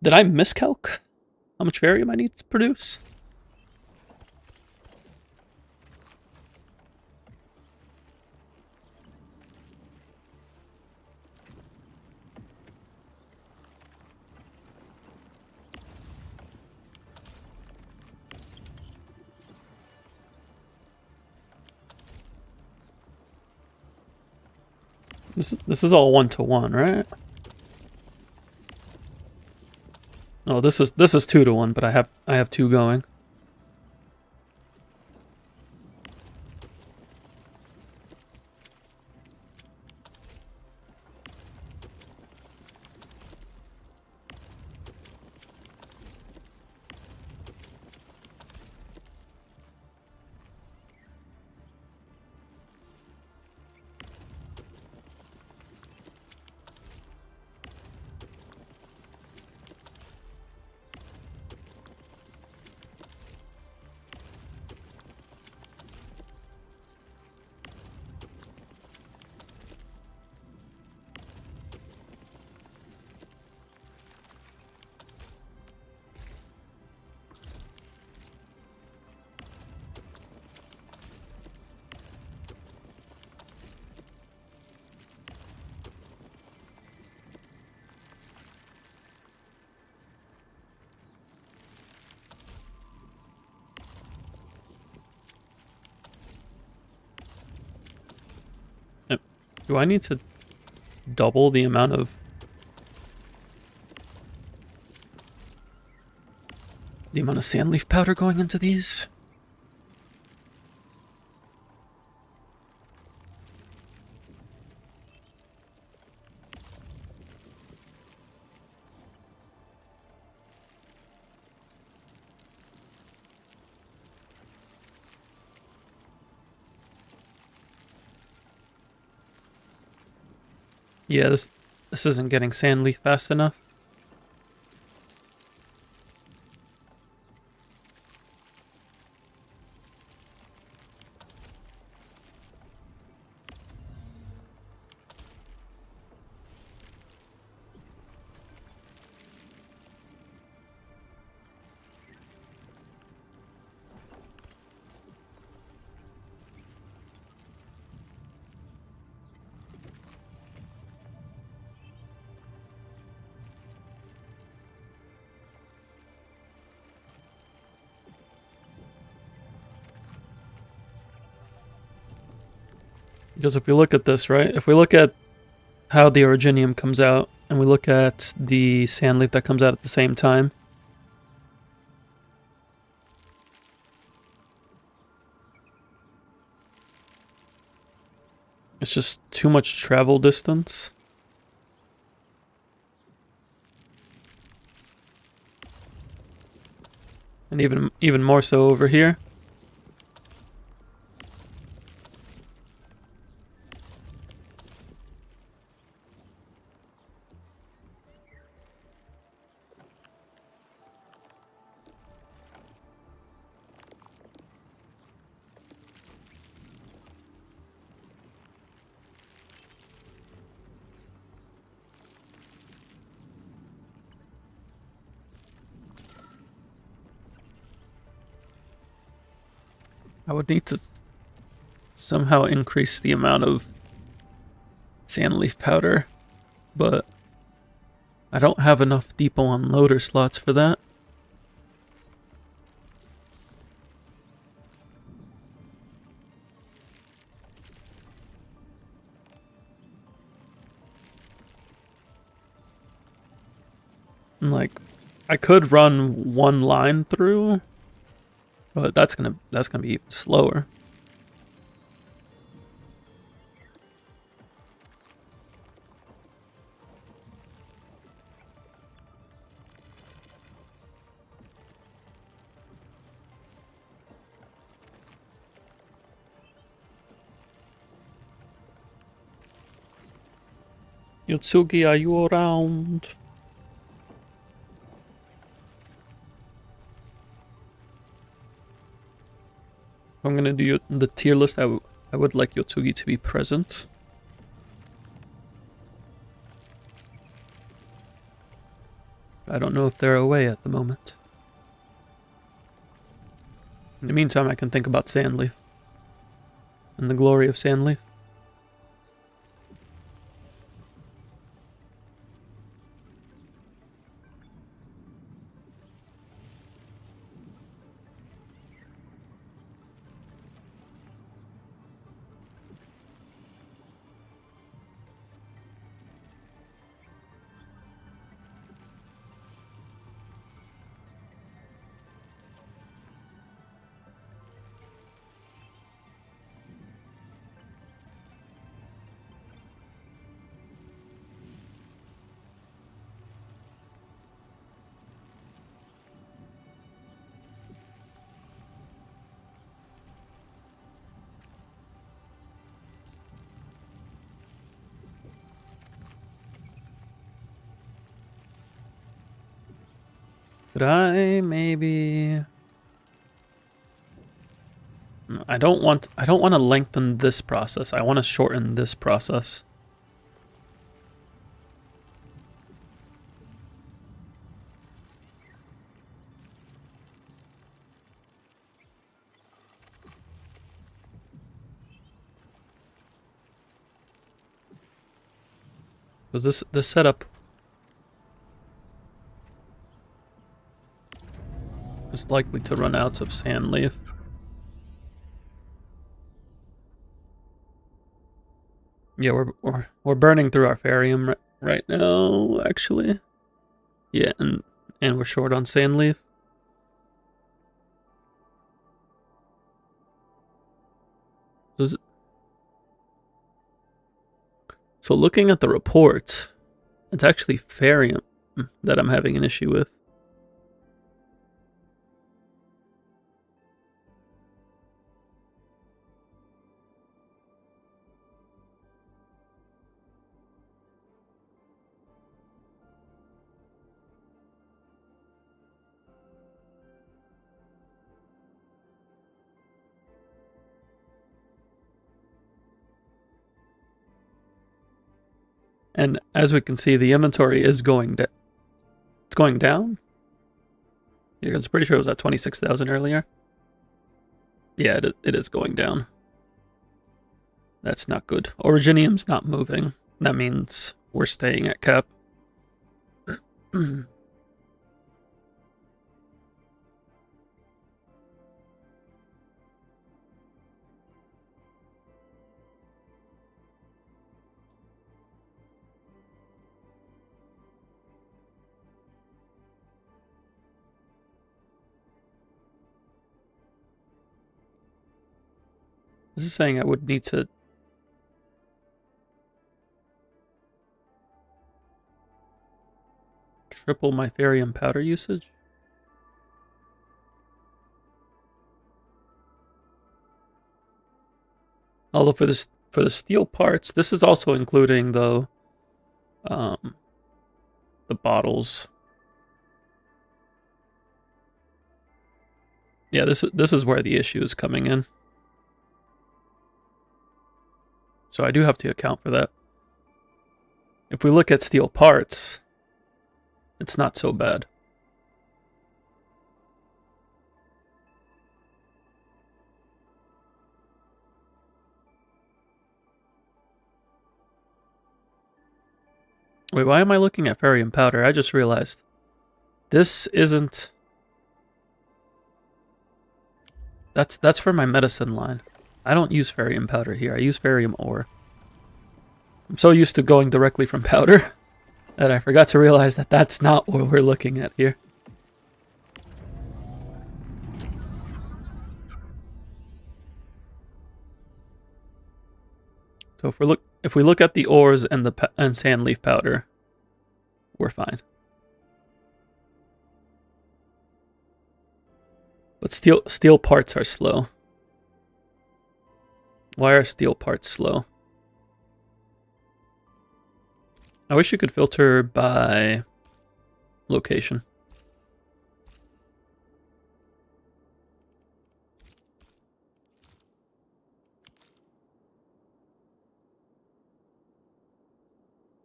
Did I miscalc how much Farium I need to produce? This is all 1-to-1, right? No, this is 2-to-1, but I have 2 going. Do I need to double the amount of sand leaf powder going into these? Yeah, this isn't getting sand leaf fast enough. Because if we look at this, right? If we look at how the originium comes out, and we look at the sand leaf that comes out at the same time, it's just too much travel distance. And even more so over here. I would need to somehow increase the amount of sand leaf powder, but I don't have enough depot unloader slots for that. And like, I could run one line through, but that's gonna be even slower. Yotsugi, are you around? I'm gonna do the tier list. I would like Yotsugi to be present. I don't know if they're away at the moment. In the meantime, I can think about Sandleaf and the glory of Sandleaf. Could I maybe? No, I don't want to lengthen this process. I want to shorten this process. Because this setup is likely to run out of sand leaf. Yeah, we're burning through our farium right now, actually. Yeah, and we're short on sand leaf. So looking at the report, it's actually farium that I'm having an issue with. And as we can see, the inventory is going down. It's going down? Yeah, I was pretty sure it was at 26,000 earlier. Yeah, it is going down. That's not good. Originium's not moving. That means we're staying at cap. This is saying I would need to triple my farium powder usage. Although for the steel parts, this is also including the bottles. Yeah, this is where the issue is coming in. So I do have to account for that. If we look at steel parts, it's not so bad. Wait, why am I looking at ferrium powder? I just realized. This isn't... That's for my medicine line. I don't use ferrium powder here. I use ferrium ore. I'm so used to going directly from powder that I forgot to realize that that's not what we're looking at here. So if we look at the ores and the sand leaf powder, we're fine. But steel parts are slow. Why are steel parts slow? I wish you could filter by location.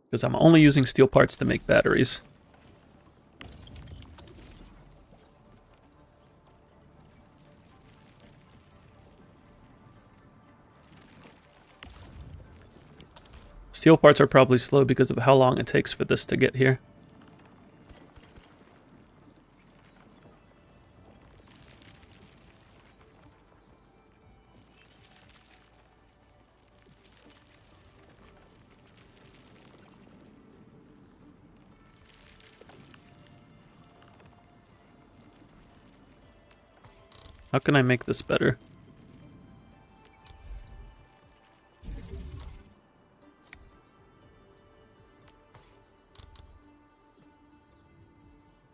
Because I'm only using steel parts to make batteries. Steel parts are probably slow because of how long it takes for this to get here. How can I make this better?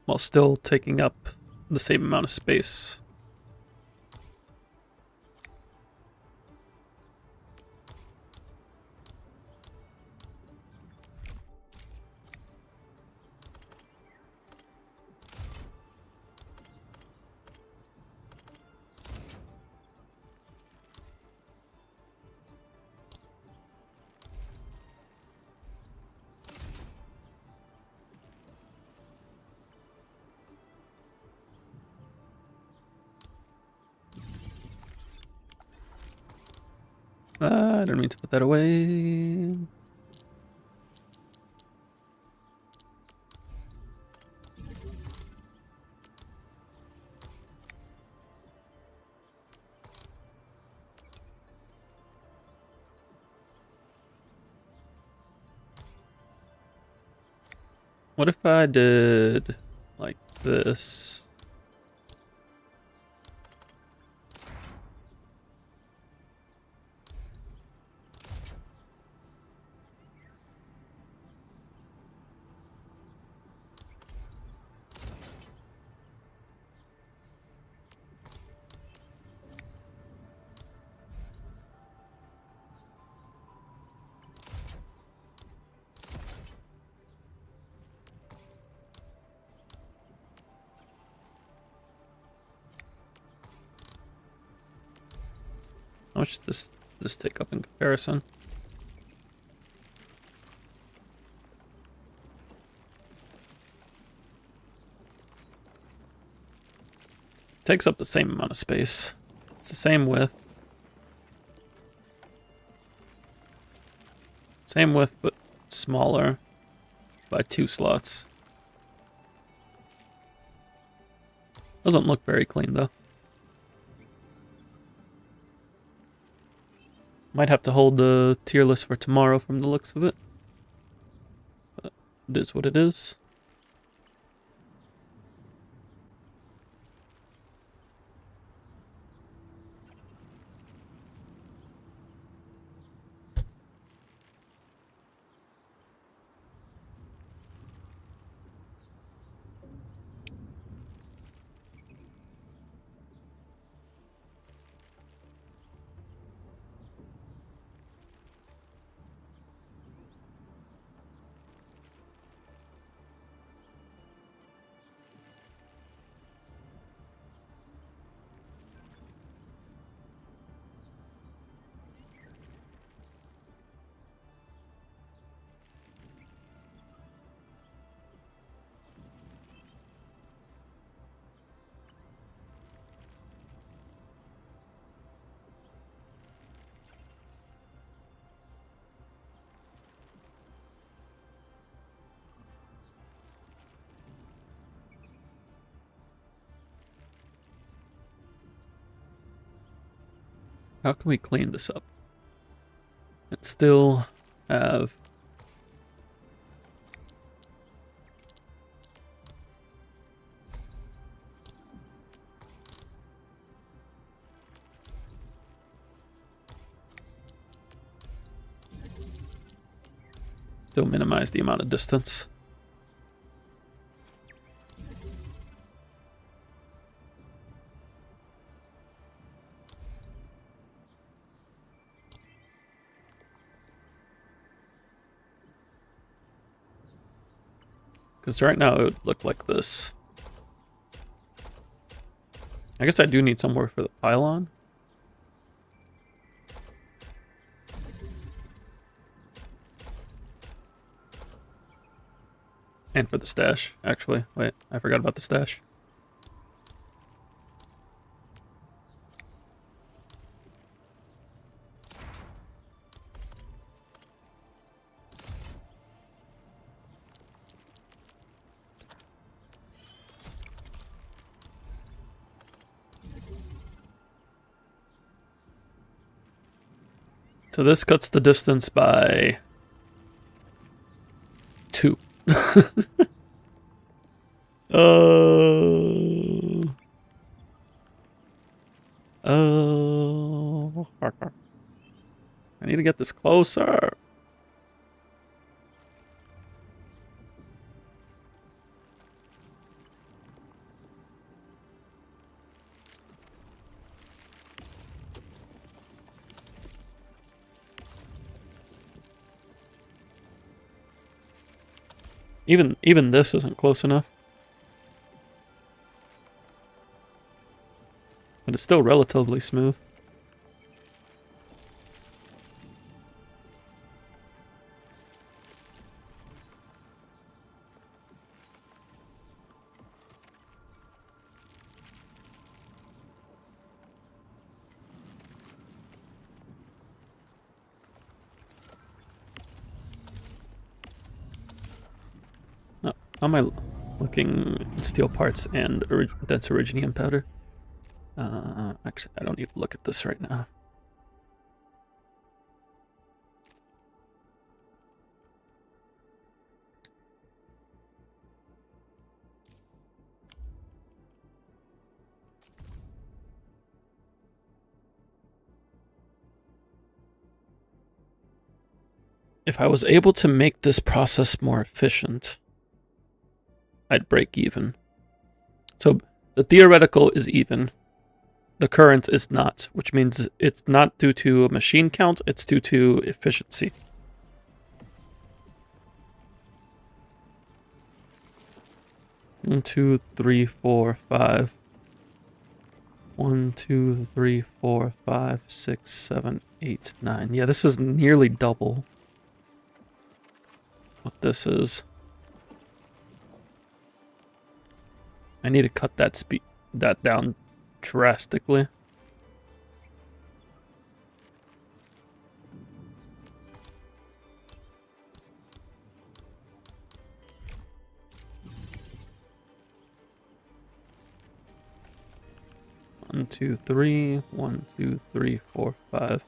While still taking up the same amount of space. I don't mean to put that away. What if I did like this? How much does this take up in comparison? Takes up the same amount of space. It's the same width. Same width, but smaller by 2 slots. Doesn't look very clean though. Might have to hold the tier list for tomorrow from the looks of it. But it is what it is. How can we clean this up? And still have... Still minimize the amount of distance. Because right now it would look like this. I guess I do need somewhere for the pylon. And for the stash, actually. Wait, I forgot about the stash. So this cuts the distance by 2. Oh. Oh. I need to get this closer. Even this isn't close enough. But it's still relatively smooth. How am I looking at steel parts and that's originium powder? Actually, I don't need to look at this right now. If I was able to make this process more efficient, I'd break even. So the theoretical is even. The current is not, which means it's not due to a machine count, it's due to efficiency. One, 2, 3, 4, 5. 1, 2, 3, 4, 5, 6, 7, 8, 9. Yeah, this is nearly double what this is. I need to cut that down drastically. One, 2, 3. 1, 2, 3, 4, 5.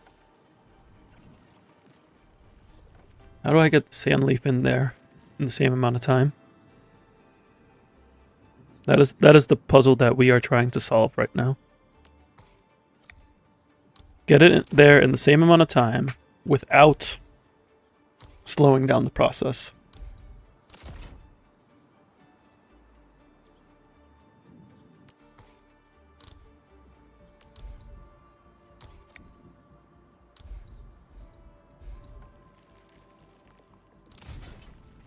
How do I get the sand leaf in there in the same amount of time? That is the puzzle that we are trying to solve right now. Get it there in the same amount of time without slowing down the process.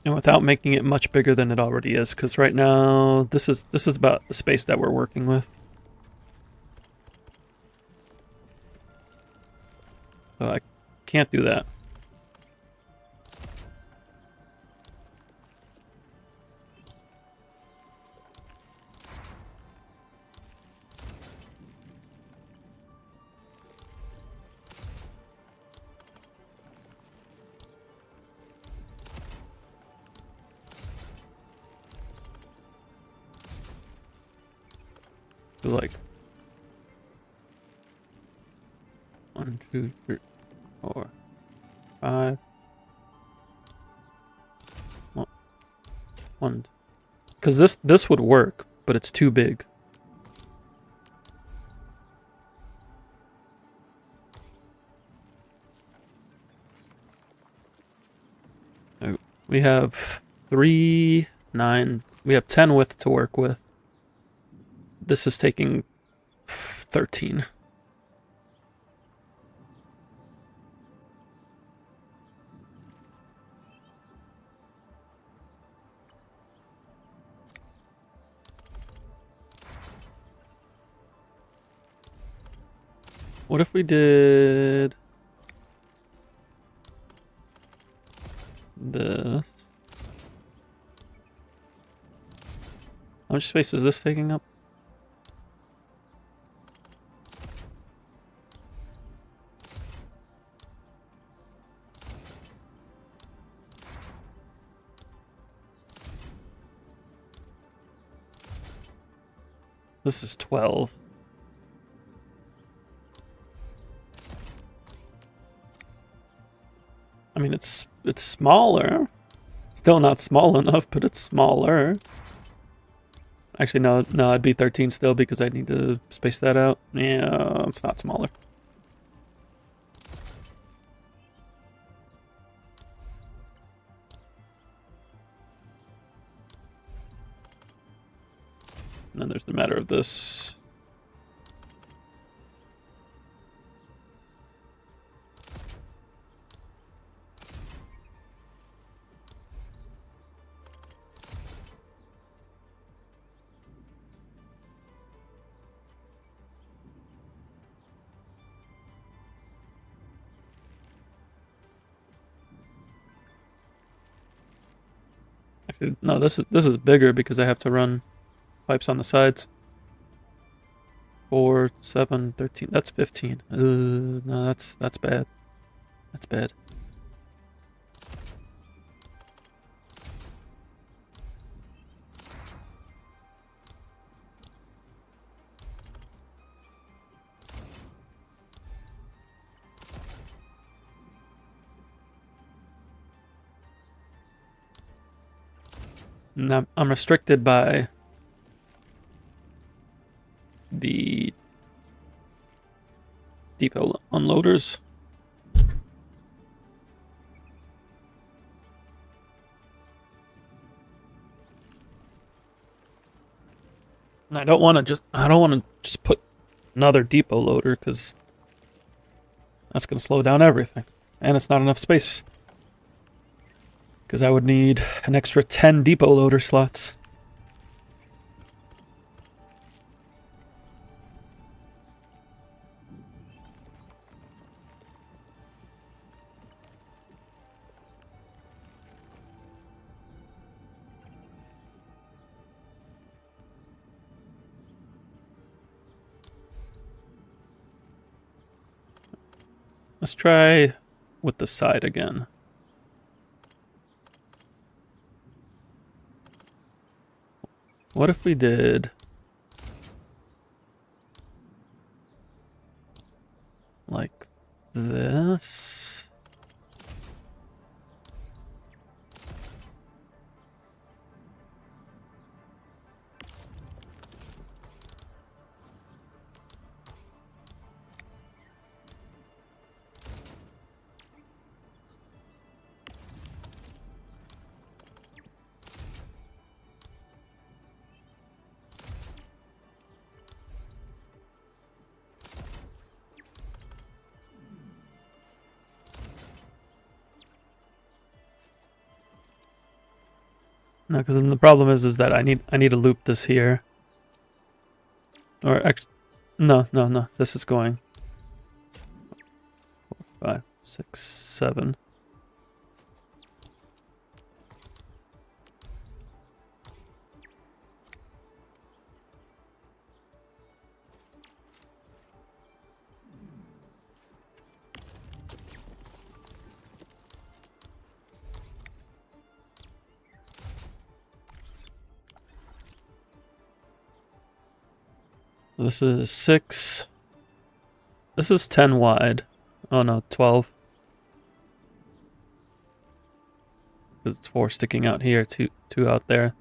And without making it much bigger than it already is, because right now this is about the space that we're working with. So I can't do that. Like 1, 1, 2, 3, 4, 5. One. Because this would work, but it's too big. We have 3, 9. We have 10 width to work with. This is taking 13. What if we did this? How much space is this taking up? This is 12. I mean, it's smaller. Still not small enough, but it's smaller. Actually, no, I'd be 13 still because I need to space that out. Yeah, it's not smaller. And then there's the matter of this. Actually, no, this is bigger because I have to run pipes on the sides. 4, 7, 13. That's 15. No, that's bad. That's bad. And I'm restricted by the depot unloaders. And I don't want to just put another depot loader because that's going to slow down everything. And it's not enough space. Because I would need an extra 10 depot loader slots. Let's try with the side again. What if we did like this? No, because then the problem is that I need to loop this here. Or actually, no. This is going 4, 5, 6, 7. This is 6. This is 10 wide. Oh no, 12. Because it's 4 sticking out here, 2 out there.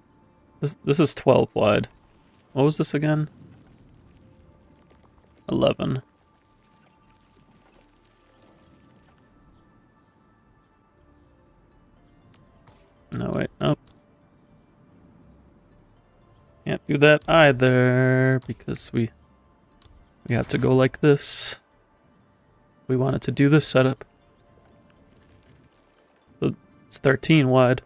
This is 12 wide. What was this again? 11. No, wait, nope. Can't do that either, because we have to go like this. We wanted to do this setup. So it's 13 wide.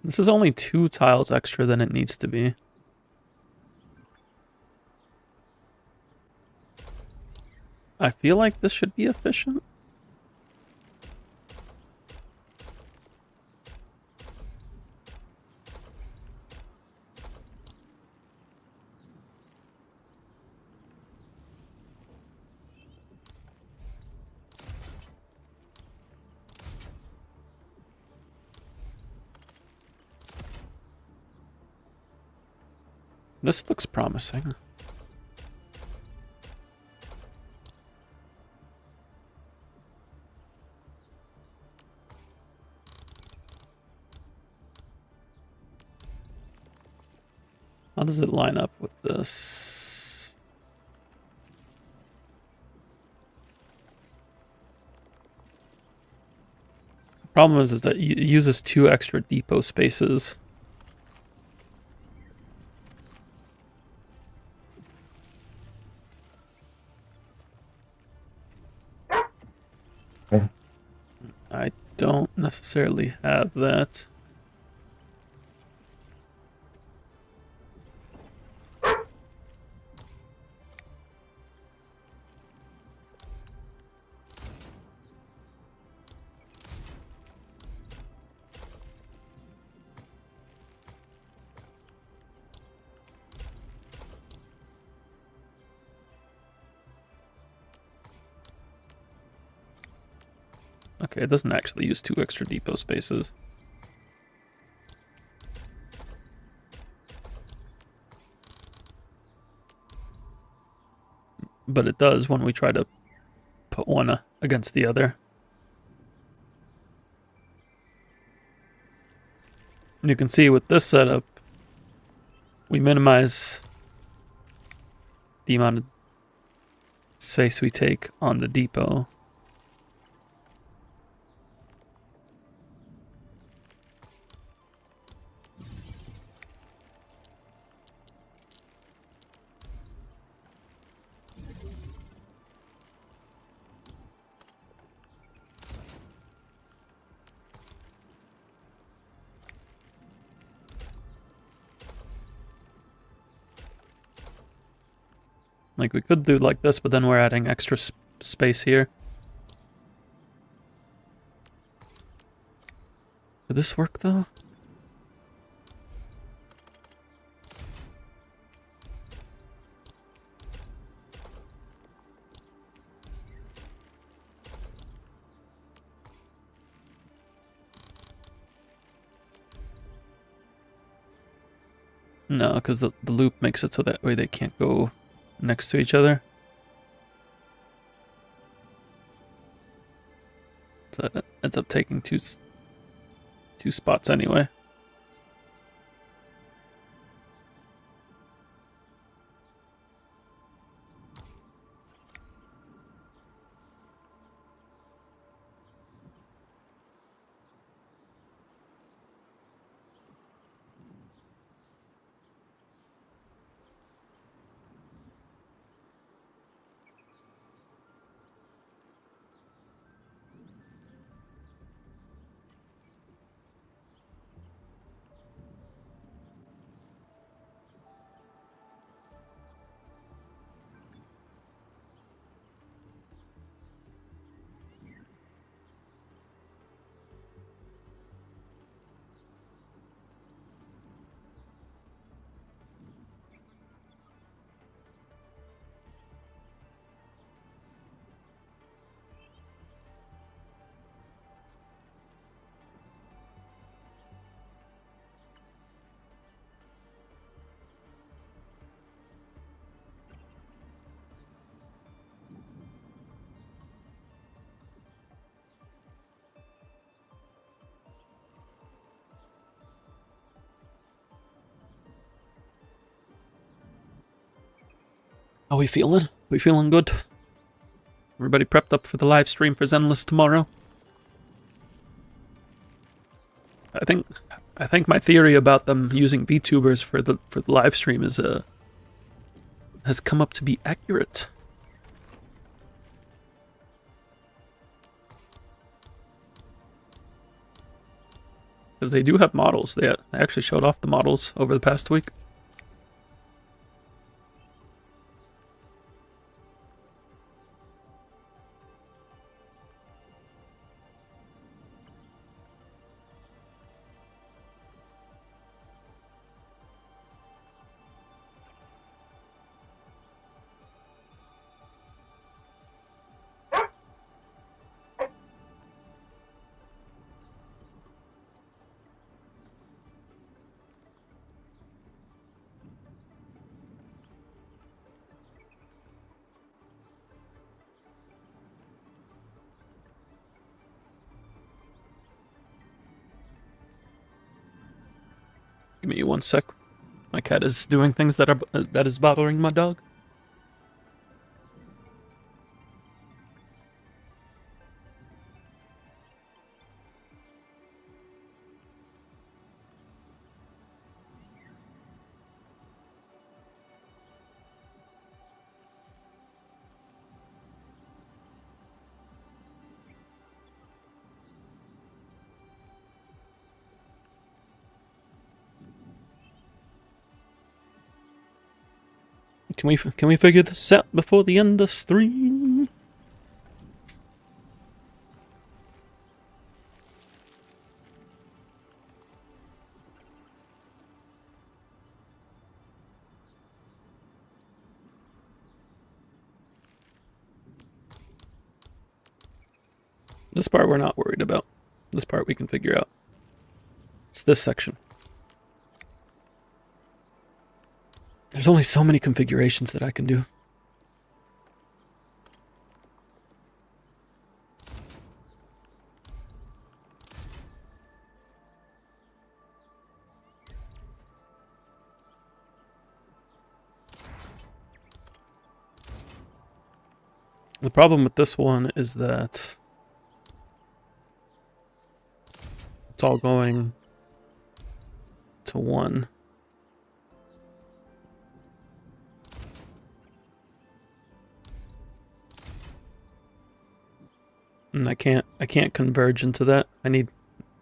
This is only 2 tiles extra than it needs to be. I feel like this should be efficient. This looks promising. How does it line up with this? The problem is that it uses 2 extra depot spaces. I don't necessarily have that. Okay, it doesn't actually use 2 extra depot spaces. But it does when we try to put one against the other. You can see with this setup, we minimize the amount of space we take on the depot. Like, we could do like this, but then we're adding extra space here. Would this work, though? No, because the loop makes it so that way they can't go next to each other. So that ends up taking two spots anyway. How we feeling? We feeling good? Everybody prepped up for the live stream for Zenless tomorrow? I think my theory about them using VTubers for the live stream is has come up to be accurate. Because they do have models. They actually showed off the models over the past week. Give me 1 sec. My cat is doing things that is bothering my dog. Can we figure this out before the end of stream? This part we're not worried about. This part we can figure out. It's this section. There's only so many configurations that I can do. The problem with this one is that it's all going to 1. And I can't converge into that. I need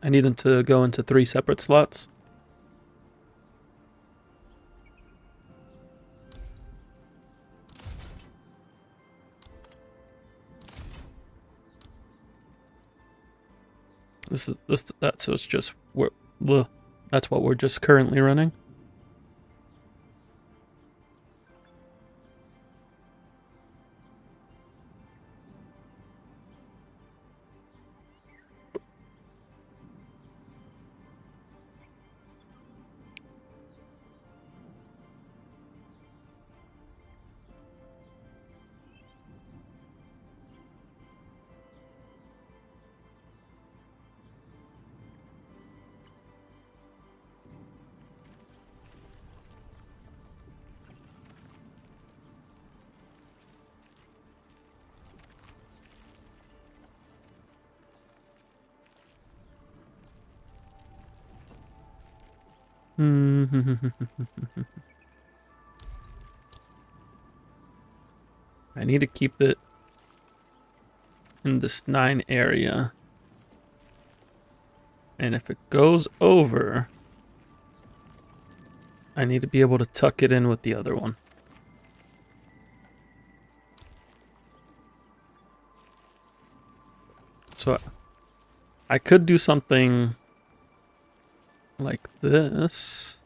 them to go into 3 separate slots. That's just that's what we're just currently running. I need to keep it in this 9 area. And if it goes over, I need to be able to tuck it in with the other one. So I could do something like this.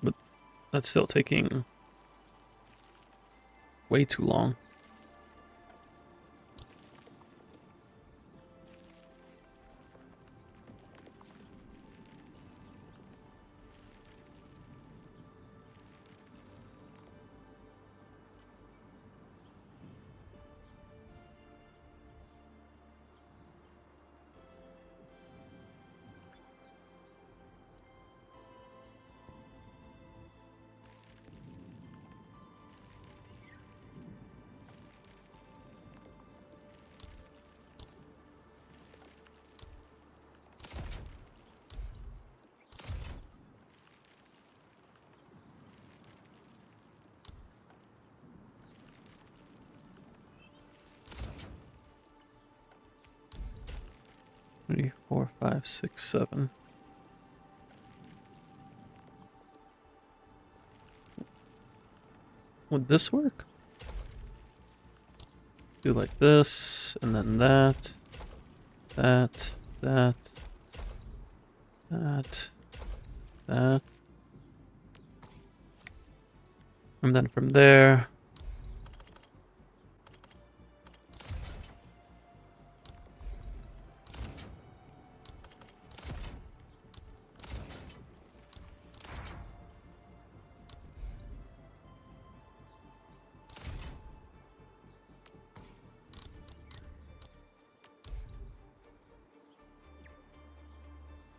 But that's still taking way too long. 3, 4, 5, 6, 7. Would this work? Do like this, and then that, that, that, that, that. And then from there,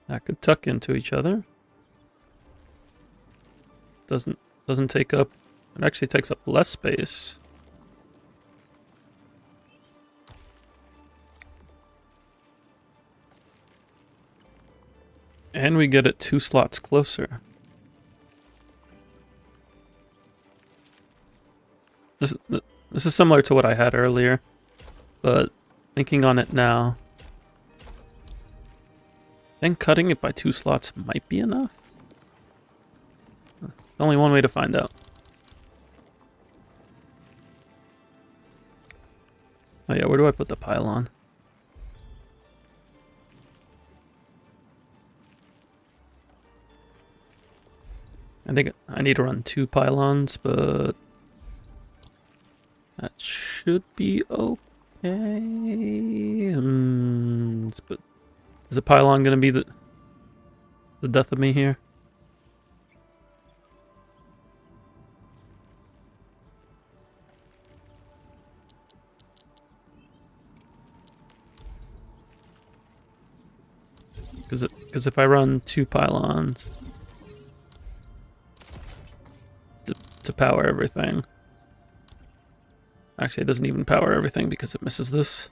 that could tuck into each other. Doesn't take up. It actually takes up less space. And we get it 2 slots closer. This is similar to what I had earlier, but thinking on it now, I think cutting it by 2 slots might be enough. There's only one way to find out. Oh yeah, where do I put the pylon? I think I need to run 2 pylons, but that should be okay. But is the pylon gonna be the death of me here? Because if I run 2 pylons to power everything, actually it doesn't even power everything because it misses this.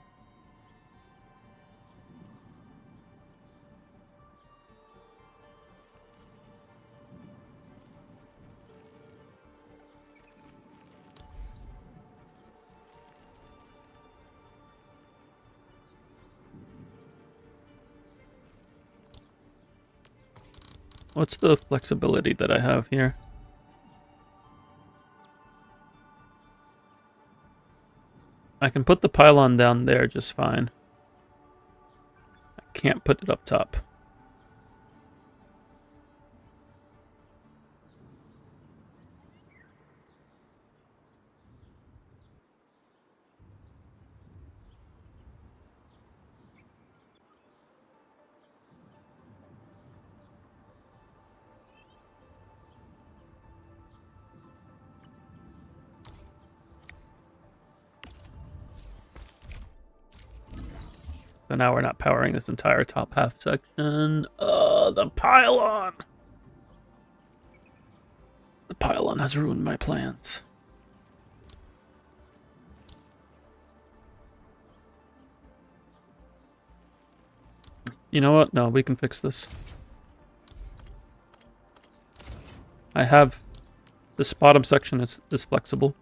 What's the flexibility that I have here? I can put the pylon down there just fine. I can't put it up top. So now we're not powering this entire top half section. The pylon! The pylon has ruined my plans. You know what? No, we can fix this. I have... This bottom section is flexible.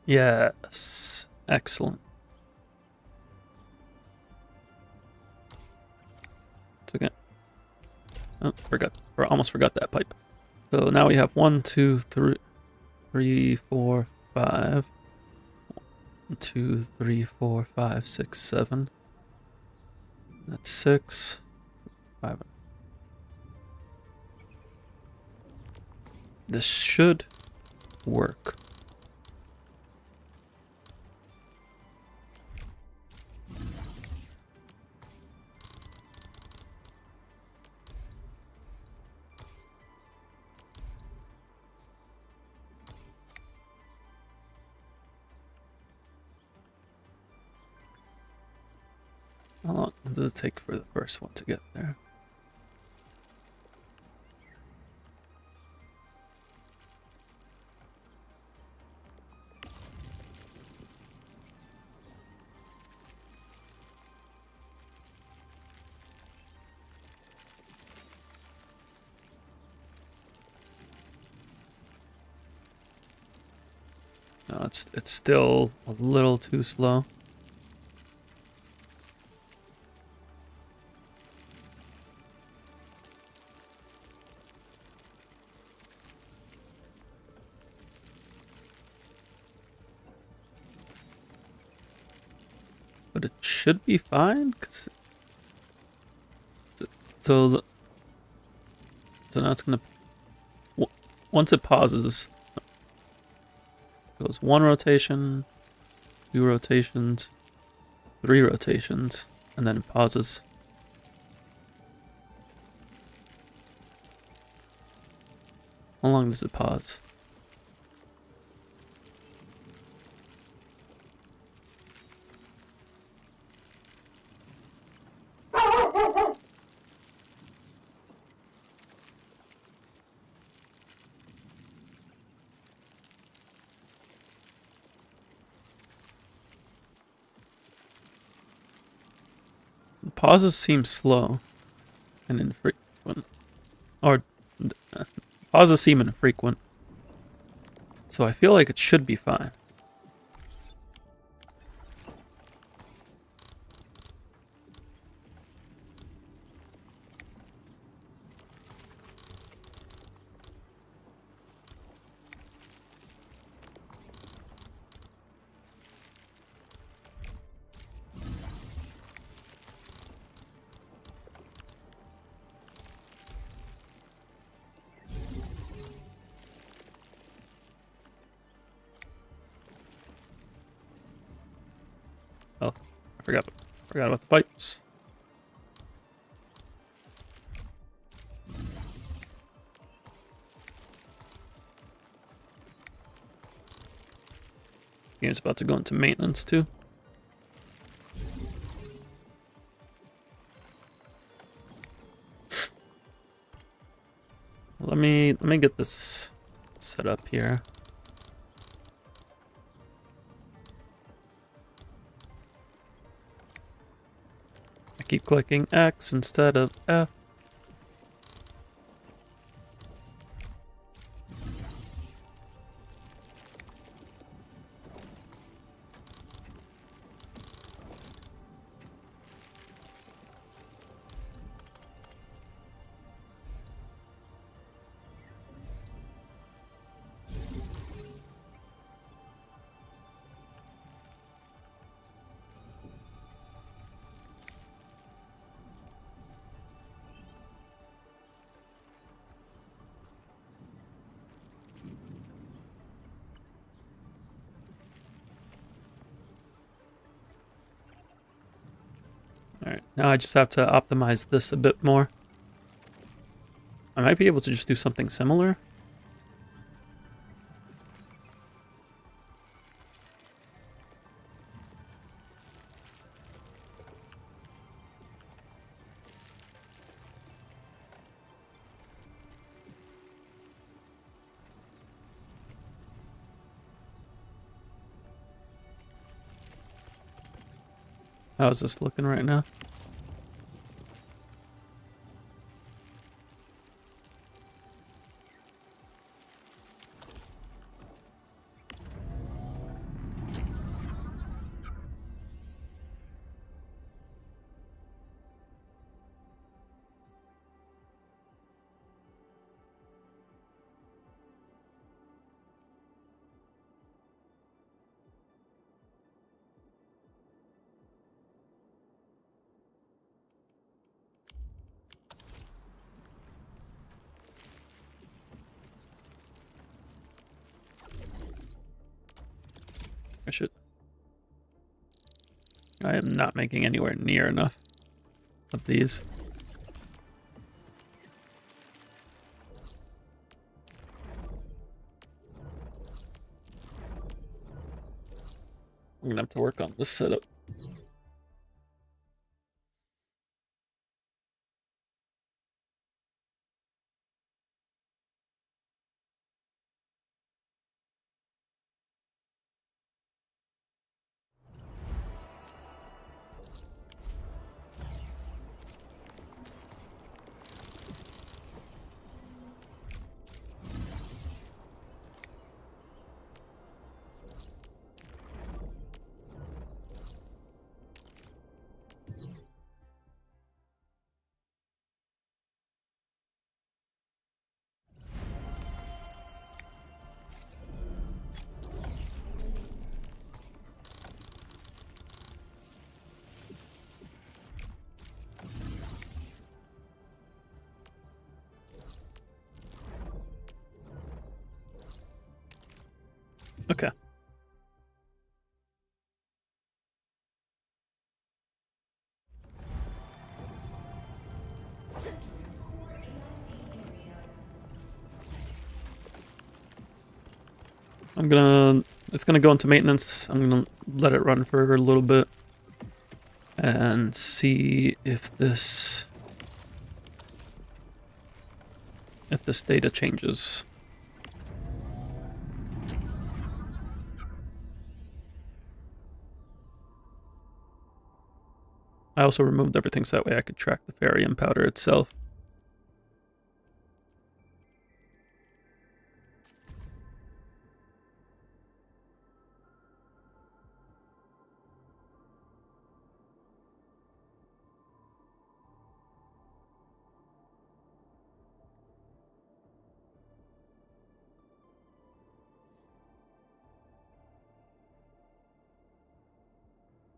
Yes. Excellent. It's okay. Oh, almost forgot that pipe. So now we have 1, 2, 3, 4, 5. 1, 2, 3, 4, 5, 6, 7. That's 6. 5. This should work. How long does it take for the first one to get there? No, it's still a little too slow. But it should be fine, cause so now it's gonna once it pauses, it goes 1 rotation, 2 rotations, 3 rotations, and then it pauses. How long does it pause? The pauses seem slow and infrequent. Or pauses seem infrequent. So I feel like it should be fine. Oh, I forgot about the pipes. Game's about to go into maintenance too. Let me get this set up here. I keep clicking X instead of F. Alright, now I just have to optimize this a bit more. I might be able to just do something similar. How is this looking right now? I am not making anywhere near enough of these. I'm gonna have to work on this setup. Okay. It's gonna go into maintenance. I'm gonna let it run for a little bit and see if this data changes. I also removed everything so that way I could track the Farium powder itself.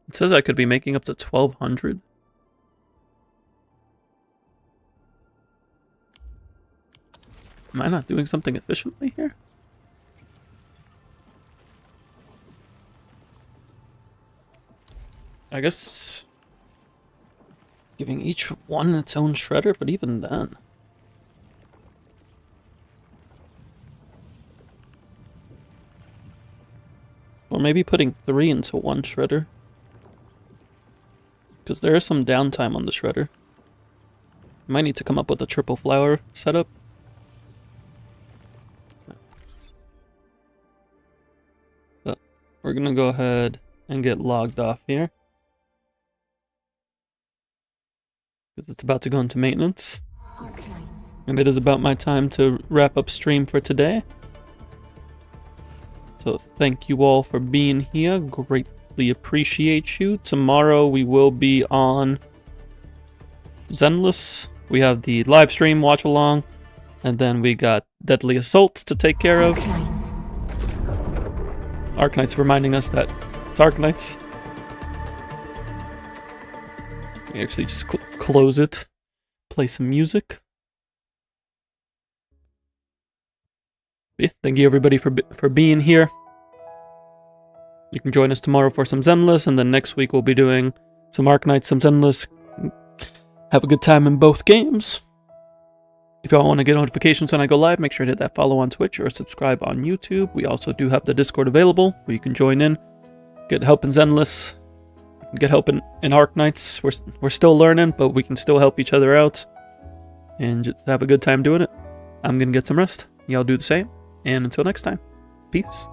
It says I could be making up to 1,200. Am I not doing something efficiently here? I guess giving each one its own shredder, but even then. Or maybe putting 3 into one shredder. Because there is some downtime on the shredder. I might need to come up with a triple flower setup. But we're gonna go ahead and get logged off here. Because it's about to go into maintenance. And it is about my time to wrap up stream for today. So thank you all for being here. Greatly appreciate you. Tomorrow we will be on Zenless. We have the live stream watch along. And then we got Deadly Assaults to take care of. Arknights reminding us that it's Arknights. We actually just close it. Play some music. Yeah, thank you everybody for being here. You can join us tomorrow for some Zenless, and then next week we'll be doing some Arknights, some Zenless. Have a good time in both games. If y'all want to get notifications when I go live, make sure to hit that follow on Twitch or subscribe on YouTube. We also do have the Discord available where you can join in, get help in Zenless, get help in Arknights. We're still learning, but we can still help each other out and just have a good time doing it. I'm gonna get some rest. Y'all do the same. And until next time, peace.